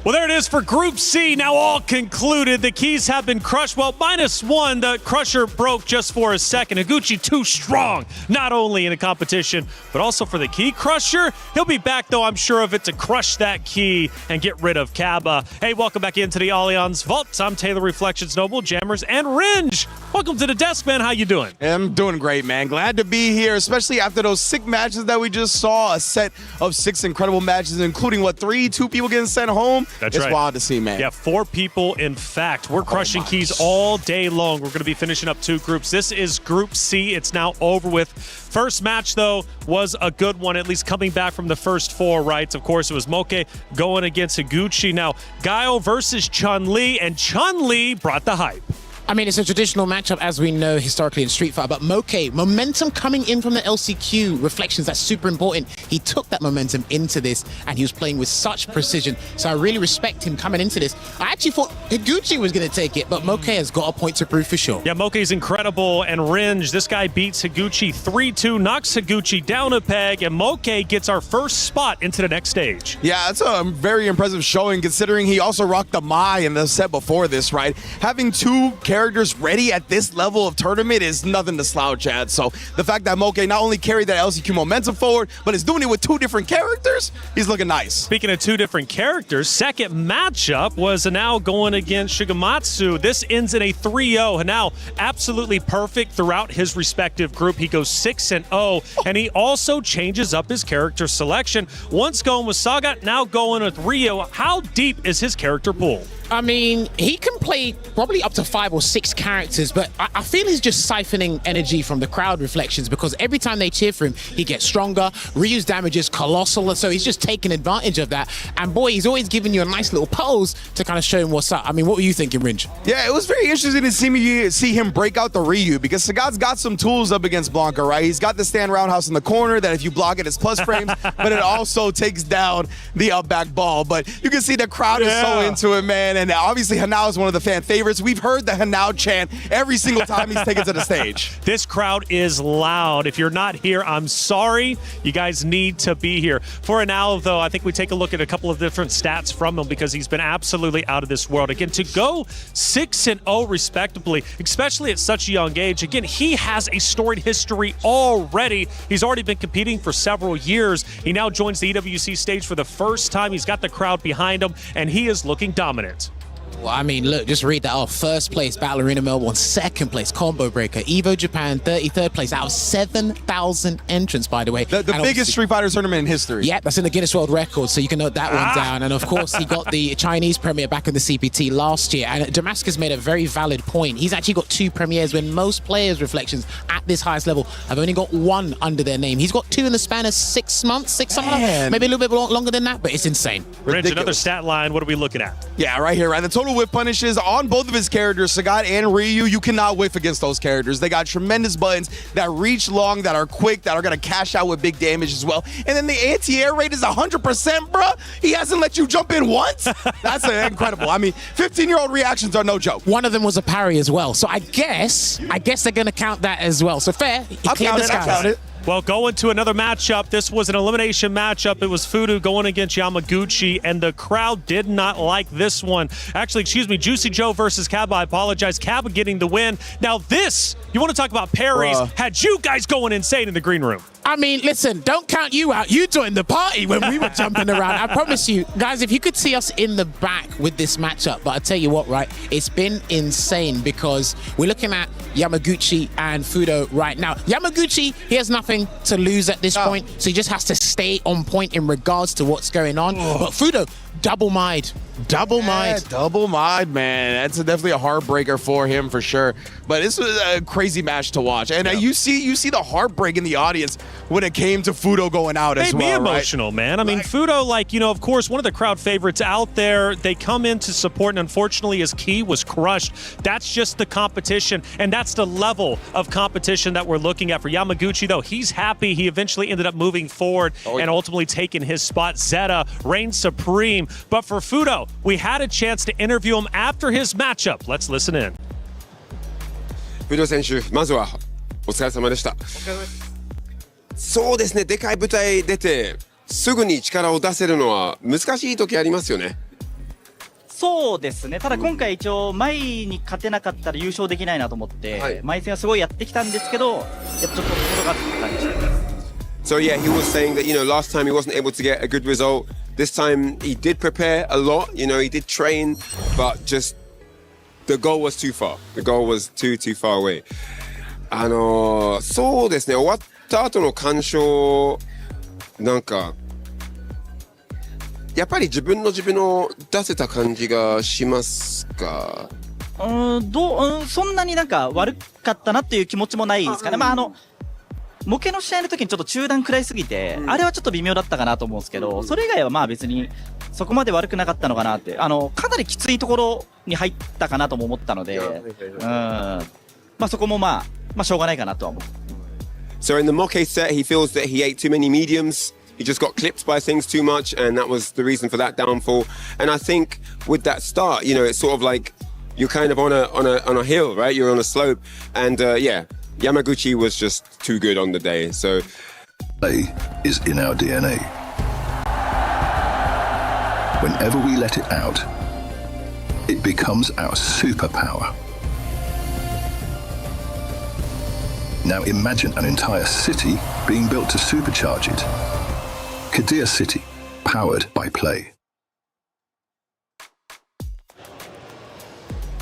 Well, there it is for Group C, now all concluded. The keys have been crushed. Well, -1, the crusher broke just for a second. Higuchi too strong, not only in the competition, but also for the key crusher. He'll be back, though, I'm sure of it, to crush that key and get rid of Kaba. Hey, welcome back into the Allianz Vault. I'm Taylor Reflections Noble, Jammers, and Ringe. Welcome to the desk, man. How you doing? I'm doing great, man. Glad to be here, especially after those 6 matches that we just saw. A set of 6 incredible matches, including, 2 people getting sent home? That's it's right. wild to see, man. Yeah, 4 people, in fact. We're crushing keys all day long. We're going to be finishing up 2 groups. This is Group C. It's now over with. First match, though, was a good one, at least coming back from the first 4, right? Of course, it was Moke going against Higuchi. Now, Guile versus Chun-Li, and Chun-Li brought the hype. I mean, it's a traditional matchup, as we know historically in Street Fighter, but Moke, momentum coming in from the LCQ reflections, that's super important. He took that momentum into this, and he was playing with such precision, so I really respect him coming into this. I actually thought Higuchi was going to take it, but Moke has got a point to prove for sure. Yeah, Moke's incredible, and Ringe, this guy beats Higuchi 3-2, knocks Higuchi down a peg, and Moke gets our first spot into the next stage. Yeah, that's a very impressive showing, considering he also rocked the Mai in the set before this, right? Having 2 characters ready at this level of tournament is nothing to slouch at. So the fact that Moke not only carried that LCQ momentum forward, but is doing it with 2 different characters, he's looking nice. Speaking of 2 different characters, second matchup was Hanao going against Shigematsu. This ends in a 3-0. Hanao absolutely perfect throughout his respective group. He goes 6-0, and he also changes up his character selection. Once going with Saga, now going with Ryo. How deep is his character pool? I mean, he can play probably up to 5 or 6 characters, but I feel he's just siphoning energy from the crowd reflections, because every time they cheer for him, he gets stronger. Ryu's damage is colossal, so he's just taking advantage of that. And boy, he's always giving you a nice little pose to kind of show him what's up. I mean, what were you thinking, Ringe? Yeah, it was very interesting to see him break out the Ryu, because Sagat's got some tools up against Blanca, right? He's got the stand roundhouse in the corner that if you block it, it's plus frames, but it also takes down the up back ball. But you can see the crowd is so into it, man. And obviously, Hanao is one of the fan favorites. We've heard the Hanao chant every single time he's taken to the stage. This crowd is loud. If you're not here, I'm sorry. You guys need to be here. For Hanao, though, I think we take a look at a couple of different stats from him, because he's been absolutely out of this world. Again, to go 6-0 respectably, especially at such a young age, again, he has a storied history already. He's already been competing for several years. He now joins the EWC stage for the first time. He's got the crowd behind him, and he is looking dominant. Well, I mean, look, just read that off. First place, Battle Arena Melbourne. Second place, Combo Breaker. Evo Japan, 33rd place out of 7,000 entrants, by the way. The biggest Street Fighter tournament in history. Yeah, that's in the Guinness World Records, so you can note that one down. And of course, he got the Chinese premiere back in the CPT last year. And Damascus made a very valid point. He's actually got 2 premieres when most players' reflections at this highest level have only got 1 under their name. He's got 2 in the span of 6 months, maybe a little bit longer than that, but it's insane. Ringe, another stat line. What are we looking at? Yeah, right here, right? The total whip punishes on both of his characters, Sagat and Ryu. You cannot whiff against those characters. They got tremendous buttons that reach long, that are quick, that are going to cash out with big damage as well. And then the anti-air rate is 100%, bruh. He hasn't let you jump in once. That's incredible. I mean, 15-year-old reactions are no joke. One of them was a parry as well. So I guess they're going to count that as well. So fair. I'll count it. Well, going to another matchup. This was an elimination matchup. It was Fudo going against Yamaguchi, and the crowd did not like this one. Actually, excuse me, Juicy Joe versus Kaba. I apologize. Kaba getting the win. Now this, you want to talk about parries, had you guys going insane in the green room. I mean, listen, don't count you out. You joined the party when we were jumping around. I promise you, guys, if you could see us in the back with this matchup, but I tell you what, right, it's been insane, because we're looking at Yamaguchi and Fudo right now. Yamaguchi, he has nothing to lose at this point, so he just has to stay on point in regards to what's going on. But Fudo, Double mied. Double mied, man. That's definitely a heartbreaker for him for sure. But this was a crazy match to watch, and you see the heartbreak in the audience when it came to Fudo going out as well. Made me emotional, man. I mean, Fudo, like, you know, of course, one of the crowd favorites out there. They come in to support, and unfortunately, his key was crushed. That's just the competition, and that's the level of competition that we're looking at for Yamaguchi. Though he's happy, he eventually ended up moving forward and ultimately taking his spot. Zeta reigns supreme, but for Fudo, we had a chance to interview him after his matchup. Let's listen in. フード選手、まずはお疲れ様でした。そうですね、でかい舞台出てすぐに力を出せるのは難しい時ありますよね。そうですね、ただ今回一応前に勝てなかったら優勝できないなと思って、前戦はすごいやってきたんですけど、やっぱちょっと届かずって感じでした。So yeah, he was saying that, you know, last time he wasn't able to get a good result. This time he did prepare a lot, you know, he did train, but just the goal was too far. The goal was too far away. そうですね、終わった後の感想、なんかやっぱり自分を出せた感じがしますか？そんなになんか悪かったなっていう気持ちもないですかね。まあ模型の試合の時にちょっと中段食らいすぎて、あれはちょっと微妙だったかなと思うんですけど、それ以外はまあ別にそこまで悪くなかったのかなって、かなりきついところに入ったかなとも思ったので、まあそこもまあしょうがないかなとは思う。So in the Mokke set, he feels that he ate too many mediums. He just got clipped by things too much, and that was the reason for that downfall. And I think with that start, you know, it's sort of like you're kind of on a hill, right? You're on a slope, and yeah. Yamaguchi was just too good on the day, so... Play is in our DNA. Whenever we let it out, it becomes our superpower. Now imagine an entire city being built to supercharge it. Kadir City, powered by play.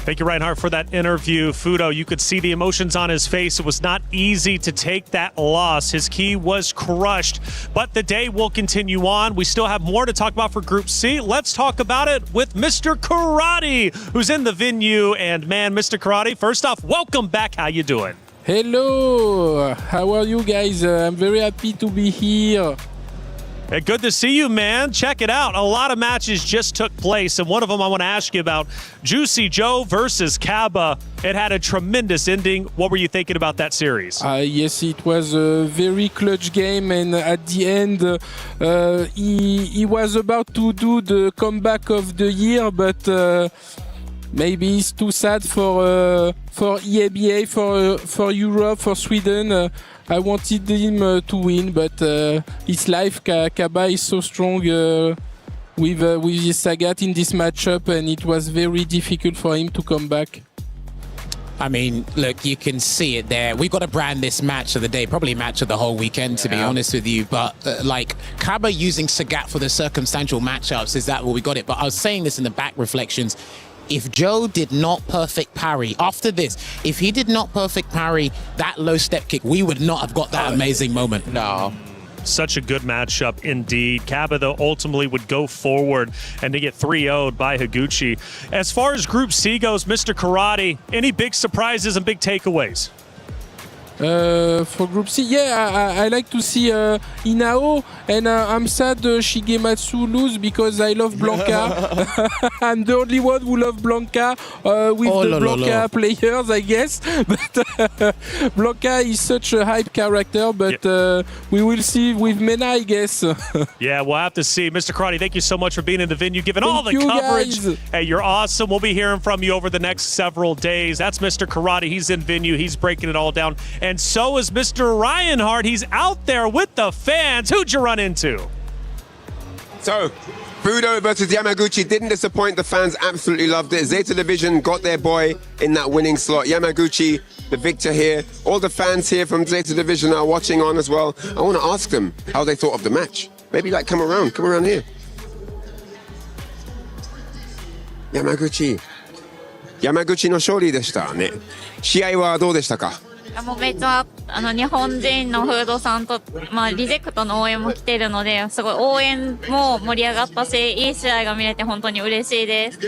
Thank you, Reinhardt, for that interview. Fudo, you could see the emotions on his face. It was not easy to take that loss. His key was crushed, but the day will continue on. We still have more to talk about for Group C. Let's talk about it with Mr. Karate, who's in the venue. And man, Mr. Karate, first off, welcome back. How you doing? Hello. How are you guys? I'm very happy to be here. Hey, good to see you, man. Check it out. A lot of matches just took place, and one of them I want to ask you about. Juicy Joe versus Kaba. It had a tremendous ending. What were you thinking about that series? Yes, it was a very clutch game, and at the end, he was about to do the comeback of the year, but maybe it's too sad for EABA, for Europe, for Sweden. I wanted him to win, but it's life. Kaba is so strong with his Sagat in this matchup, and it was very difficult for him to come back. I mean, look, you can see it there. We've got to brand this match of the day, probably match of the whole weekend, to be honest with you. But like Kaba using Sagat for the circumstantial matchups, is that where we got it? But I was saying this in the back reflections. If Joe did not perfect parry, after this, if he did not perfect parry that low step kick, we would not have got that amazing moment. No. Such a good matchup indeed. Kaba, though, ultimately would go forward and to get 3-0'd by Higuchi. As far as Group C goes, Mr. Karate, any big surprises and big takeaways? For Group C, yeah, I like to see Inao, and I'm sad Shigematsu lose because I love Blanca. I'm the only one who love Blanca with Blanca players, I guess. But Blanca is such a hype character, but we will see with Mena, I guess. Yeah, we'll have to see. Mr. Karate, thank you so much for being in the venue, giving all the coverage. Guys. Hey, you're awesome. We'll be hearing from you over the next several days. That's Mr. Karate. He's in venue. He's breaking it all down. And so is Mr. Reinhardt. He's out there with the fans. Who'd you run into? So, Fudo versus Yamaguchi didn't disappoint. The fans absolutely loved it. Zeta Division got their boy in that winning slot. Yamaguchi, the victor here. All the fans here from Zeta Division are watching on as well. I want to ask them how they thought of the match. Maybe like come around here. Yamaguchiの勝利でしたね。試合はどうでしたか？もうめっちゃ日本人のフードさんと、リジェクトの応援も来ているので、すごい応援も盛り上がったし、いい試合が見れて本当に嬉しいです。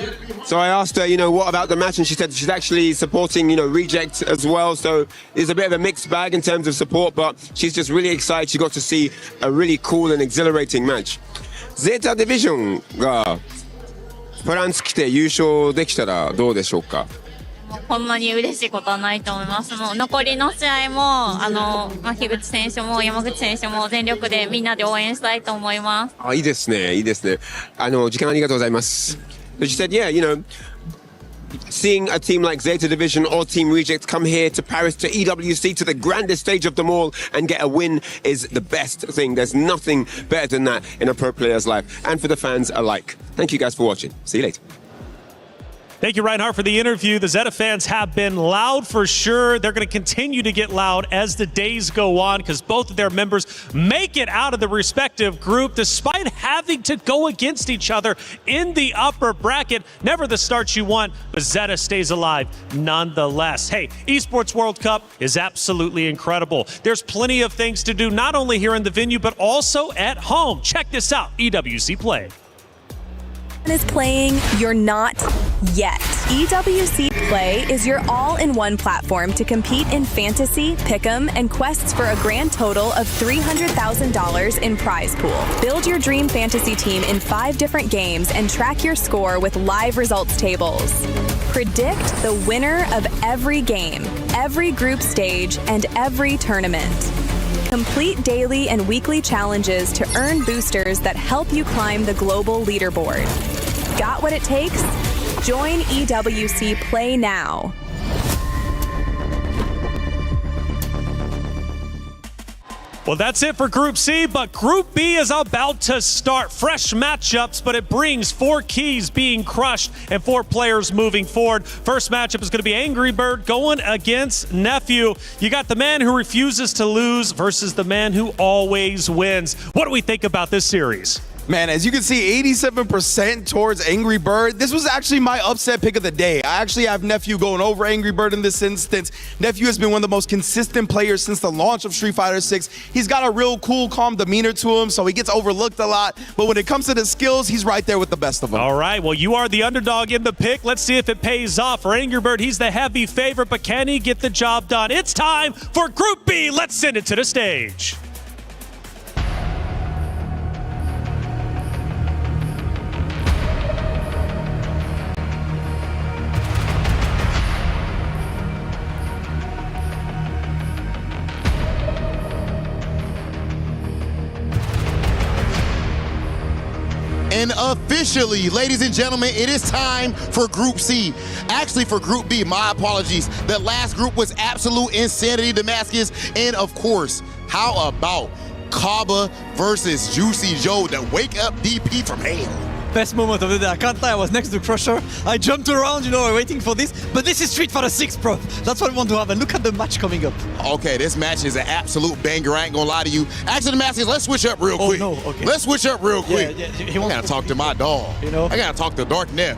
So I asked her, what about the match? And she said she's actually supporting, Reject as well. So it's a bit of a mixed bag in terms of support, but she's just really excited. She got to see a really cool and exhilarating match. ゼータディビジョンがフランス来て優勝できたらどうでしょうか？こんなに嬉しいことはないと思います。もう残りの試合も樋口選手も山口選手も全力でみんなで応援したいと思います。いいですね、いいですね。時間ありがとうございます。She said, yeah, seeing a team like Zeta Division or Team Reject come here to Paris, to EWC, to the grandest stage of them all and get a win is the best thing. There's nothing better than that in a pro player's life and for the fans alike. Thank you guys for watching. See you later. Thank you, Reinhardt, for the interview. The Zeta fans have been loud for sure. They're going to continue to get loud as the days go on because both of their members make it out of the respective group despite having to go against each other in the upper bracket. Never the start you want, but Zeta stays alive nonetheless. Hey, Esports World Cup is absolutely incredible. There's plenty of things to do, not only here in the venue, but also at home. Check this out, EWC Play. Is playing, you're not yet. EWC Play is your all-in-one platform to compete in fantasy, pick'em, and quests for a grand total of $300,000 in prize pool. Build your dream fantasy team in 5 different games and track your score with live results tables. Predict the winner of every game, every group stage, and every tournament. Complete daily and weekly challenges to earn boosters that help you climb the global leaderboard. Got what it takes? Join EWC Play now. Well, that's it for Group C, but Group B is about to start. Fresh matchups, but it brings 4 keys being crushed and 4 players moving forward. First matchup is going to be Angry Bird going against Nephew. You got the man who refuses to lose versus the man who always wins. What do we think about this series? Man, as you can see, 87% towards Angry Bird. This was actually my upset pick of the day. I actually have Nephew going over Angry Bird in this instance. Nephew has been one of the most consistent players since the launch of Street Fighter 6. He's got a real cool, calm demeanor to him, so he gets overlooked a lot. But when it comes to the skills, he's right there with the best of them. All right, well, you are the underdog in the pick. Let's see if it pays off. For Angry Bird, he's the heavy favorite, but can he get the job done? It's time for Group B. Let's send it to the stage. And officially, ladies and gentlemen, it is time for Group C. Actually, for Group B, my apologies. The last group was absolute insanity, Damascus. And of course, how about Kaba versus Juicy Joe, the wake up DP from hell? Best moment of the day. I can't lie, I was next to Crusher. I jumped around, waiting for this. But this is Street Fighter 6, bro. That's what I want to have. And look at the match coming up. Okay, this match is an absolute banger. I ain't gonna lie to you. Actually, Damascus, let's switch up real quick. Oh, no, okay. Let's switch up real quick. Yeah, I gotta talk to my dog. I gotta talk to Dark Neff.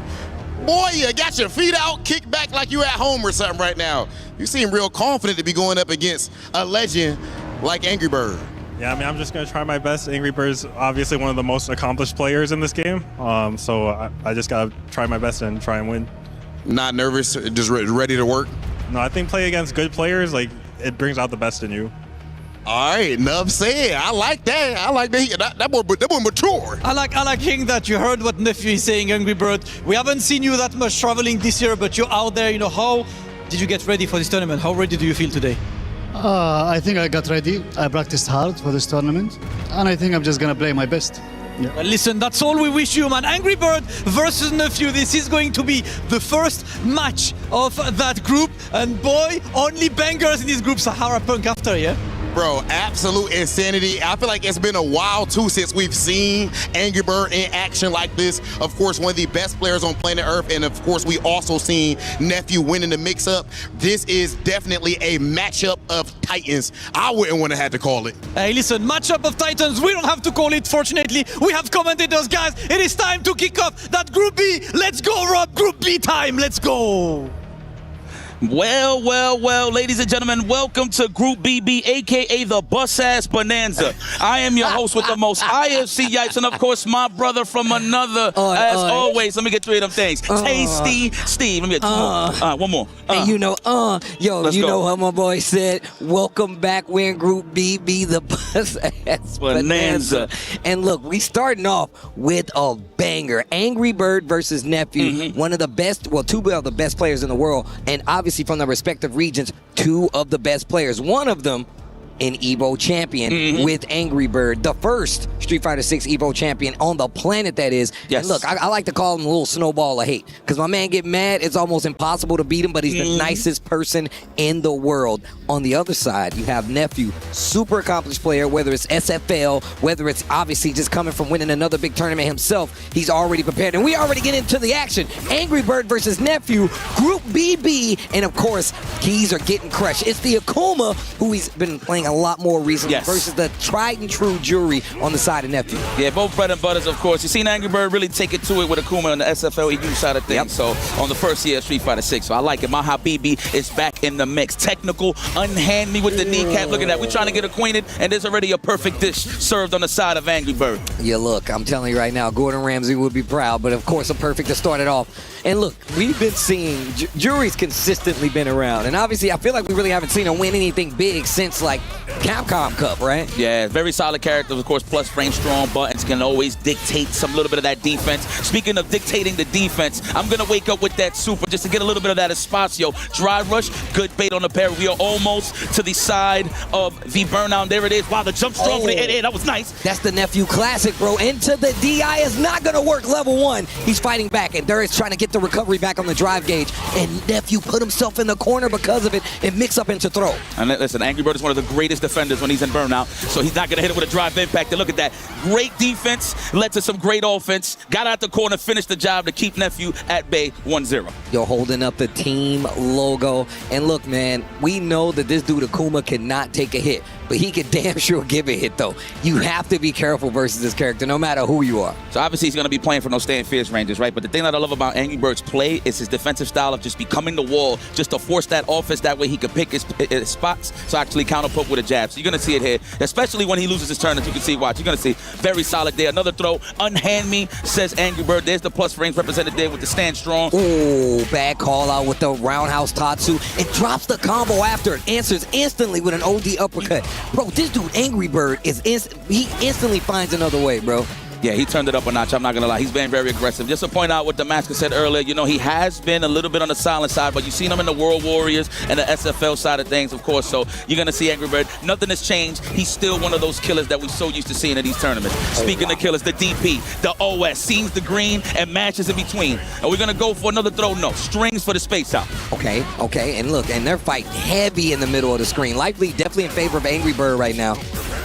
Boy, you got your feet out, kick back like you at home or something right now. You seem real confident to be going up against a legend like Angry Bird. Yeah, I'm just going to try my best. Angry Bird's obviously one of the most accomplished players in this game, so I just got to try my best and try and win. Not nervous, just ready to work? No, I think playing against good players, it brings out the best in you. All right, enough said. I like that. I like that. That boy mature. I like hearing that. You heard what Nephew is saying, Angry Bird. We haven't seen you that much traveling this year, but you're out there. How did you get ready for this tournament? How ready do you feel today? I think I got ready. I practiced hard for this tournament, and I think I'm just gonna play my best. Yeah. Well, listen, that's all we wish you, man. Angry Bird versus Nephew. This is going to be the first match of that group, and boy, only bangers in this group. Sahara Punk after, yeah? Bro, absolute insanity. I feel like it's been a while, too, since we've seen Angry Bird in action like this. Of course, one of the best players on planet Earth, and of course, we also seen Nephew winning the mix-up. This is definitely a matchup of titans. I wouldn't want to have to call it. Hey, listen, matchup of titans. We don't have to call it, fortunately. We have commentators, guys. It is time to kick off that Group B. Let's go, Rob. Group B time. Let's go. Well, ladies and gentlemen, welcome to Group BB, aka the Bus Ass Bonanza. I am your host with the most IFC yipes, and of course, my brother from another, as always. Let me get 3 of them things. Tasty Steve. Let me get 2 more. One more. And you know, Let's go. know how my boy said, welcome back, we're in Group BB, the Bus Ass Bonanza. And look, we starting off with a banger. Angry Bird versus Nephew, one of the best, well, 2 of the best players in the world, and obviously from the respective regions, 2 of the best players. One of them an Evo champion with Angry Bird, the first Street Fighter 6 Evo champion on the planet, that is. Yes. And look, I like to call him a little snowball of hate, because my man get mad, it's almost impossible to beat him, but he's the nicest person in the world. On the other side, you have Nephew, super accomplished player, whether it's SFL, whether it's obviously just coming from winning another big tournament himself, he's already prepared. And we already get into the action. Angry Bird versus Nephew, Group BB, and of course, keys are getting crushed. It's the Akuma, who he's been playing a lot more recently, versus the tried and true Jury on the side of Nephew. Yeah, both bread and butters, of course. You've seen Angry Bird really take it to it with Akuma on the SFL EU side of things. So on the first year of Street Fighter 6, so I like it. My Habibi is back in the mix. Technical, unhand me with the kneecap. Look at that. We're trying to get acquainted, and there's already a perfect dish served on the side of Angry Bird. Yeah, look, I'm telling you right now, Gordon Ramsay would be proud, but of course a perfect to start it off. And look, we've been seeing, Jury's consistently been around, and obviously I feel like we really haven't seen him win anything big since like Capcom Cup, right? Yeah, very solid characters, of course, plus frame strong buttons can always dictate some little bit of that defense. Speaking of dictating the defense, I'm going to wake up with that super just to get a little bit of that Espacio. Drive rush, good bait on the pair. We are almost to the side of the burnout. There it is. Wow, the jump strong for the head. That was nice. That's the Nephew classic, bro. Into the DI is not going to work. Level 1. He's fighting back, and Darius trying to get the recovery back on the drive gauge, and Nephew put himself in the corner because of it and mix up into throw. And listen, Angry Bird is one of the greatest defenders when he's in burnout, so he's not going to hit it with a drive impact. And look at that. Great defense led to some great offense. Got out the corner, finished the job to keep Nephew at bay 1-0. You're holding up the team logo. And look, man, we know that this dude Akuma cannot take a hit, but he can damn sure give a hit, though. You have to be careful versus this character, no matter who you are. So obviously he's going to be playing for no staying fierce ranges, right? But the thing that I love about Angry Bird's play is his defensive style of just becoming the wall, just to force that offense. That way he can pick his spots to actually counterput with a jab. So you're going to see it here, especially when he loses his turn, as you can see. Watch, you're going to see very solid there. Another throw, unhand me, says Angry Bird. There's the plus frames represented there with the stand strong. Ooh, bad call out with the roundhouse Tatsu. It drops the combo after it, answers instantly with an OD uppercut. Bro, this dude Angry Bird is he instantly finds another way, bro. Yeah, he turned it up a notch. I'm not going to lie. He's been very aggressive. Just to point out what Damascus said earlier, you know, he has been a little bit on the silent side, but you've seen him in the World Warriors and the SFL side of things, of course. So you're going to see Angry Bird. Nothing has changed. He's still one of those killers that we're so used to seeing in these tournaments. Speaking of killers, the DP, the OS, sees the green and matches in between. Are we going to go for another throw? No. Strings for the space out. Okay. And look, and they're fighting heavy in the middle of the screen. Likely definitely in favor of Angry Bird right now.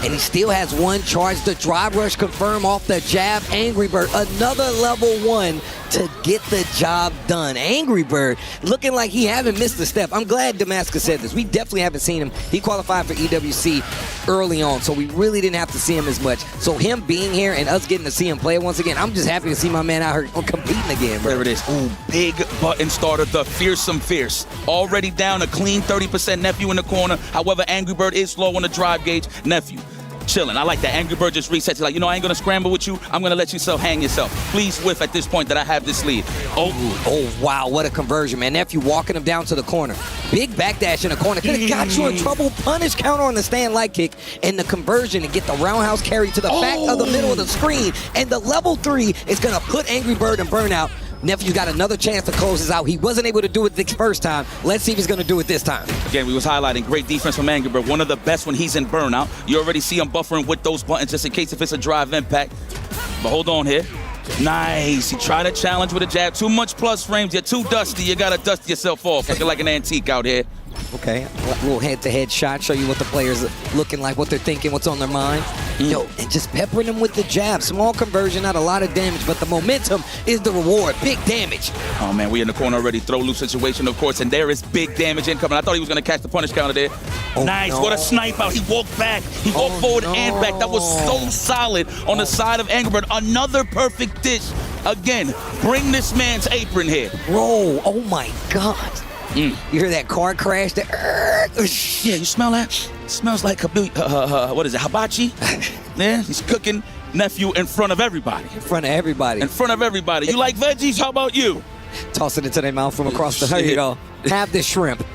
And he still has one charge. The drive rush confirm off the jab. Angry Bird, another level 1 to get the job done. Angry Bird looking like he haven't missed a step. I'm glad Damascus said this. We definitely haven't seen him. He qualified for EWC early on, so we really didn't have to see him as much. So him being here and us getting to see him play once again, I'm just happy to see my man out here competing again, bro. There it is. Ooh, big button starter, the Fearsome Fierce. Already down a clean 30% Nephew in the corner. However, Angry Bird is slow on the drive gauge. Nephew chilling. I like that. Angry Bird just resets. He's like, you know, I ain't going to scramble with you. I'm going to let you hang yourself. Please whiff at this point that I have this lead. Oh, wow. What a conversion, man. Nephew walking him down to the corner. Big backdash in the corner. Could have got you in trouble. Punish counter on the stand light kick. And the conversion to get the roundhouse carry to the back of the middle of the screen. And the level 3 is going to put Angry Bird in burnout. Nephew got another chance to close this out. He wasn't able to do it the first time. Let's see if he's going to do it this time. Again, we was highlighting great defense from Angry Bird. One of the best when he's in burnout. You already see him buffering with those buttons just in case if it's a drive impact. But hold on here. Nice. He tried to challenge with a jab. Too much plus frames. You're too dusty. You got to dust yourself off. Looking like an antique out here. Okay, a little head-to-head shot, show you what the players are looking like, what they're thinking, what's on their mind. Yo, and just peppering them with the jab. Small conversion, not a lot of damage, but the momentum is the reward. Big damage. Oh, man, we in the corner already. Throw loose situation, of course, and there is big damage incoming. I thought he was going to catch the punish counter there. Nice. No. What a snipe out. He walked back. He walked forward and back. That was so solid on the side of Angry Bird. Another perfect dish. Again, bring this man's apron here. Bro, oh my God. You hear that car crash? Yeah, you smell that? Smells like what is it, hibachi? Yeah, he's cooking nephew in front of everybody. In front of everybody. In front of everybody. You like veggies? How about you? Toss it into their mouth from across the, here you go. Have this shrimp.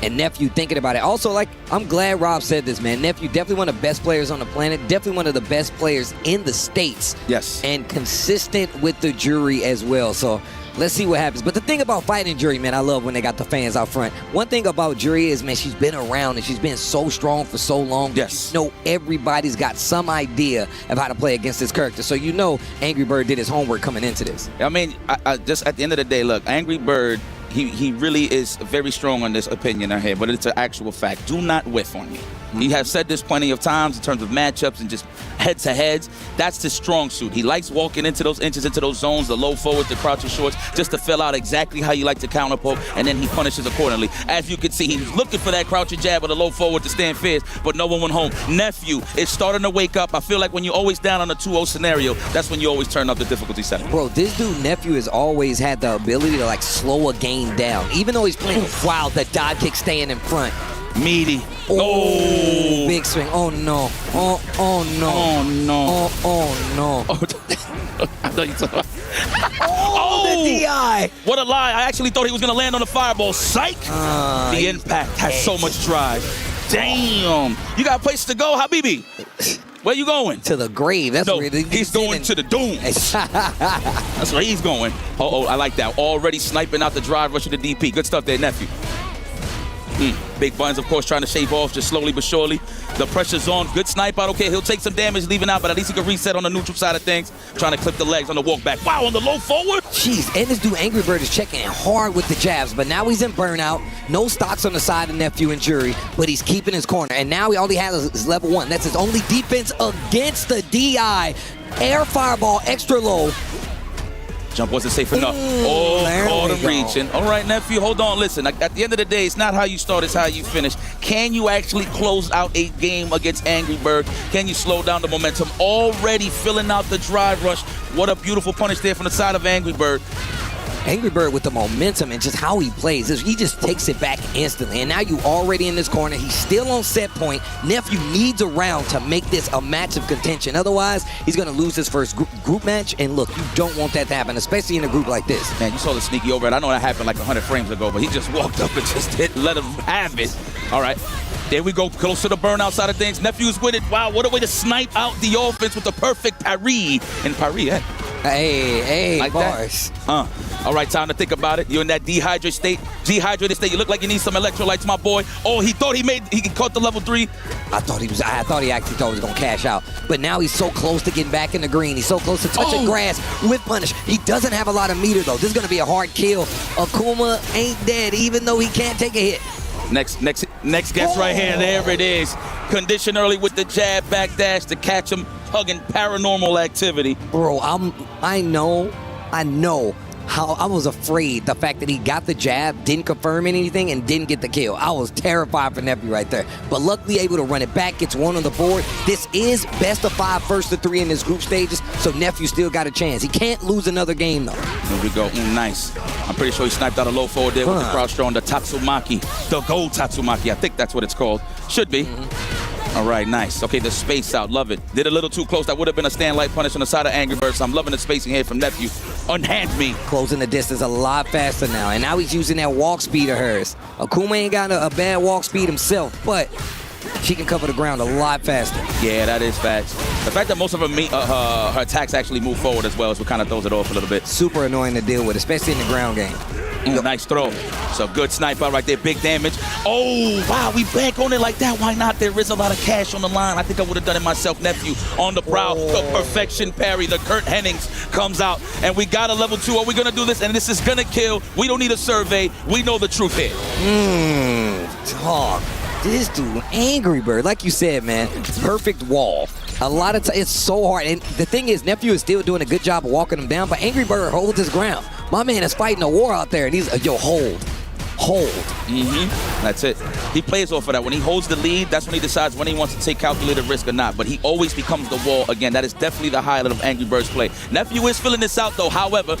And nephew thinking about it. Also, like, I'm glad Rob said this, man. Nephew definitely one of the best players on the planet. Definitely one of the best players in the States. Yes. And consistent with the jury as well. So let's see what happens. But the thing about fighting jury, man, I love when they got the fans out front. One thing about jury is, man, she's been around and she's been so strong for so long. Yes. You know, everybody's got some idea of how to play against this character. So you know Angry Bird did his homework coming into this. I mean, I just at the end of the day, look, Angry Bird, he really is very strong on this opinion I have, but it's an actual fact. Do not whiff on me. He has said this plenty of times in terms of matchups and just head-to-heads. That's his strong suit. He likes walking into those inches, into those zones, the low forwards, the crouching shorts, just to fill out exactly how you like to counter poke, and then he punishes accordingly. As you can see, he was looking for that crouching jab or the low forward to stand fierce, but no one went home. Nephew is starting to wake up. I feel like when you're always down on a 2-0 scenario, that's when you always turn up the difficulty setting. Bro, this dude, Nephew, has always had the ability to, like, slow a game down. Even though he's playing, wow, the dive kick staying in front. Meaty. Oh, big swing. Oh, no. Oh, no. Oh, no. Oh, no. I thought you talking Oh, the DI. What a lie. I actually thought he was going to land on the fireball. Psych. The impact has so much drive. Damn. You got a place to go, Habibi? Where you going? To the grave. That's where he's going to the doom. That's where he's going. Oh, I like that. Already sniping out the drive, rushing the DP. Good stuff there, Nephew. Big Buns, of course, trying to shave off just slowly but surely. The pressure's on. Good snipe out. Okay, he'll take some damage leaving out, but at least he can reset on the neutral side of things. Trying to clip the legs on the walk back. Wow, on the low forward. Jeez, and this dude Angry Bird is checking in hard with the jabs, but now he's in burnout. No stocks on the side of Nephew and Jury, but he's keeping his corner. And now all he has is level 1. That's his only defense against the DI. Air fireball, extra low. Jump wasn't safe enough. Caught him reaching. All right, Nephew, hold on. Listen, at the end of the day, it's not how you start, it's how you finish. Can you actually close out a game against Angry Bird? Can you slow down the momentum? Already filling out the drive rush. What a beautiful punish there from the side of Angry Bird. Angry Bird with the momentum and just how he plays. He just takes it back instantly. And now you already in this corner. He's still on set point. Nephew needs a round to make this a match of contention. Otherwise, he's going to lose his first group match. And look, you don't want that to happen, especially in a group like this. Man, you saw the sneaky overhead. I know that happened like 100 frames ago, but he just walked up and just didn't let him have it. All right. There we go, close to the burnout side of things. Nephew's with it. Wow, what a way to snipe out the offense with the perfect parry. And parry, Hey, like bars. That? All right, time to think about it. You're in that dehydrated state. You look like you need some electrolytes, my boy. Oh, he thought he caught the level 3. I thought he actually thought he was gonna cash out. But now he's so close to getting back in the green. He's so close to touching grass with punish. He doesn't have a lot of meter though. This is gonna be a hard kill. Akuma ain't dead, even though he can't take a hit. Next guess right here. There it is. Condition early with the jab backdash to catch him hugging paranormal activity. Bro, I know how I was afraid the fact that he got the jab, didn't confirm anything, and didn't get the kill. I was terrified for Nephew right there. But luckily able to run it back, gets one on the board. This is best of 5, first to 3 in this group stages, so Nephew still got a chance. He can't lose another game though. Here we go. Nice. I'm pretty sure he sniped out a low forward there with the crouch throw on the Tatsumaki. The gold Tatsumaki. I think that's what it's called. Should be. All right, nice. Okay, the space out. Love it. Did a little too close. That would have been a stand light punish on the side of Angry Bird, so I'm loving the spacing here from Nephew. Unhand me. Closing the distance a lot faster now, and now he's using that walk speed of hers. Akuma ain't got a bad walk speed himself, but she can cover the ground a lot faster. Yeah, that is facts. The fact that most of her attacks actually move forward as well is what kind of throws it off a little bit. Super annoying to deal with, especially in the ground game. Nice throw. So good snipe out right there. Big damage. Oh, wow. We back on it like that. Why not? There is a lot of cash on the line. I think I would have done it myself. Nephew on the prowl. The perfection parry. The Kurt Hennings comes out. And we got a level 2. Are we going to do this? And this is going to kill. We don't need a survey. We know the truth here. Talk. This dude, Angry Bird, like you said, man, perfect wall. A lot of times, it's so hard. And the thing is, Nephew is still doing a good job of walking him down, but Angry Bird holds his ground. My man is fighting a war out there, and he's, hold. That's it. He plays off of that. When he holds the lead, that's when he decides when he wants to take calculated risk or not. But he always becomes the wall again. That is definitely the highlight of Angry Bird's play. Nephew is filling this out, though. However,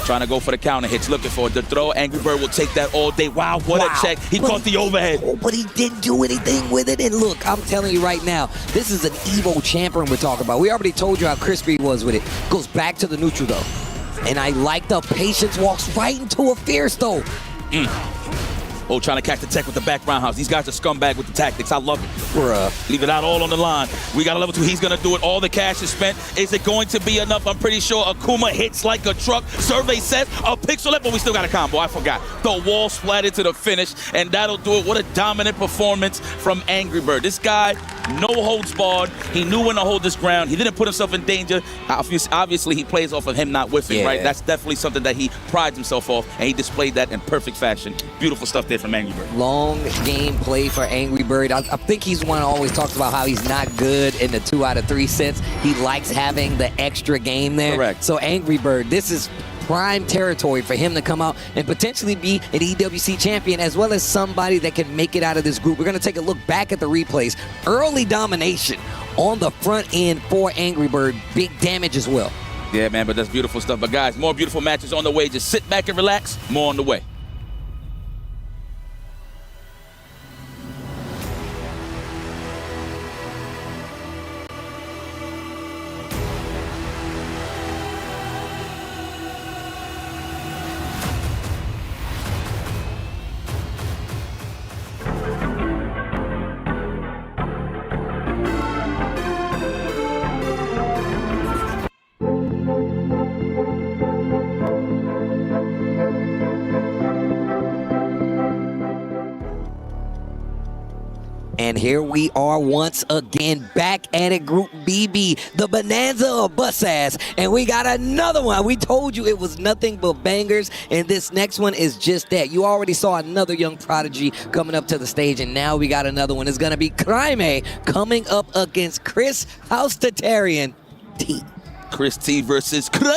Trying to go for the counter hits, looking for the throw. Angry Bird will take that all day. Wow, what a check. He caught the overhead. But he didn't do anything with it. And look, I'm telling you right now, this is an Evo champion we're talking about. We already told you how crispy he was with it. Goes back to the neutral, though. And I like the patience, walks right into a fierce, though. Oh, trying to catch the tech with the back roundhouse. These guys are scumbag with the tactics. I love it. Bruh. Leave it out all on the line. We got a level 2. He's going to do it. All the cash is spent. Is it going to be enough? I'm pretty sure Akuma hits like a truck. Survey says a pixel left, but we still got a combo. I forgot. The wall splatted to the finish, and that'll do it. What a dominant performance from Angry Bird. This guy, no holds barred. He knew when to hold his ground. He didn't put himself in danger. Obviously, he plays off of him not whiffing, right? That's definitely something that he prides himself off, and he displayed that in perfect fashion. Beautiful stuff there from Angry Bird. Long game play for Angry Bird. I think he's one who always talks about how he's not good in the 2 out of 3 sets. He likes having the extra game there. Correct. So Angry Bird, this is prime territory for him to come out and potentially be an EWC champion, as well as somebody that can make it out of this group. We're going to take a look back at the replays. Early domination on the front end for Angry Bird. Big damage as well. Yeah, man, but that's beautiful stuff. But guys, more beautiful matches on the way. Just sit back and relax. More on the way. And here we are once again back at it, Group BB, the bonanza of bus ass. And we got another one. We told you it was nothing but bangers, and this next one is just that. You already saw another young prodigy coming up to the stage, and now we got another one. It's going to be Crime coming up against Chris Houstatarian T. Chris T versus Crime.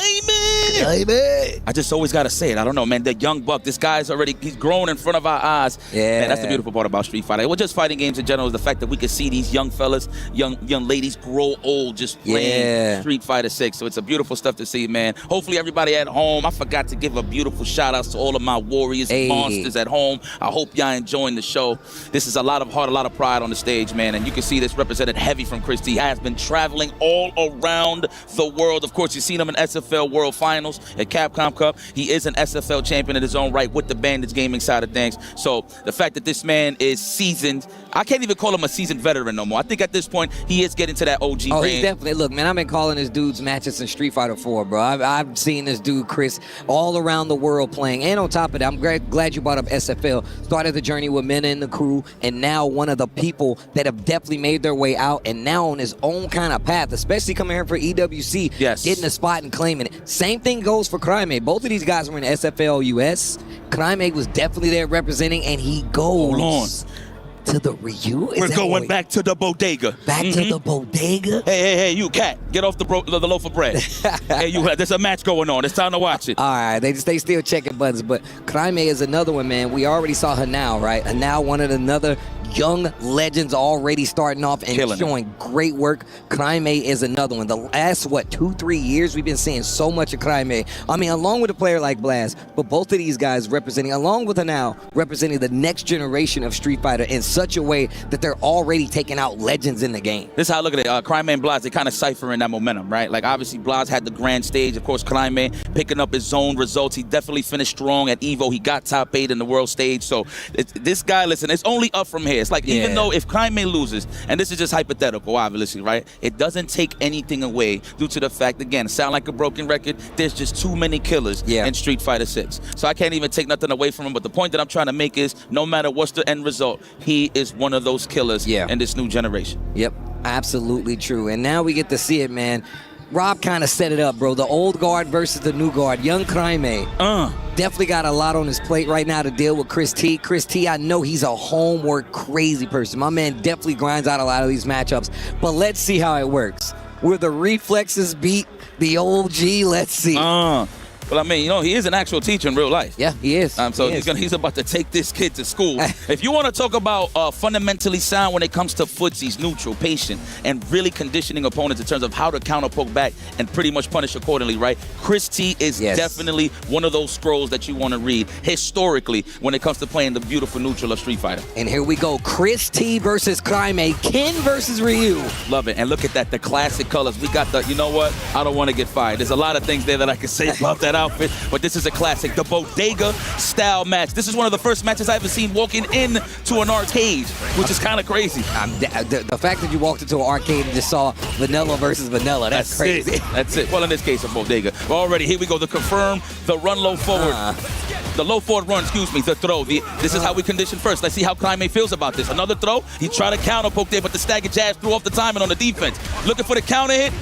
I just always got to say it. I don't know, man. The young buck, this guy's he's grown in front of our eyes. Yeah. Man, that's the beautiful part about Street Fighter. Well, just fighting games in general is the fact that we can see these young fellas, young ladies grow old just playing Street Fighter 6. So it's a beautiful stuff to see, man. Hopefully everybody at home, I forgot to give a beautiful shout out to all of my warriors, monsters at home. I hope y'all enjoying the show. This is a lot of heart, a lot of pride on the stage, man. And you can see this represented heavy from Chris T. He has been traveling all around the world. Of course, you've seen him in SFL World Finals at Capcom Cup. He is an SFL champion in his own right with the Bandits gaming side of things. So the fact that this man is seasoned, I can't even call him a seasoned veteran no more. I think at this point, he is getting to that OG range. Oh, he's definitely, look, man, I've been calling this dude's matches in Street Fighter 4, bro. I've seen this dude, Chris, all around the world playing. And on top of that, I'm glad you brought up SFL. Started the journey with Mena and the crew, and now one of the people that have definitely made their way out, and now on his own kind of path, especially coming here for EWC. Getting a spot and claiming it. Same thing goes for Crime. Both of these guys were in SFL US. Crime was definitely there representing, and he goes to the Ryu. We're going back to the bodega. Back to the bodega? Hey, you cat. Get off the loaf of bread. Hey, there's a match going on. It's time to watch it. All right, they still checking buttons, but Crime is another one, man. We already saw Hanao, right? Hanao, one of another young legends already starting off and showing great work. Crime is another one. The last, 2-3 years, we've been seeing so much of Crime. I mean, along with a player like Blast, but both of these guys representing, along with Hanao, representing the next generation of Street Fighter in such a way that they're already taking out legends in the game. This is how I look at it. Crime and Blast, they kind of ciphering that momentum, right? Like, obviously, Blast had the grand stage. Of course, Crime picking up his own results. He definitely finished strong at EVO. He got top 8 in the world stage. So, this guy, listen, it's only up from here. It's like, even though if Crime loses, and this is just hypothetical, obviously, right? It doesn't take anything away due to the fact, again, sound like a broken record, there's just too many killers in Street Fighter 6. So I can't even take nothing away from him, but the point that I'm trying to make is, no matter what's the end result, he is one of those killers in this new generation. Yep, absolutely true. And now we get to see it, man. Rob kind of set it up, bro. The old guard versus the new guard. Young Crime definitely got a lot on his plate right now to deal with Chris T. Chris T, I know he's a homework crazy person. My man definitely grinds out a lot of these matchups. But let's see how it works. Will the reflexes beat the old G? Let's see. Well, I mean, you know, he is an actual teacher in real life. Yeah, he is. So he's about to take this kid to school. If you want to talk about fundamentally sound when it comes to footsies, neutral, patient, and really conditioning opponents in terms of how to counter poke back and pretty much punish accordingly, right? Chris T is definitely one of those scrolls that you want to read historically when it comes to playing the beautiful neutral of Street Fighter. And here we go. Chris T versus Crime, Ken versus Ryu. Love it. And look at that, the classic colors. We got the, you know what? I don't want to get fired. There's a lot of things there that I can say about that outfit, but this is a classic. The Bodega style match. This is one of the first matches I've ever seen walking into an arcade, which is kind of crazy. The fact that you walked into an arcade and just saw vanilla versus vanilla, that's crazy. That's it. Well, in this case, a Bodega. Already, here we go. The confirm, the run low forward. The low forward run, the throw. This is how we condition first. Let's see how Kaime feels about this. Another throw. He tried to counter poke there, but the stagger jab threw off the timing on the defense. Looking for the counter hit.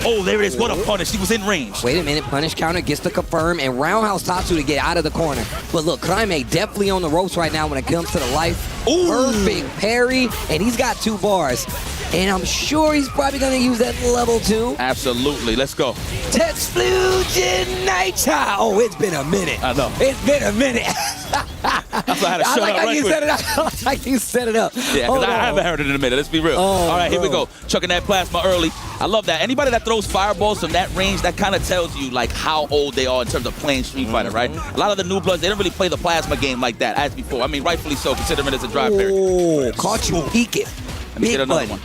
Oh, there it is. What a punish. He was in range. Wait a minute. Punish counter gets the confirm and roundhouse Tatsu to get out of the corner. But look, Kaime definitely on the ropes right now when it comes to the life. Ooh. Perfect parry, and he's got 2 bars. And I'm sure he's probably going to use that level 2. Absolutely. Let's go. Tetsugen Naita. Oh, it's been a minute. I know. It's been a minute. I like how you set it up. I like you set it up. Yeah, because I haven't heard it in a minute. Let's be real. All right, here we go. Chucking that plasma early. I love that. Anybody that throws fireballs from that range, that kind of tells you like how old they are in terms of playing Street Fighter, right? A lot of the new bloods, they don't really play the plasma game like that as before. I mean, rightfully so, considering it as a drive parry. Oh, caught you peeking. Let me get another one.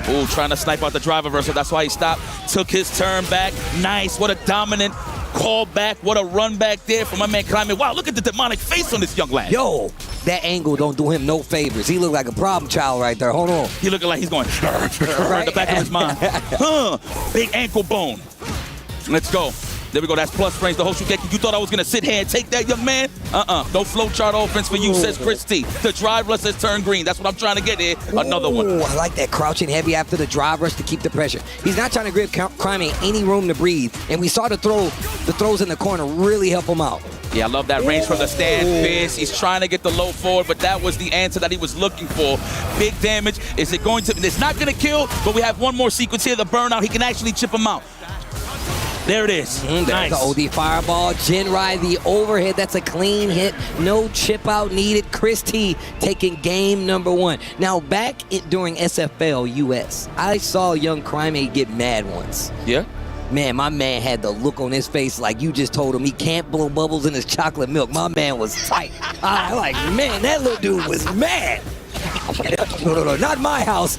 Ooh, trying to snipe out the drive reversal. That's why he stopped. Took his turn back. Nice. What a dominant call back. What a run back there from my man Kaime. Wow, look at the demonic face on this young lad. Yo, that angle don't do him no favors. He look like a problem child right there. Hold on. He looking like he's going right in the back of his mind. Big ankle bone. Let's go. There we go. That's plus frames. The Hoshugeki. You thought I was going to sit here and take that, young man? No flowchart offense for you, says Chris T. The drive rush has turned green. That's what I'm trying to get here. Another one. I like that crouching heavy after the drive rush to keep the pressure. He's not trying to give Kaime any room to breathe. And we saw the throws in the corner really help him out. Yeah, I love that range from the stand fist. He's trying to get the low forward, but that was the answer that he was looking for. Big damage. Is it going to? It's not going to kill, but we have one more sequence here. The burnout. He can actually chip him out. There it is. Nice. The OD fireball. Jinrai, the overhead. That's a clean hit. No chip out needed. Chris T taking game number 1. Now, back during SFL US, I saw young Kaime get mad once. Yeah? Man, my man had the look on his face like you just told him he can't blow bubbles in his chocolate milk. My man was tight. I like, man, that little dude was mad. No, not my house.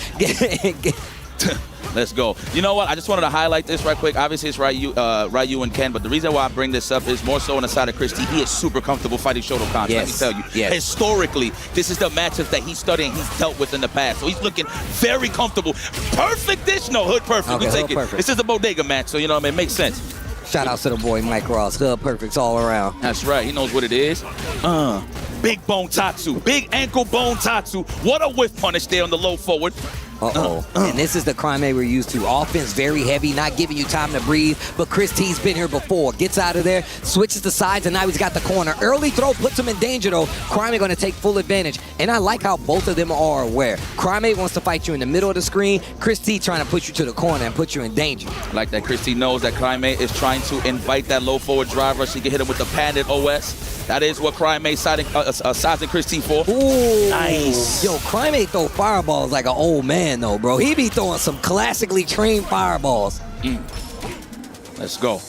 Let's go. You know what? I just wanted to highlight this right quick. Obviously, it's Ryu and Ken, but the reason why I bring this up is more so on the side of Chris T. He is super comfortable fighting Shotokan. Yes. Let me tell you. Historically, this is the matchups that he's studying, he's dealt with in the past. So he's looking very comfortable. Perfect dish. No, hood perfect. Okay, we take it. perfect. This is a bodega match, so you know what I mean? It makes sense. Shout out to the boy Mike Ross. Hood perfects all around. That's right. He knows what it is. Big bone Tatsu. Big ankle bone Tatsu. What a whiff punish there on the low forward. And this is the Kaime we're used to. Offense very heavy, not giving you time to breathe. But Chris T's been here before. Gets out of there, switches the sides, and now he's got the corner. Early throw puts him in danger, though. Kaime going to take full advantage. And I like how both of them are aware. Kaime wants to fight you in the middle of the screen. Chris T trying to put you to the corner and put you in danger. Like that, Chris T knows that Kaime is trying to invite that low forward drive rush. He can hit him with the padded OS. That is what Kaime sizing Chris T for. Ooh. Nice. Yo, Kaime throw fireballs like an old man, though, bro. He be throwing some classically trained fireballs. Let's go.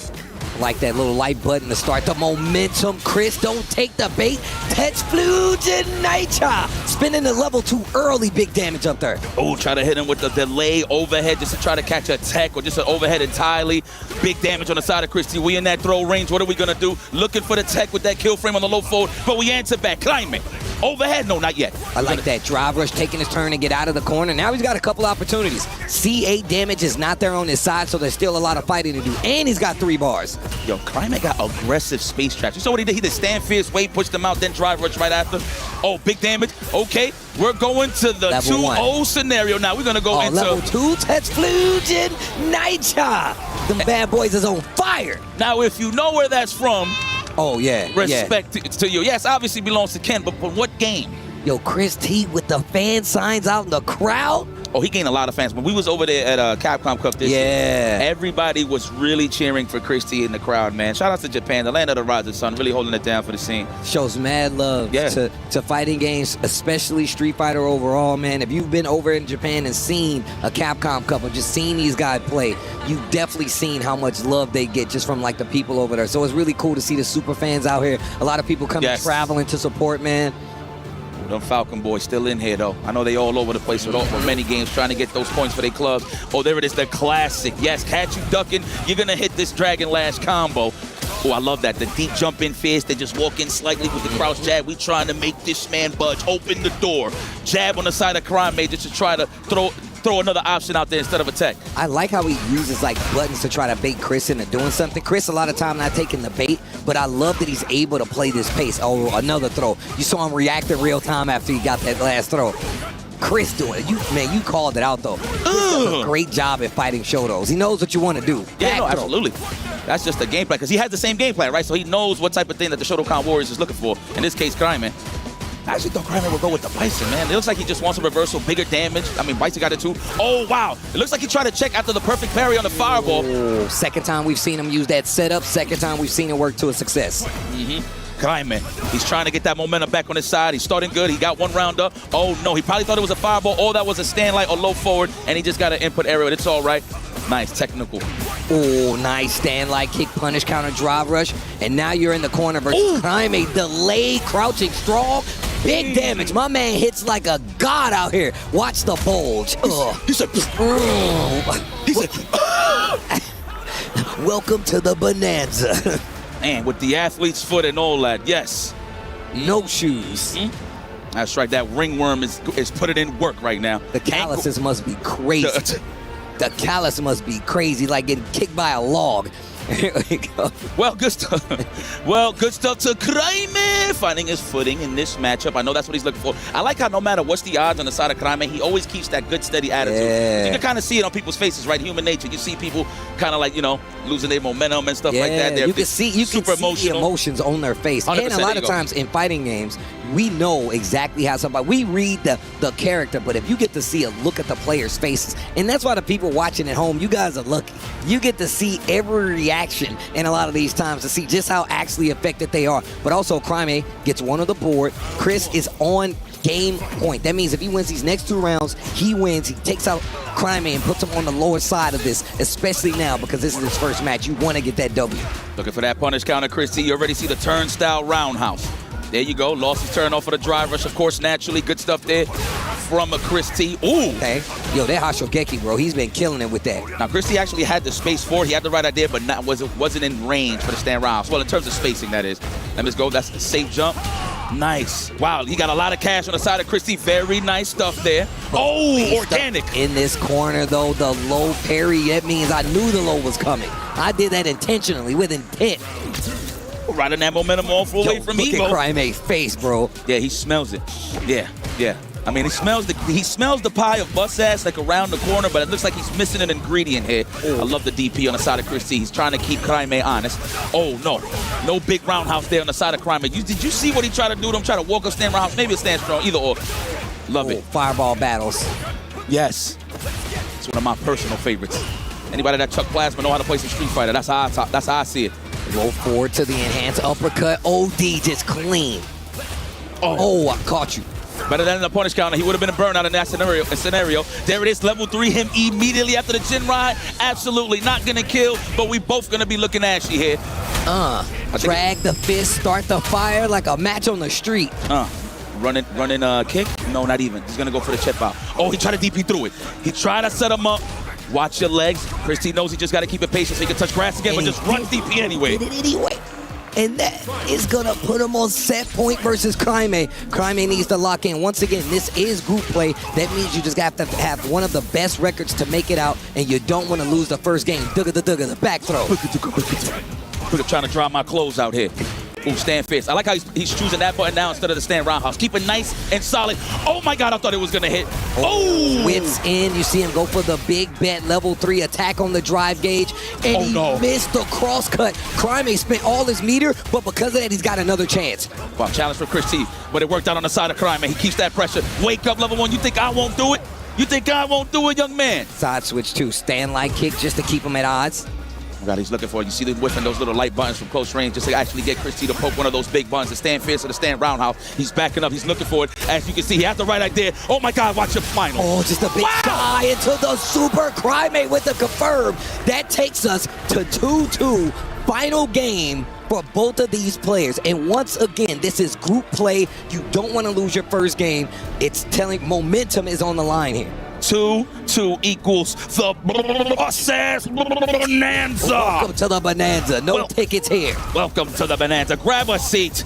Like that little light button to start the momentum. Chris, don't take the bait. Tetsugen Naita. Spinning the level 2 early. Big damage up there. Oh, try to hit him with the delay overhead just to try to catch a tech or just an overhead entirely. Big damage on the side of Chris T. We in that throw range. What are we going to do? Looking for the tech with that kill frame on the low forward, but we answer back. Climbing. Overhead? No, not yet. I like that drive rush, taking his turn to get out of the corner. Now he's got a couple opportunities. C8 damage is not there on his side, so there's still a lot of fighting to do. And he's got 3 bars. Yo, Kaime got aggressive space traps. You saw what he did? He did stand fierce, weight, pushed him out, then drive rush right after. Oh, big damage. Okay, we're going to the 2-0 scenario now. We're going to go into level 2, Tetsugen Naita. Them bad boys is on fire. Now, if you know where that's from, respect to you. Yes, obviously belongs to Ken, but for what game? Yo, Chris T with the fan signs out in the crowd. Oh, he gained a lot of fans. When we was over there at Capcom Cup this year, everybody was really cheering for Chris T in the crowd, man. Shout out to Japan, the land of the rising sun, really holding it down for the scene. Shows mad love to fighting games, especially Street Fighter overall, man. If you've been over in Japan and seen a Capcom Cup or just seen these guys play, you've definitely seen how much love they get just from like the people over there. So it's really cool to see the super fans out here. A lot of people coming traveling to support, man. Them Falcon boys still in here, though. I know they all over the place with many games trying to get those points for their clubs. Oh, there it is, the classic. Yes, catch you ducking. You're going to hit this Dragon Lash combo. Oh, I love that. The deep jump in fierce. They just walk in slightly with the crouch jab. We trying to make this man budge. Open the door. Jab on the side of Crime Major to try to throw another option out there instead of attack. I like how he uses like buttons to try to bait Chris into doing something. Chris a lot of time not taking the bait, but I love that he's able to play this pace. Oh, another throw. You saw him react in real time after he got that last throw. Chris doing it. You called it out though. Chris does a great job at fighting Shotos. He knows what you want to do. Yeah, no, absolutely. That's just the game plan, because he has the same game plan, right? So he knows what type of thing that the Shotokan Warriors is looking for. In this case, Kryman. I actually thought Kryman would go with the Bison, man. It looks like he just wants a reversal, bigger damage. I mean, Bison got it too. Oh, wow. It looks like he tried to check after the perfect parry on the fireball. Oh, second time we've seen him use that setup. Second time we've seen it work to a success. Kryman, he's trying to get that momentum back on his side. He's starting good. He got one round up. Oh, no. He probably thought it was a fireball. Oh, that was a stand light or low forward, and he just got an input arrow. It's all right. Nice technical. Oh, nice stand light kick, punish, counter, drive rush. And now you're in the corner versus Kryman. Delayed, crouching, strong. Big damage. My man hits like a god out here. Watch the bulge. He said, welcome to the bonanza. And with the athlete's foot and all that, yes. No shoes. That's right. That ringworm is putting in work right now. The calluses must be crazy. The callus must be crazy, like getting kicked by a log. Here we go. Well, good stuff. Well, good stuff to Kryman, finding his footing in this matchup. I know that's what he's looking for. I like how no matter what's the odds on the side of Kryman, he always keeps that good, steady attitude. Yeah. You can kind of see it on people's faces, right? Human nature. You see people kind of like, losing their momentum and stuff like that. They're you can see the emotions on their face. And a lot of times in fighting games, we know exactly how we read the character, but if you get to see a look at the players' faces, and that's why the people watching at home, you guys are lucky. You get to see every reaction in a lot of these times to see just how actually affected they are. But also, Kryman gets one on the board. Chris is on game point. That means if he wins these next 2 rounds, he wins. He takes out Kryman and puts him on the lower side of this, especially now because this is his first match. You want to get that W. Looking for that punish counter, Chris T. You already see the turnstile roundhouse. There you go. Lost his turn off of the drive rush, of course, naturally. Good stuff there from a Chris T. Ooh. Okay. Yo, that Hashogeki, bro, he's been killing it with that. Now, Chris T actually had the space for it. He had the right idea, but wasn't in range for the stand rounds. Well, in terms of spacing, that is. Let me just go. That's the safe jump. Nice. Wow, he got a lot of cash on the side of Chris T. Very nice stuff there. Oh, organic. In this corner, though, the low parry, that means I knew the low was coming. I did that intentionally, with intent. Riding that momentum all full away from Evo. Look at Kryman's face, bro. Yeah, he smells it. Yeah. I mean, he smells the pie of bus ass like around the corner, but it looks like he's missing an ingredient here. I love the DP on the side of Chris T. He's trying to keep Kryman honest. Oh, no big roundhouse there on the side of Kryman. Did you see what he tried to do to him? Try to walk up stand roundhouse, maybe a stand strong, either or. Love it. Fireball battles. Yes. It's one of my personal favorites. Anybody that Chuck Plasma know how to play some Street Fighter, that's how I see it. Roll forward to the enhanced uppercut. OD just clean. Oh, I caught you. Better than the punish counter. He would have been a burnout in that scenario. There it is, level 3, him immediately after the chin ride. Absolutely not going to kill, but we both going to be looking ashy here. Drag the fist, start the fire like a match on the street. Running kick? No, not even. He's going to go for the chip out. Oh, he tried to DP through it. He tried to set him up. Watch your legs. Chris T knows he just got to keep it patient so he can touch grass again, but just run DP anyway. And that is going to put him on set point versus Kryman. Kryman needs to lock in. Once again, this is group play. That means you just have to have one of the best records to make it out, and you don't want to lose the first game. The back throw. Trying to dry my clothes out here. Ooh, stand fist. I like how he's choosing that button now instead of the stand roundhouse. Keep it nice and solid. Oh my God, I thought it was gonna hit. Oh! Whips in. You see him go for the big bet level 3 attack on the drive gauge. And he missed the cross cut. Kryman spent all his meter, but because of that, he's got another chance. Wow, challenge for Chris T. But it worked out on the side of Kryman. He keeps that pressure. Wake up, level 1. You think I won't do it? You think God won't do it, young man? Side switch too. Stand light kick just to keep him at odds. Oh God, he's looking for it. You see them whiffing those little light buttons from close range just to actually get Chris T to poke one of those big buttons, the stand fierce or the stand roundhouse. He's backing up. He's looking for it. As you can see, he has the right idea. Oh my God, watch your final. Oh, just a big shy into the super Crymate with the confirm. That takes us to 2-2. Final game for both of these players. And once again, this is group play. You don't want to lose your first game. It's telling momentum is on the line here. 2-2 equals the bonanza. Welcome to the bonanza. No tickets here. Welcome to the bonanza. Grab a seat.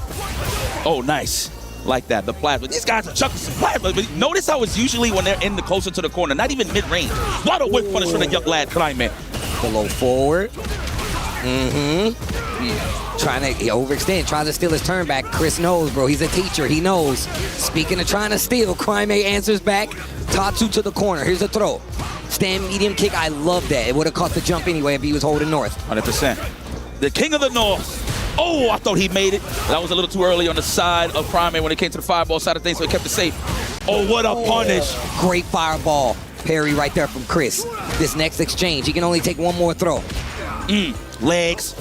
Oh, nice. Like that, the plasma. These guys are chucking some plasma. But notice how it's usually when they're in the closer to the corner, not even mid-range. What a whip punish from the young lad, Crymate. Below forward. Trying to overextend, trying to steal his turn back. Chris knows, bro. He's a teacher. He knows. Speaking of trying to steal, Crymate answers back. Tatsu to the corner. Here's a throw. Stand medium kick. I love that. It would have caught the jump anyway if he was holding north. 100%. The king of the north. Oh, I thought he made it. That was a little too early on the side of Crymate when it came to the fireball side of things, so he kept it safe. Oh, what a punish. Great fireball. Parry right there from Chris. This next exchange, he can only take one more throw. Legs.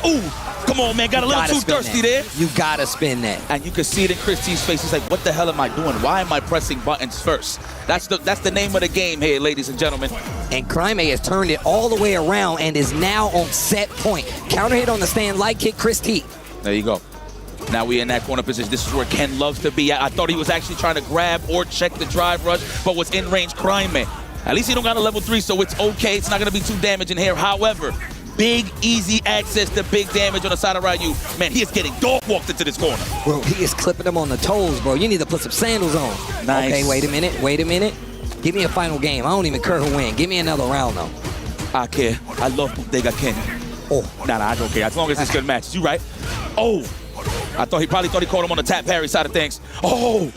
Ooh, come on, man. Got a little too thirsty there. You gotta spin that. And you can see it in Chris T's face. He's like, what the hell am I doing? Why am I pressing buttons first? That's the name of the game here, ladies and gentlemen. And Crymate has turned it all the way around and is now on set point. Counter hit on the stand, light kick, Chris T. There you go. Now we in that corner position. This is where Ken loves to be. I thought he was actually trying to grab or check the drive rush, but was in range Crymate. At least he don't got a level 3, so it's okay. It's not going to be too damaging here. However, big, easy access to big damage on the side of Ryu. Man, he is getting dog walked into this corner. Bro, he is clipping him on the toes, bro. You need to put some sandals on. Nice. Okay, wait a minute. Give me a final game. I don't even care who win. Give me another round, though. I care. I love Bodega Ken. Oh. Nah, I don't care. As long as it's good match. You right? Oh. I thought he probably thought he caught him on the tap parry side of things. Oh,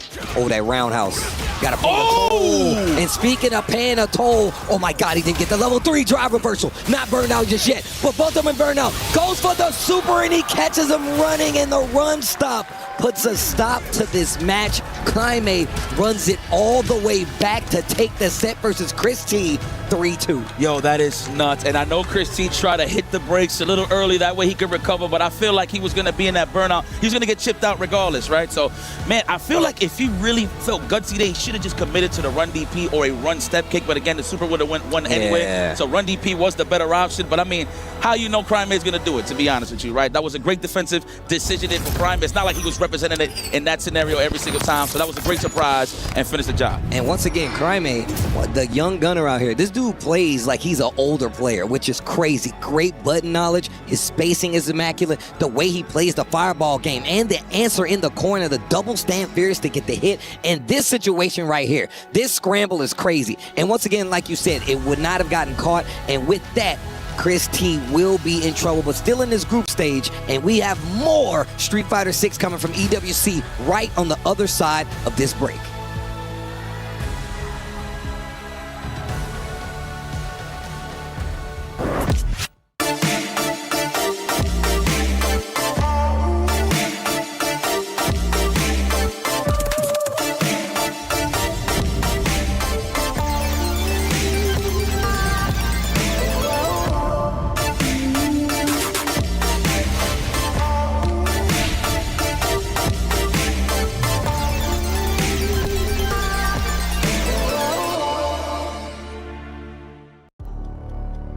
that roundhouse. Got to pay a toll. And speaking of paying a toll, oh my God, he didn't get the level 3 drive reversal. Not burned out just yet, but both of them burned out. Goes for the super and he catches him running, and the run stop puts a stop to this match. Crymate runs it all the way back to take the set versus Chris T. 3-2. Yo, that is nuts. And I know Chris T tried to hit the brakes a little early. That way he could recover. But I feel like he was going to be in that burnout. He's going to get chipped out regardless, right? So, man, I feel like if he really felt gutsy there, he should have just committed to the run DP or a run step kick. But again, the super would have won anyway. So run DP was the better option. But I mean, how you know Crymate's going to do it, to be honest with you, right? That was a great defensive decision there for Crymate. It's not like he was representing it in that scenario every single time. So that was a great surprise and finished the job. And once again, Crymate, the young gunner out here, this dude plays like he's an older player, which is crazy. Great button knowledge. His spacing is immaculate. The way he plays the fireball game and the answer in the corner, the double stand fierce to get the hit. And this situation right here, this scramble is crazy. And once again, like you said, it would not have gotten caught. And with that, Chris T will be in trouble, but still in this group stage. And we have more Street Fighter 6 coming from EWC right on the other side of this break.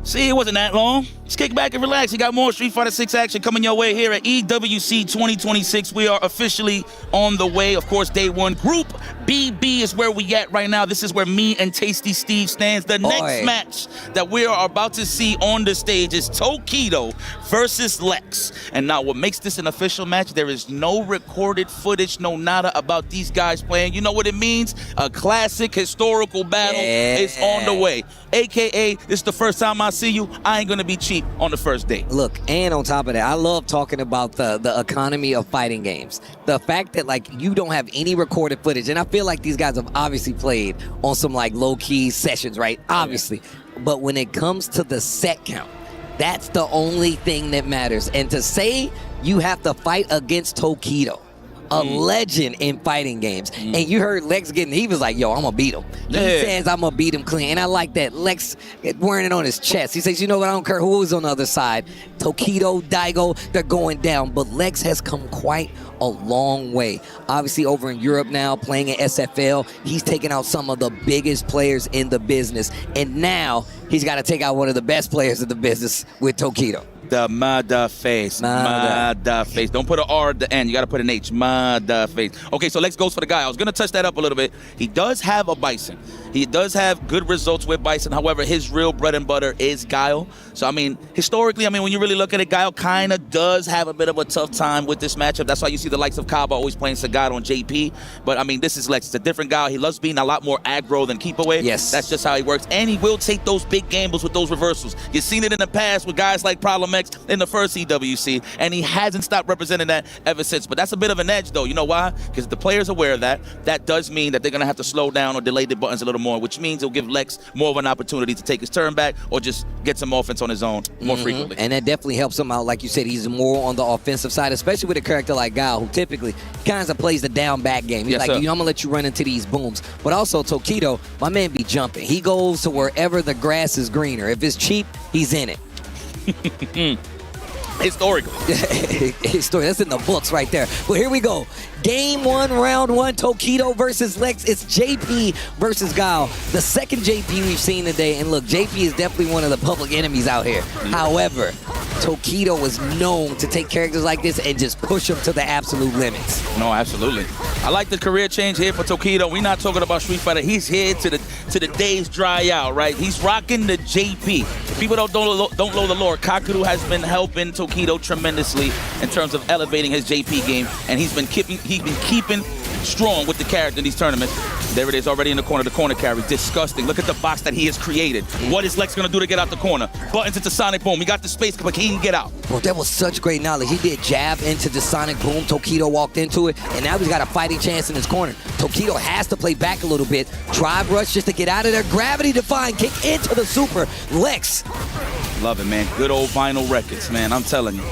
See, it wasn't that long. Just kick back and relax. You got more Street Fighter 6 action coming your way here at EWC 2026. We are officially on the way. Of course, day one. Group BB is where we at right now. This is where me and Tasty Steve stands. The next match that we are about to see on the stage is Tokido versus Lex. And now what makes this an official match, there is no recorded footage, no nada about these guys playing. You know what it means? A classic historical battle is on the way. AKA, this is the first time I see you. I ain't gonna be cheap on the first day. Look, and on top of that, I love talking about the economy of fighting games. The fact that like you don't have any recorded footage, and I feel like these guys have obviously played on some like low-key sessions, right? Obviously. But when it comes to the set count, that's the only thing that matters. And to say you have to fight against Tokido a legend in fighting games. And you heard Lex he was like, yo, I'm going to beat him. He says, I'm going to beat him clean. And I like that. Lex wearing it on his chest. He says, you know what, I don't care who is on the other side. Tokido, Daigo, they're going down. But Lex has come quite a long way. Obviously over in Europe now, playing in SFL, he's taken out some of the biggest players in the business. And now he's got to take out one of the best players in the business with Tokido. The Mada face. Mada face. Don't put an R at the end. You got to put an H. Mada face. Okay, so Lex goes for the guy. I was going to touch that up a little bit. He does have a Bison. He does have good results with Bison. However, his real bread and butter is Guile. So, I mean, historically, when you really look at it, Guile kind of does have a bit of a tough time with this matchup. That's why you see the likes of Kaba always playing Sagado on JP. But, this is Lex. It's a different Guile. He loves being a lot more aggro than keep away. Yes. That's just how he works. And he will take those big gambles with those reversals. You've seen it in the past with guys like Problem X in the first EWC, and he hasn't stopped representing that ever since. But that's a bit of an edge, though. You know why? Because the players are aware of that. That does mean that they're going to have to slow down or delay the buttons a little more, which means it'll give Lex more of an opportunity to take his turn back or just get some offense on his own more frequently. And that definitely helps him out. Like you said, he's more on the offensive side, especially with a character like Guile, who typically kind of plays the down back game. He's I'm going to let you run into these booms. But also Tokido, my man be jumping. He goes to wherever the grass is greener. If it's cheap, he's in it. Historical. History. That's in the books right there. Well, here we go. Game 1, round 1, Tokido versus Lex. It's JP versus Guile. The second JP we've seen today. And look, JP is definitely one of the public enemies out here. However, Tokido is known to take characters like this and just push them to the absolute limits. No, absolutely. I like the career change here for Tokido. We're not talking about Street Fighter. He's here to the days dry out, right? He's rocking the JP. People don't know the lore. Kakuru has been helping Tokido tremendously in terms of elevating his JP game, and he's been keeping strong with the character in these tournaments. There it is already in the corner carry. Disgusting. Look at the box that he has created. What is Lex going to do to get out the corner? Buttons into Sonic Boom. He got the space, but he can get out. Bro, that was such great knowledge. He did jab into the Sonic Boom. Tokido walked into it, and now he's got a fighting chance in his corner. Tokido has to play back a little bit. Drive rush just to get out of there. Gravity defying kick into the super. Lex. Love it, man. Good old vinyl records, man. I'm telling you.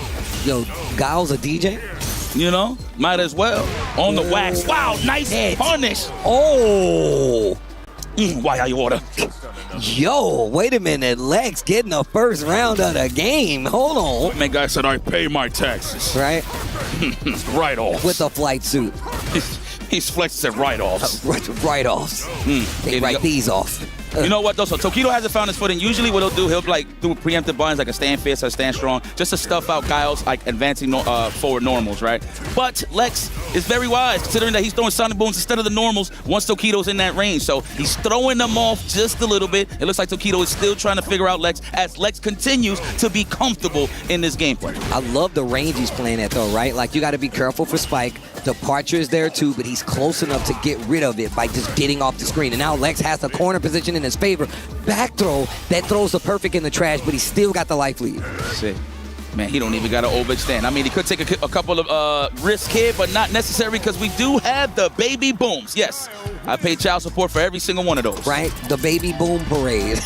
Yo, Guile's a DJ? You know, might as well. On the wax. Wow, nice punish. Oh. Why are you order? Yo, wait a minute. Lex getting the first round of the game. Hold on. Man, guy said, I pay my taxes. Right? Write-offs. With a flight suit. He's flexing write-offs. Write-offs. They write these off. You know what, though? So Tokido hasn't found his footing. Usually what he'll do do preemptive buttons like a stand fierce or stand strong, just to stuff out Guile's like advancing forward normals, right? But Lex is very wise, considering that he's throwing Sonic Booms instead of the normals once Tokido's in that range. So he's throwing them off just a little bit. It looks like Tokido is still trying to figure out Lex as Lex continues to be comfortable in this gameplay. I love the range he's playing at, though, right? Like, you got to be careful for Spike. Departure is there, too, but he's close enough to get rid of it by just getting off the screen. And now Lex has the corner position in his favor. Back throw that throws the perfect in the trash, but he's still got the life lead. Sick. Man, he don't even got to overextend. He could take a couple of risks here, but not necessary because we do have the baby booms. Yes, I pay child support for every single one of those. Right? The baby boom parade.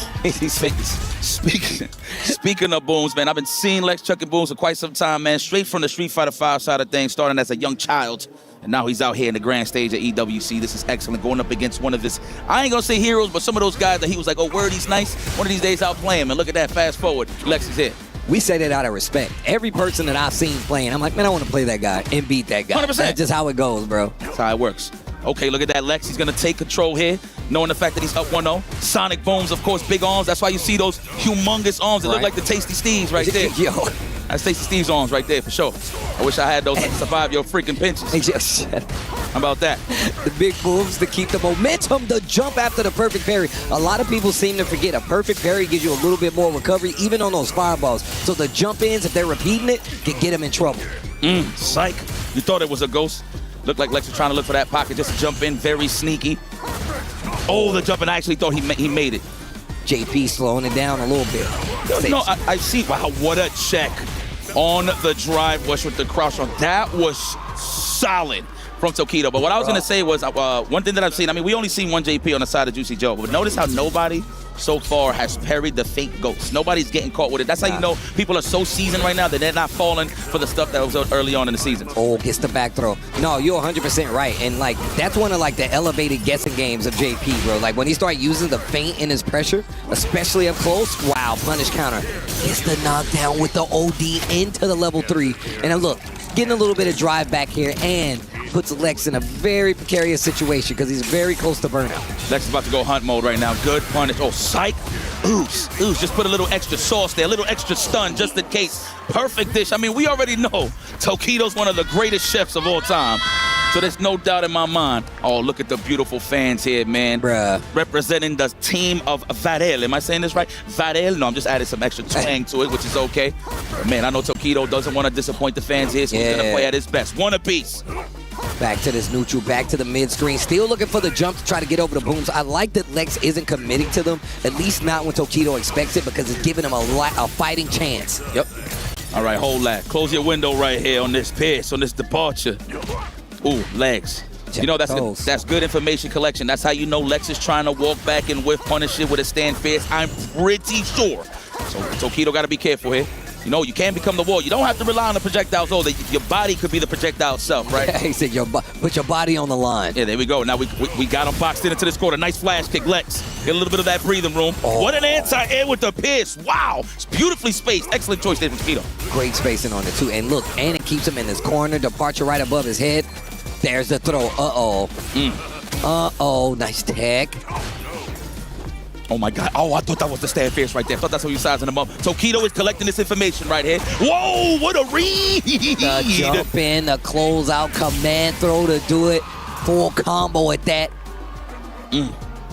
Speaking of booms, man, I've been seeing Lex chucking booms for quite some time, man. Straight from the Street Fighter V side of things, starting as a young child. And now he's out here in the grand stage at EWC. This is excellent, going up against one of his, I ain't gonna say heroes, but some of those guys that he was like, oh, word, he's nice. One of these days I'll play him. And look at that, fast forward, Lex is here. We say that out of respect. Every person that I've seen playing, I'm like, man, I want to play that guy and beat that guy. 100%. That's just how it goes, bro. That's how it works. Okay, look at that, Lex. He's gonna take control here, knowing the fact that he's up 1-0. Sonic Booms, of course, big arms. That's why you see those humongous arms that look like the Tasty Steves right there. Yo. That's Tasty Steve's arms right there, for sure. I wish I had those to survive your freaking pinches. How about that? The big moves to keep the momentum, the jump after the perfect parry. A lot of people seem to forget a perfect parry gives you a little bit more recovery, even on those fireballs. So the jump-ins, if they're repeating it, can get them in trouble. Psych. You thought it was a ghost? Looked like Lex was trying to look for that pocket just to jump in, very sneaky. Oh, the jump, and I actually thought he made it. JP slowing it down a little bit. No, I see. Wow, what a check on the drive rush with the crouch on. That was solid. from Tokido. But what I was going to say was one thing that I've seen, I mean, we only seen one JP on the side of Juicy Joe, but notice how nobody so far has parried the fake ghost. Nobody's getting caught with it. That's how you know people are so seasoned right now that they're not falling for the stuff that was early on in the season. Oh, gets the back throw. No, you're 100% right. And, like, that's one of, like, the elevated guessing games of JP, bro. Like, when he started using the feint in his pressure, especially up close, wow, punish counter. Gets the knockdown with the OD into the level 3. And look, getting a little bit of drive back here and puts Lex in a very precarious situation because he's very close to burnout. Lex is about to go hunt mode right now. Good punish. Oh, psych. Ooze. Just put a little extra sauce there, a little extra stun just in case. Perfect dish. I mean, we already know Tokido's one of the greatest chefs of all time. So there's no doubt in my mind. Oh, look at the beautiful fans here, man. Bruh. Representing the team of Varel. Am I saying this right? Varel? No, I'm just adding some extra twang to it, which is okay. But man, I know Tokido doesn't want to disappoint the fans here, so he's going to play at his best. One apiece. Back to this neutral, back to the mid-screen. Still looking for the jump to try to get over the booms. I like that Lex isn't committing to them, at least not when Tokido expects it, because it's giving him a fighting chance. Yep. All right, hold that. Close your window right here on this pierce, on this departure. Ooh, legs. You know, that's good information collection. That's how you know Lex is trying to walk back and whiff punish it with a stand fierce. I'm pretty sure. So Tokido got to be careful here. You know, you can become the wall. You don't have to rely on the projectiles. Oh, your body could be the projectile itself, right? He said, put your body on the line. Yeah, there we go. Now we got him boxed into this corner. Nice flash kick, Lex. Get a little bit of that breathing room. Oh. What an anti-air with the pierce. Wow. It's beautifully spaced. Excellent choice there from Tokido. Great spacing on it, too. And look, and it keeps him in this corner. Departure right above his head. There's the throw. Uh-oh. Uh-oh. Nice tag. Oh, my God. Oh, I thought that was the stand fierce right there. I thought that's how you sizing him up. Tokido is collecting this information right here. Whoa, what a read. The jump in, the close out, command throw to do it. Full combo at that.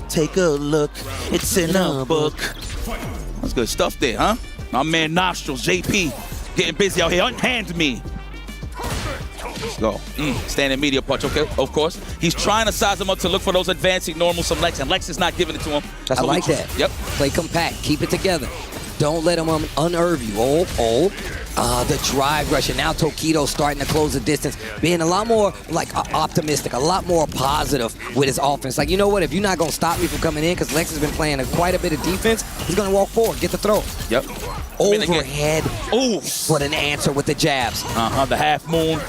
Take a look. It's in a book. That's good stuff there, huh? My man Nostrils, JP, getting busy out here. Unhand me. Let's go. Standing media punch, okay, of course. He's trying to size him up to look for those advancing normals from Lex, and Lex is not giving it to him. I like that. Yep. Play compact. Keep it together. Don't let him unnerve you. The drive rush, and now Tokido starting to close the distance, being a lot more like optimistic, a lot more positive with his offense. Like, you know what? If you're not going to stop me from coming in, because Lex has been playing quite a bit of defense, he's going to walk forward, get the throw. Yep. Overhead. Oh, what an answer with the jabs. The half moon.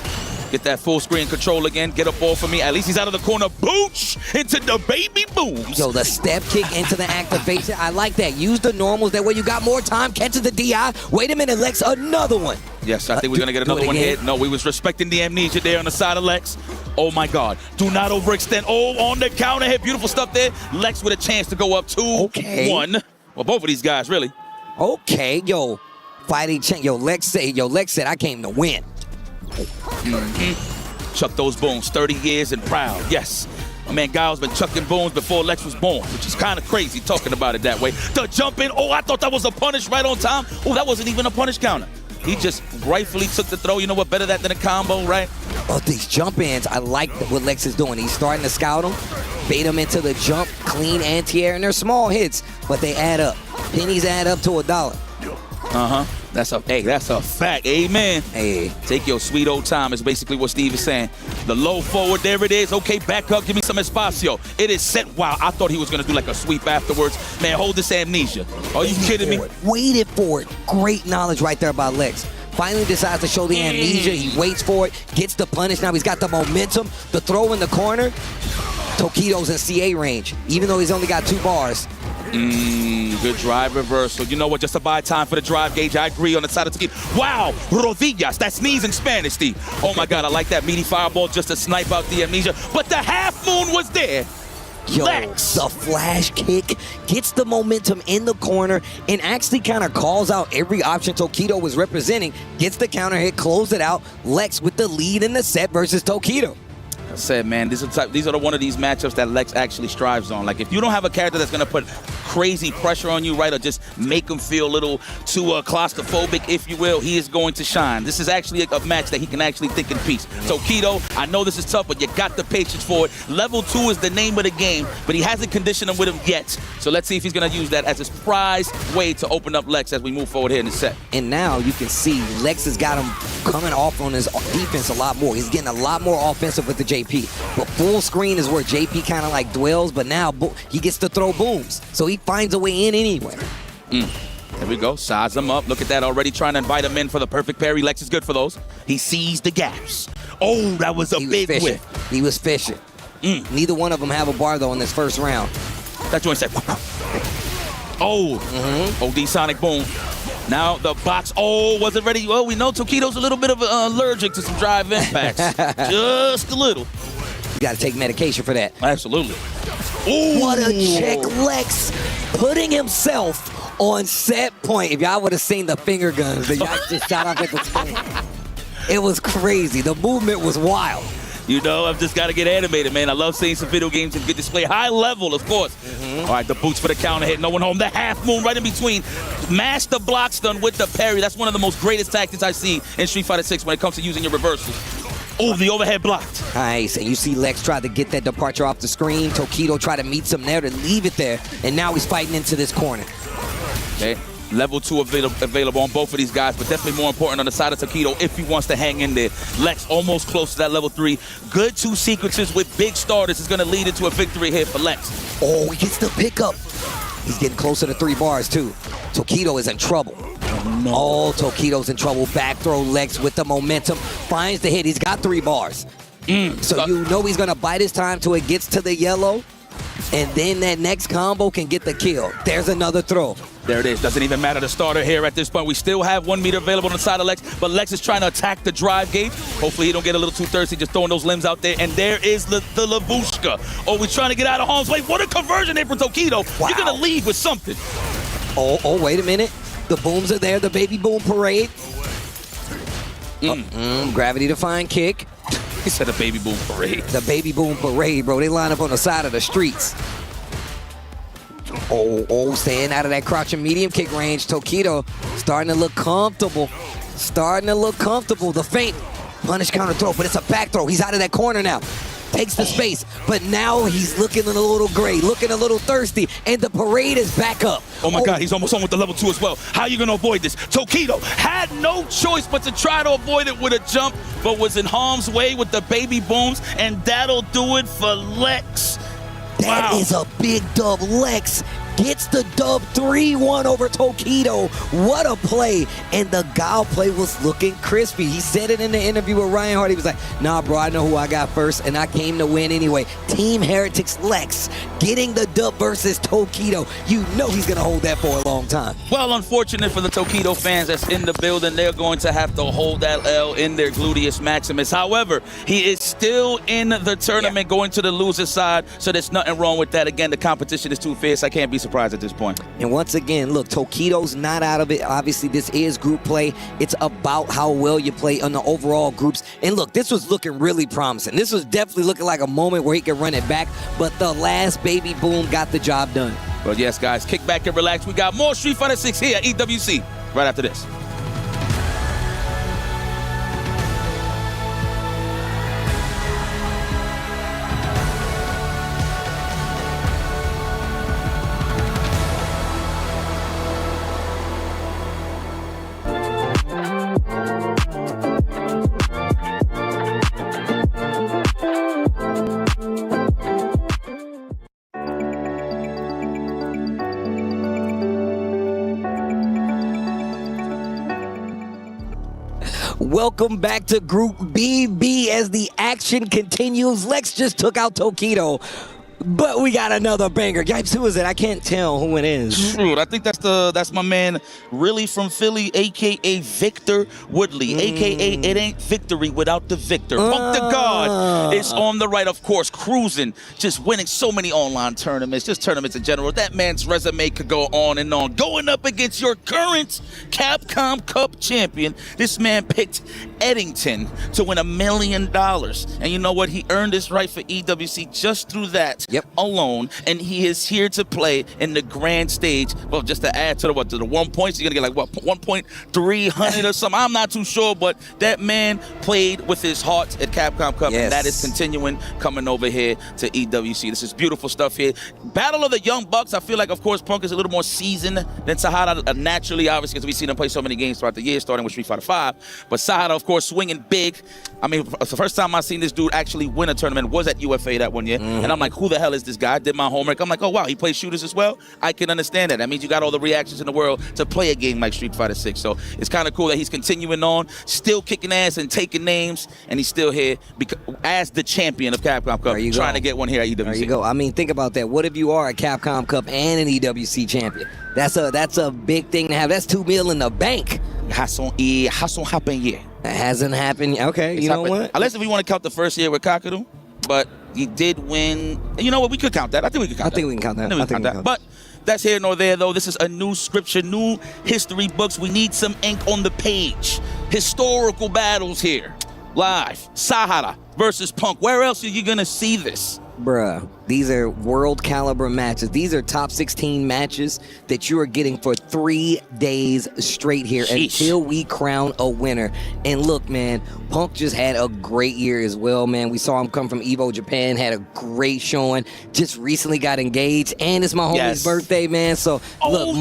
Get that full screen control again. Get up off of me. At least he's out of the corner. Booch into the baby booms. Yo, the step kick into the activation. I like that. Use the normals. That way you got more time. Catches the DI. Wait a minute, Lex. Another one. Yes, I think we're going to get another one here. No, we was respecting the amnesia there on the side of Lex. Oh, my God. Do not overextend. Oh, on the counter hit. Beautiful stuff there. Lex with a chance to go up 2-1. Well, both of these guys, really. Okay, yo. Fighting chance. Yo, Lex said, I came to win. Chuck those booms, 30 years and proud. Yes. My man Giles been chucking booms before Lex was born, which is kind of crazy talking about it that way. The jump in. Oh, I thought that was a punish right on time. Oh, that wasn't even a punish counter. He just rightfully took the throw. You know what? Better that than a combo, right? Oh, these jump ins, I like what Lex is doing. He's starting to scout them, bait them into the jump, clean anti-air, and they're small hits, but they add up. Pennies add up to $1. That's a fact. Amen. Hey. Take your sweet old time is basically what Steve is saying. The low forward, there it is. Okay, back up. Give me some espacio. It is set. Wow, I thought he was going to do like a sweep afterwards. Man, hold this amnesia. Are you kidding me? Waited for it. Great knowledge right there by Lex. Finally decides to show the amnesia. He waits for it, gets the punish. Now he's got the momentum. The throw in the corner. Tokido's in CA range, even though he's only got 2 bars. Good drive reversal. You know what? Just a buy time for the drive gauge. I agree on the side of Tokido. Wow, rodillas. That's knees in Spanish, Steve. Oh, my God. I like that meaty fireball just to snipe out the amnesia. But the half moon was there. Yo, the flash kick gets the momentum in the corner and actually kind of calls out every option Tokido was representing. Gets the counter hit, close it out. Lex with the lead in the set versus Tokido. I said, man, these are one of these matchups that Lex actually strives on. Like, if you don't have a character that's going to put crazy pressure on you, right, or just make him feel a little too claustrophobic, if you will, he is going to shine. This is actually a match that he can actually think in peace. Tokido, I know this is tough, but you got the patience for it. Level 2 is the name of the game, but he hasn't conditioned him with him yet. So let's see if he's going to use that as his prize way to open up Lex as we move forward here in the set. And now you can see Lex has got him coming off on his defense a lot more. He's getting a lot more offensive with the JP. But full screen is where JP kind of like dwells, but now he gets to throw booms. So he finds a way in anyway. There we go. Size him up. Look at that, already trying to invite him in for the perfect parry. Lex is good for those. He sees the gaps. Oh, that was a big whiff. He was fishing. Neither one of them have a bar, though, in this first round. That joint said, OD Sonic Boom. Now the box, wasn't ready. Well, we know Tokido's a little bit of allergic to some drive impacts. Just a little. You got to take medication for that. Absolutely. Ooh. What a check, Lex. Putting himself on set point. If y'all would have seen the finger guns that y'all just shot off at the time. It was crazy. The movement was wild. You know, I've just got to get animated, man. I love seeing some video games and good display. High level, of course. All right, the boots for the counter hit. No one home. The half moon right in between. Mash the block stun with the parry. That's one of the most greatest tactics I see in Street Fighter 6 when it comes to using your reversals. Oh, the overhead blocked. Nice. And you see Lex try to get that departure off the screen. Tokido try to meet some there to leave it there. And now he's fighting into this corner. Okay. Level 2 available on both of these guys, but definitely more important on the side of Tokido if he wants to hang in there. Lex almost close to that level 3. Good 2 sequences with big starters is going to lead into a victory here for Lex. Oh, he gets the pickup. He's getting closer to 3 bars, too. Tokido is in trouble. Oh, Tokido's in trouble. Back throw Lex with the momentum. Finds the hit. He's got 3 bars. So you know he's going to bite his time till it gets to the yellow. And then that next combo can get the kill. There's another throw. There it is. Doesn't even matter the starter here at this point. We still have 1 meter available on the side of Lex, but Lex is trying to attack the drive gate. Hopefully he don't get a little too thirsty, just throwing those limbs out there. And there is the Lavushka. Oh, we're trying to get out of harm's way. What a conversion there for Tokido. Wow. You're going to leave with something. Oh, wait a minute. The booms are there. The baby boom parade. Gravity defying kick. He said a baby boom parade. The baby boom parade, bro. They line up on the side of the streets. Staying out of that crouching medium kick range. Tokido starting to look comfortable. The feint. Punish counter throw, but it's a back throw. He's out of that corner now. Takes the space, but now he's looking a little gray, looking a little thirsty, and the parade is back up. Oh my God, he's almost on with the level 2 as well. How are you gonna avoid this? Tokido had no choice but to try to avoid it with a jump, but was in harm's way with the baby booms, and that'll do it for Lex. That is a big dub. Lex gets the dub 3-1 over Tokido. What a play. And the Gao play was looking crispy. He said it in the interview with Ryan Hart. He was like, nah, bro, I know who I got first, and I came to win anyway. Team Heretics Lex getting the dub versus Tokido. You know he's going to hold that for a long time. Well, unfortunate for the Tokido fans that's in the building. They're going to have to hold that L in their gluteus maximus. However, he is still in the tournament going to the loser side, so there's nothing wrong with that. Again, the competition is too fierce. I can't be surprised at this point. And once again, look, Tokido's not out of it. Obviously, this is group play. It's about how well you play on the overall groups. And look, this was looking really promising. This was definitely looking like a moment where he could run it back, but the last baby boom got the job done. Well, yes, guys, kick back and relax. We got more Street Fighter 6 here at EWC right after this. Welcome back to Group BB as the action continues. Lex just took out Tokido, but we got another banger. Yipes, who is it? I can't tell who it is. True. I think that's my man, really from Philly, a.k.a. Victor Woodley, a.k.a. It ain't victory without the victor. Punk the God is on the right, of course, cruising, just winning so many online tournaments, just tournaments in general. That man's resume could go on and on. Going up against your current Capcom Cup champion, this man picked Eddington to win $1 million. And you know what? He earned his right for EWC just through that. alone, and he is here to play in the grand stage. Well, just to add to the 1 point, so you're gonna get like 1.300 or something. I'm not too sure, but that man played with his heart at Capcom Cup, and that is continuing coming over here to EWC. This is beautiful stuff here. Battle of the Young Bucks. I feel like, of course, Punk is a little more seasoned than Sahara, naturally, obviously, because we've seen him play so many games throughout the year, starting with Street Fighter V. But Sahara, of course, swinging big. I mean, the first time I seen this dude actually win a tournament was at UFA that one year, and I'm like, who the hell is this guy? I did my homework. I'm like, oh wow, he plays shooters as well. I can understand that. That means you got all the reactions in the world to play a game like Street Fighter 6. So it's kind of cool that he's continuing on, still kicking ass and taking names, and he's still here as the champion of Capcom Cup, trying to get one here at EWC. There you go. I mean, think about that. What if you are a Capcom Cup and an EWC champion? That's a big thing to have. That's $2 million in the bank. Hasn't happened yet. That hasn't happened. Okay, you know what? Unless if we want to count the first year with Kakaru, but he did win. You know what? We could count that. I think we can count that. I think we can count that. I think we can count that. But that's here nor there, though. This is a new scripture, new history books. We need some ink on the page. Historical battles here. Live. Sahara versus Punk. Where else are you going to see this? Bruh, these are world caliber matches. These are top 16 matches that you are getting for 3 days straight here until we crown a winner. And look, man, Punk just had a great year as well, man. We saw him come from Evo Japan, had a great showing, just recently got engaged, and it's my homie's birthday, man. So look,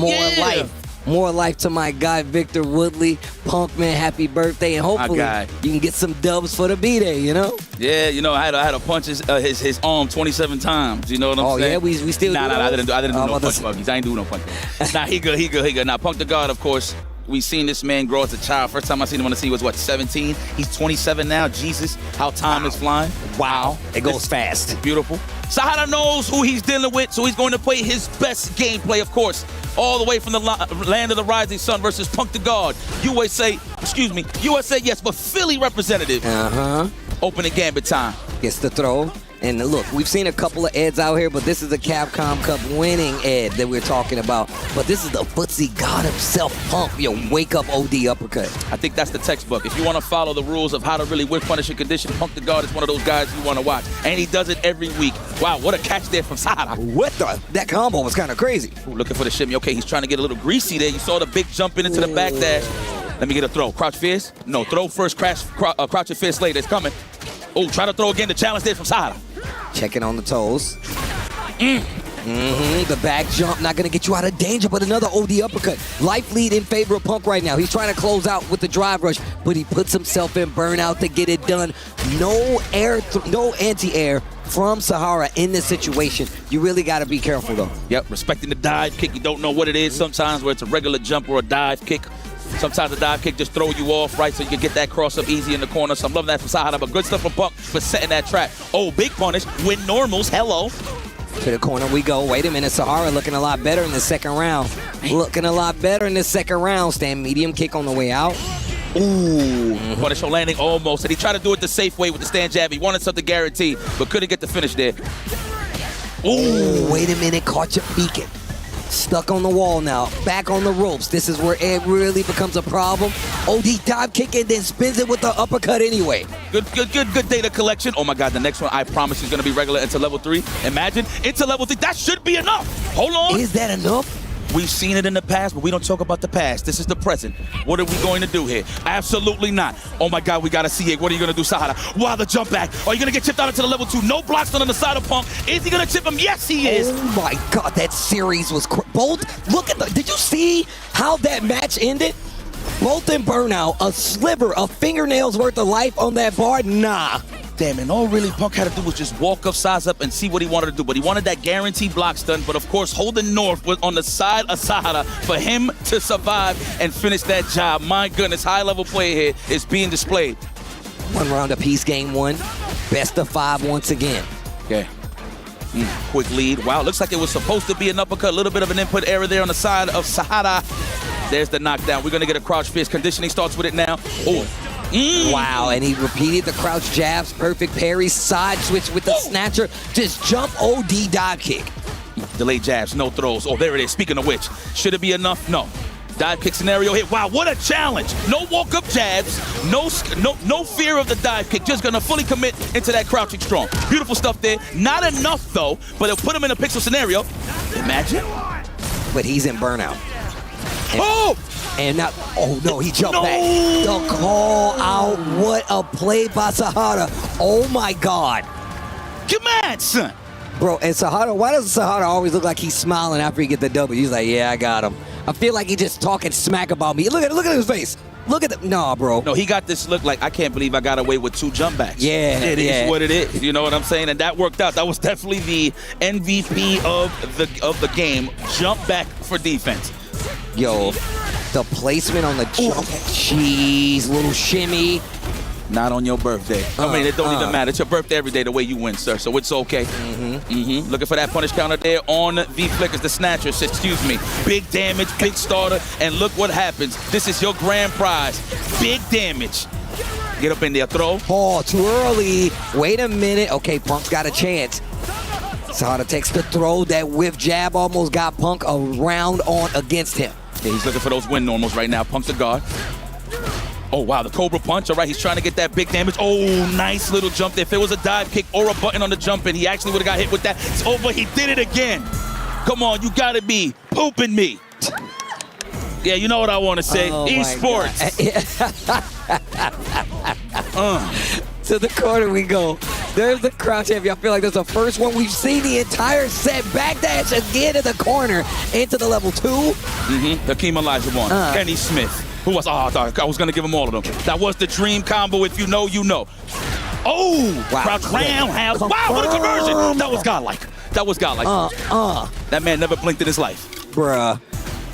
more life to my guy, Victor Woodley. Punk, man, happy birthday. And hopefully you can get some dubs for the B-Day, you know? Yeah, you know, I had to punch his arm 27 times. You know what I'm saying? Oh, yeah, we still do I didn't do no punch buggies. I ain't do no punch buggies. Nah, he good. Now, Punk the God, of course, we've seen this man grow as a child. First time I seen him on the scene was, 17? He's 27 now. Jesus, how time is flying. Wow. It goes fast. Beautiful. Sahara knows who he's dealing with, so he's going to play his best gameplay, of course. All the way from the land of the rising sun versus Punk the God. USA, yes, but Philly representative. Opening gambit time. Gets the throw. And look, we've seen a couple of Eds out here, but this is a Capcom Cup winning Ed that we're talking about. But this is the footsie god himself, Punk. Yo, wake up OD uppercut. I think that's the textbook. If you want to follow the rules of how to really win punish and condition, Punk the God is one of those guys you want to watch. And he does it every week. Wow, what a catch there from Sahara. What the? That combo was kind of crazy. Ooh, looking for the shimmy. Okay, he's trying to get a little greasy there. You saw the big jump into the back dash. Let me get a throw. Crouch fierce? No, throw first, crouch and fierce later. It's coming. Oh, try to throw again. The challenge there from Sahara. Checking on the toes. The back jump, not going to get you out of danger, but another OD uppercut. Life lead in favor of Punk right now. He's trying to close out with the drive rush, but he puts himself in burnout to get it done. No anti-air from Sahara in this situation. You really got to be careful, though. Yep, respecting the dive kick. You don't know what it is sometimes, where it's a regular jump or a dive kick. Sometimes the dive kick just throw you off, right, so you can get that cross-up easy in the corner. So I'm loving that from Sahara, but good stuff from Punk for setting that trap. Oh, big punish. Win normals. Hello. To the corner we go. Wait a minute. Sahara looking a lot better in the second round. Stand medium kick on the way out. Ooh. Punish on landing almost. And he tried to do it the safe way with the stand jab. He wanted something guaranteed, but couldn't get the finish there. Ooh. Wait a minute. Caught you peeking. Stuck on the wall now. Back on the ropes. This is where it really becomes a problem. OD dive kick and then spins it with the uppercut anyway. Good data collection. Oh my God, the next one I promise is going to be regular into level 3. Imagine into level 3. That should be enough. Hold on. Is that enough? We've seen it in the past, but we don't talk about the past. This is the present. What are we going to do here? Absolutely not. Oh my God, we got to see it. What are you going to do, Sahara? Wow, the jump back. Are you going to get chipped out into the level 2? No blocks on the side of Punk. Is he going to chip him? Yes, he is. Oh my God, that series was both. Look at did you see how that match ended? Both in burnout, a sliver, a fingernail's worth of life on that bar. Nah. Damn, and all really Punk had to do was just walk up, size up, and see what he wanted to do. But he wanted that guaranteed block stun. But of course, holding North was on the side of Sahara for him to survive and finish that job. My goodness, high-level play here is being displayed. 1 round apiece, game 1. Best of 5 once again. Okay. Quick lead. Wow, looks like it was supposed to be an uppercut. A little bit of an input error there on the side of Sahara. There's the knockdown. We're going to get a crouch fist. Conditioning starts with it now. Oh. Wow, and he repeated the crouch jabs, perfect parry, side switch with the snatcher, just jump OD dive kick. Delayed jabs, no throws. Oh, there it is. Speaking of which, should it be enough? No. Dive kick scenario here. Wow, what a challenge. No walk-up jabs, no fear of the dive kick. Just going to fully commit into that crouching strong. Beautiful stuff there. Not enough, though, but it'll put him in a pixel scenario. Imagine. But he's in burnout. And, And now, oh no, he jumped back. The call out. What a play by Sahara. Oh my God. Come on, son. Bro, and Sahara, why does Sahara always look like he's smiling after he get the W? He's like, yeah, I got him. I feel like he's just talking smack about me. Look at his face. Look at the, nah, bro. No, he got this look like, I can't believe I got away with 2 jump backs. Yeah, It is what it is. You know what I'm saying? And that worked out. That was definitely the MVP of the game. Jump back for defense. Yo, the placement on the jump. Jeez, little shimmy. Not on your birthday. I mean, it don't even matter. It's your birthday every day the way you win, sir. So it's okay. Looking for that punish counter there on the flickers, the snatchers, excuse me. Big damage, big starter, and look what happens. This is your grand prize. Big damage. Get up in there, throw. Oh, too early. Wait a minute. Okay, Punk's got a chance. Sahara takes the throw. That whiff jab almost got Punk around on against him. Yeah, he's looking for those win normals right now. Punk's the guard. Oh, wow, the Cobra Punch. All right, he's trying to get that big damage. Oh, nice little jump there. If it was a dive kick or a button on the jump in, he actually would have got hit with that. It's over. He did it again. Come on, you got to be pooping me. Yeah, you know what I want to say. Esports. To the corner we go. There's the crouch champion. I feel like that's the first one we've seen the entire set. Backdash again to the corner into the level 2. Hakeem Olajuwon, Kenny Smith. Who was? Oh, I thought I was going to give them all of them. That was the dream combo. If you know, you know. Oh, wow. Crouch roundhouse. Wow, what a conversion. That was godlike. That was godlike. That man never blinked in his life. Bruh.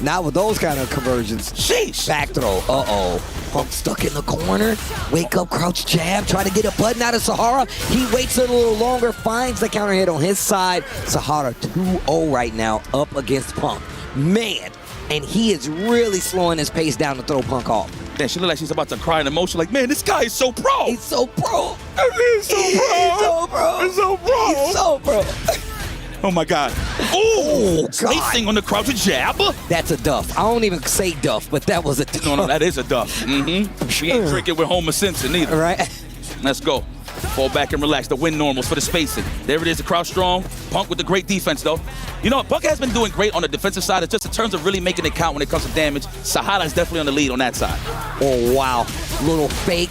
Not with those kind of conversions. Sheesh. Back throw. Uh-oh. Punk stuck in the corner. Wake up, crouch jab. Try to get a button out of Sahara. He waits a little longer, finds the counter hit on his side. Sahara 2-0 right now up against Punk. Man. And he is really slowing his pace down to throw Punk off. Man, she looked like she's about to cry in emotion. Like, man, this guy is so pro. He's so pro. He's so pro. He's so pro. He's so pro. Oh, my God. Oh, placing on the crouch jab. That's a duff. I don't even say duff, but that was a duff. No, that is a duff. She ain't drinking with Homer Simpson either. Right. Let's go. Fall back and relax. The win normals for the spacing. There it is, the crouch strong. Punk with the great defense, though. You know what? Punk has been doing great on the defensive side. It's just in terms of really making it count when it comes to damage. Sahara is definitely on the lead on that side. Oh, wow. Little fake.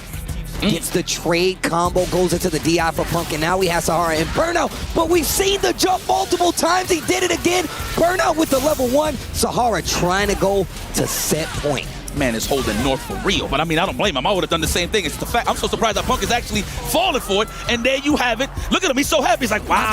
Gets the trade combo, goes into the DI for Punk, and now we have Sahara in burnout. But we've seen the jump multiple times. He did it again. Burnout with the level 1. Sahara trying to go to set point. Man is holding North for real. But I mean, I don't blame him. I would have done the same thing. It's the fact. I'm so surprised that Punk is actually falling for it. And there you have it. Look at him. He's so happy. He's like, wow.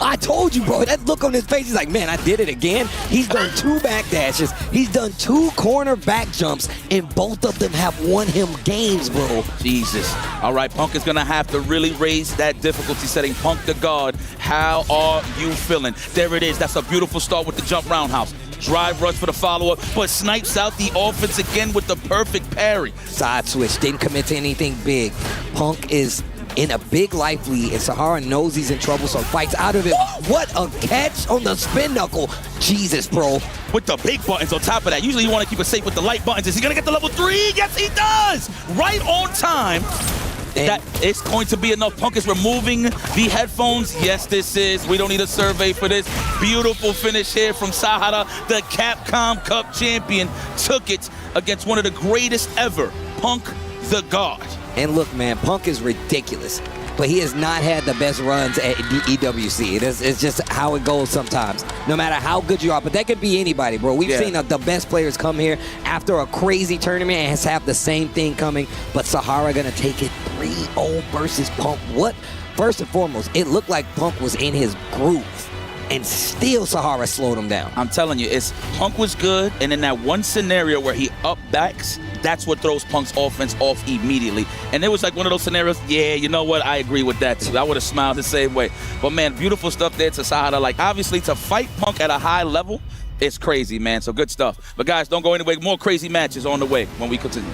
I told you, bro. That look on his face, he's like, man, I did it again. He's done 2 back dashes. He's done 2 corner back jumps, and both of them have won him games, bro. Jesus. All right, Punk is going to have to really raise that difficulty setting. Punk the guard. How are you feeling? There it is. That's a beautiful start with the jump roundhouse. Drive rush for the follow-up, but snipes out the offense again with the perfect parry. Side switch, didn't commit to anything big. Punk is in a big life lead, and Sahara knows he's in trouble, so fights out of it. What a catch on the spin knuckle. Jesus, bro. With the big buttons on top of that. Usually you want to keep it safe with the light buttons. Is he going to get the level 3? Yes, he does! Right on time. That it's going to be enough. Punk is removing the headphones. Yes, this is. We don't need a survey for this. Beautiful finish here from Sahara. The Capcom Cup champion took it against one of the greatest ever, Punk the God. And look, man, Punk is ridiculous. But he has not had the best runs at EWC. It's just how it goes sometimes, no matter how good you are. But that could be anybody, bro. We've seen the best players come here after a crazy tournament and have the same thing coming. But Sahara going to take it 3-0 versus Punk. What? First and foremost, it looked like Punk was in his groove. And still Sahara slowed him down. I'm telling you, Punk was good, and in that one scenario where he up backs, that's what throws Punk's offense off immediately. And it was like one of those scenarios, yeah, you know what, I agree with that too. I would have smiled the same way. But man, beautiful stuff there to Sahara. Like, obviously, to fight Punk at a high level, it's crazy, man. So good stuff. But guys, don't go anywhere. More crazy matches on the way when we continue.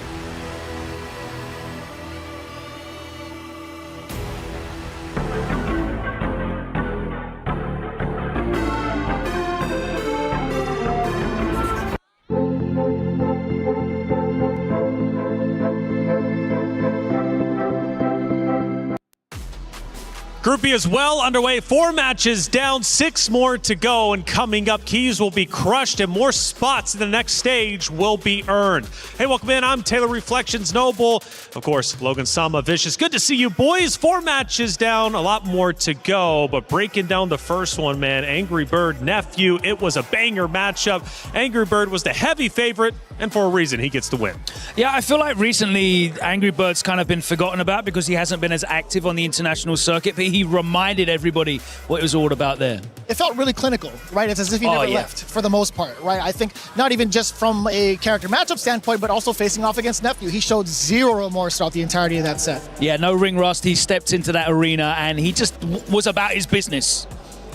Group B is well underway. 4 matches down, 6 more to go. And coming up, keys will be crushed and more spots in the next stage will be earned. Hey, welcome in. I'm Taylor Reflections Noble. Of course, Logan Sama Vicious. Good to see you, boys. 4 matches down, a lot more to go. But breaking down the first one, man, Angry Bird Nephew. It was a banger matchup. Angry Bird was the heavy favorite, and for a reason, he gets the win. Yeah, I feel like recently Angry Bird's kind of been forgotten about because he hasn't been as active on the international circuit, but he reminded everybody what it was all about there. It felt really clinical, right? It's as if he never left for the most part, right? I think not even just from a character matchup standpoint, but also facing off against Nephew. He showed zero remorse throughout the entirety of that set. Yeah, no ring rust. He stepped into that arena and he just was about his business.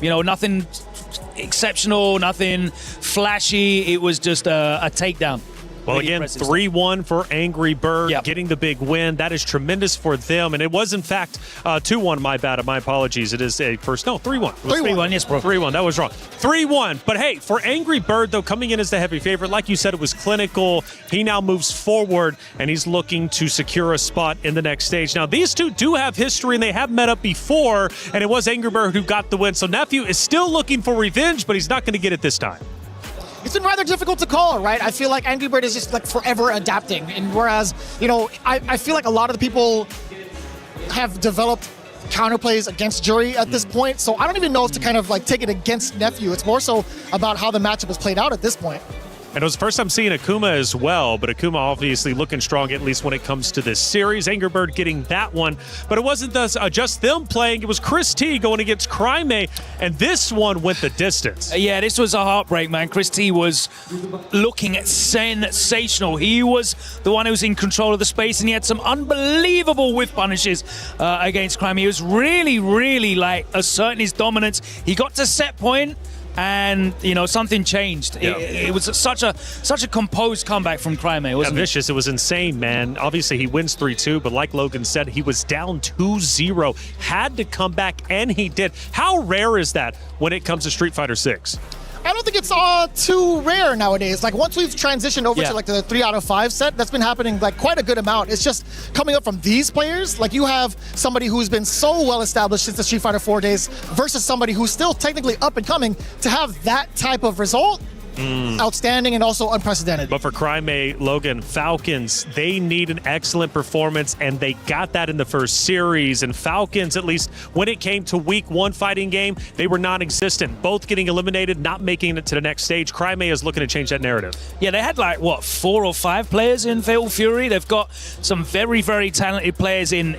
You know, nothing exceptional, nothing flashy. It was just a takedown. Well, again, 3-1 for Angry Bird, getting the big win. That is tremendous for them. And it was, in fact, 2-1, my bad. My apologies. It is a first, no, 3-1. 3-1, yes, bro. 3-1, that was wrong. 3-1. But, hey, for Angry Bird, though, coming in as the heavy favorite, like you said, it was clinical. He now moves forward, and he's looking to secure a spot in the next stage. Now, these two do have history, and they have met up before, and it was Angry Bird who got the win. So Nephew is still looking for revenge, but he's not going to get it this time. It's been rather difficult to call, right? I feel like Angry Bird is just like forever adapting. And whereas, you know, I feel like a lot of the people have developed counterplays against Jury at this point. So I don't even know if to kind of like take it against Nephew. It's more so about how the matchup has played out at this point. And it was the first time seeing Akuma as well, but Akuma obviously looking strong, at least when it comes to this series. Angry Bird getting that one, but it wasn't just them playing. It was Chris T going against Crimea, and this one went the distance. Yeah, this was a heartbreak, man. Chris T was looking sensational. He was the one who was in control of the space, and he had some unbelievable whiff punishes against Crimea. He was really, really like asserting his dominance. He got to set point, and you know something changed. Yeah. It was such a composed comeback from Crimea, wasn't it? Vicious. It was insane, man. Obviously, he wins 3-2, but like Logan said, he was down 2-0, had to come back, and he did. How rare is that when it comes to Street Fighter 6? I don't think it's too rare nowadays. Like once we've transitioned over to like the 3 out of 5 set, that's been happening like quite a good amount. It's just coming up from these players. Like you have somebody who's been so well established since the Street Fighter 4 days versus somebody who's still technically up and coming. To have that type of result, outstanding and also unprecedented. But for Crimea, Logan, Falcons, they need an excellent performance, and they got that in the first series. And Falcons, at least when it came to week 1 fighting game, they were non-existent. Both getting eliminated, not making it to the next stage. Crimea is looking to change that narrative. Yeah, they had like, what, 4 or 5 players in Fatal Fury. They've got some very, very talented players in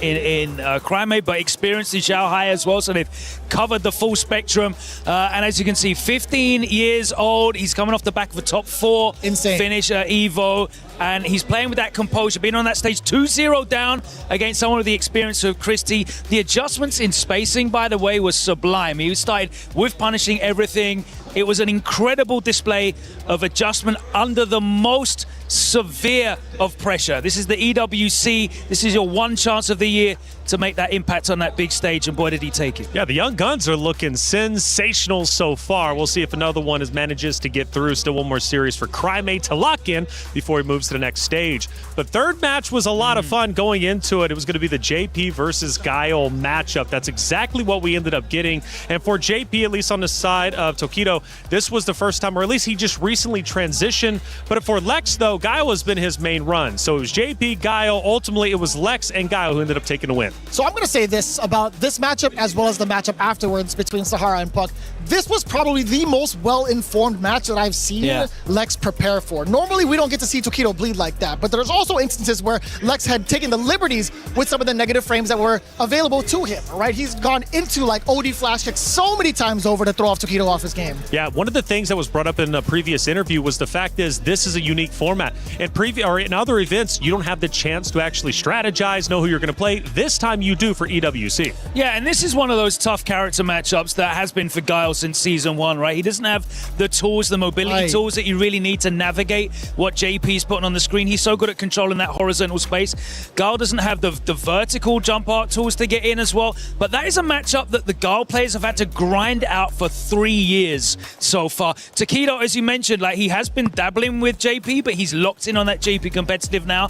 Crimea, but experienced in Shanghai as well, so they've covered the full spectrum. And as you can see, 15 years old. He's coming off the back of a top 4 finish at EVO, and he's playing with that composure, being on that stage 2-0 down against someone with the experience of Christie. The adjustments in spacing, by the way, was sublime. He started with punishing everything. It was an incredible display of adjustment under the most severe of pressure. This is the EWC. This is your one chance of the year to make that impact on that big stage, and boy, did he take it. Yeah, the Young Guns are looking sensational so far. We'll see if another one manages to get through. Still one more series for Crimea to lock in before he moves to the next stage. The third match was a lot of fun going into it. It was going to be the JP versus Guile matchup. That's exactly what we ended up getting. And for JP, at least on the side of Tokido, this was the first time, or at least he just recently transitioned. But for Lex, though, Guile has been his main run. So it was JP, Guile. Ultimately, it was Lex and Guile who ended up taking the win. So I'm going to say this about this matchup as well as the matchup afterwards between Sahara and Puck. This was probably the most well-informed match that I've seen Lex prepare for. Normally, we don't get to see Tokido bleed like that, but there's also instances where Lex had taken the liberties with some of the negative frames that were available to him, right? He's gone into like OD flash kicks so many times over to throw off Tokido off his game. Yeah, one of the things that was brought up in a previous interview was the fact is this is a unique format. In other events, you don't have the chance to actually strategize, know who you're going to play. This time you do for EWC. Yeah, and this is one of those tough character matchups that has been for Guile since Season 1, right? He doesn't have the tools, the mobility tools that you really need to navigate what JP's putting on the screen. He's so good at controlling that horizontal space. Guile doesn't have the vertical jump art tools to get in as well. But that is a matchup that the Guile players have had to grind out for 3 years so far. Tokido, as you mentioned, like he has been dabbling with JP, but he's locked in on that JP competitive now.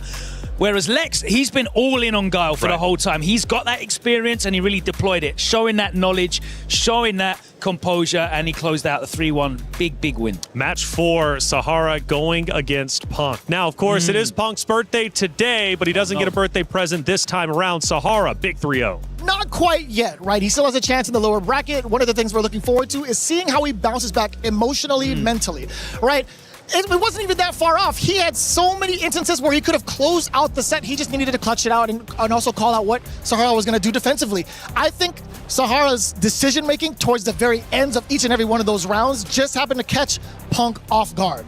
Whereas Lex, he's been all in on Guile for the whole time. He's got that experience and he really deployed it, showing that knowledge, showing that composure, and he closed out the 3-1. Big win. Match 4, Sahara going against Punk. Now, of course, it is Punk's birthday today, but he doesn't get a birthday present this time around. Sahara, big 3-0. Not quite yet, right? He still has a chance in the lower bracket. One of the things we're looking forward to is seeing how he bounces back emotionally, mentally, right? It wasn't even that far off. He had so many instances where he could have closed out the set. He just needed to clutch it out and also call out what Sahara was going to do defensively. I think Sahara's decision-making towards the very ends of each and every one of those rounds just happened to catch Punk off guard.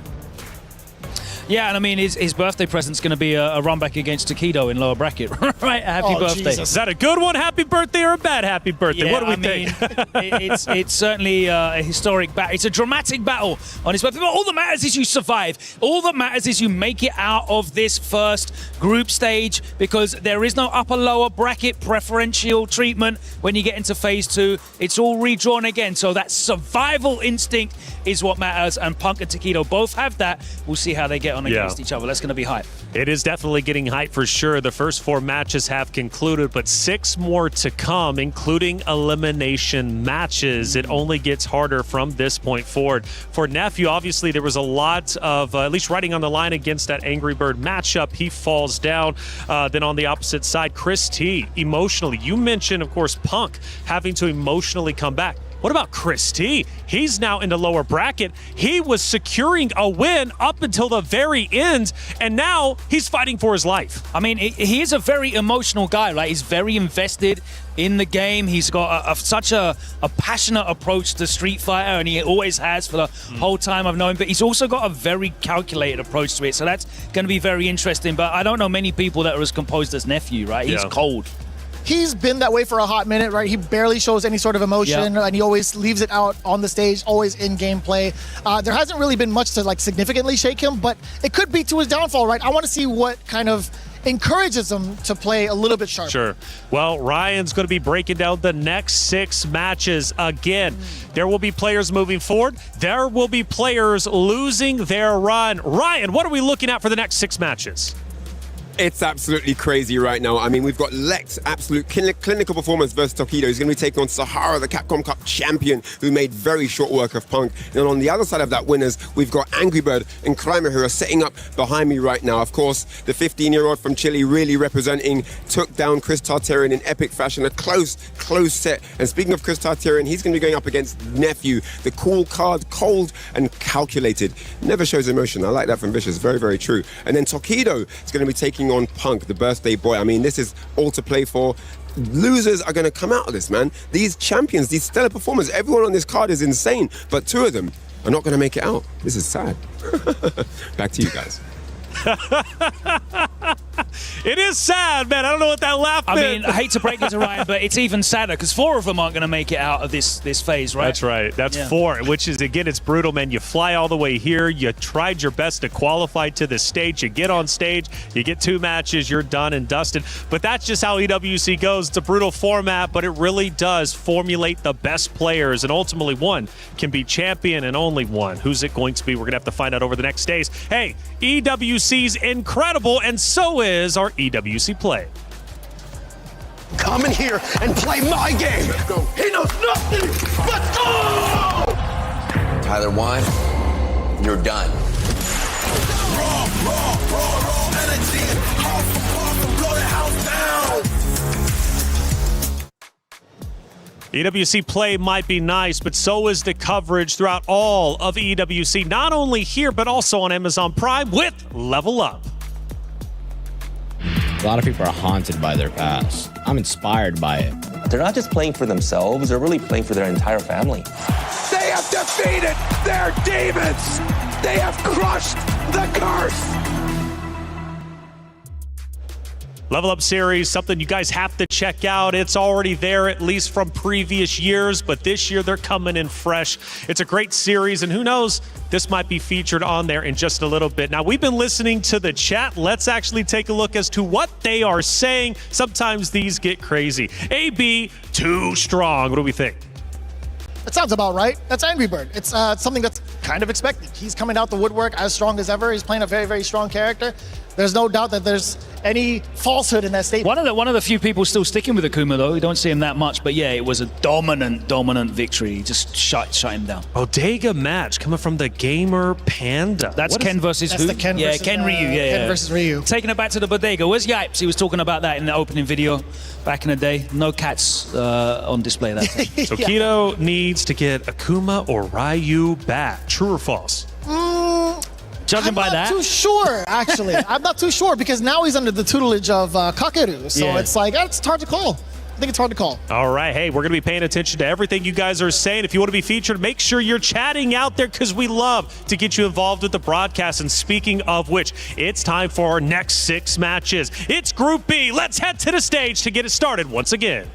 Yeah, and I mean, his birthday present's going to be a run back against Takedo in lower bracket, right? Happy birthday. Jesus. Is that a good one, happy birthday, or a bad happy birthday? Yeah, what do we think? It's certainly a historic battle. It's a dramatic battle on his birthday. But all that matters is you survive. All that matters is you make it out of this first group stage, because there is no upper-lower bracket preferential treatment when you get into phase 2. It's all redrawn again. So that survival instinct is what matters, and Punk and Takedo both have that. We'll see how they get on against each other. That's going to be hype. It is definitely getting hype for sure. The first 4 matches have concluded, but 6 more to come, including elimination matches. It only gets harder from this point forward. For Nephew, obviously, there was a lot of, at least writing on the line against that Angry Bird matchup. He falls down. Then on the opposite side, Chris T, emotionally. You mentioned, of course, Punk having to emotionally come back. What about Chris T? He's now in the lower bracket. He was securing a win up until the very end, and now he's fighting for his life. I mean, he is a very emotional guy, right? He's very invested in the game. He's got such a passionate approach to Street Fighter, and he always has for the whole time I've known him. But he's also got a very calculated approach to it, so that's going to be very interesting. But I don't know many people that are as composed as Nephew, right? He's cold. He's been that way for a hot minute, right? He barely shows any sort of emotion, and he always leaves it out on the stage, always in gameplay. There hasn't really been much to significantly shake him, but it could be to his downfall, right? I want to see what kind of encourages him to play a little bit sharper. Sure. Well, Ryan's going to be breaking down the next 6 matches again. There will be players moving forward. There will be players losing their run. Ryan, what are we looking at for the next 6 matches? It's absolutely crazy right now. I mean, we've got Lex, absolute clinical performance versus Takedo. He's going to be taking on Sahara, the Capcom Cup champion, who made very short work of Punk. And on the other side of that winners, we've got Angry Bird and Climber, who are setting up behind me right now. Of course, the 15-year-old from Chile really representing, took down Chris Tartarian in epic fashion. A close set. And speaking of Chris Tartarian, he's going to be going up against Nephew, the cool card, cold and calculated. Never shows emotion. I like that from Vicious. Very, very true. And then Takedo is going to be taking on Punk, the birthday boy. I mean, this is all to play for. Losers are going to come out of this, man. These champions, these stellar performers, everyone on this card is insane, but 2 of them are not going to make it out. This is sad. Back to you guys. It is sad, man. I don't know what that laugh meant. I mean, I hate to break it to Ryan, but it's even sadder because 4 of them aren't going to make it out of this phase, right? That's right. That's 4, which is, again, it's brutal, man. You fly all the way here. You tried your best to qualify to the stage. You get on stage. You get 2 matches. You're done and dusted. But that's just how EWC goes. It's a brutal format, but it really does formulate the best players, and ultimately one can be champion and only one. Who's it going to be? We're going to have to find out over the next days. Hey, EWC's incredible, and so is our EWC play. Come in here and play my game. He knows nothing. Let's go! Tyler 1, you're done. Raw energy. Blow the house down. EWC play might be nice, but so is the coverage throughout all of EWC, not only here, but also on Amazon Prime with Level Up. A lot of people are haunted by their past. I'm inspired by it. They're not just playing for themselves, they're really playing for their entire family. They have defeated their demons. They have crushed the curse. Level Up series, something you guys have to check out. It's already there, at least from previous years, but this year they're coming in fresh. It's a great series, and who knows, this might be featured on there in just a little bit. Now, we've been listening to the chat. Let's actually take a look as to what they are saying. Sometimes these get crazy. AB, too strong. What do we think? That sounds about right. That's Angry Bird. It's something that's kind of expected. He's coming out the woodwork as strong as ever. He's playing a very, very strong character. There's no doubt that there's any falsehood in that statement. One of the few people still sticking with Akuma, though. We don't see him that much, but yeah, it was a dominant victory. He just shut him down. Bodega match coming from the Gamer Panda. That's Ken versus who? Ken versus, Ken Ryu. Ken versus Ryu. Taking it back to the Bodega. Where's Yipes? He was talking about that in the opening video back in the day. No cats on display that time. So Keto needs to get Akuma or Ryu back. True or false? Judging by that? I'm not too sure, actually. I'm not too sure because now he's under the tutelage of Kakeru. So it's like, it's hard to call. I think it's hard to call. All right. Hey, we're going to be paying attention to everything you guys are saying. If you want to be featured, make sure you're chatting out there because we love to get you involved with the broadcast. And speaking of which, it's time for our next 6 matches. It's Group B. Let's head to the stage to get it started once again.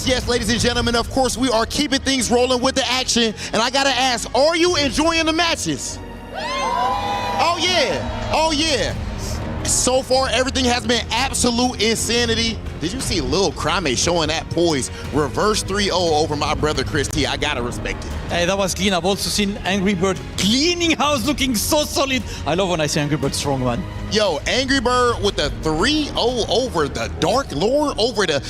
Yes, ladies and gentlemen. Of course, we are keeping things rolling with the action. And I gotta ask, are you enjoying the matches? Oh yeah. So far, everything has been absolute insanity. Did you see Lil Crime showing that poise? Reverse 3-0 over my brother Chris T. I gotta respect it. Hey, that was clean. I've also seen Angry Bird cleaning house, looking so solid. I love when I see Angry Bird strong, man. Yo, Angry Bird with the 3-0 over the Dark Lord, over the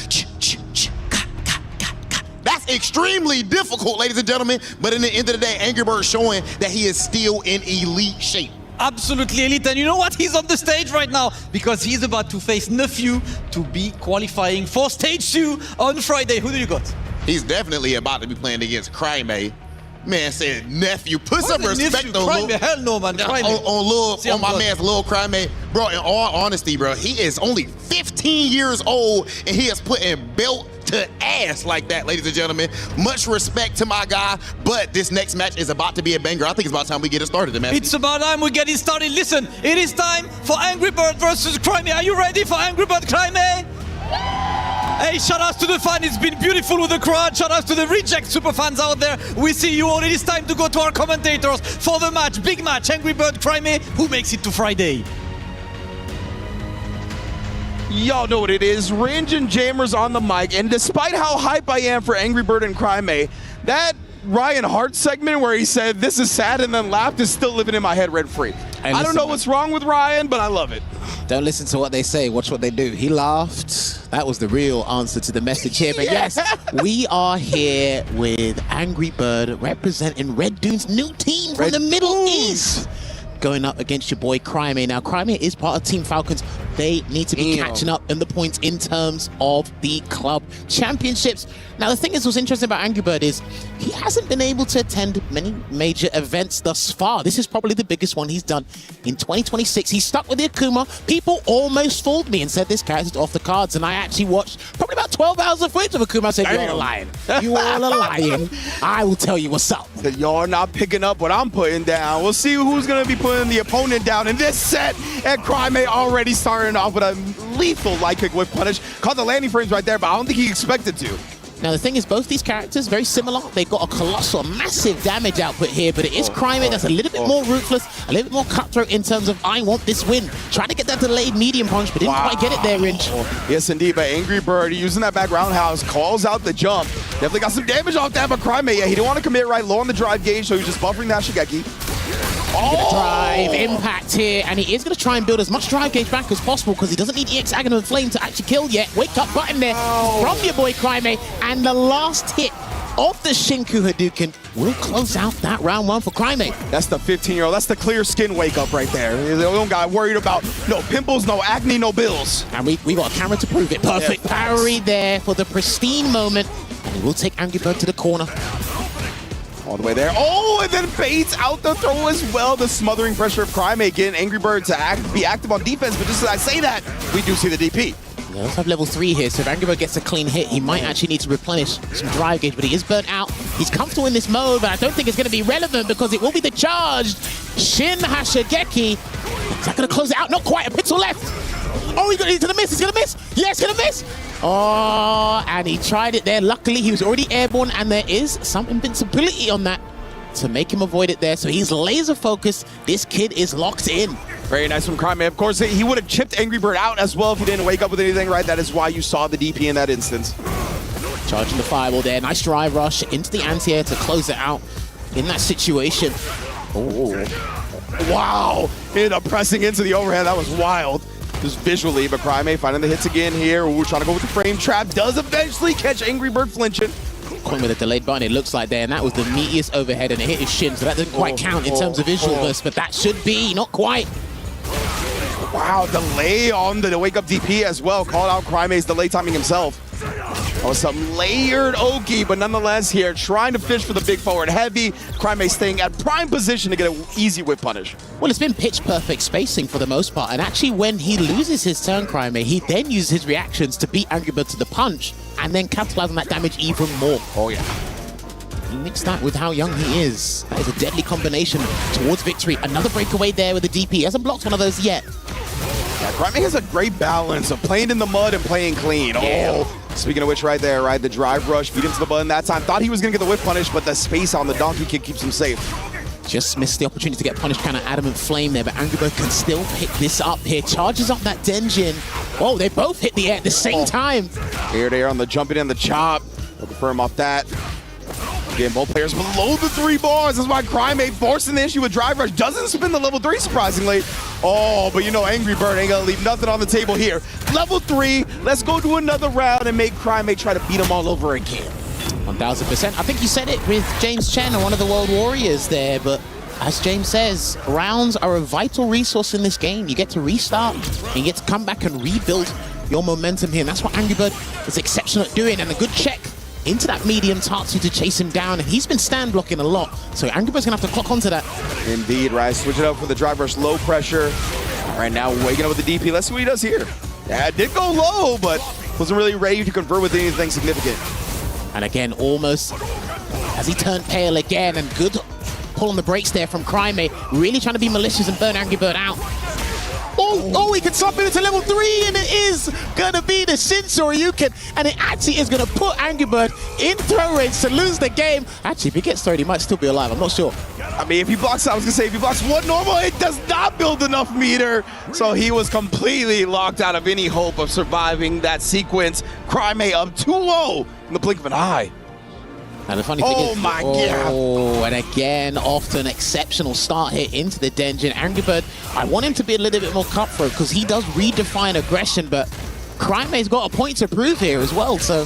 That's extremely difficult, ladies and gentlemen. But in the end of the day, Angry Bird showing that he is still in elite shape. Absolutely elite. And you know what? He's on the stage right now because he's about to face Nephew to be qualifying for stage 2 on Friday. Who do you got? He's definitely about to be playing against Crime. Man said Nephew. Put some respect on Crime. Hell no, man. On my man's Lil Crime. Bro, in all honesty, bro, he is only 15 years old and he is putting belt to ass like that, ladies and gentlemen. Much respect to my guy, but this next match is about to be a banger. I think it's about time we get it started, man. It's about time we get it started. Listen, it is time for Angry Bird versus Crime. Are you ready for Angry Bird Crime? Hey, shout out to the fan. It's been beautiful with the crowd. Shout out to the Reject super fans out there. We see you all. It is time to go to our commentators for the match. Big match, Angry Bird Crime. Who makes it to Friday? Y'all know what it is. Ringe and Jammers on the mic. And despite how hype I am for Angry Bird and Crime, that Ryan Hart segment where he said, "This is sad," and then laughed is still living in my head rent free. I don't know what's wrong with Ryan, but I love it. Don't listen to what they say. Watch what they do. He laughed. That was the real answer to the message here. But yes, we are here with Angry Bird representing Red Dune's new team from the Middle East. Going up against your boy Crime. Now, Crime is part of Team Falcons. They need to be catching up in the points in terms of the club championships. Now, the thing is, what's interesting about Angry Bird is he hasn't been able to attend many major events thus far. This is probably the biggest one he's done in 2026. He's stuck with the Akuma. People almost fooled me and said this character's off the cards, and I actually watched probably about 12 hours of footage of Akuma. I said, "You're all lying. You all are lying. I will tell you what's up." Y'all not picking up what I'm putting down. We'll see who's going to be putting the opponent down in this set. And Crime already starting off with a lethal light kick with punish. Caught the landing frames right there, but I don't think he expected to. Now, the thing is, both these characters, very similar. They've got a colossal, massive damage output here, but it is Crime that's a little bit more ruthless, a little bit more cutthroat in terms of, I want this win. Trying to get that delayed medium punch, but didn't quite get it there, Ringe. Yes, indeed, but Angry Bird using that back roundhouse, calls out the jump. Definitely got some damage off that, but Crime, he didn't want to commit right low on the drive gauge, so he's just buffering that Shigeki. Gonna drive impact here, and he is gonna try and build as much drive gauge back as possible because he doesn't need EX Aghanim and Flame to actually kill yet. Wake up button there from your boy Crime, and the last hit of the Shinku Hadouken will close out that round 1 for Crime. That's the 15-year-old. That's the clear skin wake up right there. They don't got worried about no pimples, no acne, no bills. And we got a camera to prove it. Perfect parry there for the pristine moment, and he will take Angry Bird to the corner. All the way there. Oh, and then baits out the throw as well. The smothering pressure of Crime getting Angry Bird to be active on defense. But just as I say that, we do see the DP. We also have level 3 here, so if Angry Bird gets a clean hit, he might actually need to replenish some drive gauge, but he is burnt out. He's comfortable in this mode, but I don't think it's going to be relevant because it will be the charged Shin Hashigeki. Is that going to close it out? Not quite. A pixel left. Oh, he's gonna miss. He's gonna miss. Yes, gonna miss. Oh, and he tried it there. Luckily, he was already airborne, and there is some invincibility on that to make him avoid it there. So he's laser focused. This kid is locked in. Very nice from Crime. Of course, he would have chipped Angry Bird out as well if he didn't wake up with anything, right? That is why you saw the DP in that instance. Charging the fireball there. Nice drive rush into the anti-air to close it out in that situation. Oh, wow. He ended up pressing into the overhead. That was wild. Just visually, but Crime finding the hits again here. Ooh, trying to go with the frame trap. Does eventually catch Angry Bird flinching. Coin with a delayed button, it looks like there, and that was the meatiest overhead, and it hit his shin, so that doesn't quite count in terms of visual burst, but that should be, not quite. Wow, delay on the wake up DP as well. Called out Crime's delay timing himself. That was some layered Oki, but nonetheless here, trying to fish for the big forward heavy. Crime staying at prime position to get an easy whip punish. Well, it's been pitch perfect spacing for the most part, and actually when he loses his turn, Crime, he then uses his reactions to beat Angry Bird to the punch, and then capitalize on that damage even more. Oh yeah. You mix that with how young he is. That is a deadly combination towards victory. Another breakaway there with the DP. He hasn't blocked one of those yet. Yeah, Crime has a great balance of playing in the mud and playing clean. Yeah. Oh, speaking of which, right there, right, the drive rush, beat into the button that time. Thought he was going to get the whip punish, but the space on the donkey kick keeps him safe. Just missed the opportunity to get punished, kind of Adamant Flame there, but Angry Bird can still pick this up here. Charges up that Denjin. Oh, they both hit the air at the same time. Here they are on the jumping and the chop. We'll confirm off that. Again, both players below the 3 bars. That's why Crime forcing the issue with drive rush. Doesn't spin the level 3, surprisingly. Oh, but you know Angry Bird ain't gonna leave nothing on the table here. Level 3, let's go to another round and make Crime try to beat him all over again. 1000%. I think you said it with James Chen, one of the World Warriors there, but as James says, rounds are a vital resource in this game. You get to restart and you get to come back and rebuild your momentum here. And that's what Angry Bird is exceptional at doing. And a good check into that medium Tatsu to chase him down. And he's been stand blocking a lot. So Angry Bird's gonna have to clock onto that. Indeed, right. Switch it up for the drive rush, low pressure. Right now, waking up with the DP. Let's see what he does here. Yeah, it did go low, but wasn't really ready to convert with anything significant. And again, almost as he turned pale again, and good pull on the brakes there from Crime, really trying to be malicious and burn Angry Bird out. Oh, he can swap into level 3, and it is gonna be the Shinsoryuken, and it actually is gonna put Angry Bird in throw range to lose the game. Actually, if he gets thrown, he might still be alive, I'm not sure. I mean, if he blocks, I was gonna say, if he blocks one normal, it does not build enough meter. So he was completely locked out of any hope of surviving that sequence. Crime up 2-0 in the blink of an eye. And the funny thing is, my God. Oh, and again, off to an exceptional start here into the Denjin. Angry Bird, I want him to be a little bit more cutthroat because he does redefine aggression, but Crime's got a point to prove here as well, so.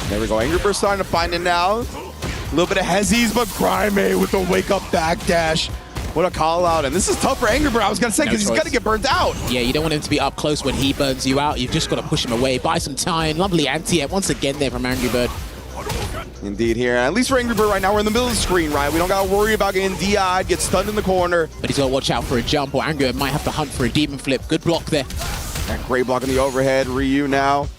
There we go, Angry Bird starting to find it now. A little bit of hezzies, but Crime with the wake-up backdash. What a call out, and this is tough for Angry Bird, I was gonna say, because he's gonna get burnt out. Yeah, you don't want him to be up close when he burns you out. You've just got to push him away, buy some time. Lovely anti-air once again there from Angry Bird. Indeed here, and at least for Angry Bird right now, we're in the middle of the screen, right? We don't gotta worry about getting DI'd, get stunned in the corner. But he's gotta watch out for a jump, or Angry Bird might have to hunt for a demon flip. Good block there. That great block in the overhead, Ryu now.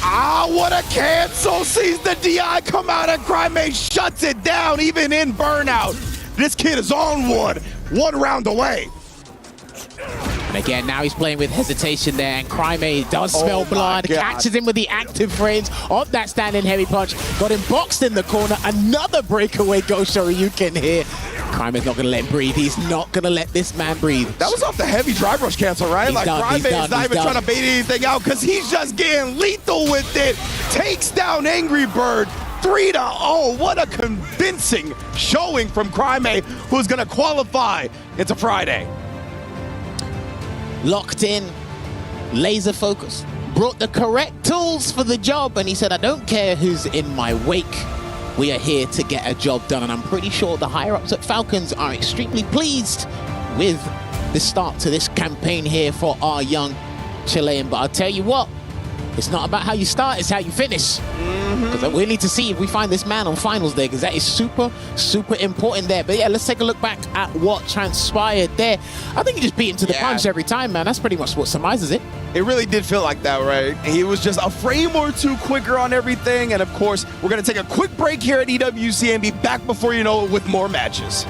Ah, what a cancel! Sees the DI come out, and Crime shuts it down, even in burnout. This kid is on one round away. And again, now he's playing with hesitation there, and Crime does smell blood, catches him with the active frames of that standing heavy punch, got him boxed in the corner, another breakaway Ghost Shoryuken here. Crime is not going to let him breathe, he's not going to let this man breathe. That was off the heavy drive rush cancel, right? He's like Crime is not even trying to bait anything out because he's just getting lethal with it. Takes down Angry Bird. 3-0. What a convincing showing from Crime, who's going to qualify into Friday. Locked in, laser focus, brought the correct tools for the job, and he said, I don't care who's in my wake, we are here to get a job done. And I'm pretty sure the higher-ups at Falcons are extremely pleased with the start to this campaign here for our young Chilean. But I'll tell you what, it's not about how you start, it's how you finish. Because we need to see if we find this man on finals day, because that is super, super important there. But yeah, let's take a look back at what transpired there. I think he just beat him to the punch every time, man. That's pretty much what summarizes it. It really did feel like that, right? He was just a frame or two quicker on everything. And of course, we're going to take a quick break here at EWC and be back before you know it with more matches.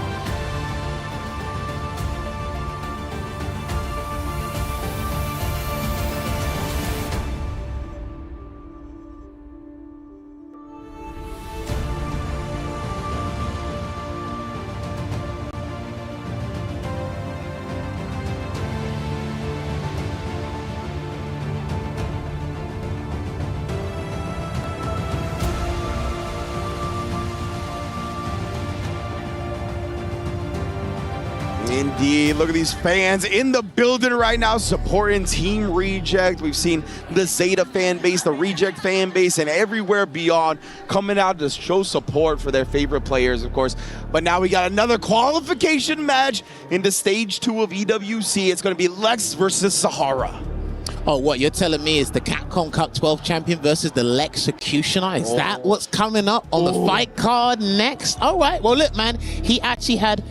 Indeed. Look at these fans in the building right now supporting Team Reject. We've seen the Zeta fan base, the Reject fan base, and everywhere beyond coming out to show support for their favorite players, of course. But now we got another qualification match into stage 2 of EWC. It's going to be Lex versus Sahara. Oh, what you're telling me is the Capcom Cup 12 champion versus the Lexecutioner? Is that what's coming up on the fight card next? All right. Well, look, man, he actually had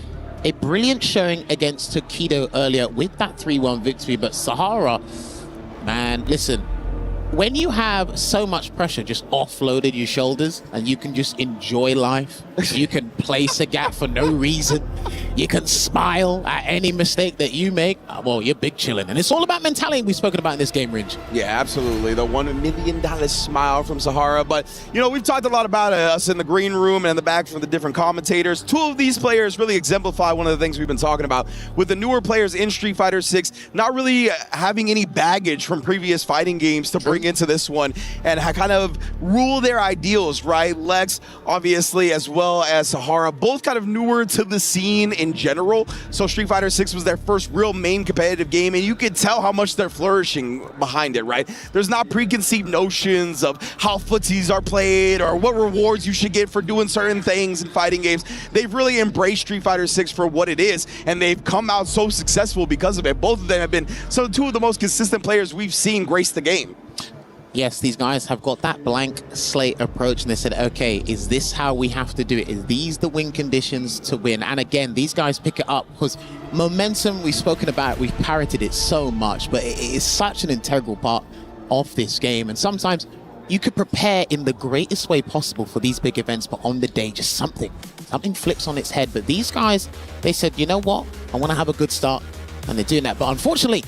a brilliant showing against Takedo earlier with that 3-1 victory, but Sahara, man, listen, when you have so much pressure just offloaded your shoulders and you can just enjoy life, you can play Sagat for no reason, you can smile at any mistake that you make, well, you're big chilling. And it's all about mentality we've spoken about in this game, Ringe. Yeah, absolutely. The $1 million smile from Sahara. But, you know, we've talked a lot about us in the green room and in the back from the different commentators. 2 of these players really exemplify one of the things we've been talking about with the newer players in Street Fighter 6 not really having any baggage from previous fighting games to bring into this one and kind of rule their ideals, right? Lex, obviously, as well as Sahara, both kind of newer to the scene in general. So Street Fighter 6 was their first real main competitive game, and you could tell how much they're flourishing behind it, right? There's not preconceived notions of how footsies are played or what rewards you should get for doing certain things in fighting games. They've really embraced Street Fighter 6 for what it is, and they've come out so successful because of it. Both of them have been 2 of the most consistent players we've seen grace the game. Yes, these guys have got that blank slate approach, and they said, okay, is this how we have to do it? Is these the win conditions to win? And again, these guys pick it up because momentum, we've spoken about, we've parroted it so much, but it is such an integral part of this game. And sometimes you could prepare in the greatest way possible for these big events, but on the day, just something flips on its head. But these guys, they said, you know what? I want to have a good start, and they're doing that. But unfortunately,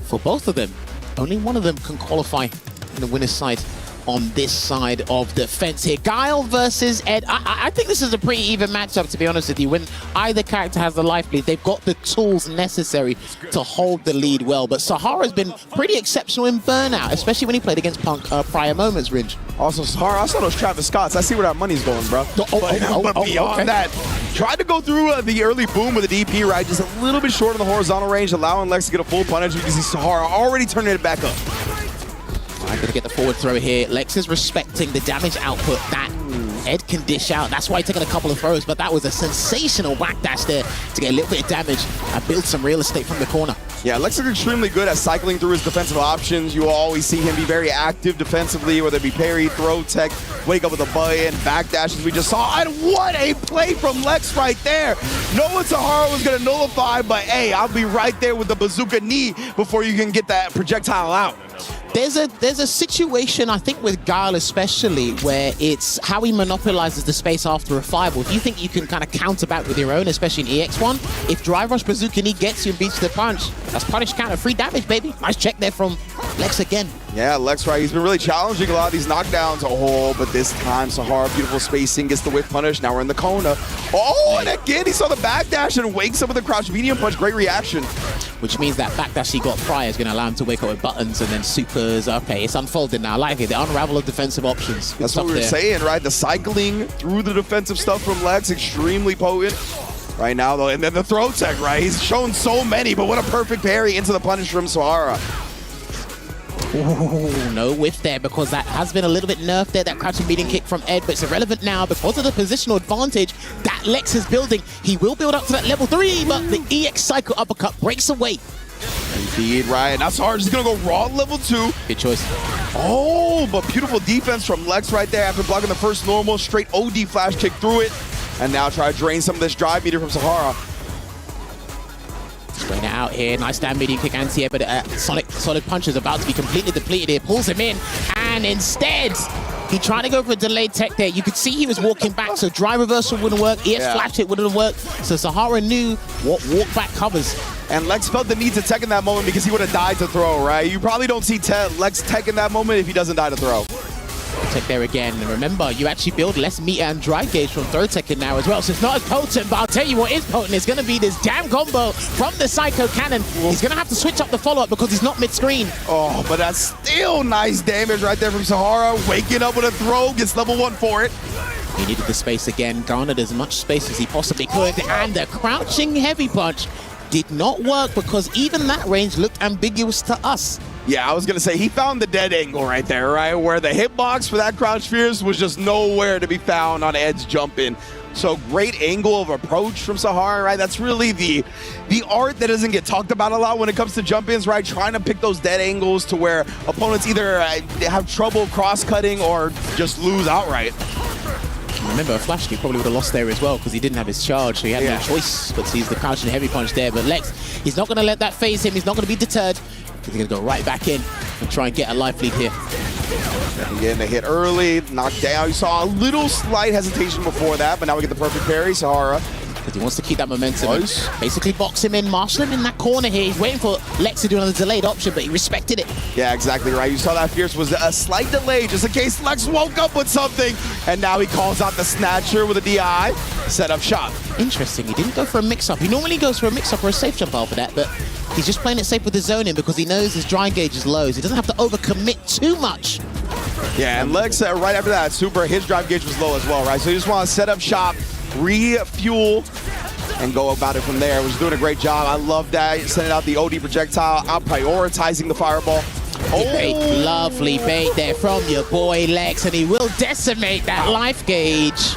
for both of them, only one of them can qualify in the winner's side on this side of the fence here. Guile versus Ed. I think this is a pretty even matchup, to be honest with you. When either character has the life lead, they've got the tools necessary to hold the lead well. But Sahara's been pretty exceptional in Burnout, especially when he played against Punk prior moments, Ridge. Also, Sahara, I saw those Travis Scotts. I see where that money's going, bro. But beyond that, tried to go through the early boom with the DP, right? Just a little bit short on the horizontal range, allowing Lex to get a full punish. You can see Sahara already turning it back up. I'm going to get the forward throw here. Lex is respecting the damage output that Ed can dish out. That's why he's taking a couple of throws, but that was a sensational backdash there to get a little bit of damage and build some real estate from the corner. Yeah, Lex is extremely good at cycling through his defensive options. You will always see him be very active defensively, whether it be parry, throw tech, wake up with a button, backdash as we just saw. And what a play from Lex right there. Knowing Sahara was going to nullify, but hey, I'll be right there with the bazooka knee before you can get that projectile out. There's a situation, I think, with Guile especially, where it's how he monopolizes the space after a fireball. If you think you can kind of counter back with your own, especially in EX1, if Drive Rush Bazooka Knee gets you and beats the punch, that's punish counter, free damage, baby. Nice check there from Lex again. Yeah, Lex, right, he's been really challenging a lot of these knockdowns. Oh, but this time, Sahara, beautiful spacing, gets the whiff punish. Now we're in the corner. Oh, and again, he saw the backdash and wakes up with the crouch medium punch. Great reaction. Which means that backdash he got prior is going to allow him to wake up with buttons and then supers. Okay, it's unfolded now. I like it. The unravel of defensive options. That's what we were saying, right? The cycling through the defensive stuff from Lex, extremely potent. Right now, though, and then the throw tech, right? He's shown so many, but what a perfect parry into the punish from Sahara. Ooh, no whiff there because that has been a little bit nerfed there, that crouching medium kick from Ed, but it's irrelevant now because of the positional advantage that Lex is building. He will build up to that level 3, but the EX cycle uppercut breaks away. Indeed, right. Now Sahara's just going to go raw level 2. Good choice. Oh, but beautiful defense from Lex right there after blocking the first normal, straight OD flash kick through it. And now try to drain some of this drive meter from Sahara. Spraying it out here. Nice down medium kick anti-air, but solid punch is about to be completely depleted here. Pulls him in, and instead, he tried to go for a delayed tech there. You could see he was walking back, so drive reversal wouldn't work. ES flash hit wouldn't work. So Sahara knew what walk back covers. And Lex felt the need to tech in that moment because he would have died to throw, right? You probably don't see Lex tech in that moment if he doesn't die to throw. Tech there again. And remember, you actually build less meter and drive gauge from throw tech in now as well. So it's not as potent, but I'll tell you what is potent. It's going to be this damn combo from the Psycho Cannon. He's going to have to switch up the follow-up because he's not mid-screen. Oh, but that's still nice damage right there from Sahara. Waking up with a throw, gets level 1 for it. He needed the space again, garnered as much space as he possibly could, and the crouching heavy punch did not work because even that range looked ambiguous to us. Yeah, I was going to say, he found the dead angle right there, right? Where the hitbox for that crouch fierce was just nowhere to be found on Ed's jump in. So great angle of approach from Sahara, right? That's really the art that doesn't get talked about a lot when it comes to jump-ins, right? Trying to pick those dead angles to where opponents either have trouble cross-cutting or just lose outright. Remember, Flash Kick probably would have lost there as well because he didn't have his charge, so he had no choice but to use the crouching heavy punch there. But Lex, he's not going to let that phase him. He's not going to be deterred. He's going to go right back in and try and get a life lead here. Getting a hit early, knocked down. You saw a little slight hesitation before that, but now we get the perfect parry, Sahara. Because he wants to keep that momentum. Basically box him in, marshal him in that corner here. He's waiting for Lex to do another delayed option, but he respected it. Yeah, exactly right. You saw that Fierce was a slight delay just in case Lex woke up with something. And now he calls out the Snatcher with a DI. Set up shot. Interesting. He didn't go for a mix-up. He normally goes for a mix-up or a safe jump after that, but he's just playing it safe with the zoning because he knows his dry gauge is low, so he doesn't have to overcommit too much. Yeah, and Lex, right after that, his drive gauge was low as well, right? So you just want to set up shop, refuel, and go about it from there. It was doing a great job. I love that. Sending out the OD projectile, out prioritizing the fireball. Bait, lovely bait there from your boy Lex, and he will decimate that life gauge.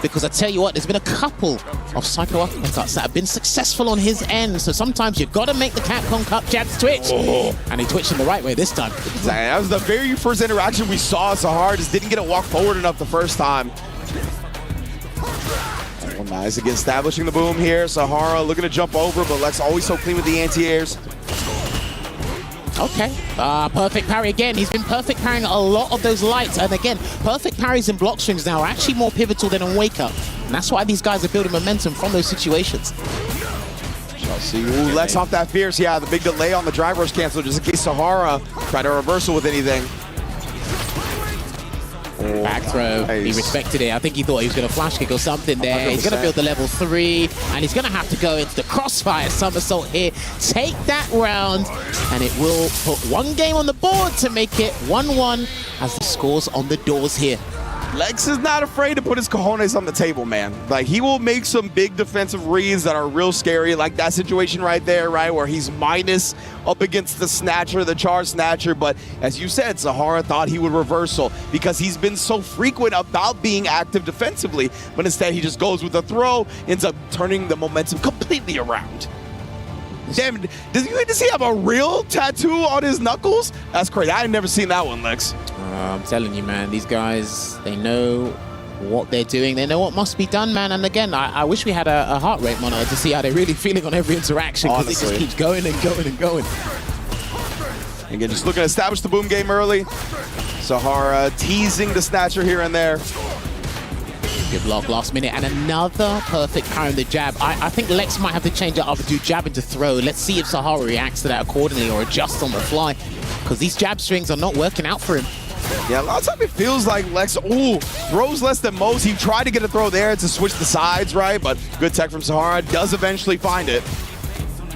Because I tell you what, there's been a couple of Psycho uppercuts that have been successful on his end. So sometimes you've got to make the Capcom Cup jabs twitch. And he twitched in the right way this time. Exactly. That was the very first interaction we saw. Sahara just didn't get a walk forward enough the first time. Oh, nice. Again, establishing the boom here. Sahara looking to jump over, but Lex always so clean with the anti-airs. Okay, perfect parry again. He's been perfect parrying a lot of those lights. And again, perfect parries and block strings now are actually more pivotal than on Wake Up. And that's why these guys are building momentum from those situations. See, ooh, Lex off that Fierce. Yeah, the big delay on the drive rush cancel just in case Sahara tried to reversal with anything. Back throw. Nice. He respected it. I think he thought he was going to flash kick or something there. 100%. He's going to build the level 3, and he's going to have to go into the crossfire somersault here. Take that round, and it will put one game on the board to make it 1-1 as the scores on the doors here. Lex is not afraid to put his cojones on the table, man. Like, he will make some big defensive reads that are real scary, like that situation right there, right, where he's minus up against the Snatcher, the Charge Snatcher. But as you said, Sahara thought he would reversal because he's been so frequent about being active defensively. But instead, he just goes with the throw, ends up turning the momentum completely around. Damn, does he have a real tattoo on his knuckles? That's crazy. I've never seen that one, Lex. I'm telling you, man, these guys, they know what they're doing. They know what must be done, man. And again, I wish we had a heart rate monitor to see how they're really feeling on every interaction, because it just keeps going and going and going. Again, just looking to establish the boom game early. Sahara teasing the Snatcher here and there. Good block last minute, and another perfect parry on the jab. I think Lex might have to change it up and do jab into throw. Let's see if Sahara reacts to that accordingly or adjusts on the fly, because these jab strings are not working out for him. Yeah, a lot of time it feels like Lex, throws less than most. He tried to get a throw there to switch the sides, right? But good tech from Sahara, does eventually find it.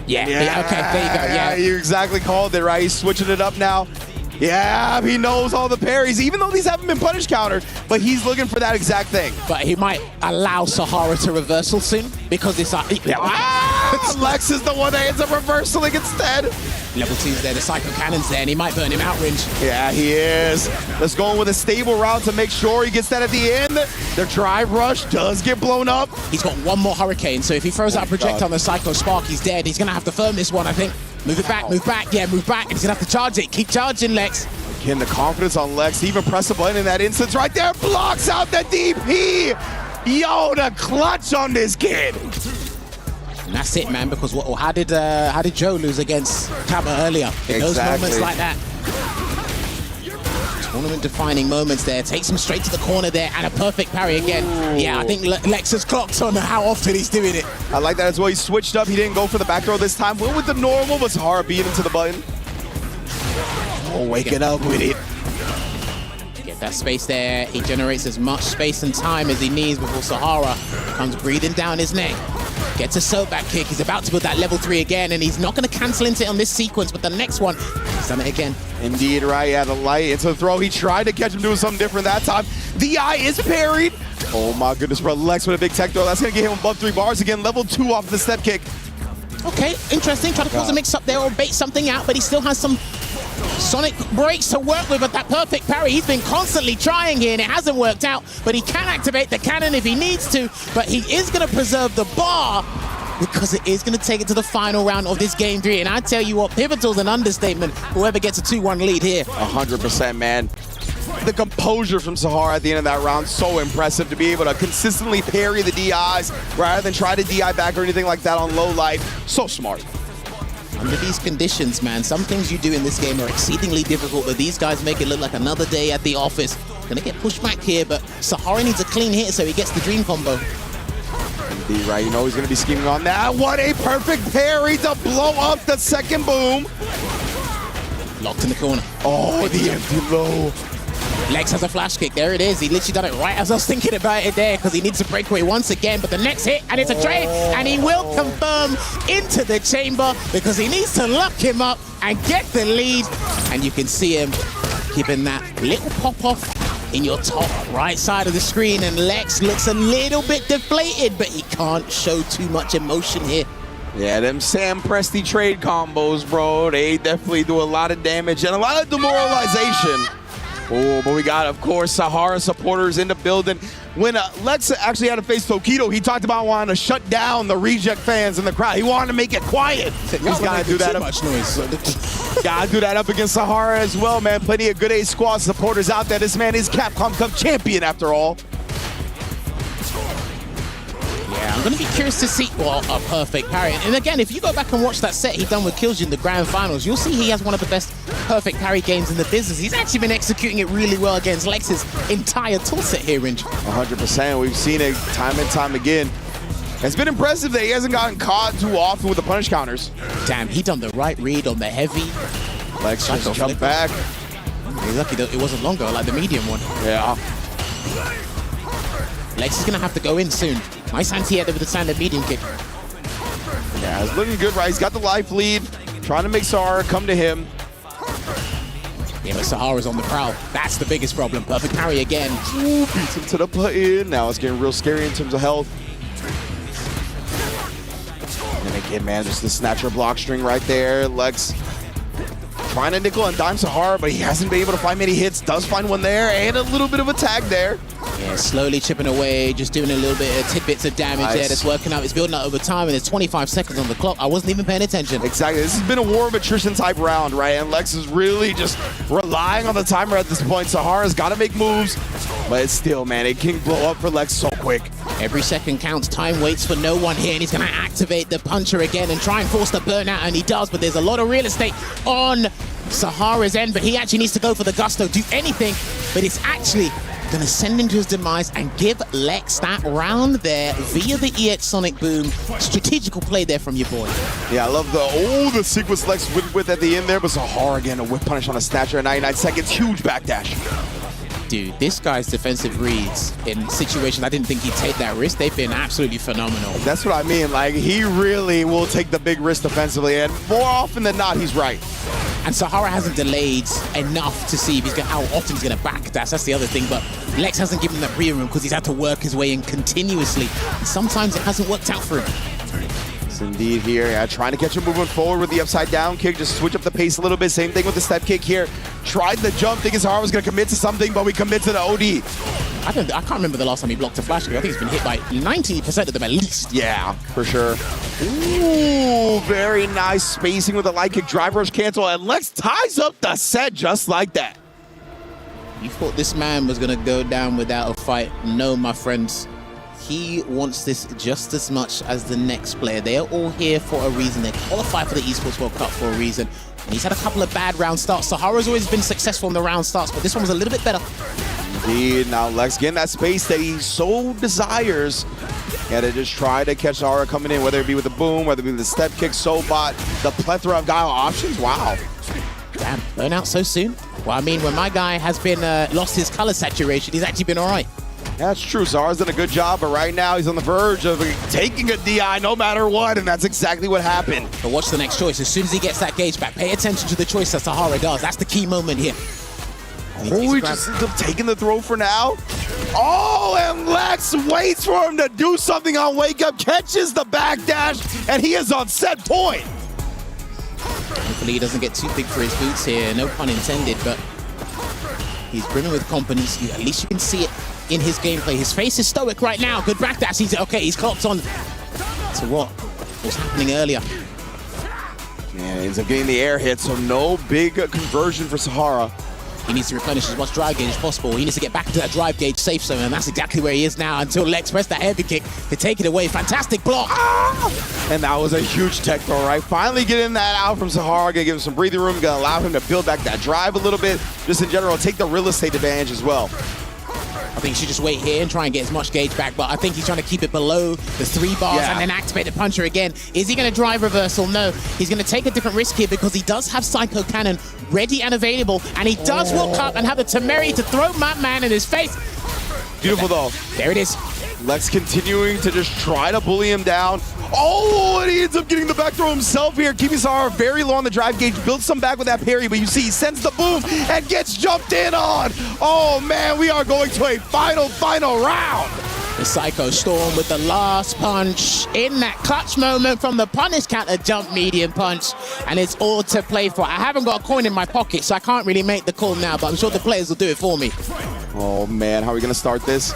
Yeah, okay, there you go, yeah. You exactly called it, right? He's switching it up now. Yeah, he knows all the parries, even though these haven't been punish countered, but he's looking for that exact thing. But he might allow Sahara to reversal soon, because it's Lex is the one that ends up reversaling instead. Level 2's there, the Psycho Cannon's there, and he might burn him out, Ringe. Yeah, he is. Let's go in with a stable route to make sure he gets that at the end. The drive rush does get blown up. He's got one more Hurricane, so if he throws out a projectile on the Psycho Spark, he's dead. He's going to have to firm this one, I think. Move it back, yeah, move back. And he's going to have to charge it. Keep charging, Lex. Again, the confidence on Lex. He even pressed the button in that instance right there. Blocks out the DP. Yo, the clutch on this kid. And that's it, man, because how did Joe lose against Kama earlier? In those moments like that. Tournament-defining moments there. Takes him straight to the corner there, and a perfect parry again. Ooh. Yeah, I think Lex has clocked on how often he's doing it. I like that as well. He switched up. He didn't go for the back throw this time. Went with the normal, but Sahara beat him to the button. Waking up with it. Get that space there. He generates as much space and time as he needs before Sahara comes breathing down his neck. Gets a soap back kick. He's about to put that level 3 again, and he's not going to cancel into it on this sequence, but the next one, he's done it again. Indeed, right. Yeah, the light into the throw. He tried to catch him doing something different that time. The eye is parried. Oh my goodness, bro. Lex with a big tech throw. That's going to get him above 3 bars again. Level 2 off the step kick. Okay, interesting. Try to cause a mix-up there or bait something out, but he still has some Sonic breaks to work with. But that perfect parry, he's been constantly trying here, and it hasn't worked out. But he can activate the cannon if he needs to, but he is going to preserve the bar because it is going to take it to the final round of this Game 3. And I tell you what, pivotal's an understatement. Whoever gets a 2-1 lead here. 100%, man. The composure from Sahara at the end of that round, so impressive to be able to consistently parry the DIs rather than try to DI back or anything like that on low life. So smart. Under these conditions, man, some things you do in this game are exceedingly difficult, but these guys make it look like another day at the office. Gonna get pushed back here, but Sahara needs a clean hit so he gets the dream combo. Indeed, right? You know he's gonna be scheming on that. What a perfect parry to blow up the second boom. Locked in the corner. Oh, the empty low. Lex has a flash kick. There it is. He literally done it right as I was thinking about it there because he needs a breakaway once again. But the next hit, and it's a trade, and he will confirm into the chamber because he needs to lock him up and get the lead. And you can see him giving that little pop-off in your top right side of the screen. And Lex looks a little bit deflated, but he can't show too much emotion here. Yeah, them Sam Presti trade combos, bro, they definitely do a lot of damage and a lot of demoralization. Oh, but we got, of course, Sahara supporters in the building. When Lex actually had to face Tokido, he talked about wanting to shut down the reject fans in the crowd. He wanted to make it quiet. He's got to do that. Much noise. Got to do that up against Sahara as well, man. Plenty of good A squad supporters out there. This man is Capcom Cup champion after all. Yeah, I'm going to be curious to see, well, a perfect parry. And again, if you go back and watch that set he done with Killjoy in the grand finals, you'll see he has one of the best perfect parry games in the business. He's actually been executing it really well against Lex's entire tool set here, Ringe. 100%. We've seen it time and time again. It's been impressive that he hasn't gotten caught too often with the punish counters. Damn, he done the right read on the heavy. Lex just jumped back. He's lucky that it wasn't longer, like the medium one. Yeah. Lex is going to have to go in soon. Nice anti-head with the standard medium kick. Yeah, it's looking good, right? He's got the life lead. Trying to make Sahara come to him. Yeah, but Sahara's on the prowl. That's the biggest problem. Perfect parry again. Ooh, beats him to the button. Now it's getting real scary in terms of health. And again, man, just the snatcher block string right there. Lex trying to nickel and dime Sahara, but he hasn't been able to find many hits. Does find one there, and a little bit of a tag there. Yeah, slowly chipping away, just doing a little bit of tidbits of damage there. That's working out. It's building up over time, and there's 25 seconds on the clock. I wasn't even paying attention. Exactly. This has been a war of attrition type round, right? And Lex is really just relying on the timer at this point. Sahara's got to make moves, but it's still, man, it can blow up for Lex so quick. Every second counts. Time waits for no one here, and he's going to activate the puncher again and try and force the burnout, and he does, but there's a lot of real estate on Sahara's end, but he actually needs to go for the gusto, do anything, but it's actually going to send him to his demise and give Lex that round there via the EX Sonic Boom. Strategical play there from your boy. Yeah, I love the sequence Lex with at the end there, but Sahara again, a whip punish on a snatcher at 99 seconds, huge backdash. Dude, this guy's defensive reads in situations I didn't think he'd take that risk, they've been absolutely phenomenal. That's what I mean, like, he really will take the big risk defensively, and more often than not, he's right. And Sahara hasn't delayed enough to see if how often he's going to backdash. That's the other thing. But Lex hasn't given him that breathing room because he's had to work his way in continuously. And sometimes it hasn't worked out for him. Yes, indeed here. Yeah, trying to catch him moving forward with the upside down kick. Just switch up the pace a little bit. Same thing with the step kick here. Tried the jump, thinking Sahara was going to commit to something, but we commit to the OD. I can't remember the last time he blocked a flash kick. I think he's been hit by 90% of them at least. Yeah, for sure. Ooh, very nice spacing with a light kick, drive rush cancel, and Lex ties up the set just like that. You thought this man was going to go down without a fight? No, my friends. He wants this just as much as the next player. They are all here for a reason. They qualify for the Esports World Cup for a reason. And he's had a couple of bad round starts. Sahara's always been successful in the round starts, but this one was a little bit better. Indeed. Now Lex getting that space that he so desires. Gotta just try to catch Sahara coming in, whether it be with the boom, whether it be with the step kick, Sobot, the plethora of guile options. Wow. Damn, burnout so soon? Well, I mean, when my guy has been lost his color saturation, he's actually been all right. Yeah, that's true. Sahara's done a good job, but right now he's on the verge of taking a DI no matter what, and that's exactly what happened. But watch the next choice. As soon as he gets that gauge back, pay attention to the choice that Sahara does. That's the key moment here. Oh, he just ends up taking the throw for now. Oh, and Lex waits for him to do something on Wake Up, catches the backdash, and he is on set point. Hopefully he doesn't get too big for his boots here, no pun intended, but he's brimming with confidence. At least you can see it in his gameplay. His face is stoic right now. Good backdash. He's clocked on to what was happening earlier. Yeah, he ends up getting the air hit, so no big conversion for Sahara. He needs to replenish as much drive gauge as possible. He needs to get back into that drive gauge safe zone, and that's exactly where he is now until Lex pressed that heavy kick to take it away. Fantastic block. And that was a huge tech throw, right? Finally getting that out from Sahara, gonna give him some breathing room, gonna allow him to build back that drive a little bit. Just in general, take the real estate advantage as well. I think he should just wait here and try and get as much gauge back, but I think he's trying to keep it below the 3 bars and then activate the puncher again. Is he going to drive reversal? No. He's going to take a different risk here because he does have Psycho Cannon ready and available, and he does walk up and have the temerity to throw Madman in his face. Beautiful though. There it is. Lex continuing to just try to bully him down. Oh, and he ends up getting the back throw himself here. Keeping Sahara very low on the drive gauge. Builds some back with that parry, but you see he sends the boom and gets jumped in on. Oh man, we are going to a final round. The Psycho Storm with the last punch in that clutch moment from the punish counter jump medium punch, and it's all to play for. I haven't got a coin in my pocket, so I can't really make the call now, but I'm sure the players will do it for me. Oh man, how are we gonna start this?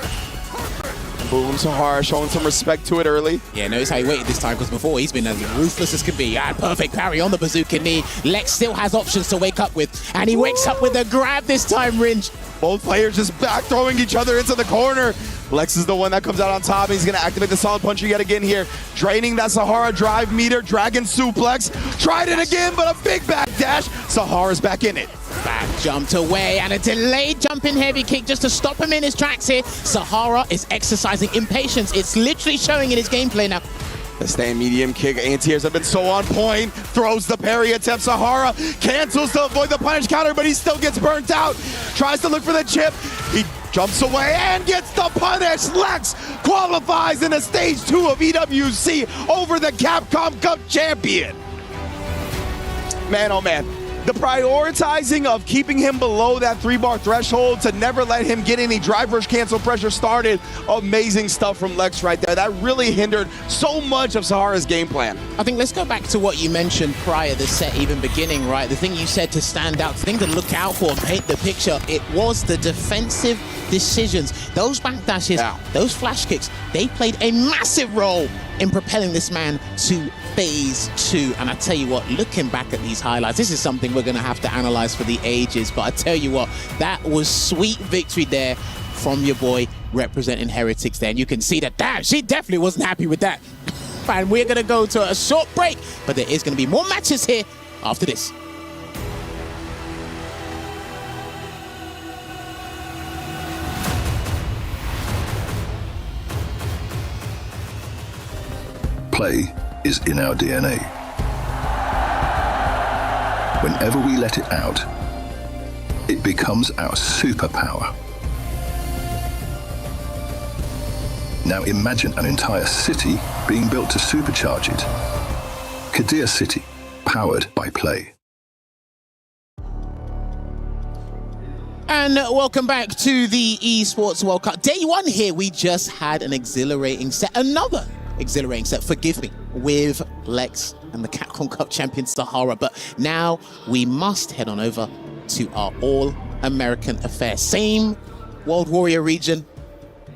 Boom, Sahara showing some respect to it early. Yeah, notice how he waited this time, because before he's been as ruthless as can be. Perfect parry on the bazooka knee. Lex still has options to wake up with, and he wakes up with a grab this time, Ringe. Both players just back throwing each other into the corner. Lex is the one that comes out on top. He's gonna activate the solid puncher yet again here. Draining that Sahara drive meter, dragon suplex. Tried it again, but a big back dash. Sahara's back in it. Back jumped away, and a delayed jumping heavy kick just to stop him in his tracks here. Sahara is exercising impatience. It's literally showing in his gameplay now. The stand medium kick, anti-airs have been so on point. Throws the parry attempt. Sahara cancels to avoid the punish counter, but he still gets burnt out. Tries to look for the chip. He jumps away and gets the punish. Lex qualifies in the stage 2 of EWC over the Capcom Cup champion. Man, oh man. The prioritizing of keeping him below that 3-bar threshold to never let him get any drive rush cancel pressure started. Amazing stuff from Lex right there. That really hindered so much of Sahara's game plan. I think let's go back to what you mentioned prior to the set even beginning, right? The thing you said to stand out, the thing to look out for and paint the picture, it was the defensive decisions. Those backdashes, those flash kicks, they played a massive role in propelling this man to phase 2. And I tell you what, looking back at these highlights, this is something we're going to have to analyze for the ages. But I tell you what, that was sweet victory there from your boy representing Heretics there. And you can see that, damn, she definitely wasn't happy with that. And we're going to go to a short break, but there is going to be more matches here after this. Play is in our DNA. Whenever we let it out, it becomes our superpower. Now imagine an entire city being built to supercharge it. Kadir City, powered by Play. And welcome back to the Esports World Cup. Day 1 here, we just had an exhilarating set, another exhilarating set, forgive me, with Lex and the Capcom Cup champion Sahara. But now we must head on over to our All-American affair. Same World Warrior region.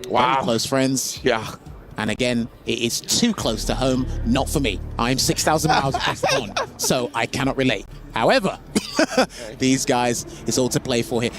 Wow. Very close friends. Yeah. And again, it is too close to home, not for me. I'm 6,000 miles across the pond, so I cannot relate. However, these guys, it's all to play for here.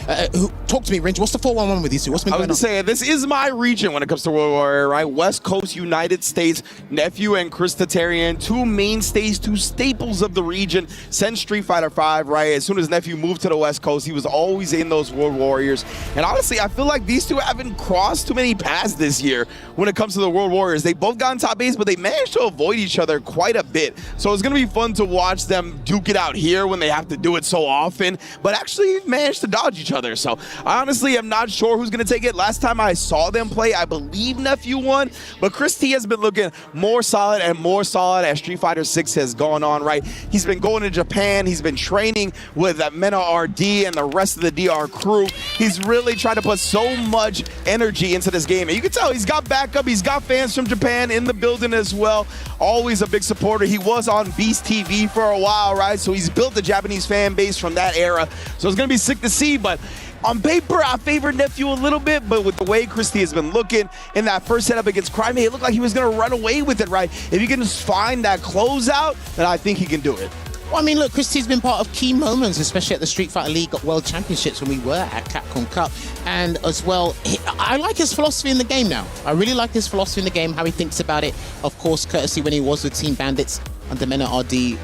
Talk to me, Ringe. What's the 4-1-1 with these two? What's been going on? I was going to say, this is my region when it comes to World Warrior, right? West Coast, United States, Nephew and Chris Tatarian, two mainstays, two staples of the region. Since Street Fighter V, right? As soon as Nephew moved to the West Coast, he was always in those World Warriors. And honestly, I feel like these two haven't crossed too many paths this year when it comes to the World Warriors. They both got in top 8s, but they managed to avoid each other quite a bit. So it's going to be fun to watch them duke it out here when they have to do it so so often, but actually managed to dodge each other. So I honestly am not sure who's going to take it. Last time I saw them play, I believe Nephew won, but Chris T has been looking more solid and more solid as Street Fighter 6 has gone on, right? He's been going to Japan. He's been training with Mena RD and the rest of the DR crew. He's really tried to put so much energy into this game. And you can tell he's got backup. He's got fans from Japan in the building as well. Always a big supporter. He was on Beast TV for a while, right? So he's built the Japanese fan base from that era. So it's going to be sick to see, but on paper, I favored Nephew a little bit, but with the way Christie has been looking in that first setup against Crimea, it looked like he was going to run away with it, right? If you can just find that closeout, then I think he can do it. Well, I mean, look, Christie's been part of key moments, especially at the Street Fighter League World Championships when we were at Capcom Cup. And as well, I like his philosophy in the game now. I really like his philosophy in the game, how he thinks about it. Of course, courtesy when he was with Team Bandits under Mena RD,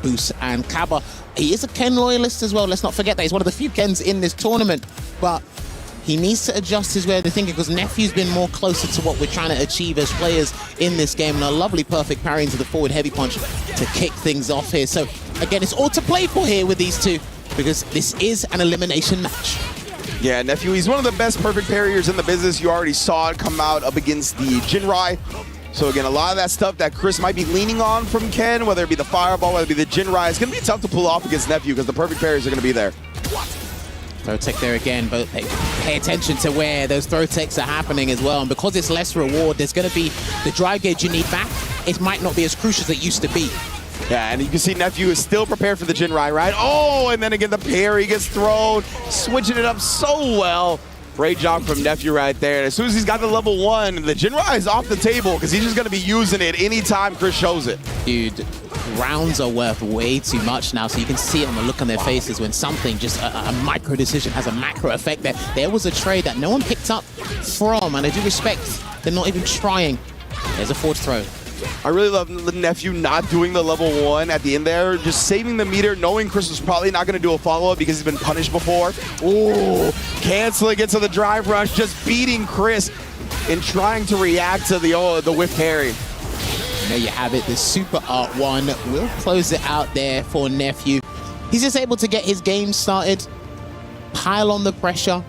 Boost, and Kaba. He is a Ken loyalist as well. Let's not forget that. He's one of the few Kens in this tournament. But he needs to adjust his way of thinking because Nephew's been more closer to what we're trying to achieve as players in this game. And a lovely perfect parry into the forward heavy punch to kick things off here. So again, it's all to play for here with these two because this is an elimination match. Yeah, Nephew, he's one of the best perfect parriers in the business. You already saw it come out up against the Jinrai. So again, a lot of that stuff that Chris might be leaning on from Ken, whether it be the Fireball, whether it be the Jinrai, it's going to be tough to pull off against Nephew because the perfect parries are going to be there. Throw tech there again, but pay attention to where those throw techs are happening as well. And because it's less reward, there's going to be the drive gauge you need back. It might not be as crucial as it used to be. Yeah, and you can see Nephew is still prepared for the Jinrai, right? Oh, and then again, the parry gets thrown, switching it up so well. Great job from Nephew right there. And as soon as he's got the level 1, the Jinrai is off the table because he's just going to be using it anytime Chris shows it. Dude, rounds are worth way too much now, so you can see it on the look on their faces when something, just a micro decision has a macro effect there. There was a trade that no one picked up from, and I do respect they're not even trying. There's a forward throw. I really love the Nephew not doing the level 1 at the end there, just saving the meter, knowing Chris was probably not going to do a follow-up because he's been punished before. Ooh, canceling it to the drive rush, just beating Chris and trying to react to the whiff parry. And there you have it, the Super Art 1 will close it out there for Nephew. He's just able to get his game started, pile on the pressure,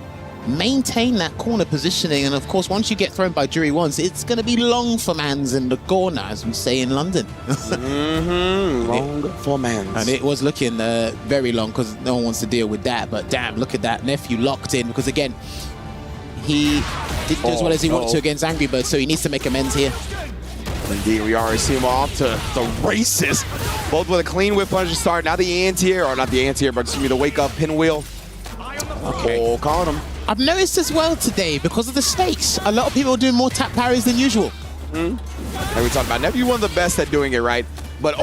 maintain that corner positioning, and of course once you get thrown by Jury once, it's going to be long for mans in the corner, as we say in London. Long for mans. And it was looking very long because no one wants to deal with that, but damn, look at that. Nephew locked in because again, he didn't do as well as he wanted to against Angry Birds, so he needs to make amends here. Indeed, we already see him off to the races. Both with a clean whip punch to start. Now the anti-air, or not the anti-air, but excuse me, the wake-up pinwheel. Okay. Oh, calling him. I've noticed as well today, because of the stakes, a lot of people are doing more tap parries than usual. And we talked about Nephew, one of the best at doing it, right? But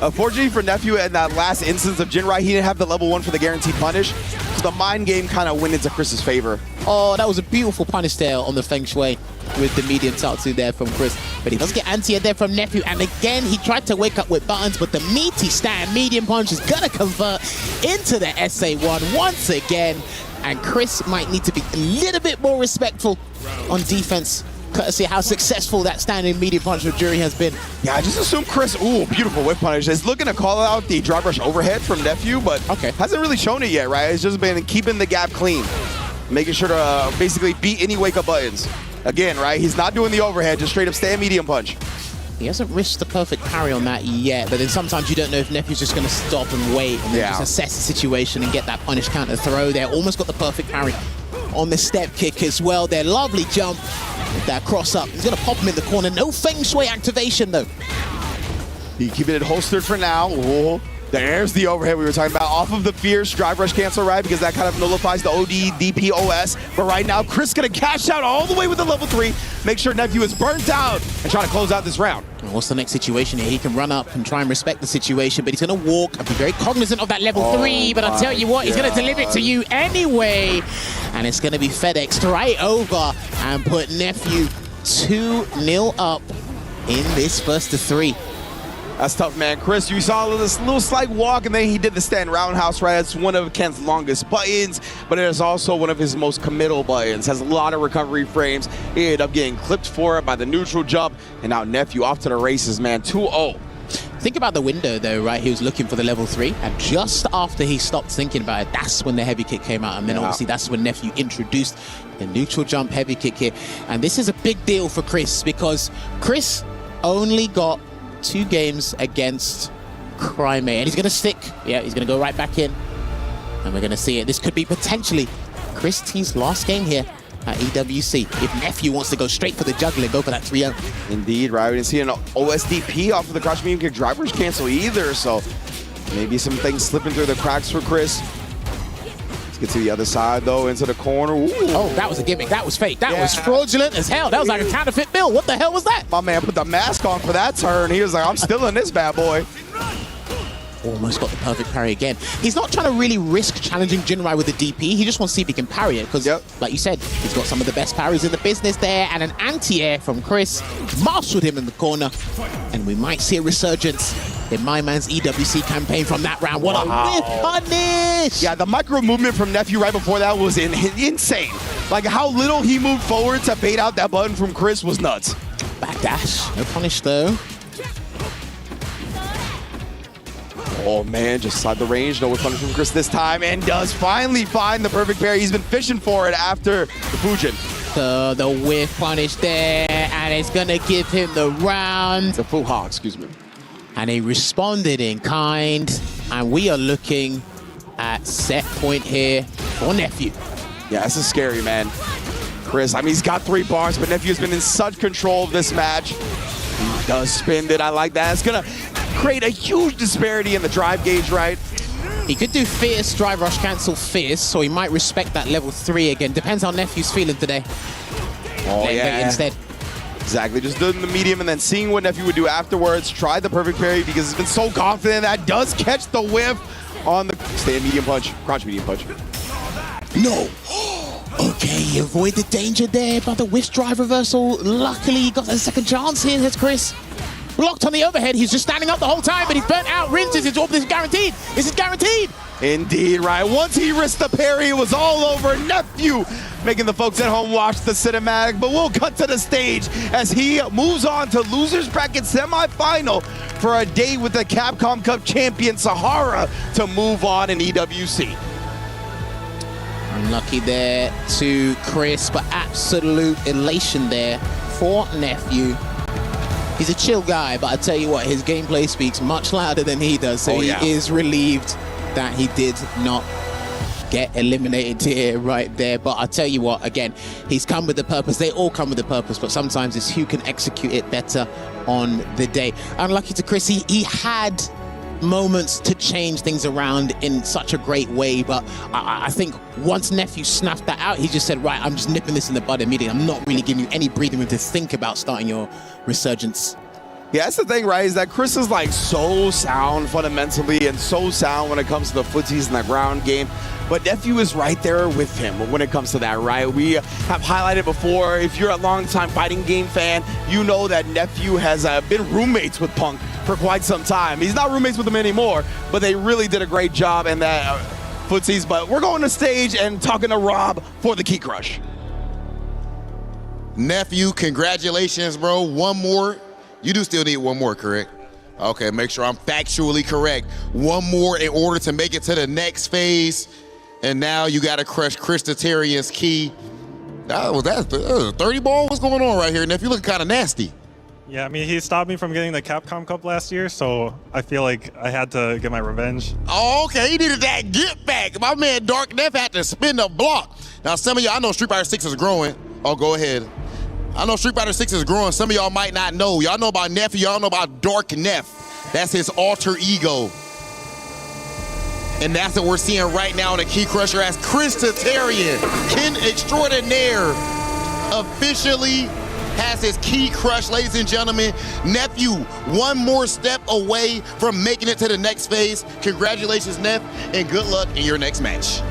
unfortunately for Nephew in that last instance of Jinrai, he didn't have the level 1 for the guaranteed punish. So the mind game kind of went into Chris's favor. Oh, that was a beautiful punish there on the Feng Shui with the medium Tatsu there from Chris. But he does get anti-air there from Nephew. And again, he tried to wake up with buttons, but the meaty stand medium punch is going to convert into the SA1 once again. And Chris might need to be a little bit more respectful on defense, courtesy of how successful that standing medium punch of Jury has been. Yeah, I just assume Chris, beautiful whip punish, is looking to call out the drive rush overhead from Nephew, but hasn't really shown it yet, right? It's just been keeping the gap clean, making sure to basically beat any wake-up buttons. Again, right? He's not doing the overhead, just straight up stand medium punch. He hasn't risked the perfect parry on that yet, but then sometimes you don't know if Nephew's just going to stop and wait and then just assess the situation and get that punish counter throw there. Almost got the perfect parry on the step kick as well. Their lovely jump with that cross up. He's going to pop him in the corner. No Feng Shui activation though. He keeping it holstered for now. Ooh. There's the overhead we were talking about. Off of the fierce drive rush cancel, right? Because that kind of nullifies the OD DPOS. But right now, Chris gonna cash out all the way with the level 3. Make sure Nephew is burnt out and try to close out this round. What's the next situation here? He can run up and try and respect the situation, but he's gonna walk and be very cognizant of that level 3. But I'll tell you what, he's gonna deliver it to you anyway. And it's gonna be FedExed right over and put Nephew 2-0 up in this first of 3. That's tough, man. Chris, you saw this little slight walk, and then he did the stand roundhouse, right? It's one of Ken's longest buttons, but it is also one of his most committal buttons. Has a lot of recovery frames. He ended up getting clipped for it by the neutral jump, and now Nephew off to the races, man. 2-0. Think about the window, though, right? He was looking for the level 3, and just after he stopped thinking about it, that's when the heavy kick came out, and then obviously that's when Nephew introduced the neutral jump heavy kick here. And this is a big deal for Chris, because Chris only got 2 games against Crime, and he's going to stick. Yeah, he's going to go right back in, and we're going to see it. This could be potentially Chris T's last game here at EWC. If Nephew wants to go straight for the juggler, go for that 3-0. Indeed, right? We didn't see an OSDP off of the crouch medium kick drivers cancel either, so maybe some things slipping through the cracks for Chris. Let's get to the other side, though, into the corner. Ooh. Oh, that was a gimmick. That was fake. That was fraudulent as hell. That was like a counterfeit bill. What the hell was that? My man put the mask on for that turn. He was like, I'm still in this bad boy. Almost got the perfect parry again. He's not trying to really risk challenging Jinrai with the DP. He just wants to see if he can parry it, because, like you said, he's got some of the best parries in the business there, and an anti-air from Chris marshaled him in the corner, and we might see a resurgence in my man's EWC campaign from that round. What a whiff punish! Yeah, the micro movement from Nephew right before that was insane. Like, how little he moved forward to bait out that button from Chris was nuts. Backdash, no punish though. Oh man, just inside the range. No punish from Chris this time, and does finally find the perfect parry. He's been fishing for it after the Fujin. So the whiff punish there, and it's gonna give him the round. The full hog, excuse me. And he responded in kind, and we are looking at set point here for Nephew. Yeah, this is scary, man. Chris, I mean, he's got 3 bars, but Nephew's been in such control of this match. He does spin it. I like that. It's gonna create a huge disparity in the drive gauge, right? He could do Fierce, Drive Rush, cancel Fierce, so he might respect that level 3 again. Depends how Nephew's feeling today. Oh, yeah. Instead. Exactly, just doing the medium and then seeing what Nephew would do afterwards. Try the perfect parry because he's been so confident that does catch the whiff on the stand medium punch, crouch medium punch. No. Okay, he avoided danger there by the whiff drive reversal. Luckily, he got a second chance here. Here's Chris. Blocked on the overhead. He's just standing up the whole time, but he's burnt out. Rinses his orb. This is guaranteed. This is guaranteed. Indeed, right. Once he risked the parry, it was all over. Nephew making the folks at home watch the cinematic, but we'll cut to the stage as he moves on to losers bracket semifinal for a day with the Capcom Cup champion Sahara to move on in EWC. Unlucky there to Chris, but absolute elation there for Nephew. He's a chill guy, but I tell you what, his gameplay speaks much louder than he does, so he is relieved that he did not get eliminated here, right there. But I tell you what, again, he's come with a purpose. They all come with a purpose, but sometimes it's who can execute it better on the day. Unlucky to Chris, he had moments to change things around in such a great way, but I think once Nephew snuffed that out, he just said, right, I'm just nipping this in the bud immediately. I'm not really giving you any breathing room to think about starting your resurgence. Yeah, that's the thing, right, is that Chris is like so sound fundamentally and so sound when it comes to the footsies and the ground game. But Nephew is right there with him when it comes to that, right? We have highlighted before, if you're a longtime fighting game fan, you know that Nephew has been roommates with Punk for quite some time. He's not roommates with him anymore, but they really did a great job in that footsies. But we're going to stage and talking to Rob for the Key Crush. Nephew, congratulations, bro. One more. You do still need one more, correct? Okay, make sure I'm factually correct. One more in order to make it to the next phase. And now you got to crush Chris Tatarian's key. That was 30 ball? What's going on right here, Nephew? Looking kind of nasty. Yeah, I mean, he stopped me from getting the Capcom Cup last year, so I feel like I had to get my revenge. Oh, okay, he needed that get back. My man Dark Neff had to spin the block. Now, some of y'all, I know Street Fighter 6 is growing. Oh, go ahead. I know Street Fighter 6 is growing. Some of y'all might not know. Y'all know about Nephew. Y'all know about Dark Neff. That's his alter ego. And that's what we're seeing right now in the Key Crusher as Chris Tatarian, Ken Extraordinaire, officially has his Key Crush, ladies and gentlemen. Nephew, one more step away from making it to the next phase. Congratulations, Neff, and good luck in your next match.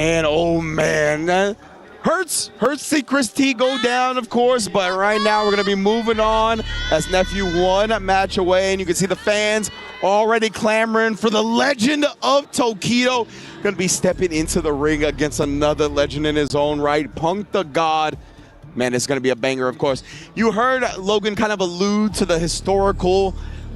And oh man, hurts to see Chris T go down, of course, but right now we're gonna be moving on as Nephew one match away, and you can see the fans already clamoring for the legend of Tokido. Gonna be stepping into the ring against another legend in his own right, Punk the God. Man, it's gonna be a banger, of course. You heard Logan kind of allude to the historical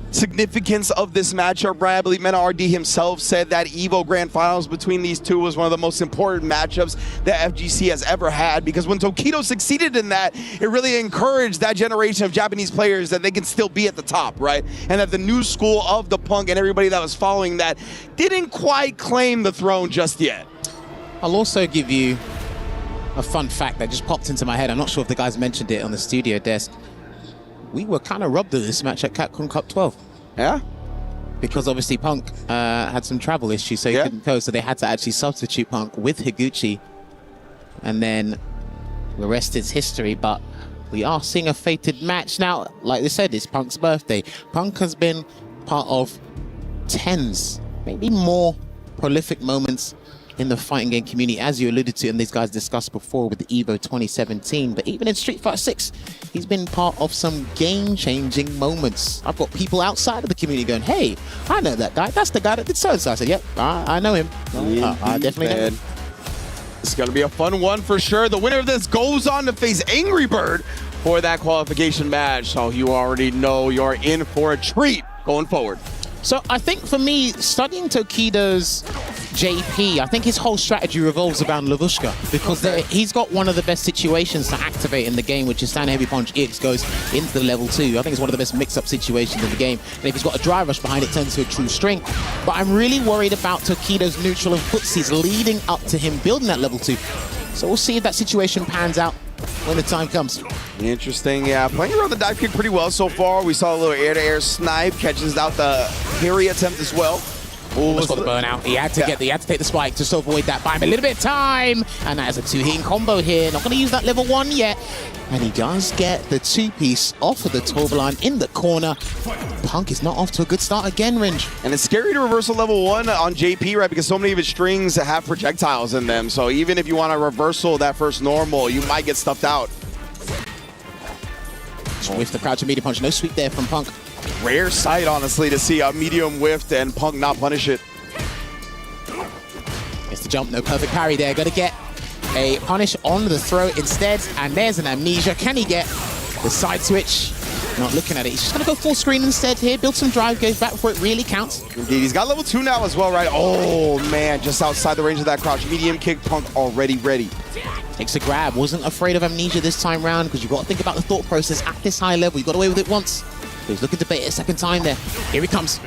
significance of this matchup, Brad. I believe Mena RD himself said that EVO Grand Finals between these two was one of the most important matchups that FGC has ever had, because when Tokido succeeded in that, it really encouraged that generation of Japanese players that they can still be at the top, right? And that the new school of the Punk and everybody that was following that didn't quite claim the throne just yet. I'll also give you a fun fact that just popped into my head. I'm not sure if the guys mentioned it on the studio desk. We were kind of robbed of this match at Capcom Cup 12. Yeah? Because obviously Punk had some travel issues, so he couldn't go, so they had to actually substitute Punk with Higuchi. And then the rest is history, but we are seeing a fated match. Now, like they said, it's Punk's birthday. Punk has been part of tens, maybe more prolific moments in the fighting game community, as you alluded to and these guys discussed before with the EVO 2017. But even in Street Fighter 6, he's been part of some game-changing moments. I've got people outside of the community going, hey, I know that guy. That's the guy that did so-and-so. I said, yep, I know him. I definitely know him. It's going to be a fun one for sure. The winner of this goes on to face Angry Bird for that qualification match. So you already know you're in for a treat going forward. So I think for me, studying Tokido's JP, I think his whole strategy revolves around Lavushka, because he's got one of the best situations to activate in the game, which is stand heavy punch, EX goes into the level 2. I think it's one of the best mix-up situations in the game. And if he's got a drive rush behind it, turns to a true strength. But I'm really worried about Tokido's neutral and footsies leading up to him building that level 2. So we'll see if that situation pans out when the time comes. Interesting, yeah. Playing around the dive kick pretty well so far. We saw a little air-to-air snipe, catches out the parry attempt as well. Almost got the burnout. He had to take the spike just to avoid that. Buy him a little bit of time. And that is a two-hitting combo here. Not going to use that level 1 yet. And he does get the two-piece off of the Torbaline in the corner. Punk is not off to a good start again, Ringe. And it's scary to reversal level 1 on JP, right? Because so many of his strings have projectiles in them. So even if you want to reversal that first normal, you might get stuffed out. With the crouch and medium punch. No sweep there from Punk. Rare sight, honestly, to see a medium whiffed and Punk not punish it. It's the jump, no perfect parry there. Got to get a punish on the throw instead. And there's an amnesia. Can he get the side switch? Not looking at it. He's just going to go full screen instead here. Build some drive, goes back before it really counts. Indeed, he's got level 2 now as well, right? Oh, man, just outside the range of that crouch. Medium kick, Punk already ready. Takes a grab. Wasn't afraid of amnesia this time round, because you've got to think about the thought process at this high level. You got away with it once. So he's looking to bait it a second time there. Here he comes.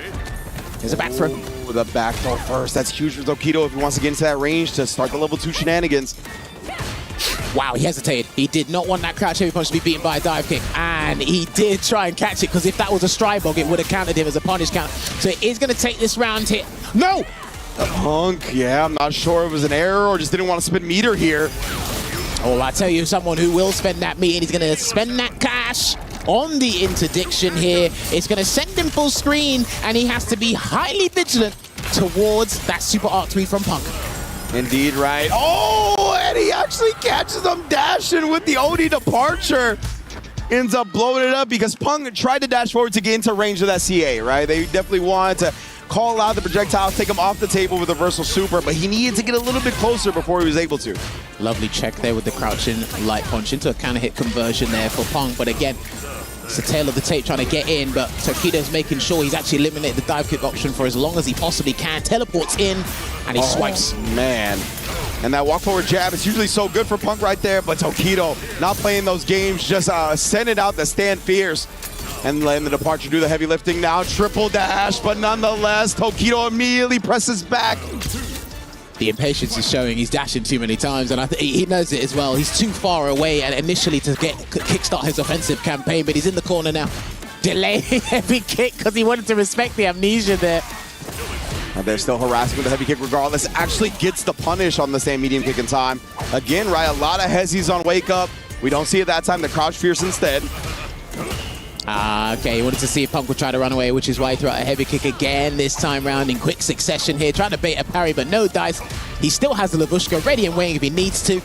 There's a back throw. With a back throw first. That's huge for Tokido if he wants to get into that range to start the level 2 shenanigans. Wow, he hesitated. He did not want that crouch heavy punch to be beaten by a dive kick. And he did try and catch it, because if that was a stride bog, it would have counted him as a punish count. So it is going to take this round hit. No! Punk, yeah, I'm not sure if it was an error or just didn't want to spend meter here. Oh, I tell you, someone who will spend that meter, and he's going to spend that cash on the interdiction here. It's going to send him full screen, and he has to be highly vigilant towards that super arc 3 from Punk. Indeed, right. Oh, and he actually catches him dashing with the OD departure. Ends up blowing it up because Punk tried to dash forward to get into range of that CA, right? They definitely wanted to call out the projectiles, take him off the table with a reversal super, but he needed to get a little bit closer before he was able to. Lovely check there with the crouching light punch into a counter hit conversion there for Punk. But again, it's the tail of the tape trying to get in, but Tokido's making sure he's actually eliminated the dive kick option for as long as he possibly can. Teleports in, and he swipes. Man. And that walk forward jab is usually so good for Punk right there, but Tokido not playing those games, just sending out the stand fierce. And letting the departure do the heavy lifting now. Triple dash, but nonetheless, Tokido immediately presses back. The impatience is showing. He's dashing too many times, and I think he knows it as well. He's too far away and initially to kickstart his offensive campaign, but he's in the corner now. Delaying heavy kick because he wanted to respect the amnesia there. And they're still harassing with the heavy kick regardless. Actually gets the punish on the same medium kick in time. Again, right, a lot of hezzies on wake up. We don't see it that time. The crouch fierce instead. Okay, he wanted to see if Punk would try to run away, which is why he threw out a heavy kick again this time round in quick succession here. Trying to bait a parry, but no dice. He still has the Labushka ready and waiting if he needs to.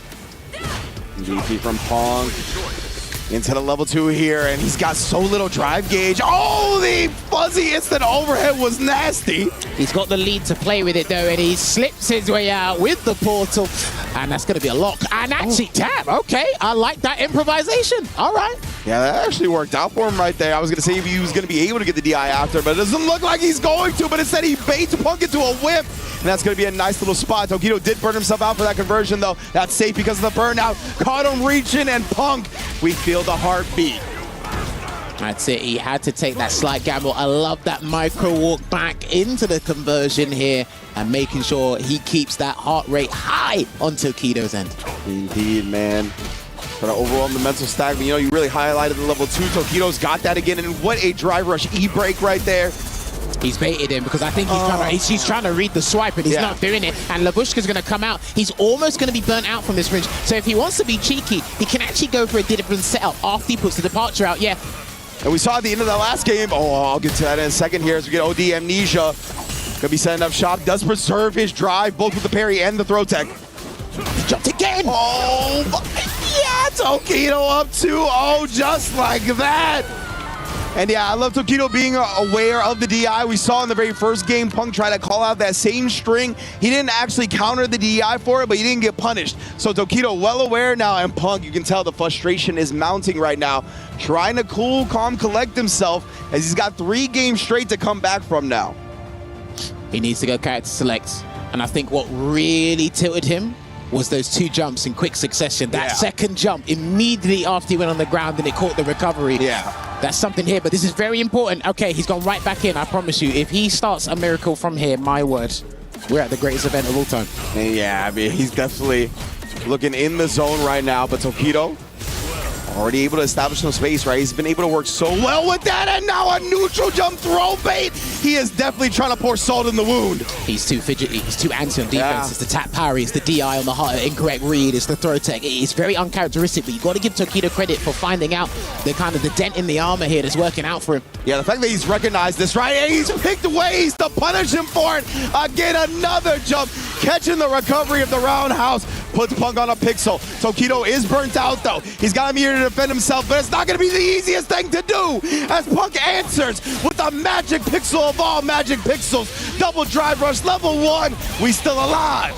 GP from Pong into the level 2 here, and he's got so little drive gauge. Oh, the fuzzy instant overhead was nasty. He's got the lead to play with it, though, and he slips his way out with the portal. And that's going to be a lock. And actually, damn, okay. I like that improvisation. All right. Yeah, that actually worked out for him right there. I was going to say if he was going to be able to get the DI after, but it doesn't look like he's going to. But instead, he baits Punk into a whip. And that's going to be a nice little spot. Tokido did burn himself out for that conversion, though. That's safe because of the burnout. Caught him reaching, and Punk, we feel the heartbeat. That's it. He had to take that slight gamble. I love that micro walk back into the conversion here and making sure he keeps that heart rate high on Tokido's end. Indeed, man. But overall, the mental stack, you know, you really highlighted the level 2. Tokido's got that again, and what a drive rush E-break right there. He's baited him because I think he's trying to read the swipe and he's not doing it. And Labushka's going to come out. He's almost going to be burnt out from this fringe. So if he wants to be cheeky, he can actually go for a different setup after he puts the departure out. Yeah. And we saw at the end of that last game, I'll get to that in a second here as we get OD Amnesia. Gonna be setting up shop, does preserve his drive, both with the parry and the throw tech. He jumped again! Oh, yeah, Tokido up 2-0 just like that. And yeah, I love Tokido being aware of the DI. We saw in the very first game, Punk try to call out that same string. He didn't actually counter the DI for it, but he didn't get punished. So Tokido well aware now, and Punk, you can tell the frustration is mounting right now. Trying to cool, calm, collect himself, as he's got 3 games straight to come back from now. He needs to go character select. And I think what really tilted him was those 2 jumps in quick succession. That second jump immediately after he went on the ground and it caught the recovery. Yeah. That's something here, but this is very important. Okay, he's gone right back in, I promise you. If he starts a miracle from here, my word, we're at the greatest event of all time. Yeah, I mean, he's definitely looking in the zone right now, but Tokido already able to establish some space, right? He's been able to work so well with that, and now a neutral jump throw bait. He is definitely trying to pour salt in the wound. He's too fidgety, he's too anti on defense. It's the tap parry, it's the DI on the heart, incorrect read, it's the throw tech. It's very uncharacteristic, but you've got to give Tokido credit for finding out the kind of the dent in the armor here that's working out for him. Yeah, the fact that he's recognized this, right? And he's picked ways to punish him for it. Again, another jump, catching the recovery of the roundhouse. Puts Punk on a pixel. Tokido is burnt out, though. He's got him here to defend himself, but it's not going to be the easiest thing to do as Punk answers with the magic pixel of all magic pixels. Double drive rush, level 1. We still alive.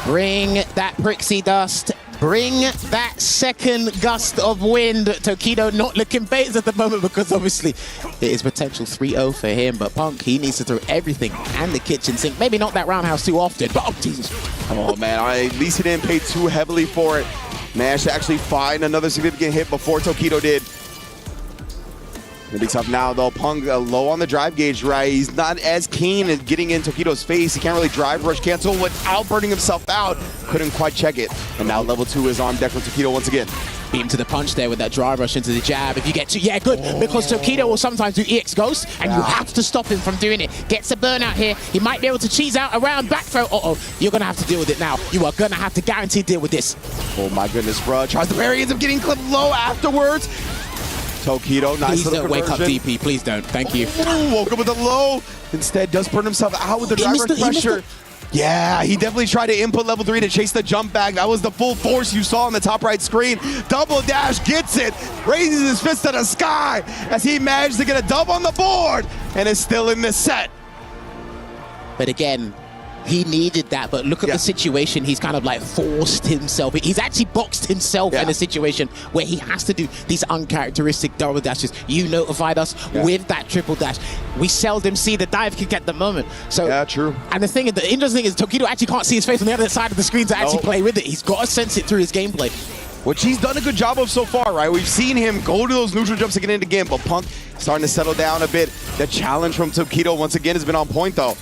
Bring that Prixie Dust. Bring that second gust of wind. Tokido not looking phased at the moment because obviously it is potential 3-0 for him. But Punk, he needs to throw everything and the kitchen sink. Maybe not that roundhouse too often, but oh, Jesus. Oh, man, at least he didn't pay too heavily for it. Managed to actually find another significant hit before Tokido did. It'll be tough now, though. Punk low on the drive gauge, right? He's not as keen at getting in Tokido's face. He can't really drive rush cancel without burning himself out. Couldn't quite check it. And now level 2 is on deck for Tokido once again. Beat him to the punch there with that drive rush into the jab. If you get to, yeah, good. Because Tokido will sometimes do EX Ghost, and you have to stop him from doing it. Gets a burnout here. He might be able to cheese out around back throw. Uh-oh, you're going to have to deal with it now. You are going to have to guarantee deal with this. Oh, my goodness, bro. Tries the parry, ends up getting clipped low afterwards. Tokido, nice please little don't conversion. wake up DP, please don't. Thank you. Ooh, woke up with a low. Instead, does burn himself out with the driver pressure. Yeah, he definitely tried to input level 3 to chase the jump back. That was the full force you saw on the top right screen. Double dash gets it, raises his fist to the sky as he managed to get a dub on the board and is still in this set. But again, he needed that, but look at the situation. He's kind of like forced himself. He's actually boxed himself in a situation where he has to do these uncharacteristic double dashes. You notified us with that triple dash. We seldom see the dive kick at the moment. So yeah, true. And the interesting thing is Tokido actually can't see his face on the other side of the screen to actually play with it. He's got to sense it through his gameplay. Which he's done a good job of so far, right? We've seen him go to those neutral jumps again and again, but Punk starting to settle down a bit. The challenge from Tokido once again has been on point, though.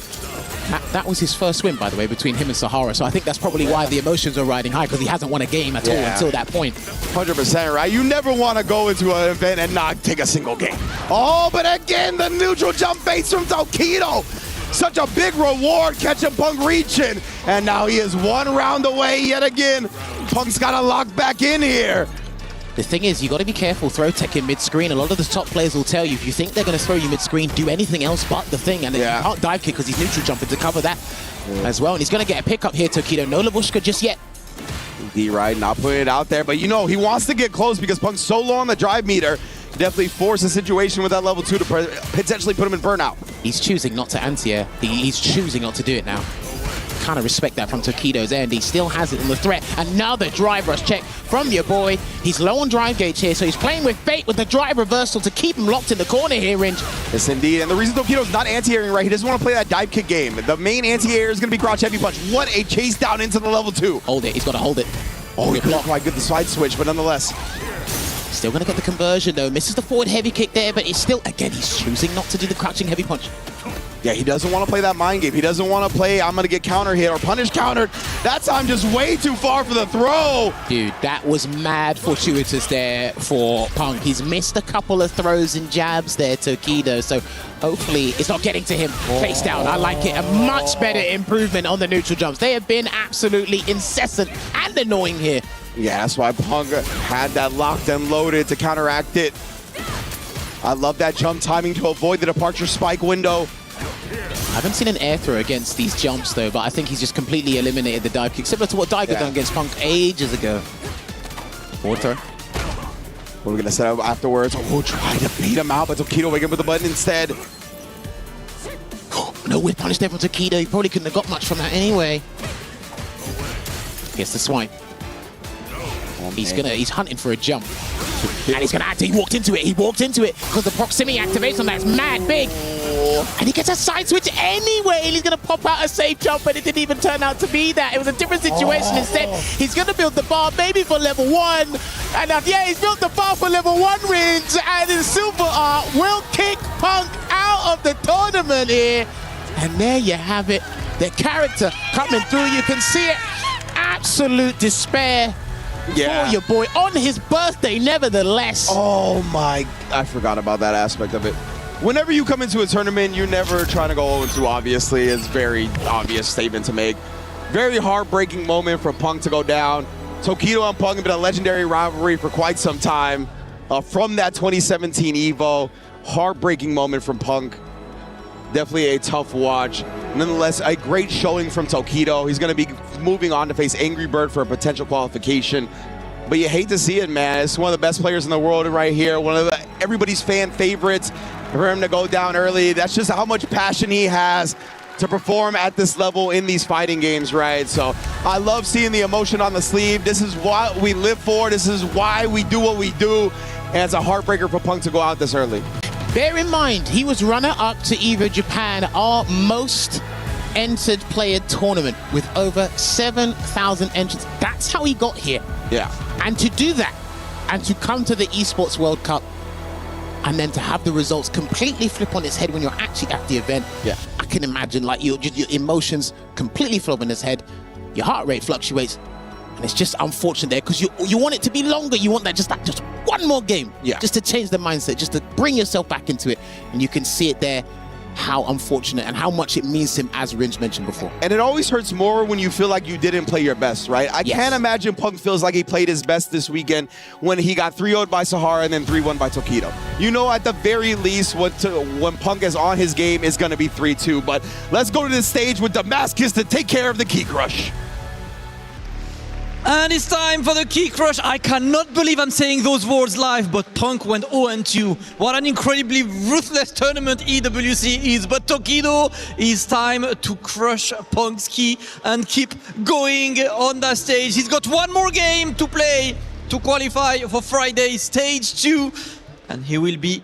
That was his first win, by the way, between him and Sahara. So I think that's probably why the emotions are riding high, because he hasn't won a game at all until that point. 100%, right? You never want to go into an event and not take a single game. Oh, but again, the neutral jump base from Tokido. Such a big reward, catching Punk reaching. And now he is 1 round away yet again. Punk's got to lock back in here. The thing is, you got to be careful throw tech in mid-screen. A lot of the top players will tell you, if you think they're going to throw you mid-screen, do anything else but the thing. And you can't dive kick because he's neutral jumping to cover that. as well. And he's going to get a pickup here, Tokido. No Labushka just yet. D-Right, not putting it out there. But you know, he wants to get close because Punk's so low on the drive meter. Definitely force a situation with that level 2 to potentially put him in burnout. He's choosing not to anti-air. He's choosing not to do it now. Kind of respect that from Tokido's end. He still has it in the threat. Another drive rush check from your boy. He's low on drive gauge here, so he's playing with bait with the drive reversal to keep him locked in the corner here, Ringe. Yes, indeed. And the reason Tokido's not anti-airing right, he doesn't want to play that dive kick game. The main anti-air is going to be crouch heavy punch. What a chase down into the level 2. Hold it. He's got to hold it. Oh, he blocked my good the side switch, but nonetheless. Still going to get the conversion, though. Misses the forward heavy kick there, but it's still, again, he's choosing not to do the crouching heavy punch. Yeah, he doesn't want to play that mind game. He doesn't want to play, I'm going to get counter hit or punish countered. That time just way too far for the throw. Dude, that was mad fortuitous there for Punk. He's missed a couple of throws and jabs there, Tokido. So hopefully it's not getting to him face down. I like it. A much better improvement on the neutral jumps. They have been absolutely incessant and annoying here. Yeah, that's why Punk had that locked and loaded to counteract it. I love that jump timing to avoid the departure spike window. I haven't seen an air throw against these jumps, though, but I think he's just completely eliminated the dive kick, similar to what Daigo done against Punk ages ago. Forward throw. What are we going to set up afterwards? Oh, we'll try to beat him out, but Tokido waking up with the button instead. No whip punish there from Tokido. He probably couldn't have got much from that anyway. Gets the swipe. He's hunting for a jump. And he's gonna he walked into it. He walked into it because the proximity activation that's mad big. And he gets a side switch anyway. And he's gonna pop out a safe jump, but it didn't even turn out to be that. It was a different situation instead. He's gonna build the bar maybe for level 1. And yeah, he's built the bar for level 1 Ringe. And then Super Art will kick Punk out of the tournament here. And there you have it. The character coming through. You can see it. Absolute despair. For your boy on his birthday, nevertheless. Oh my, I forgot about that aspect of it. Whenever you come into a tournament, you're never trying to go 0-2, obviously. It's a very obvious statement to make. Very heartbreaking moment for Punk to go down. Tokido and Punk have been a legendary rivalry for quite some time. From that 2017 EVO, heartbreaking moment from Punk. Definitely a tough watch. Nonetheless, a great showing from Tokido. He's going to be moving on to face Angry Bird for a potential qualification. But you hate to see it, man. It's one of the best players in the world right here. One of everybody's fan favorites. For him to go down early, that's just how much passion he has to perform at this level in these fighting games, right? So I love seeing the emotion on the sleeve. This is what we live for. This is why we do what we do. And it's a heartbreaker for Punk to go out this early. Bear in mind, he was runner-up to EVO Japan, our most entered player tournament with over 7,000 entrants. That's how he got here. Yeah. And to do that, and to come to the Esports World Cup, and then to have the results completely flip on its head when you're actually at the event. Yeah. I can imagine like your emotions completely flip on its head. Your heart rate fluctuates. And it's just unfortunate there because you want it to be longer. You want that just one more game. Yeah. Just to change the mindset, just to bring yourself back into it. And you can see it there, how unfortunate and how much it means to him, as Ringe mentioned before. And it always hurts more when you feel like you didn't play your best, right? I can't imagine Punk feels like he played his best this weekend when he got 3-0'd by Sahara and then 3-1 by Tokido. You know, at the very least, when Punk is on his game, is going to be 3-2. But let's go to the stage with Damascus to take care of the Key Crush. And it's time for the Key Crush. I cannot believe I'm saying those words live, but Punk went 0-2. What an incredibly ruthless tournament EWC is. But Tokido, it's time to crush Punk's key and keep going on that stage. He's got one more game to play to qualify for Friday stage 2. And he will be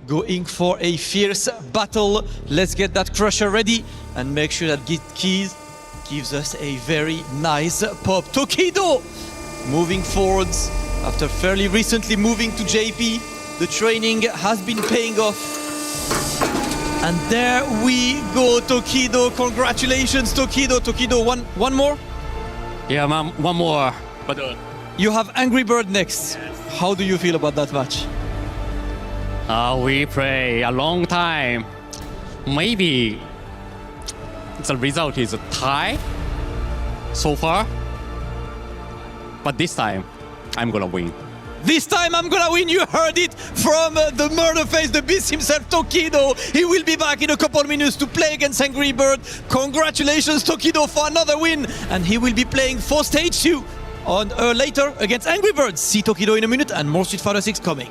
going for a fierce battle. Let's get that crusher ready and make sure that Keys gives us a very nice pop. Tokido moving forwards after fairly recently moving to JP. The training has been paying off. And there we go, Tokido. Congratulations, Tokido. Tokido, one more? Yeah, one more. But you have Angry Bird next. How do you feel about that match? We play a long time. Maybe the result is a tie so far, but this time I'm gonna win. This time I'm gonna win. You heard it from the murder face, the beast himself, Tokido. He will be back in a couple of minutes to play against Angry Bird. Congratulations, Tokido, for another win. And he will be playing for stage 2 on later against Angry Bird. See Tokido in a minute and more Street Fighter 6 coming.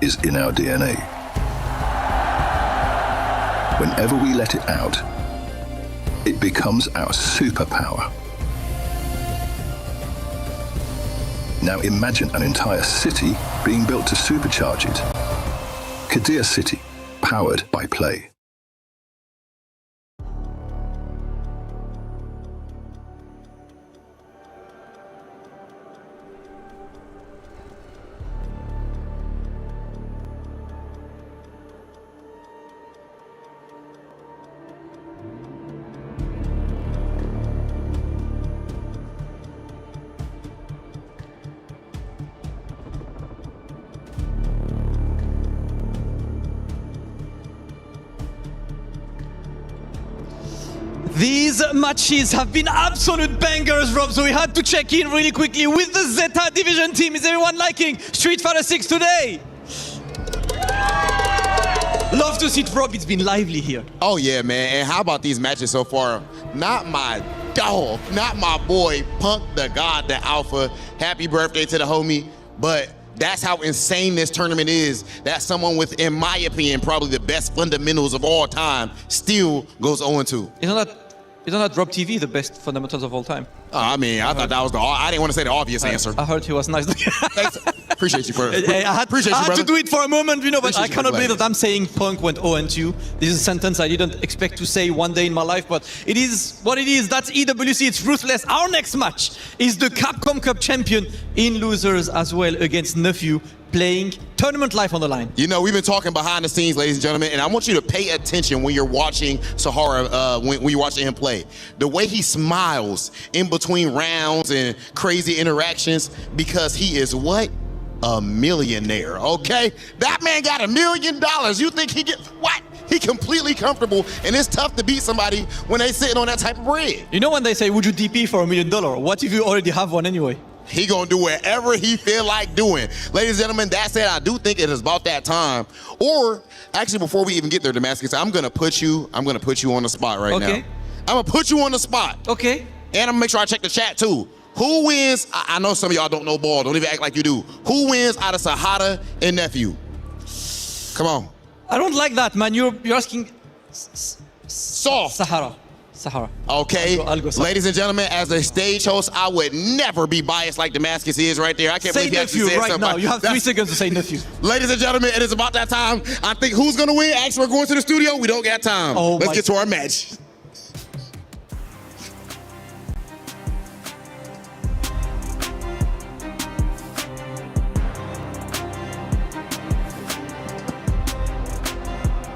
Is in our DNA. Whenever we let it out, it becomes our superpower. Now imagine an entire city being built to supercharge it. Kadir City, powered by play. These matches have been absolute bangers, Rob, so we had to check in really quickly with the Zeta Division team. Is everyone liking Street Fighter 6 today? Love to see it, Rob. It's been lively here. Oh, yeah, man. And how about these matches so far? Not my dog, not my boy, Punk the God, the Alpha. Happy birthday to the homie. But that's how insane this tournament is. That someone with, in my opinion, probably the best fundamentals of all time still goes 0-2. Isn't that Drop TV the best fundamentals of all time? I mean, I thought that was I didn't want to say the obvious answer. I heard he was nice. Thanks. Appreciate you, bro. I had to do it for a moment, but Appreciate I cannot believe that I'm saying Punk went 0-2. This is a sentence I didn't expect to say one day in my life, but it is what it is. That's EWC. It's ruthless. Our next match is the Capcom Cup champion in losers as well against Nephew, playing tournament life on the line. You know, we've been talking behind the scenes, ladies and gentlemen, and I want you to pay attention when you're watching Sahara, when you're watching him play. The way he smiles in between rounds and crazy interactions, because he is what? A millionaire, okay? That man got $1 million. You think he gets what? He completely comfortable, and it's tough to beat somebody when they sitting on that type of bread. You know when they say, would you DP for $1 million? What if you already have one anyway? He gonna do whatever he feel like doing. Ladies and gentlemen, that said, I do think it is about that time. Or actually, before we even get there, Damascus, I'm gonna put you on the spot right now. I'm gonna put you on the spot. Okay. And I'm gonna make sure I check the chat too. Who wins? I know some of y'all don't know ball. Don't even act like you do. Who wins out of Sahara and Nephew? Come on. I don't like that, man. You're asking soft. Sahara. Sahara. Okay, I'll go Sahara. ladies and gentlemen, as a stage host, I would never be biased like Damascus is right there. I can't Say believe he actually nephew said right something. now. You have 3 seconds to say nephew. Ladies and gentlemen, it is about that time. I think who's gonna win? Actually, we're going to the studio. We don't got time. Oh, Let's get to our match.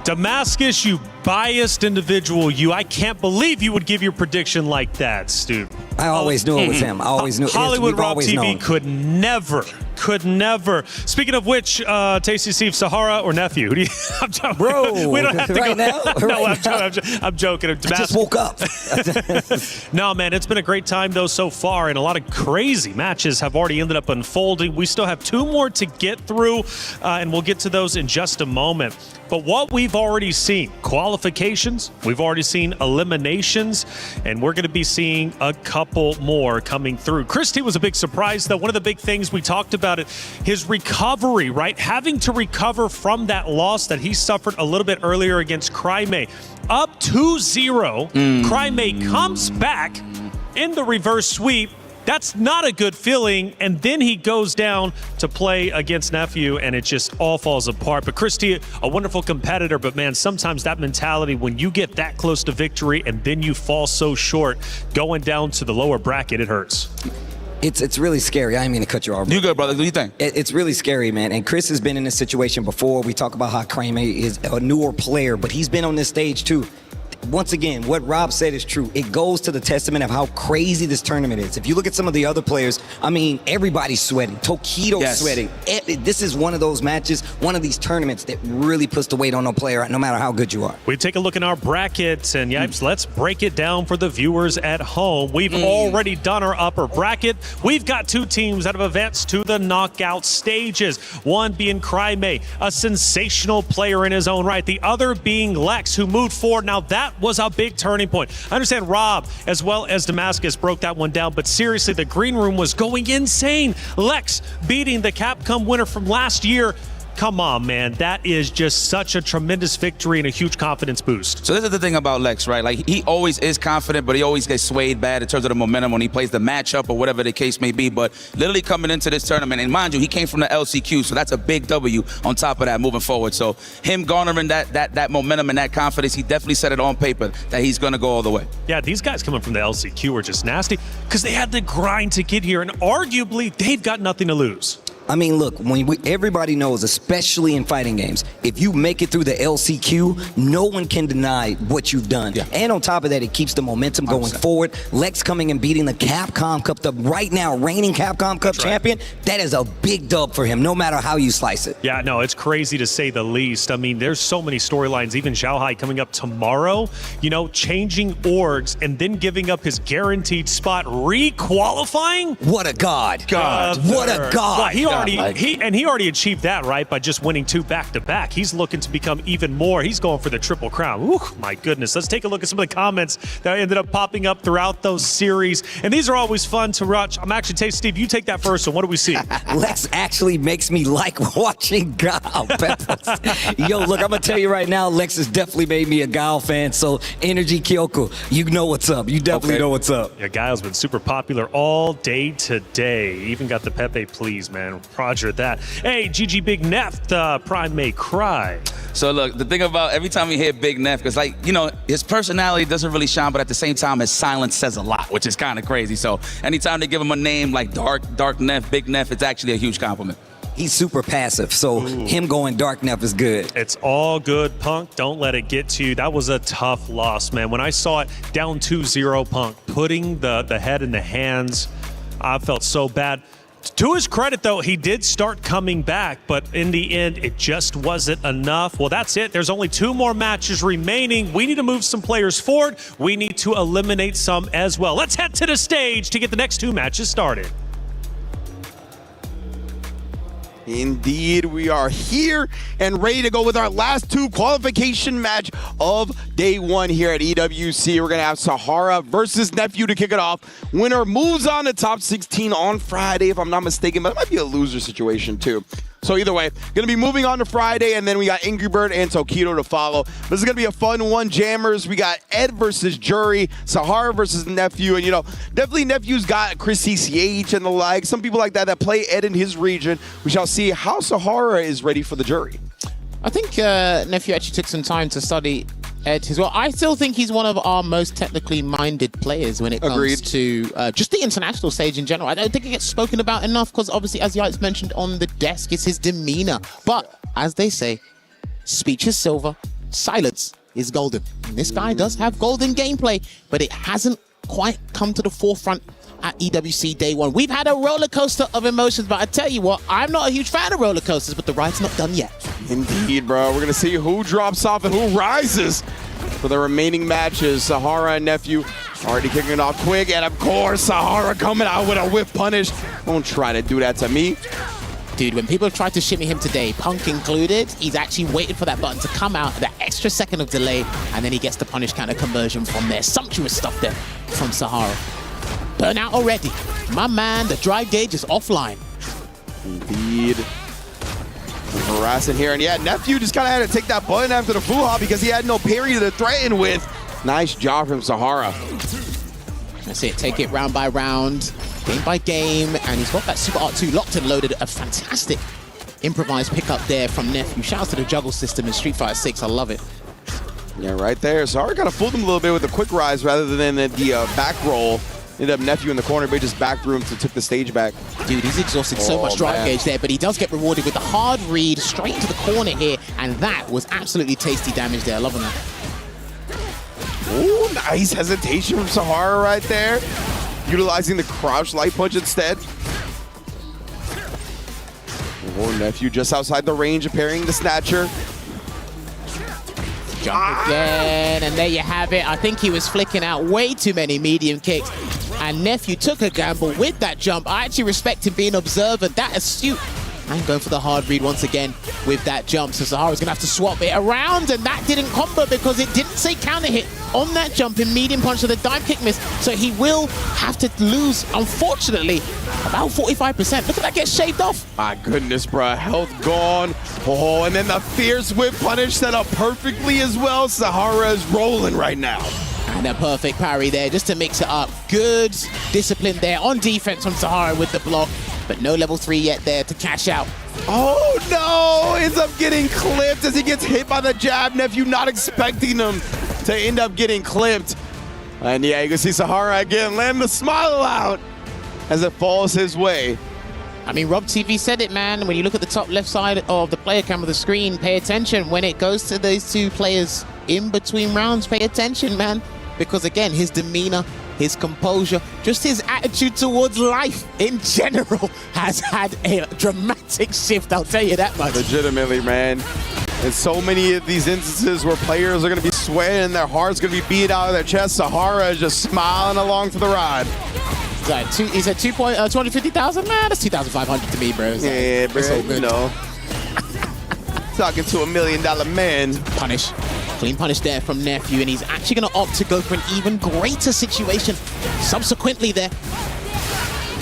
Damascus, you biased individual, you. I can't believe you would give your prediction like that, Stu. I always knew it was him. I always knew. Hollywood we've Rob always TV known. could never. Speaking of which, Tasty Steve, Sahara or nephew? Who do you, I'm joking. Bro, we don't have to right go. now? No, Right I'm joking. I just woke up. No, man, it's been a great time, though, so far, and a lot of crazy matches have already ended up unfolding. We still have 2 more to get through, and we'll get to those in just a moment. But what we've already seen, qualifications, we've already seen eliminations, and we're going to be seeing a couple more coming through. Christie was a big surprise, though. One of the big things we talked about it, his recovery, right? Having to recover from that loss that he suffered a little bit earlier against Crimea. Up 2-0, Crimea comes back in the reverse sweep. That's not a good feeling, and then he goes down to play against Nephew, and it just all falls apart. But Christie, a wonderful competitor, but man, sometimes that mentality, when you get that close to victory and then you fall so short, going down to the lower bracket, it hurts. It's really scary. I didn't mean to cut you off. You good, brother. What do you think? It's really scary, man. And Chris has been in this situation before. We talk about how Crimea is a newer player, but he's been on this stage too. Once again, what Rob said is true. It goes to the testament of how crazy this tournament is. If you look at some of the other players, I mean, everybody's sweating. Tokido's sweating. This is one of those matches, one of these tournaments that really puts the weight on a player, no matter how good you are. We take a look in our brackets, and Yipes, let's break it down for the viewers at home. We've already done our upper bracket. We've got 2 teams that have advanced to the knockout stages. One being Crimea, a sensational player in his own right. The other being Lex, who moved forward. Now that was a big turning point. I understand Rob, as well as Damascus, broke that one down, but seriously, the green room was going insane. Lex beating the Capcom winner from last year. Come on, man. That is just such a tremendous victory and a huge confidence boost. So this is the thing about Lex, right? Like, he always is confident, but he always gets swayed bad in terms of the momentum when he plays the matchup or whatever the case may be. But literally coming into this tournament, and mind you, he came from the LCQ, so that's a big W on top of that moving forward. So him garnering that momentum and that confidence, he definitely said it on paper that he's going to go all the way. Yeah, these guys coming from the LCQ are just nasty because they had the grind to get here, and arguably, they've got nothing to lose. I mean, look, everybody knows, especially in fighting games, if you make it through the LCQ, no one can deny what you've done. Yeah. And on top of that, it keeps the momentum going 100%. Forward. Lex coming and beating the Capcom Cup, the right now reigning Capcom Cup champion, that is a big dub for him, no matter how you slice it. Yeah, no, it's crazy to say the least. I mean, there's so many storylines, even Xiaohai coming up tomorrow, you know, changing orgs and then giving up his guaranteed spot, re-qualifying. What a god. What a god. Well, he already achieved that, right, by just winning 2 back-to-back. He's looking to become even more. He's going for the Triple Crown. Ooh, my goodness. Let's take a look at some of the comments that ended up popping up throughout those series. And these are always fun to watch. I'm actually taking Steve, you take that first one. What do we see? Lex actually makes me like watching Gal. Yo, look, I'm going to tell you right now, Lex has definitely made me a Gal fan. So, Energy Kyoko, you know what's up. You definitely know what's up. Yeah, Gal's been super popular all day today. Even got the Pepe Please, man. Roger that. Hey, GG Big Neff, Prime may cry. So look, the thing about every time you hear Big Neff, because like, you know, his personality doesn't really shine, but at the same time, his silence says a lot, which is kind of crazy. So anytime they give him a name like Dark Neff, Big Neff, it's actually a huge compliment. He's super passive, so him going Dark Neff is good. It's all good, Punk. Don't let it get to you. That was a tough loss, man. When I saw it down 2-0, Punk, putting the head in the hands, I felt so bad. To his credit, though, he did start coming back, but in the end, it just wasn't enough. Well, that's it. There's only 2 more matches remaining. We need to move some players forward. We need to eliminate some as well. Let's head to the stage to get the next 2 matches started. Indeed, we are here and ready to go with our last 2 qualification match of day 1 here at EWC. We're going to have Sahara versus Nephew to kick it off. Winner moves on to top 16 on Friday, if I'm not mistaken, but it might be a loser situation too. So either way, going to be moving on to Friday, and then we got Angry Bird and Tokido to follow. This is going to be a fun one. Jammers, we got Ed versus Jury, Sahara versus Nephew, and definitely Nephew's got Chris CCH and the like, some people like that play Ed in his region. We shall see how Sahara is ready for the Jury. I think Nephew actually took some time to study Ed as well. I still think he's one of our most technically minded players when it comes to just the international stage in general. I don't think it gets spoken about enough because obviously, as Yates mentioned on the desk, it's his demeanor. But as they say, speech is silver, silence is golden. And this guy does have golden gameplay, but it hasn't quite come to the forefront at EWC Day 1. We've had a roller coaster of emotions, but I tell you what, I'm not a huge fan of roller coasters, but the ride's not done yet. Indeed, bro. We're going to see who drops off and who rises for the remaining matches. Sahara and Nephew already kicking it off quick, and of course, Sahara coming out with a whip punish. Don't try to do that to me. Dude, when people have tried to shimmy him today, Punk included, he's actually waited for that button to come out, that extra second of delay, and then he gets the punish counter conversion from there. Sumptuous stuff there from Sahara. Burnout already. My man, the drive gauge is offline. Indeed. Harassing here, and yeah, Nephew just kind of had to take that button after the Fuha because he had no parry to threaten with. Nice job from Sahara. That's it, take it round by round, game by game, and he's got that Super Art 2 locked and loaded. A fantastic improvised pickup there from Nephew. Shouts to the juggle system in Street Fighter 6, I love it. Yeah, right there. Sahara kind of fooled him a little bit with the quick rise rather than the back roll. Ended up Nephew in the corner, but he just back through him to took the stage back. Dude, he's exhausted so much drive gauge there, but he does get rewarded with the hard read straight into the corner here, and that was absolutely tasty damage there. Loving that. Ooh, nice hesitation from Sahara right there. Utilizing the crouch light punch instead. Oh, Nephew just outside the range of parrying the snatcher. Jump again, and there you have it. I think he was flicking out way too many medium kicks, and Nephew took a gamble with that jump. I actually respect him being observant, that astute. And going for the hard read once again with that jump. So Sahara's gonna have to swap it around, and that didn't combo because it didn't say counter hit on that jump in medium punch, so the dive kick miss. So he will have to lose, unfortunately, about 45%. Look at that get shaved off. My goodness, bro. Health gone. Oh, and then the fierce whip punish set up perfectly as well. Sahara is rolling right now. And a perfect parry there just to mix it up. Good discipline there on defense from Sahara with the block, but no level 3 yet there to cash out. Oh no! Ends up getting clipped as he gets hit by the jab. Nephew not expecting him to end up getting clipped. And yeah, you can see Sahara again land the smile out as it falls his way. I mean, Rob TV said it, man. When you look at the top left side of the player cam of the screen, pay attention when it goes to those two players in between rounds. Pay attention, man. Because again, his demeanor, his composure, just his attitude towards life in general has had a dramatic shift, I'll tell you that much. Legitimately, man. And so many of these instances where players are going to be sweating and their heart's going to be beat out of their chest, Sahara is just smiling along for the ride. He said 250,000? Man, that's 2,500 to me, bro. Yeah, bro, so you know. Talking to $1 million man. Punish. Clean punish there from Nephew, and he's actually going to opt to go for an even greater situation subsequently there.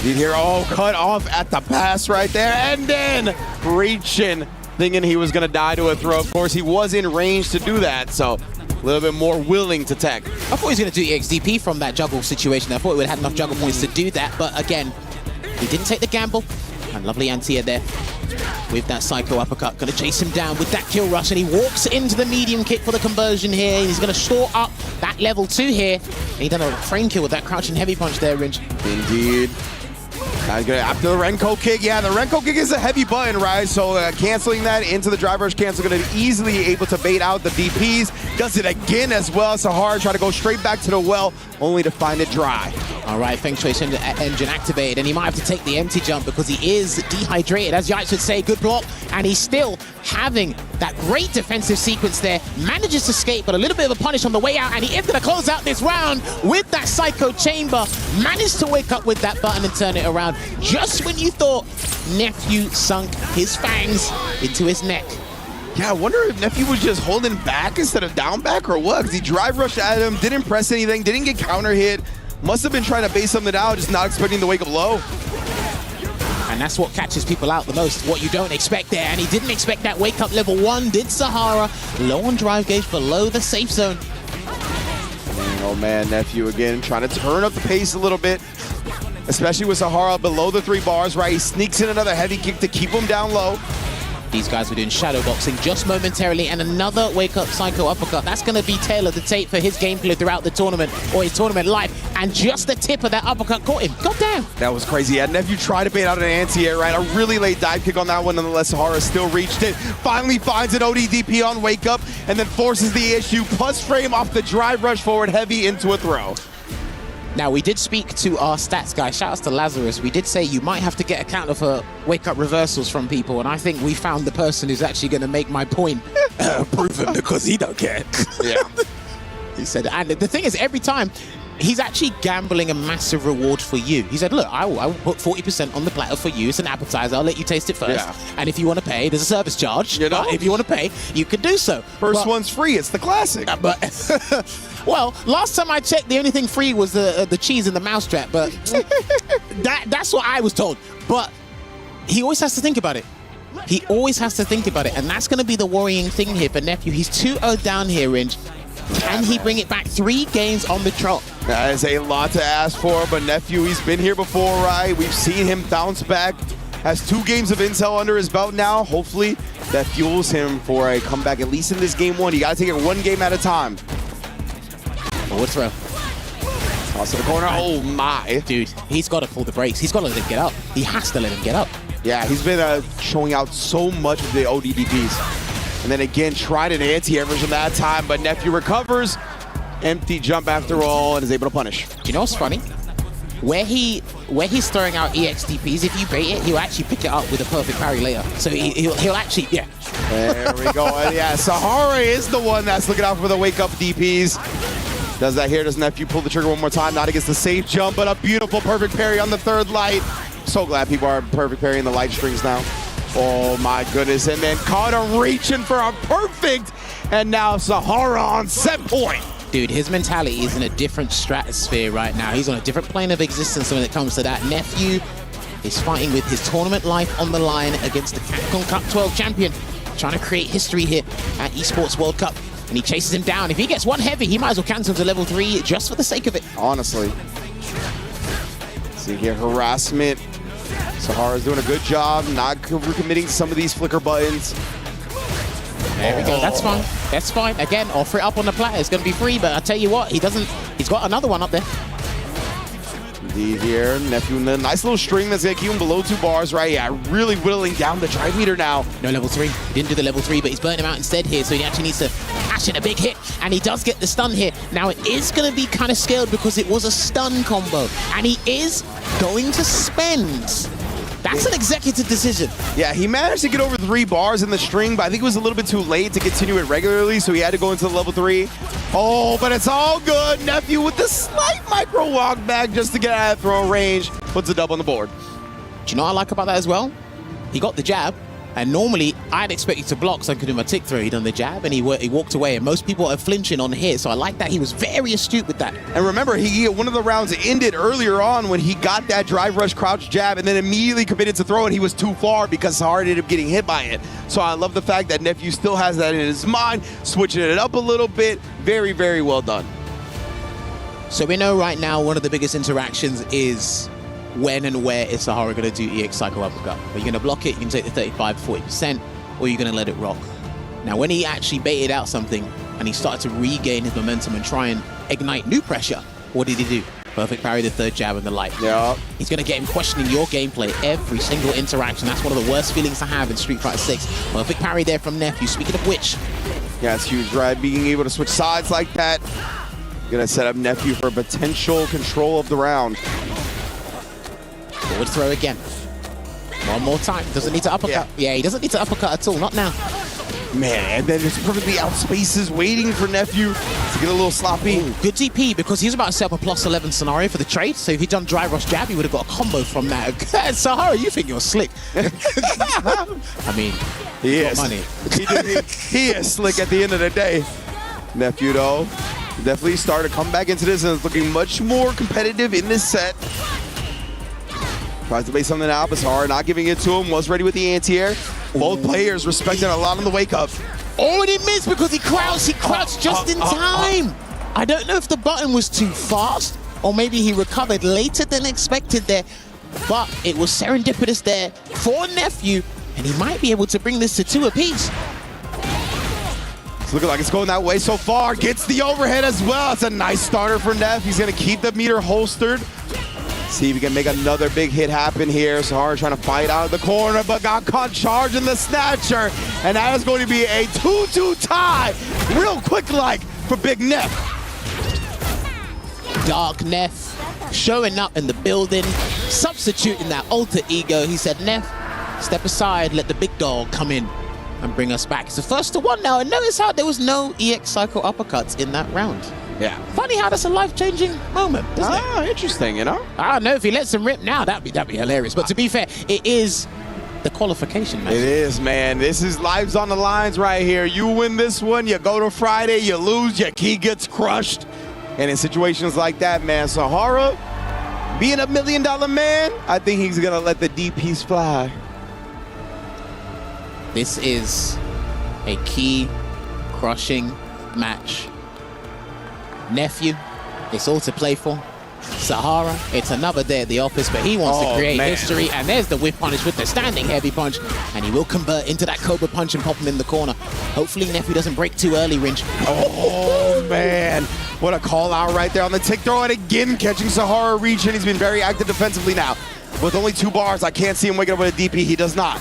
You hear, oh, cut off at the pass right there, and then reaching, thinking he was going to die to a throw. Of course, he was in range to do that, so a little bit more willing to tech. I thought he was going to do EXDP from that juggle situation. I thought he would have enough juggle points to do that, but again, he didn't take the gamble. And lovely anti-air there with that psycho uppercut. Going to chase him down with that kill rush, and he walks into the medium kick for the conversion here. He's going to store up that level 2 here. And he done a frame kill with that crouching heavy punch there, Ringe. Indeed. After the Renko kick, yeah, the Renko kick is a heavy button, right? So canceling that into the drive rush cancel, going to be easily able to bait out the DPs. Does it again as well. Sahara try to go straight back to the well, only to find it dry. All right, Feng Shui engine activated, and he might have to take the empty jump because he is dehydrated, as Yates would say. Good block, and he's still having that great defensive sequence there. Manages to escape, but a little bit of a punish on the way out, and he is going to close out this round with that Psycho Chamber. Managed to wake up with that button and turn it around just when you thought Nephew sunk his fangs into his neck. Yeah, I wonder if Nephew was just holding back instead of down back or what, because he drive rushed at him, didn't press anything, didn't get counter hit. Must have been trying to base something out, just not expecting to wake up low. And that's what catches people out the most, what you don't expect there. And he didn't expect that wake up level 1, did Sahara. Low on drive gauge, below the safe zone. Oh man, Nephew again trying to turn up the pace a little bit, especially with Sahara below the 3 bars, right? He sneaks in another heavy kick to keep him down low. These guys were doing shadow boxing just momentarily, and another wake-up psycho uppercut. That's going to be tail of the tape for his gameplay throughout the tournament, or his tournament life. And just the tip of that uppercut caught him. God damn. That was crazy. Yeah, Nephew tried to bait out an anti-air, right? A really late dive kick on that one. Nonetheless, Sahara still reached it. Finally finds an ODDP on wake up, and then forces the issue. Plus frame off the drive rush forward heavy into a throw. Now, we did speak to our stats guy. Shout outs to Lazarus. We did say you might have to get a counter for wake-up reversals from people, and I think we found the person who's actually going to make my point proven, because he don't care. Yeah. He said, and the thing is, every time, he's actually gambling a massive reward for you. He said, look, I will put 40% on the platter for you. It's an appetizer. I'll let you taste it first. Yeah. And if you want to pay, there's a service charge. You know? But if you want to pay, you can do so. First one's free. It's the classic. But well, last time I checked, the only thing free was the cheese and the mousetrap. But that's what I was told. But he always has to think about it. He always has to think about it. And that's going to be the worrying thing here for Nephew. He's 2-0 down here, Ringe. Can he bring it back 3 games on the trot? That is a lot to ask for, but Nephew, he's been here before, right? We've seen him bounce back. Has 2 games of intel under his belt now. Hopefully, that fuels him for a comeback, at least in this game 1. You got to take it 1 game at a time. Forward throw. Toss to the corner. Oh, my. Dude, he's got to pull the brakes. He's got to let him get up. He has to let him get up. Yeah, he's been showing out so much of the ODDPs. And then again, tried an anti-air version that time, but Nephew recovers. Empty jump after all, and is able to punish. Do you know what's funny? Where he's throwing out EXDPs, if you bait it, he'll actually pick it up with a perfect parry later. So he'll actually, yeah. There we go. And yeah, Sahara is the one that's looking out for the wake-up DPs. Does that here, does Nephew pull the trigger one more time? Not against the safe jump, but a beautiful perfect parry on the 3rd light. So glad people are perfect parrying the light strings now. Oh my goodness, and then caught him reaching for a perfect, and now Sahara on set point. Dude, his mentality is in a different stratosphere right now. He's on a different plane of existence when it comes to that. Nephew is fighting with his tournament life on the line against the Capcom Cup 12 champion, trying to create history here at Esports World Cup, and he chases him down. If he gets one heavy, he might as well cancel to level 3 just for the sake of it. Honestly. See here, harassment. Sahara's doing a good job, not recommitting some of these flicker buttons. There we go. That's fine. That's fine. Again, offer it up on the platter. It's going to be free, but I tell you what, he's got another one up there. Indeed here, Nephew, a nice little string that's going to keep him below 2 bars, right? Yeah, really whittling down the drive meter now. No level 3. He didn't do the level 3, but he's burning him out instead here, so he actually needs to cash in a big hit, and he does get the stun here. Now, it is going to be kind of scaled because it was a stun combo, and he is going to spend. That's an executive decision. Yeah, he managed to get over 3 bars in the string, but I think it was a little bit too late to continue it regularly, so he had to go into the level 3. Oh, but it's all good. Nephew with the slight micro walk back just to get out of throw range. Puts a dub on the board. Do you know what I like about that as well? He got the jab, and normally I'd expect you to block so I could do my tick throw. He done the jab, and he walked away, and most people are flinching on hit, so I like that. He was very astute with that. And remember, one of the rounds ended earlier on when he got that drive rush crouch jab and then immediately committed to throw, and he was too far because Sahara ended up getting hit by it. So I love the fact that Nephew still has that in his mind, switching it up a little bit. Very, very well done. So we know right now one of the biggest interactions is when and where is Sahara going to do EX Psycho Uppercut. Are you going to block it? You can take the 35, 40%, or you're going to let it rock. Now, when he actually baited out something and he started to regain his momentum and try and ignite new pressure, what did he do? Perfect parry, the 3rd jab, and the light. Yeah. He's going to get him questioning your gameplay every single interaction. That's one of the worst feelings to have in Street Fighter 6. Perfect parry there from Nephew. Speaking of which. Yeah, it's huge, right? Being able to switch sides like that. Gonna set up Nephew for potential control of the round. Forward throw again. One more time. Doesn't need to uppercut. Yeah, he doesn't need to uppercut at all. Not now. Man, and then it's perfectly out spaces waiting for Nephew to get a little sloppy. Ooh, good DP because he's about to set up a +11 scenario for the trade. So if he'd done drive rush jab, he would have got a combo from that. Sahara, you think you're slick. I mean, he is. Money. He is slick at the end of the day. Nephew, though, definitely started to come back into this and is looking much more competitive in this set. Tries to make something out, but Sahara not giving it to him. Was ready with the anti-air. Both players respecting a lot on the wake-up. Oh, and he missed because he crouched just in time. I don't know if the button was too fast or maybe he recovered later than expected there, but it was serendipitous there for Nephew, and he might be able to bring this to 2 apiece. It's looking like it's going that way so far. Gets the overhead as well. It's a nice starter for Neff. He's going to keep the meter holstered. See if he can make another big hit happen here. Sahara trying to fight out of the corner, but got caught charging the snatcher. And that is going to be a 2-2 tie. Real quick like for Big Neff. Dark Neff showing up in the building, substituting that alter ego. He said, Neff, step aside, let the big dog come in and bring us back. It's the 1-1 now, and notice how there was no EX cycle uppercuts in that round. Yeah. Funny how that's a life-changing moment, isn't it? Ah, interesting, you know? I don't know, if he lets him rip now, that'd be hilarious. But to be fair, it is the qualification match. It is, man. This is lives on the lines right here. You win this one, you go to Friday, you lose, your key gets crushed. And in situations like that, man, Sahara, being $1 million man, I think he's gonna let the DPs fly. This is a key crushing match. Nephew, it's all to play for. Sahara, it's another day at the office, but he wants to create history. And there's the whiff punish with the standing heavy punch. And he will convert into that Cobra punch and pop him in the corner. Hopefully Nephew doesn't break too early, Ringe. Oh, man. What a call out right there on the tick throw. And again, catching Sahara reach. And he's been very active defensively now. With only 2 bars, I can't see him waking up with a DP. He does not.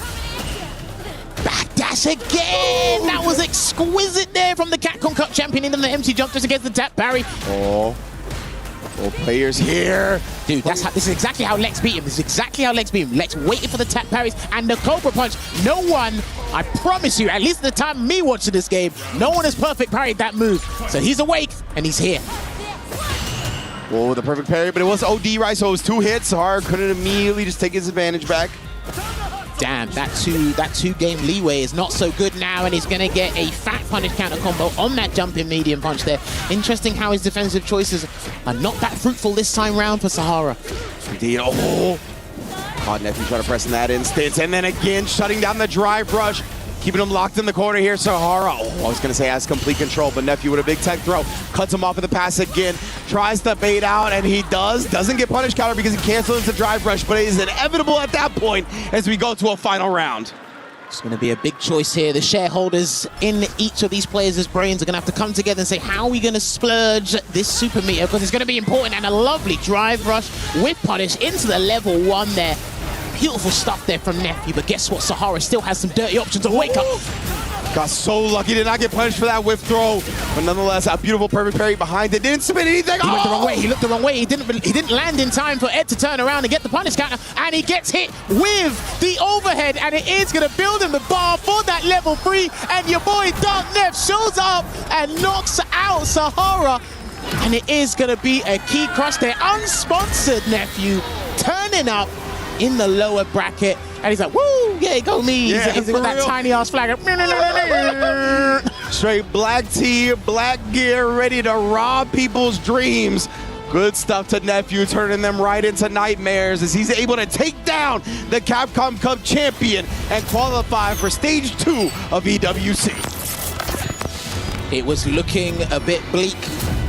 Backdash again! That was exquisite there from the Capcom Cup champion into the MC jump just against the tap parry. Oh, players here. Dude, this is exactly how Lex beat him. This is exactly how Lex beat him. Lex waiting for the tap parries and the Cobra punch. No one, I promise you, at least at the time of me watching this game, no one has perfect parried that move. So he's awake and he's here. Oh, the perfect parry, but it was OD, right? So it was 2 hits. Sahara couldn't immediately just take his advantage back. Damn, that two game leeway is not so good now, and he's going to get a fat punish counter combo on that jumping medium punch there. Interesting how his defensive choices are not that fruitful this time round for Sahara. Indeed. Oh, caught Nephew trying to press in that instance, and then again shutting down the drive rush, keeping him locked in the corner here. Sahara, I was going to say has complete control, but Nephew with a big tech throw, cuts him off in the pass again, tries to bait out, and he doesn't get punish counter because he cancels the drive rush, but it is inevitable at that point as we go to a final round. It's going to be a big choice here. The shareholders in each of these players' brains are going to have to come together and say, how are we going to splurge this super meter? Because it's going to be important, and a lovely drive rush with punish into the level 1 there. Beautiful stuff there from Nephew, but guess what? Sahara still has some dirty options to wake up. Got so lucky, did not get punished for that whiff throw, but nonetheless, a beautiful perfect parry behind it. Didn't submit anything. He went the wrong way. He looked the wrong way. He didn't land in time for Ed to turn around and get the punish counter, and he gets hit with the overhead, and it is going to build him the bar for that level 3, and your boy Dark Neff shows up and knocks out Sahara, and it is going to be a key crush there. Unsponsored Nephew turning up in the lower bracket, and he's like, woo, yeah, go me. Yeah, he's with that tiny ass flag. Straight black tee, black gear, ready to rob people's dreams. Good stuff to Nephew, turning them right into nightmares as he's able to take down the Capcom Cup champion and qualify for stage 2 of EWC. It was looking a bit bleak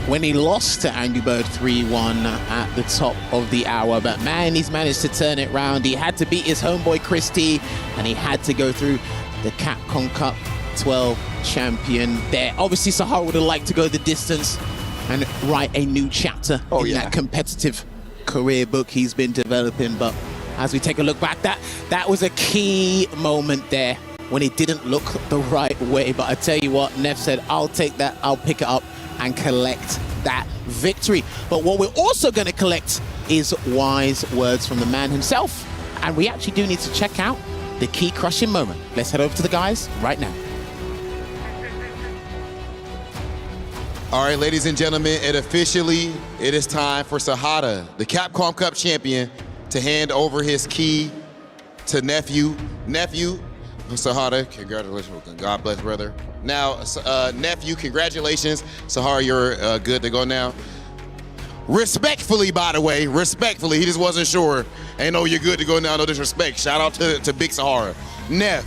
when he lost to Angry Bird 3-1 at the top of the hour, but man, he's managed to turn it round. He had to beat his homeboy Chris T, and he had to go through the Capcom Cup 12 champion there. Obviously, Sahara would have liked to go the distance and write a new chapter in that competitive career book he's been developing, but as we take a look back, that was a key moment there when it didn't look the right way. But I tell you what, Neff said, I'll take that, I'll pick it up and collect that victory. But what we're also going to collect is wise words from the man himself. And we actually do need to check out the key crushing moment. Let's head over to the guys right now. All right, ladies and gentlemen, it is time for Sahara, the Capcom Cup champion, to hand over his key to Nephew. Nephew, Sahara, congratulations. God bless, brother. Now, Nephew, congratulations. Sahara, you're good to go now. Respectfully, by the way, respectfully, he just wasn't sure. Ain't no, you're good to go now, no disrespect. Shout out to Big Sahara. Neff,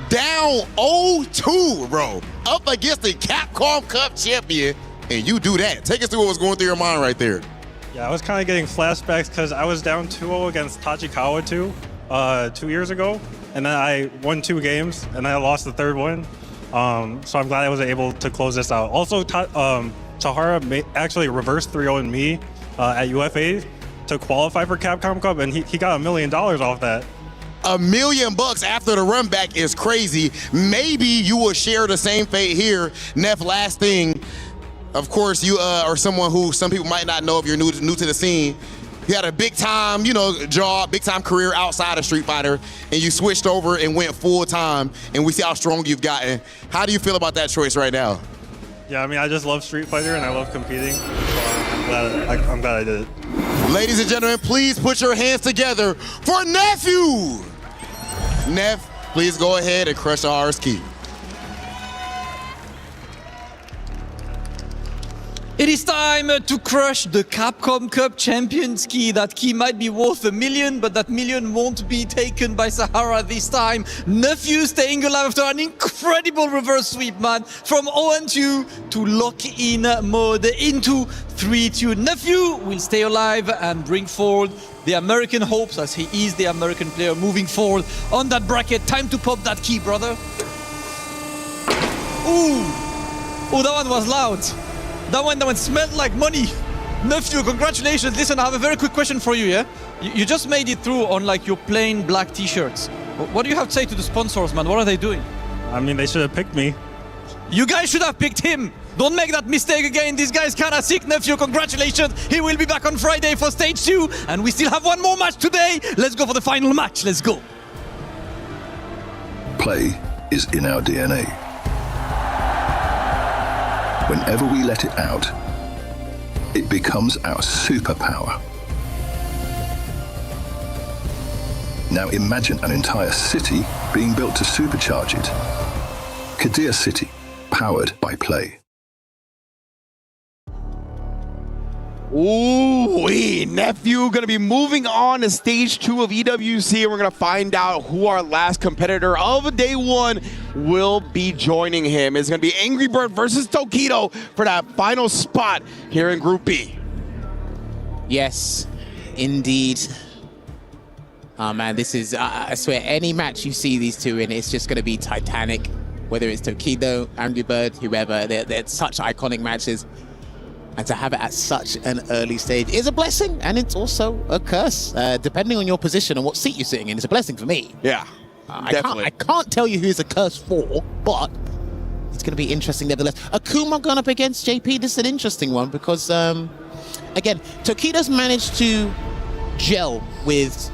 down 0-2, bro. Up against the Capcom Cup champion, and you do that. Take us through what was going through your mind right there. Yeah, I was kind of getting flashbacks because I was down 2-0 against Tachikawa 2 years ago, and then I won 2 games, and then I lost the third one. So I'm glad I was able to close this out. Also, Sahara actually reversed 3-0 in me at UFA to qualify for Capcom Cup, and he got $1 million off that. $1 million after the run back is crazy. Maybe you will share the same fate here. Neff, last thing. Of course, you are someone who some people might not know if you're new to the scene. You had a big time, job, big time career outside of Street Fighter, and you switched over and went full time, and we see how strong you've gotten. How do you feel about that choice right now? Yeah, I mean, I just love Street Fighter and I love competing, so I'm glad I did it. Ladies and gentlemen, please put your hands together for Nephew. Neff, please go ahead and crush Sahara's key. It is time to crush the Capcom Cup Champions key. That key might be worth $1 million, but that $1 million won't be taken by Sahara this time. Nephew staying alive after an incredible reverse sweep, man. From 0-2 to lock-in mode into 3-2. Nephew will stay alive and bring forward the American hopes as he is the American player moving forward on that bracket. Time to pop that key, brother. Ooh, that one was loud. That one smelled like money. Nephew, congratulations. Listen, I have a very quick question for you, yeah? You just made it through on like your plain black t-shirts. What do you have to say to the sponsors, man? What are they doing? I mean, they should have picked me. You guys should have picked him. Don't make that mistake again. This guy's kinda sick, Nephew. Congratulations. He will be back on Friday for stage 2. And we still have one more match today. Let's go for the final match. Let's go. Play is in our DNA. Whenever we let it out, it becomes our superpower. Now imagine an entire city being built to supercharge it. Kadir City, powered by Play. Ooh, Nephew gonna be moving on to stage 2 of EWC, and we're gonna find out who our last competitor of day 1 will be joining him. It's gonna be Angry Bird versus Tokido for that final spot here in Group B. Yes, indeed. Oh man, this is, I swear, any match you see these two in, it's just gonna be titanic. Whether it's Tokido, Angry Bird, whoever, they're such iconic matches. And to have it at such an early stage is a blessing, and it's also a curse, depending on your position and what seat you're sitting in. It's a blessing for me. Yeah, definitely. I can't tell you who it's a curse for, but it's going to be interesting nevertheless. Akuma going up against JP, this is an interesting one because, again, Tokido's managed to gel with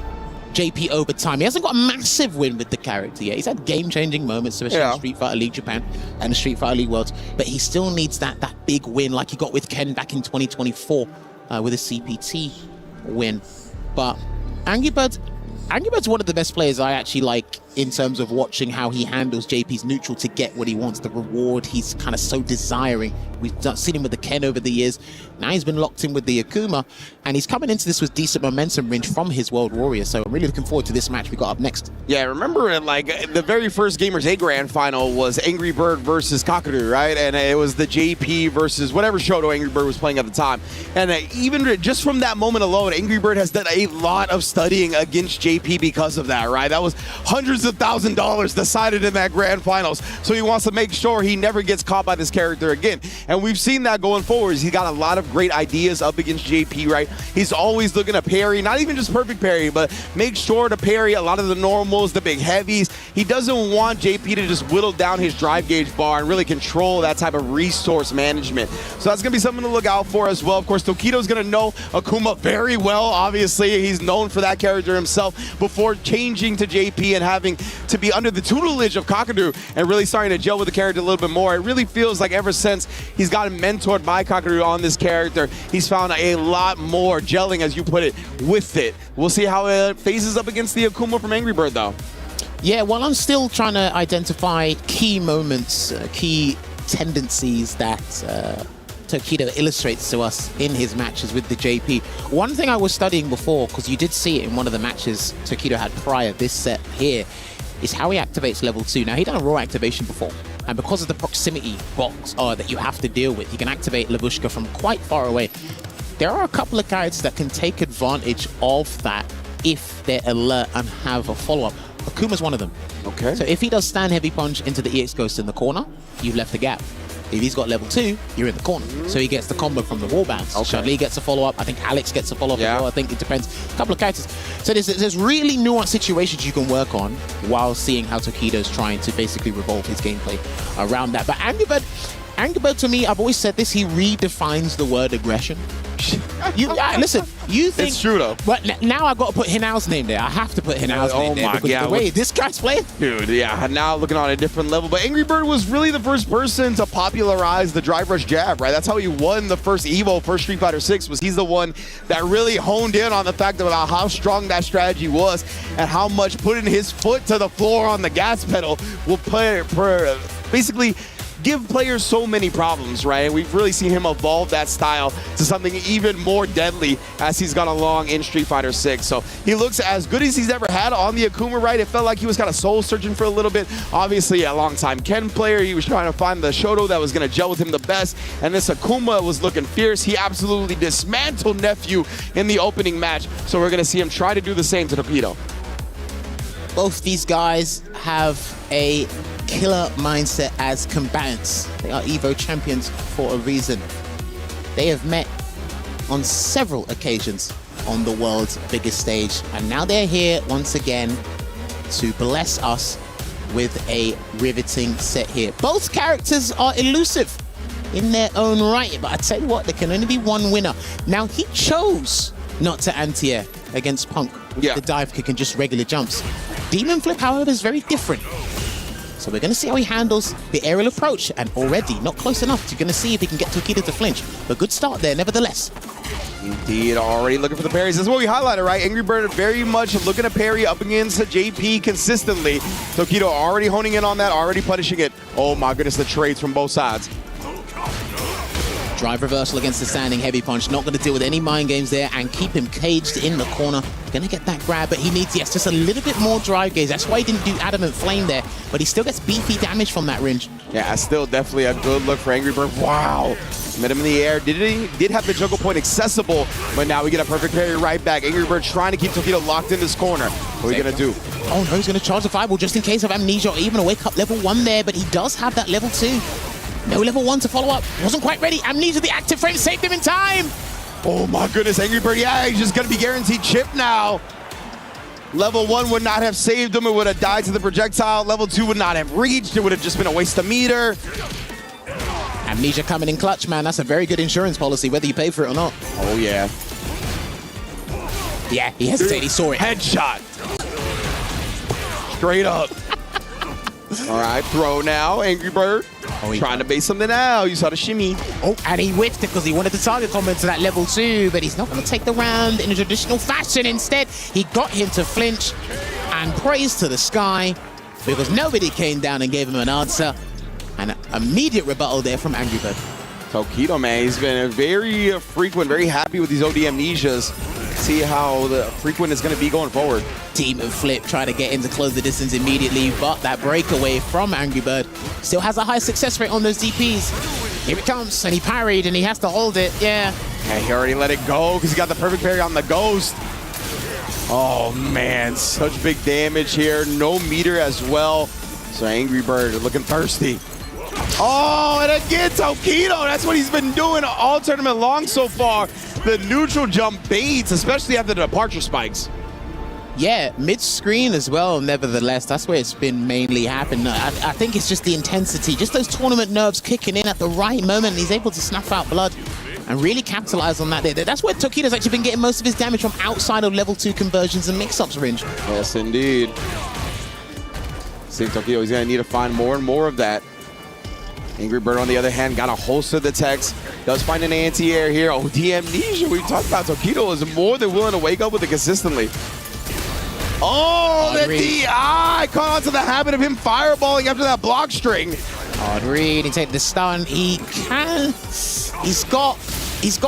JP over time. He hasn't got a massive win with the character yet. He's had game-changing moments, especially in Street Fighter League Japan and the Street Fighter League Worlds, but he still needs that big win like he got with Ken back in 2024 with a CPT win. But Angry Bird's one of the best players I actually like in terms of watching how he handles JP's neutral to get what he wants, the reward he's kind of so desiring. We've seen him with the Ken over the years. Now he's been locked in with the Akuma, and he's coming into this with decent momentum range from his World Warrior. So I'm really looking forward to this match we got up next. Yeah, remember like the very first Gamers A Grand Final was Angry Bird versus Kakadu, right? And it was the JP versus whatever Shoto Angry Bird was playing at the time. And even just from that moment alone, Angry Bird has done a lot of studying against JP because of that, right? That was hundreds of $1,000s decided in that Grand Finals. So he wants to make sure he never gets caught by this character again. And we've seen that going forwards. He's got a lot of great ideas up against JP, right? He's always looking to parry, not even just perfect parry, but make sure to parry a lot of the normals, the big heavies. He doesn't want JP to just whittle down his drive gauge bar and really control that type of resource management. So that's going to be something to look out for as well. Of course, Tokido's going to know Akuma very well. Obviously, he's known for that character himself before changing to JP and having to be under the tutelage of Kakadu and really starting to gel with the character a little bit more. It really feels like ever since he's gotten mentored by Kakadu on this character, he's found a lot more gelling, as you put it, with it. We'll see how it phases up against the Akuma from Angry Bird, though. Yeah, well, I'm still trying to identify key moments, key tendencies that Tokido illustrates to us in his matches with the JP. One thing I was studying before, because you did see it in one of the matches Tokido had prior this set here, is how he activates level 2. Now, he done a raw activation before, and because of the proximity box that you have to deal with, you can activate Lavushka from quite far away. There are a couple of characters that can take advantage of that if they're alert and have a follow-up. Akuma's one of them. Okay. So if he does stand heavy punch into the EX Ghost in the corner, you've left a gap. If he's got level 2, you're in the corner. So he gets the combo from the wall bounce. Okay. Chun-Li gets a follow-up. I think Alex gets a follow-up as well. I think it depends. A couple of characters. So there's really nuanced situations you can work on while seeing how Tokido's trying to basically revolve his gameplay around that. But Angry Bird, to me, I've always said this, he redefines the word aggression. Listen, you think... It's true, though. But now I've got to put Hinao's name there. I have to put Hinao's name there because the way this guy's playing... Dude, yeah, now looking on a different level. But Angry Bird was really the first person to popularize the drive rush jab, right? That's how he won the first EVO for Street Fighter 6. Was he's the one that really honed in on the fact about how strong that strategy was and how much putting his foot to the floor on the gas pedal will basically give players so many problems, right? We've really seen him evolve that style to something even more deadly as he's gone along in Street Fighter 6. So he looks as good as he's ever had on the Akuma, right? It felt like he was kind of soul searching for a little bit. Obviously, a long-time Ken player. He was trying to find the Shoto that was going to gel with him the best. And this Akuma was looking fierce. He absolutely dismantled Nephew in the opening match. So we're going to see him try to do the same to Tokido. Both these guys have a killer mindset as combatants. They are EVO champions for a reason. They have met on several occasions on the world's biggest stage, and now they're here once again to bless us with a riveting set here. Both characters are elusive in their own right, but I tell you what, there can only be one winner. Now, he chose not to anti-air against Punk with the dive kick and just regular jumps. Demon Flip, however, is very different. So we're going to see how he handles the aerial approach, and already not close enough. You're going to see if he can get Tokido to flinch. But good start there, nevertheless. Indeed, already looking for the parries. That's what we highlighted, right? Angry Bird very much looking to parry up against JP consistently. Tokido already honing in on that, already punishing it. Oh my goodness, the trades from both sides. Drive reversal against the standing heavy punch. Not going to deal with any mind games there and keep him caged in the corner. Going to get that grab, but he needs, yes, just a little bit more drive gauge. That's why he didn't do Adamant Flame there, but he still gets beefy damage from that range. Yeah, still definitely a good look for Angry Bird. Wow. Met him in the air. Did have the juggle point accessible, but now we get a perfect parry right back. Angry Bird trying to keep Tokido locked in this corner. What are we going to do? Oh no, he's going to charge the fireball just in case of amnesia or even a wake up level 1 there, but he does have that level 2. No level 1 to follow up. Wasn't quite ready. Amnesia, the active frame, saved him in time. Oh my goodness, Angry Bird, yeah, he's just going to be guaranteed chip now. Level 1 would not have saved him. It would have died to the projectile. Level 2 would not have reached. It would have just been a waste of meter. Amnesia coming in clutch, man. That's a very good insurance policy, whether you pay for it or not. Oh, yeah. Yeah, he hesitated. He saw it. Headshot. Straight up. All right, throw now, Angry Bird. Trying to base something now. You saw the shimmy. Oh, and he whiffed it because he wanted the target combo to that level 2, but he's not going to take the round in a traditional fashion. Instead, he got him to flinch and praise to the sky because nobody came down and gave him an answer. An immediate rebuttal there from Angry Bird. Tokido, man, he's been very frequent, very happy with these OD amnesias. See how the frequent is going to be going forward. Demon Flip trying to get him to close the distance immediately, but that breakaway from Angry Bird still has a high success rate on those DPs. Here it comes, and he parried, and he has to hold it, yeah. Yeah, he already let it go because he got the perfect parry on the Ghost. Oh, man, such big damage here. No meter as well. So Angry Bird looking thirsty. Oh, and again, Tokido. That's what he's been doing all tournament long so far. The neutral jump baits, especially after the departure spikes. Yeah, mid-screen as well, nevertheless. That's where it's been mainly happening. I think it's just the intensity, just those tournament nerves kicking in at the right moment. And he's able to snuff out blood and really capitalize on that there. That's where Tokido's actually been getting most of his damage from outside of level 2 conversions and mix-ups range. Yes, indeed. See Tokido, he's going to need to find more and more of that. Angry Bird, on the other hand, got a holster the text. Does find an anti-air here. Oh, the amnesia. We talked about Tokido is more than willing to wake up with it consistently. Oh, the DI! Caught onto the habit of him fireballing after that block string. Hard read, he take the stun. He can. He's got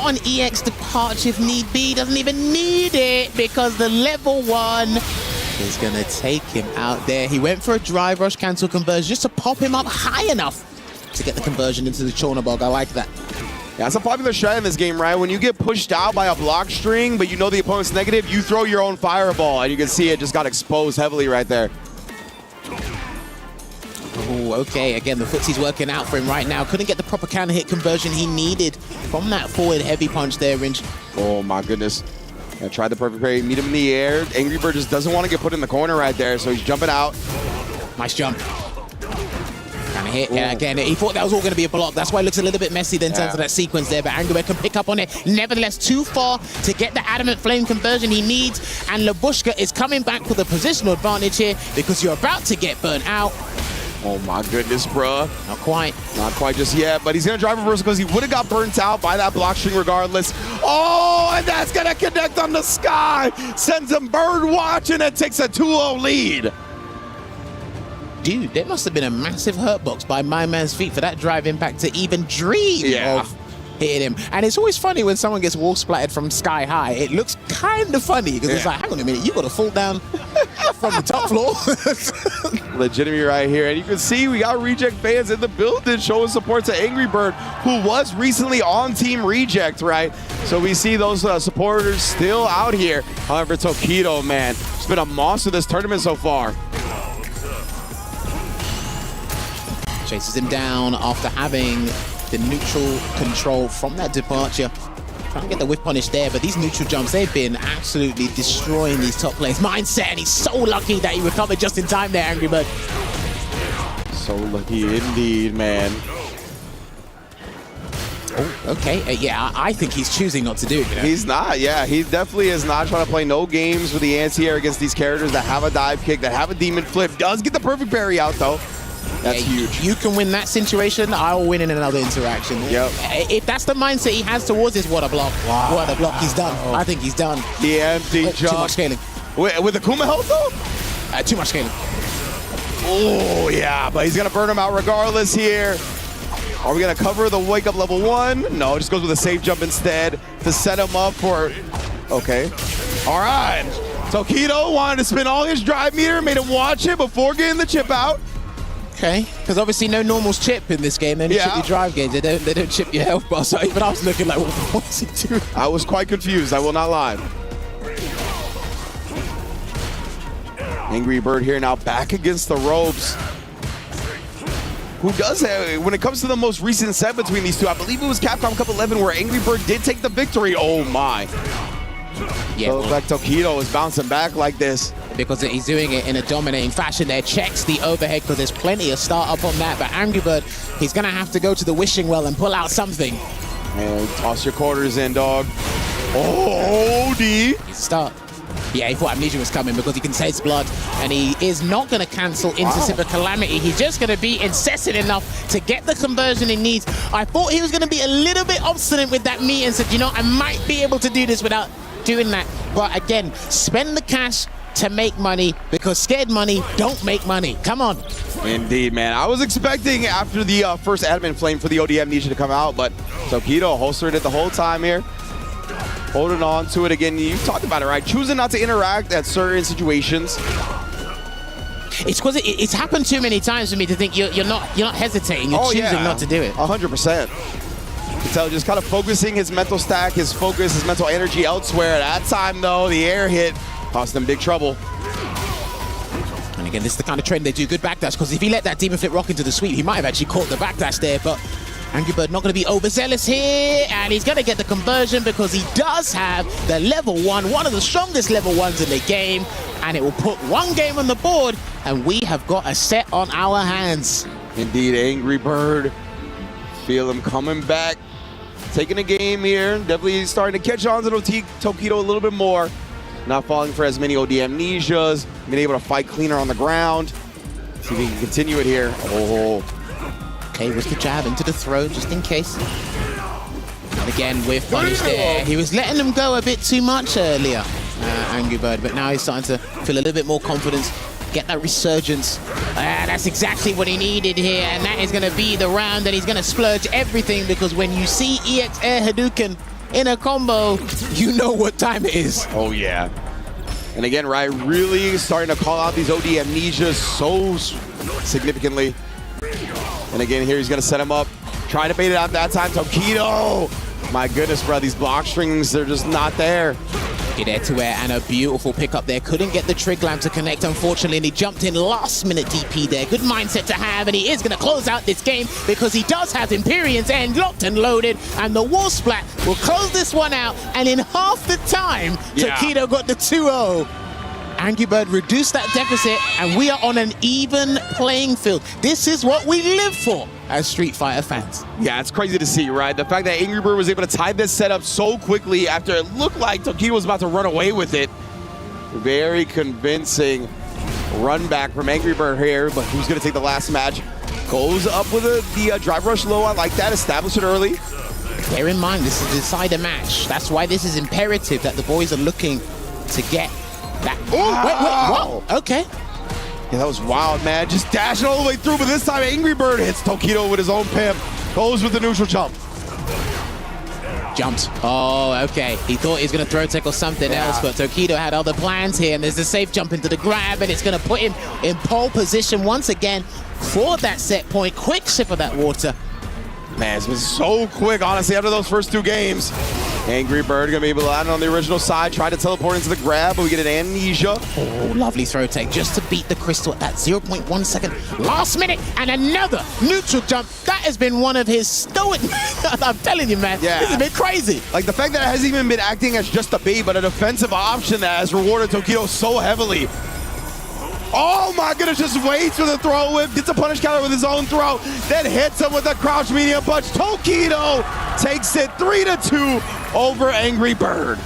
an EX departure if need be. Doesn't even need it because the level 1 is gonna take him out there. He went for a drive rush cancel conversion just to pop him up high enough to get the conversion into the Chornabog. I like that. Yeah, it's a popular strat in this game, right? When you get pushed out by a block string, but you know the opponent's negative, you throw your own fireball, and you can see it just got exposed heavily right there. Oh, okay. Again, the footsy's working out for him right now. Couldn't get the proper counter hit conversion he needed from that forward heavy punch there, Rinch. Oh, my goodness. I tried the perfect parry, meet him in the air. Angry Bird just doesn't want to get put in the corner right there, so he's jumping out. Nice jump. Kind of hit. Yeah, again, he thought that was all going to be a block. That's why it looks a little bit messy in terms of that sequence there, but Angry Bird can pick up on it. Nevertheless, too far to get the Adamant Flame conversion he needs, and Labushka is coming back with a positional advantage here because you're about to get burnt out. Oh my goodness, bruh. Not quite. Not quite just yet, but he's going to drive reversal because he would have got burnt out by that block string regardless. Oh, and that's going to connect on the sky. Sends him bird watching and takes a 2-0 lead. Dude, there must have been a massive hurt box by my man's feet for that drive impact to even dream of hitting him. And it's always funny when someone gets wall splattered from sky high. It looks kind of funny because it's like, hang on a minute, you got to fall down from the top floor. Legitimately right here. And you can see we got Reject fans in the building showing support to Angry Bird, who was recently on Team Reject, right? So we see those supporters still out here. However, Tokido, man, it's been a monster this tournament so far. Chases him down after having the neutral control from that departure. Trying to get the whip punish there, but these neutral jumps, they've been absolutely destroying these top players' mindset, and he's so lucky that he recovered just in time there, Angry Bird. So lucky indeed, man. Oh, okay. Yeah, I think he's choosing not to do it. You know? He's not, yeah. He definitely is not trying to play no games with the anti-air against these characters that have a dive kick, that have a demon flip. Does get the perfect parry out, though. That's huge. You can win that situation, I'll win in another interaction. Yep. If that's the mindset he has towards this, what a block. Wow. What a block. He's done. I think he's done. The empty jump. Too much scaling. With the Kuma health, though? Too much scaling. Oh, yeah, but he's going to burn him out regardless here. Are we going to cover the wake up level 1? No, just goes with a safe jump instead to set him up for... Okay. All right. Tokido wanted to spin all his drive meter, made him watch it before getting the chip out. Okay, because obviously no normals chip in this game. They only chip your drive games. They don't chip your health bar. So even I was looking like, what's he doing? I was quite confused. I will not lie. Angry Bird here now back against the ropes. Who does have, when it comes to the most recent set between these two, I believe it was Capcom Cup 11 where Angry Bird did take the victory. Oh my. Yeah, so like Tokido is bouncing back like this. Because he's doing it in a dominating fashion there. Checks the overhead because there's plenty of start up on that. But Angry Bird, he's going to have to go to the wishing well and pull out something. And toss your quarters in, dog. Oh, D. Start. Yeah, he thought Amnesia was coming because he can taste blood. And he is not going to cancel into Super Calamity. He's just going to be incessant enough to get the conversion he needs. I thought he was going to be a little bit obstinate with that meat and said, you know, I might be able to do this without doing that. But again, spend the cash to make money because scared money don't make money. Come on. Indeed, man. I was expecting after the first Adamant Flame for the OD Amnesia to come out, but Tokido holstered it the whole time here. Holding on to it again. You talked about it, right? Choosing not to interact at certain situations. It's because it's happened too many times for me to think you're not hesitating. You're choosing not to do it. 100%. You can tell just kind of focusing his mental stack, his focus, his mental energy elsewhere. At that time, though, the air hit cost them big trouble. And again, this is the kind of trend they do good backdash, because if he let that Demon Flip rock into the sweep, he might have actually caught the backdash there, but Angry Bird not going to be overzealous here, and he's going to get the conversion because he does have the level 1, one of the strongest level 1s in the game, and it will put one game on the board, and we have got a set on our hands. Indeed, Angry Bird. Feel him coming back, taking a game here. Definitely starting to catch on to Tokido a little bit more. Not falling for as many OD Amnesias, being able to fight cleaner on the ground. See if he can continue it here. Oh. Okay, with the jab into the throat, just in case. And again, with punish there. He was letting them go a bit too much earlier, Angry Bird, but now he's starting to feel a little bit more confidence get that resurgence. That's exactly what he needed here, and that is going to be the round that he's going to splurge everything, because when you see EX Air Hadouken in a combo, you know what time it is. Oh, yeah. And again, right, really starting to call out these OD amnesias so significantly. And again, here he's going to set him up. Trying to bait it out that time. Tokido! My goodness, bro, these block strings, they're just not there. Good air to air and a beautiful pickup there. Couldn't get the trig lamp to connect, unfortunately, and he jumped in last minute DP there. Good mindset to have, and he is going to close out this game because he does have Empyrean's end locked and loaded, and the wall splat will close this one out, and in half the time, Tokido got the 2-0. Angry Bird reduced that deficit, and we are on an even playing field. This is what we live for as Street Fighter fans. Yeah, it's crazy to see, right? The fact that Angry Bird was able to tie this setup so quickly after it looked like Tokido was about to run away with it. Very convincing run back from Angry Bird here, but who's going to take the last match? Goes up with the drive rush low. I like that. Establish it early. Bear in mind, this is a decider match. That's why this is imperative that the boys are looking to get that. Oh, wait, what? Okay. Yeah, that was wild, man. Just dashing all the way through, but this time Angry Bird hits Tokido with his own pimp. Goes with the neutral jump. Jumped. Oh, okay. He thought he was going to throw tech or something else, but Tokido had other plans here, and there's a safe jump into the grab, and it's going to put him in pole position once again for that set point. Quick sip of that water. Man, it's been so quick, honestly, after those first two games. Angry Bird gonna be able to land on the original side, try to teleport into the grab, but we get an amnesia. Oh, lovely throw tech just to beat the crystal at that 0.1 second. Last minute, and another neutral jump. That has been one of his stoic. I'm telling you, man, this has been crazy. Like the fact that it hasn't even been acting as just a bait, but a defensive option that has rewarded Tokido so heavily. Oh my goodness, just waits for the throw whip, gets a punish counter with his own throw, then hits him with a crouch medium punch. Tokido takes it 3-2 over Angry Bird.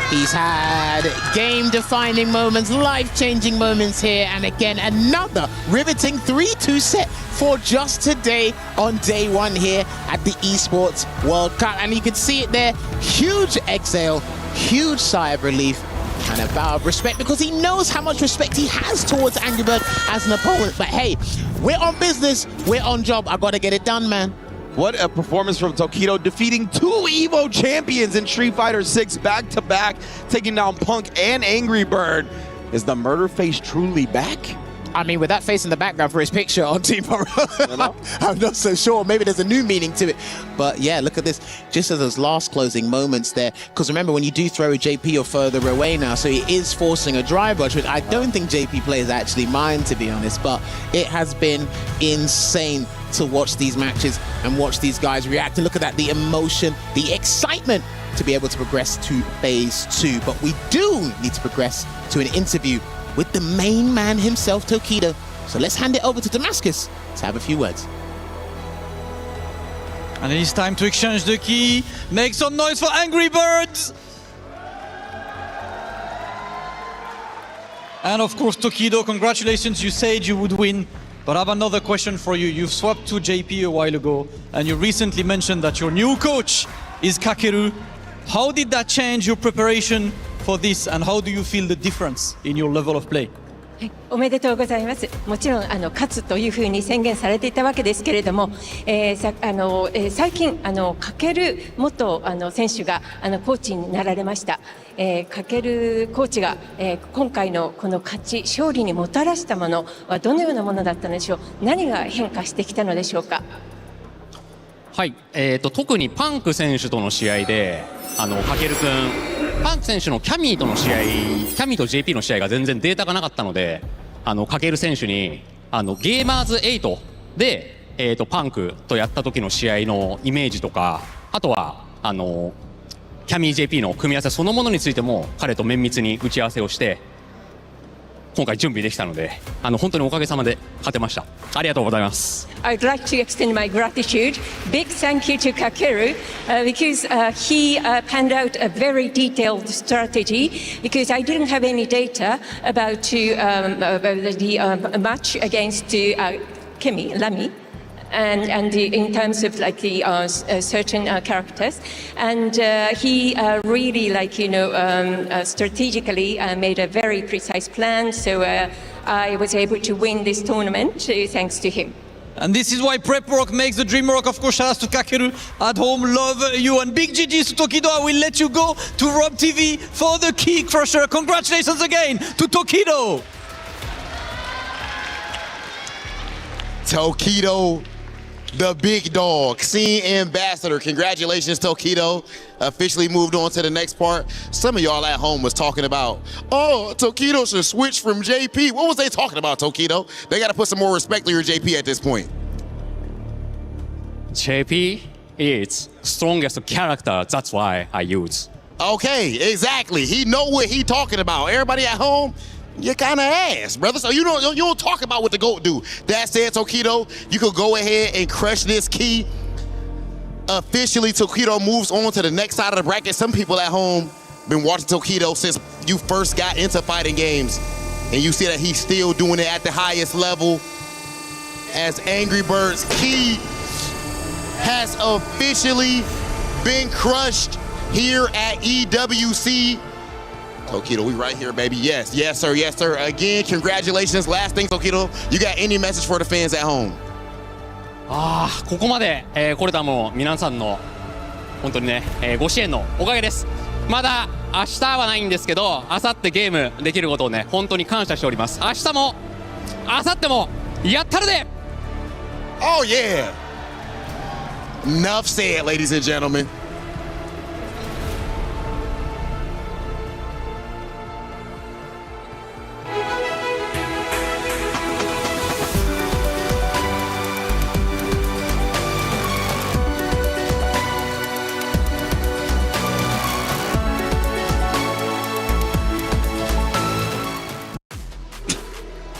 He's had game-defining moments, life-changing moments here, and again, another riveting 3-2 set for just today on day one here at the Esports World Cup. And you can see it there, huge exhale, huge sigh of relief, and a bow of respect, because he knows how much respect he has towards Angry Bird as an opponent. But hey, we're on business, we're on job. I gotta get it done, man. What a performance from Tokido, defeating two EVO champions in Street Fighter 6 back-to-back, taking down Punk and Angry Bird. Is the murder face truly back? I mean, with that face in the background for his picture on Team Pro, I'm not so sure. Maybe there's a new meaning to it. But yeah, look at this. Just at those last closing moments there. Because remember, when you do throw a JP, you're further away now. So he is forcing a drive rush, which I don't think JP players actually mind, to be honest. But it has been insane to watch these matches and watch these guys react. And look at that, the emotion, the excitement to be able to progress to phase 2. But we do need to progress to an interview with the main man himself, Tokido. So let's hand it over to Damascus to have a few words. And it is time to exchange the key. Make some noise for Angry Birds. And of course, Tokido, congratulations. You said you would win. But I have another question for you. You've swapped to JP a while ago, and you recently mentioned that your new coach is Kakeru. How did that change your preparation for this, and how do you feel the difference in your level of play? おめでとうございます。もちろん勝つというふうに宣言されていたわけですけれども、最近かける元選手がコーチになられました。かけるコーチが今回のこの勝利にもたらしたものはどのようなものだったのでしょう。何が変化してきたのでしょうか。はい、特にパンク選手との試合でかけるくん。パンク選手のキャミーとの試合、キャミーと JP の試合が全然データがなかったので、かける選手にゲーマーズ8で、パンクとやった時の試合のイメージとか、あとはキャミー JP の組み合わせそのものについても彼と綿密に打ち合わせをして今回準備できたので、本当におかげさまで勝てました。ありがとうございます。I'd like to extend my gratitude. Big thank you to Kakeru because he panned out a very detailed strategy because I didn't have any data about the match against Lami. and in terms of like the certain characters, and he really strategically made a very precise plan. So I was able to win this tournament thanks to him. And this is why prep work makes the dream work. Of course, shout out to Kakeru at home. Love you. And big GG's to Tokido. I will let you go to Rob TV for the key crusher. Congratulations again to Tokido. Tokido, the big dog, scene ambassador. Congratulations, Tokido. Officially moved on to the next part. Some of y'all at home was talking about, oh, Tokido should switch from JP. What was they talking about, Tokido? They got to put some more respect on your JP at this point. JP is strongest character. That's why I use. Okay, exactly. He know what he talking about. Everybody at home, you're kind of ass, brother. So you don't talk about what the GOAT do. That said, Tokido, you could go ahead and crush this key. Officially, Tokido moves on to the next side of the bracket. Some people at home been watching Tokido since you first got into fighting games, and you see that he's still doing it at the highest level. As Angry Birds key has officially been crushed here at EWC. Tokido, we right here, baby. Yes, yes, sir, yes, sir. Again, congratulations. Last thing, Tokido, you got any message for the fans at home? ここまで、来れたも皆さんの本当にね、ご支援のおかげです。まだ明日はないんですけど、明後日ゲームできることをね、本当に感謝しております。明日も明後日もやったるで。Oh yeah. Enough said, ladies and gentlemen.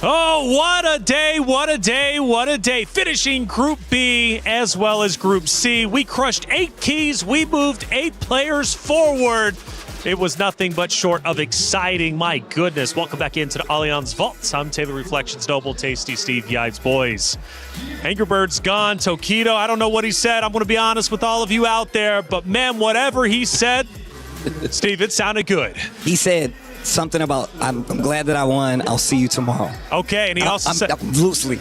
Oh, what a day, what a day, what a day. Finishing Group B as well as Group C. We crushed 8 keys. We moved 8 players forward. It was nothing but short of exciting. My goodness. Welcome back into the Allianz Vault. I'm Taylor Reflections Noble, Tasty Steve Yives, boys. Angry Bird's gone. Tokido, I don't know what he said. I'm going to be honest with all of you out there. But, man, whatever he said, Steve, it sounded good. He said something about, I'm glad that I won. I'll see you tomorrow. Okay, and he also said... Loosely.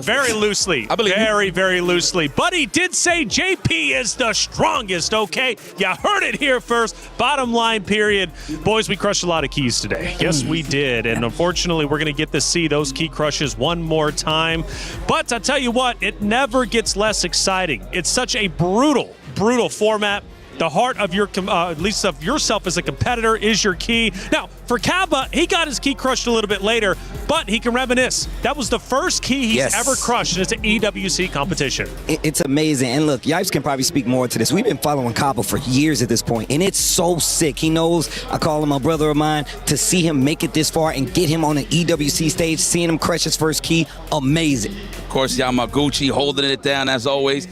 Very loosely. I believe very loosely. But he did say JP is the strongest, okay? You heard it here first. Bottom line, period. Boys, we crushed a lot of keys today. Yes, we did. And unfortunately, we're going to get to see those key crushes one more time. But I tell you what, it never gets less exciting. It's such a brutal format. The heart of your, at least of yourself as a competitor, is your key. Now, for Kaba, he got his key crushed a little bit later, but he can reminisce. That was the first key he's ever crushed, and it's an EWC competition. It's amazing. And look, Yipes can probably speak more to this. We've been following Kaba for years at this point, and it's so sick. He knows, I call him a brother of mine, to see him make it this far and get him on an EWC stage, seeing him crush his first key, amazing. Of course, Yamaguchi holding it down as always,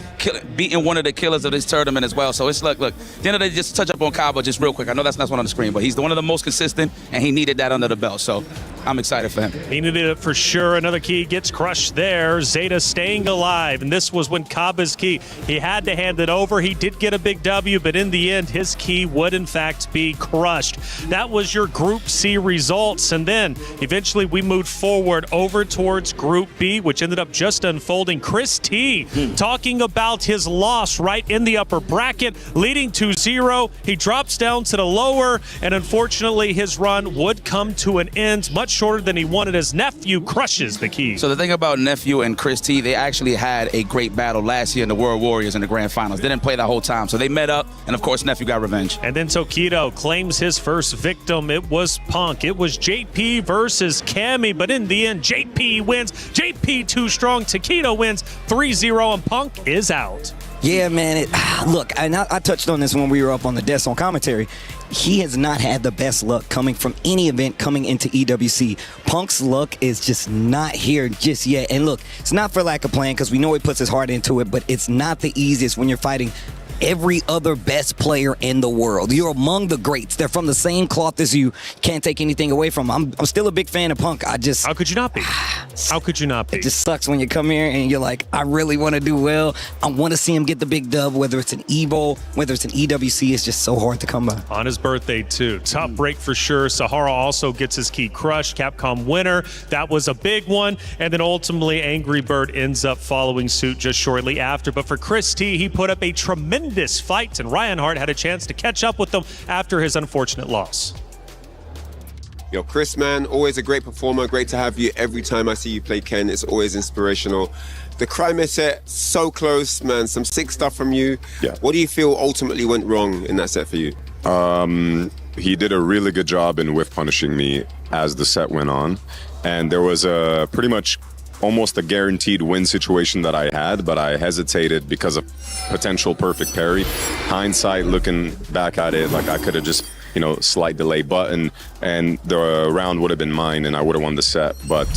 beating one of the killers of this tournament as well. So it's look, at the end of the day, just touch up on Kaba just real quick. I know that's not one on the screen, but he's one of the most consistent, and he needed that under the belt. So I'm excited for him. He needed it for sure. Another key gets crushed there. Zeta staying alive, and this was when Kaba's key, he had to hand it over. He did get a big W, but in the end, his key would in fact be crushed. That was your Group C results, and then eventually we moved forward over towards Group B, which ended up just unfolding. Chris T talking about his loss right in the upper bracket, leading to 0. He drops down to the lower, and unfortunately his run would come to an end much shorter than he wanted. His nephew crushes the key. So the thing about nephew and Chris T, they actually had a great battle last year in the World Warriors in the grand finals. They didn't play the whole time, so they met up, and of course nephew got revenge. And then Tokido claims his first victim. It was Punk. It was JP versus Cammy, but in the end JP wins. JP too strong. Tokido wins 3-0, and Punk is out. Yeah, man. Look, and I touched on this when we were up on the desk on commentary. He has not had the best luck coming from any event coming into EWC. Punk's luck is just not here just yet. And look, it's not for lack of playing, because we know he puts his heart into it, but it's not the easiest when you're fighting every other best player in the world. You're among the greats. They're from the same cloth as you. Can't take anything away from them. I'm still a big fan of Punk. How could you not be? How could you not be? It just sucks when you come here and you're like, I really want to do well. I want to see him get the big dub, whether it's an Evo, whether it's an EWC. It's just so hard to come by. On his birthday, too. Tough break for sure. Sahara also gets his key crushed. Capcom winner. That was a big one. And then ultimately, Angry Bird ends up following suit just shortly after. But for Chris T, he put up a tremendous fight, and Ryan Hart had a chance to catch up with him after his unfortunate loss. Yo, Chris, man, always a great performer. Great to have you every time I see you play Ken. It's always inspirational. The Crimea set, so close, man. Some sick stuff from you. Yeah. What do you feel ultimately went wrong in that set for you? He did a really good job in whiff punishing me as the set went on. And there was a pretty much almost a guaranteed win situation that I had, but I hesitated because of potential perfect parry. Hindsight, looking back at it, like I could have just, slight delay button and the round would have been mine and I would have won the set. But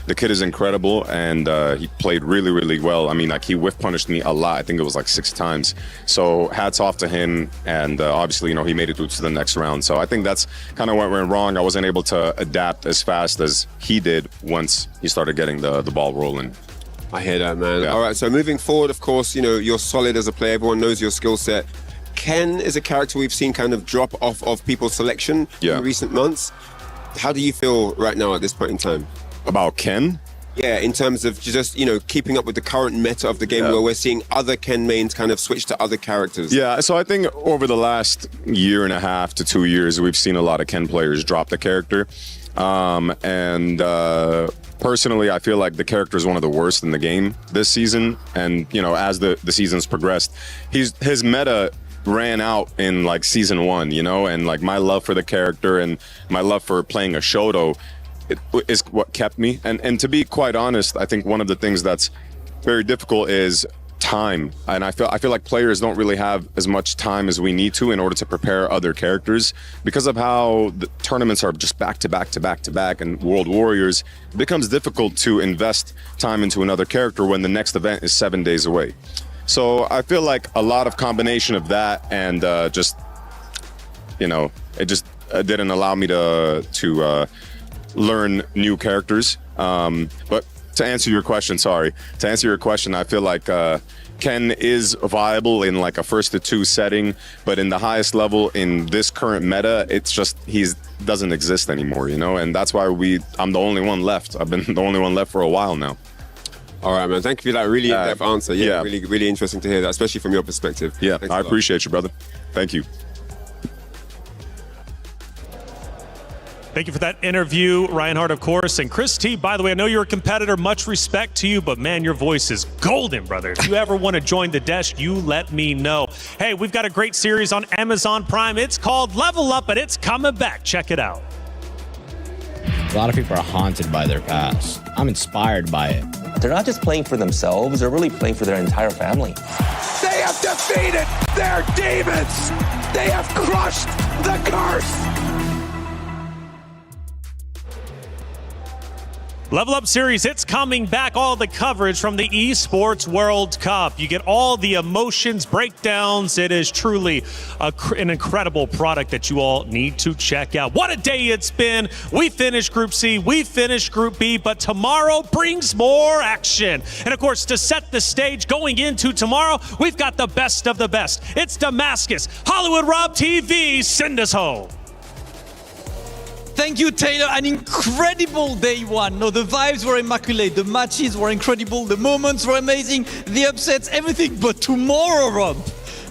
the kid is incredible and he played really, really well. I mean, like he whiff punished me a lot. I think it was like 6 times. So hats off to him. And obviously, he made it through to the next round. So I think that's kind of what went wrong. I wasn't able to adapt as fast as he did once he started getting the ball rolling. I hear that, man. Yeah. All right, so moving forward, of course, you're solid as a player. Everyone knows your skill set. Ken is a character we've seen kind of drop off of people's selection in recent months. How do you feel right now at this point in time? About Ken? Yeah, in terms of just, keeping up with the current meta of the game where we're seeing other Ken mains kind of switch to other characters. Yeah, so I think over the last 1.5 to 2 years, we've seen a lot of Ken players drop the character. Personally, I feel like the character is one of the worst in the game this season. And, as the season's progressed, his meta ran out in like season 1, and like my love for the character and my love for playing a Shoto is what kept me. And to be quite honest, I think one of the things that's very difficult is time. And I feel like players don't really have as much time as we need to in order to prepare other characters because of how the tournaments are just back to back to back to back, and World Warriors, it becomes difficult to invest time into another character when the next event is 7 days away. So I feel like a lot of combination of that and it just didn't allow me to learn new characters. But to answer your question, I feel like Ken is viable in like a 1st to 2 setting, but in the highest level in this current meta, it's just doesn't exist anymore, and that's why I'm the only one left. I've been the only one left for a while now. All right, man. Thank you for that really in-depth answer. Yeah, really, really interesting to hear that, especially from your perspective. Yeah, Thanks I appreciate you, brother. Thank you. Thank you for that interview, Ryan Hart, of course. And Chris T, by the way, I know you're a competitor. Much respect to you, but man, your voice is golden, brother. If you ever want to join the desk, you let me know. Hey, we've got a great series on Amazon Prime. It's called Level Up, and it's coming back. Check it out. A lot of people are haunted by their past. I'm inspired by it. They're not just playing for themselves, they're really playing for their entire family. They have defeated their demons. They have crushed the curse. Level Up Series, it's coming back. All the coverage from the Esports World Cup. You get all the emotions, breakdowns. It is truly an incredible product that you all need to check out. What a day it's been. We finished Group C, we finished Group B, but tomorrow brings more action. And of course, to set the stage going into tomorrow, we've got the best of the best. It's Damascus. Hollywood Rob TV, send us home. Thank you, Taylor. An incredible day one. No, the vibes were immaculate. The matches were incredible. The moments were amazing. The upsets, everything. But tomorrow, Rob,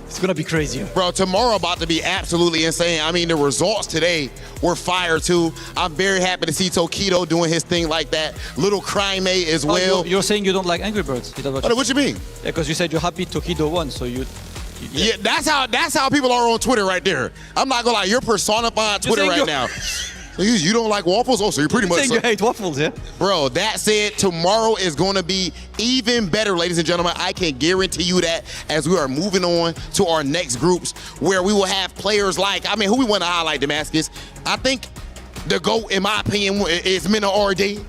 it's going to be crazy. Bro, tomorrow about to be absolutely insane. I mean, the results today were fire, too. I'm very happy to see Tokido doing his thing like that. Little Crime as well. You're saying you don't like Angry Birds. What you mean? Yeah, because you said you're happy Tokido won, so you... Yeah, that's how people are on Twitter right there. I'm not going to lie. You're personifying Twitter right now. You don't like waffles? Oh, so you're pretty much... saying you hate waffles, yeah? Bro, that said, tomorrow is going to be even better, ladies and gentlemen. I can guarantee you that as we are moving on to our next groups where we will have players like... I mean, who we want to highlight, Damascus? I think the GOAT, in my opinion, is Mina RD.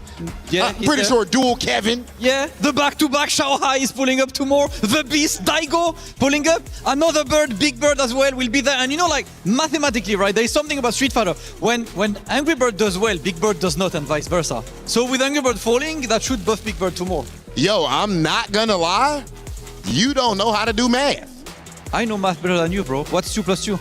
Yeah, I'm pretty sure dual Kevin. Yeah, the back-to-back Shanghai is pulling up tomorrow. The Beast Daigo pulling up. Another bird, Big Bird as well, will be there. And you know, like mathematically, right? There is something about Street Fighter. When Angry Bird does well, Big Bird does not, and vice versa. So with Angry Bird falling, that should buff Big Bird tomorrow. Yo, I'm not gonna lie. You don't know how to do math. I know math better than you, bro. What's 2 + 2?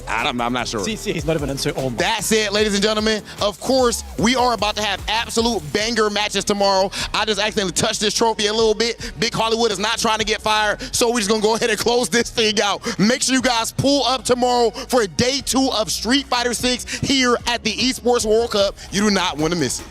I'm not sure. See, he's not even answering. Oh my. That's it, ladies and gentlemen. Of course, we are about to have absolute banger matches tomorrow. I just accidentally touched this trophy a little bit. Big Hollywood is not trying to get fired, so we're just going to go ahead and close this thing out. Make sure you guys pull up tomorrow for day 2 of Street Fighter 6 here at the Esports World Cup. You do not want to miss it.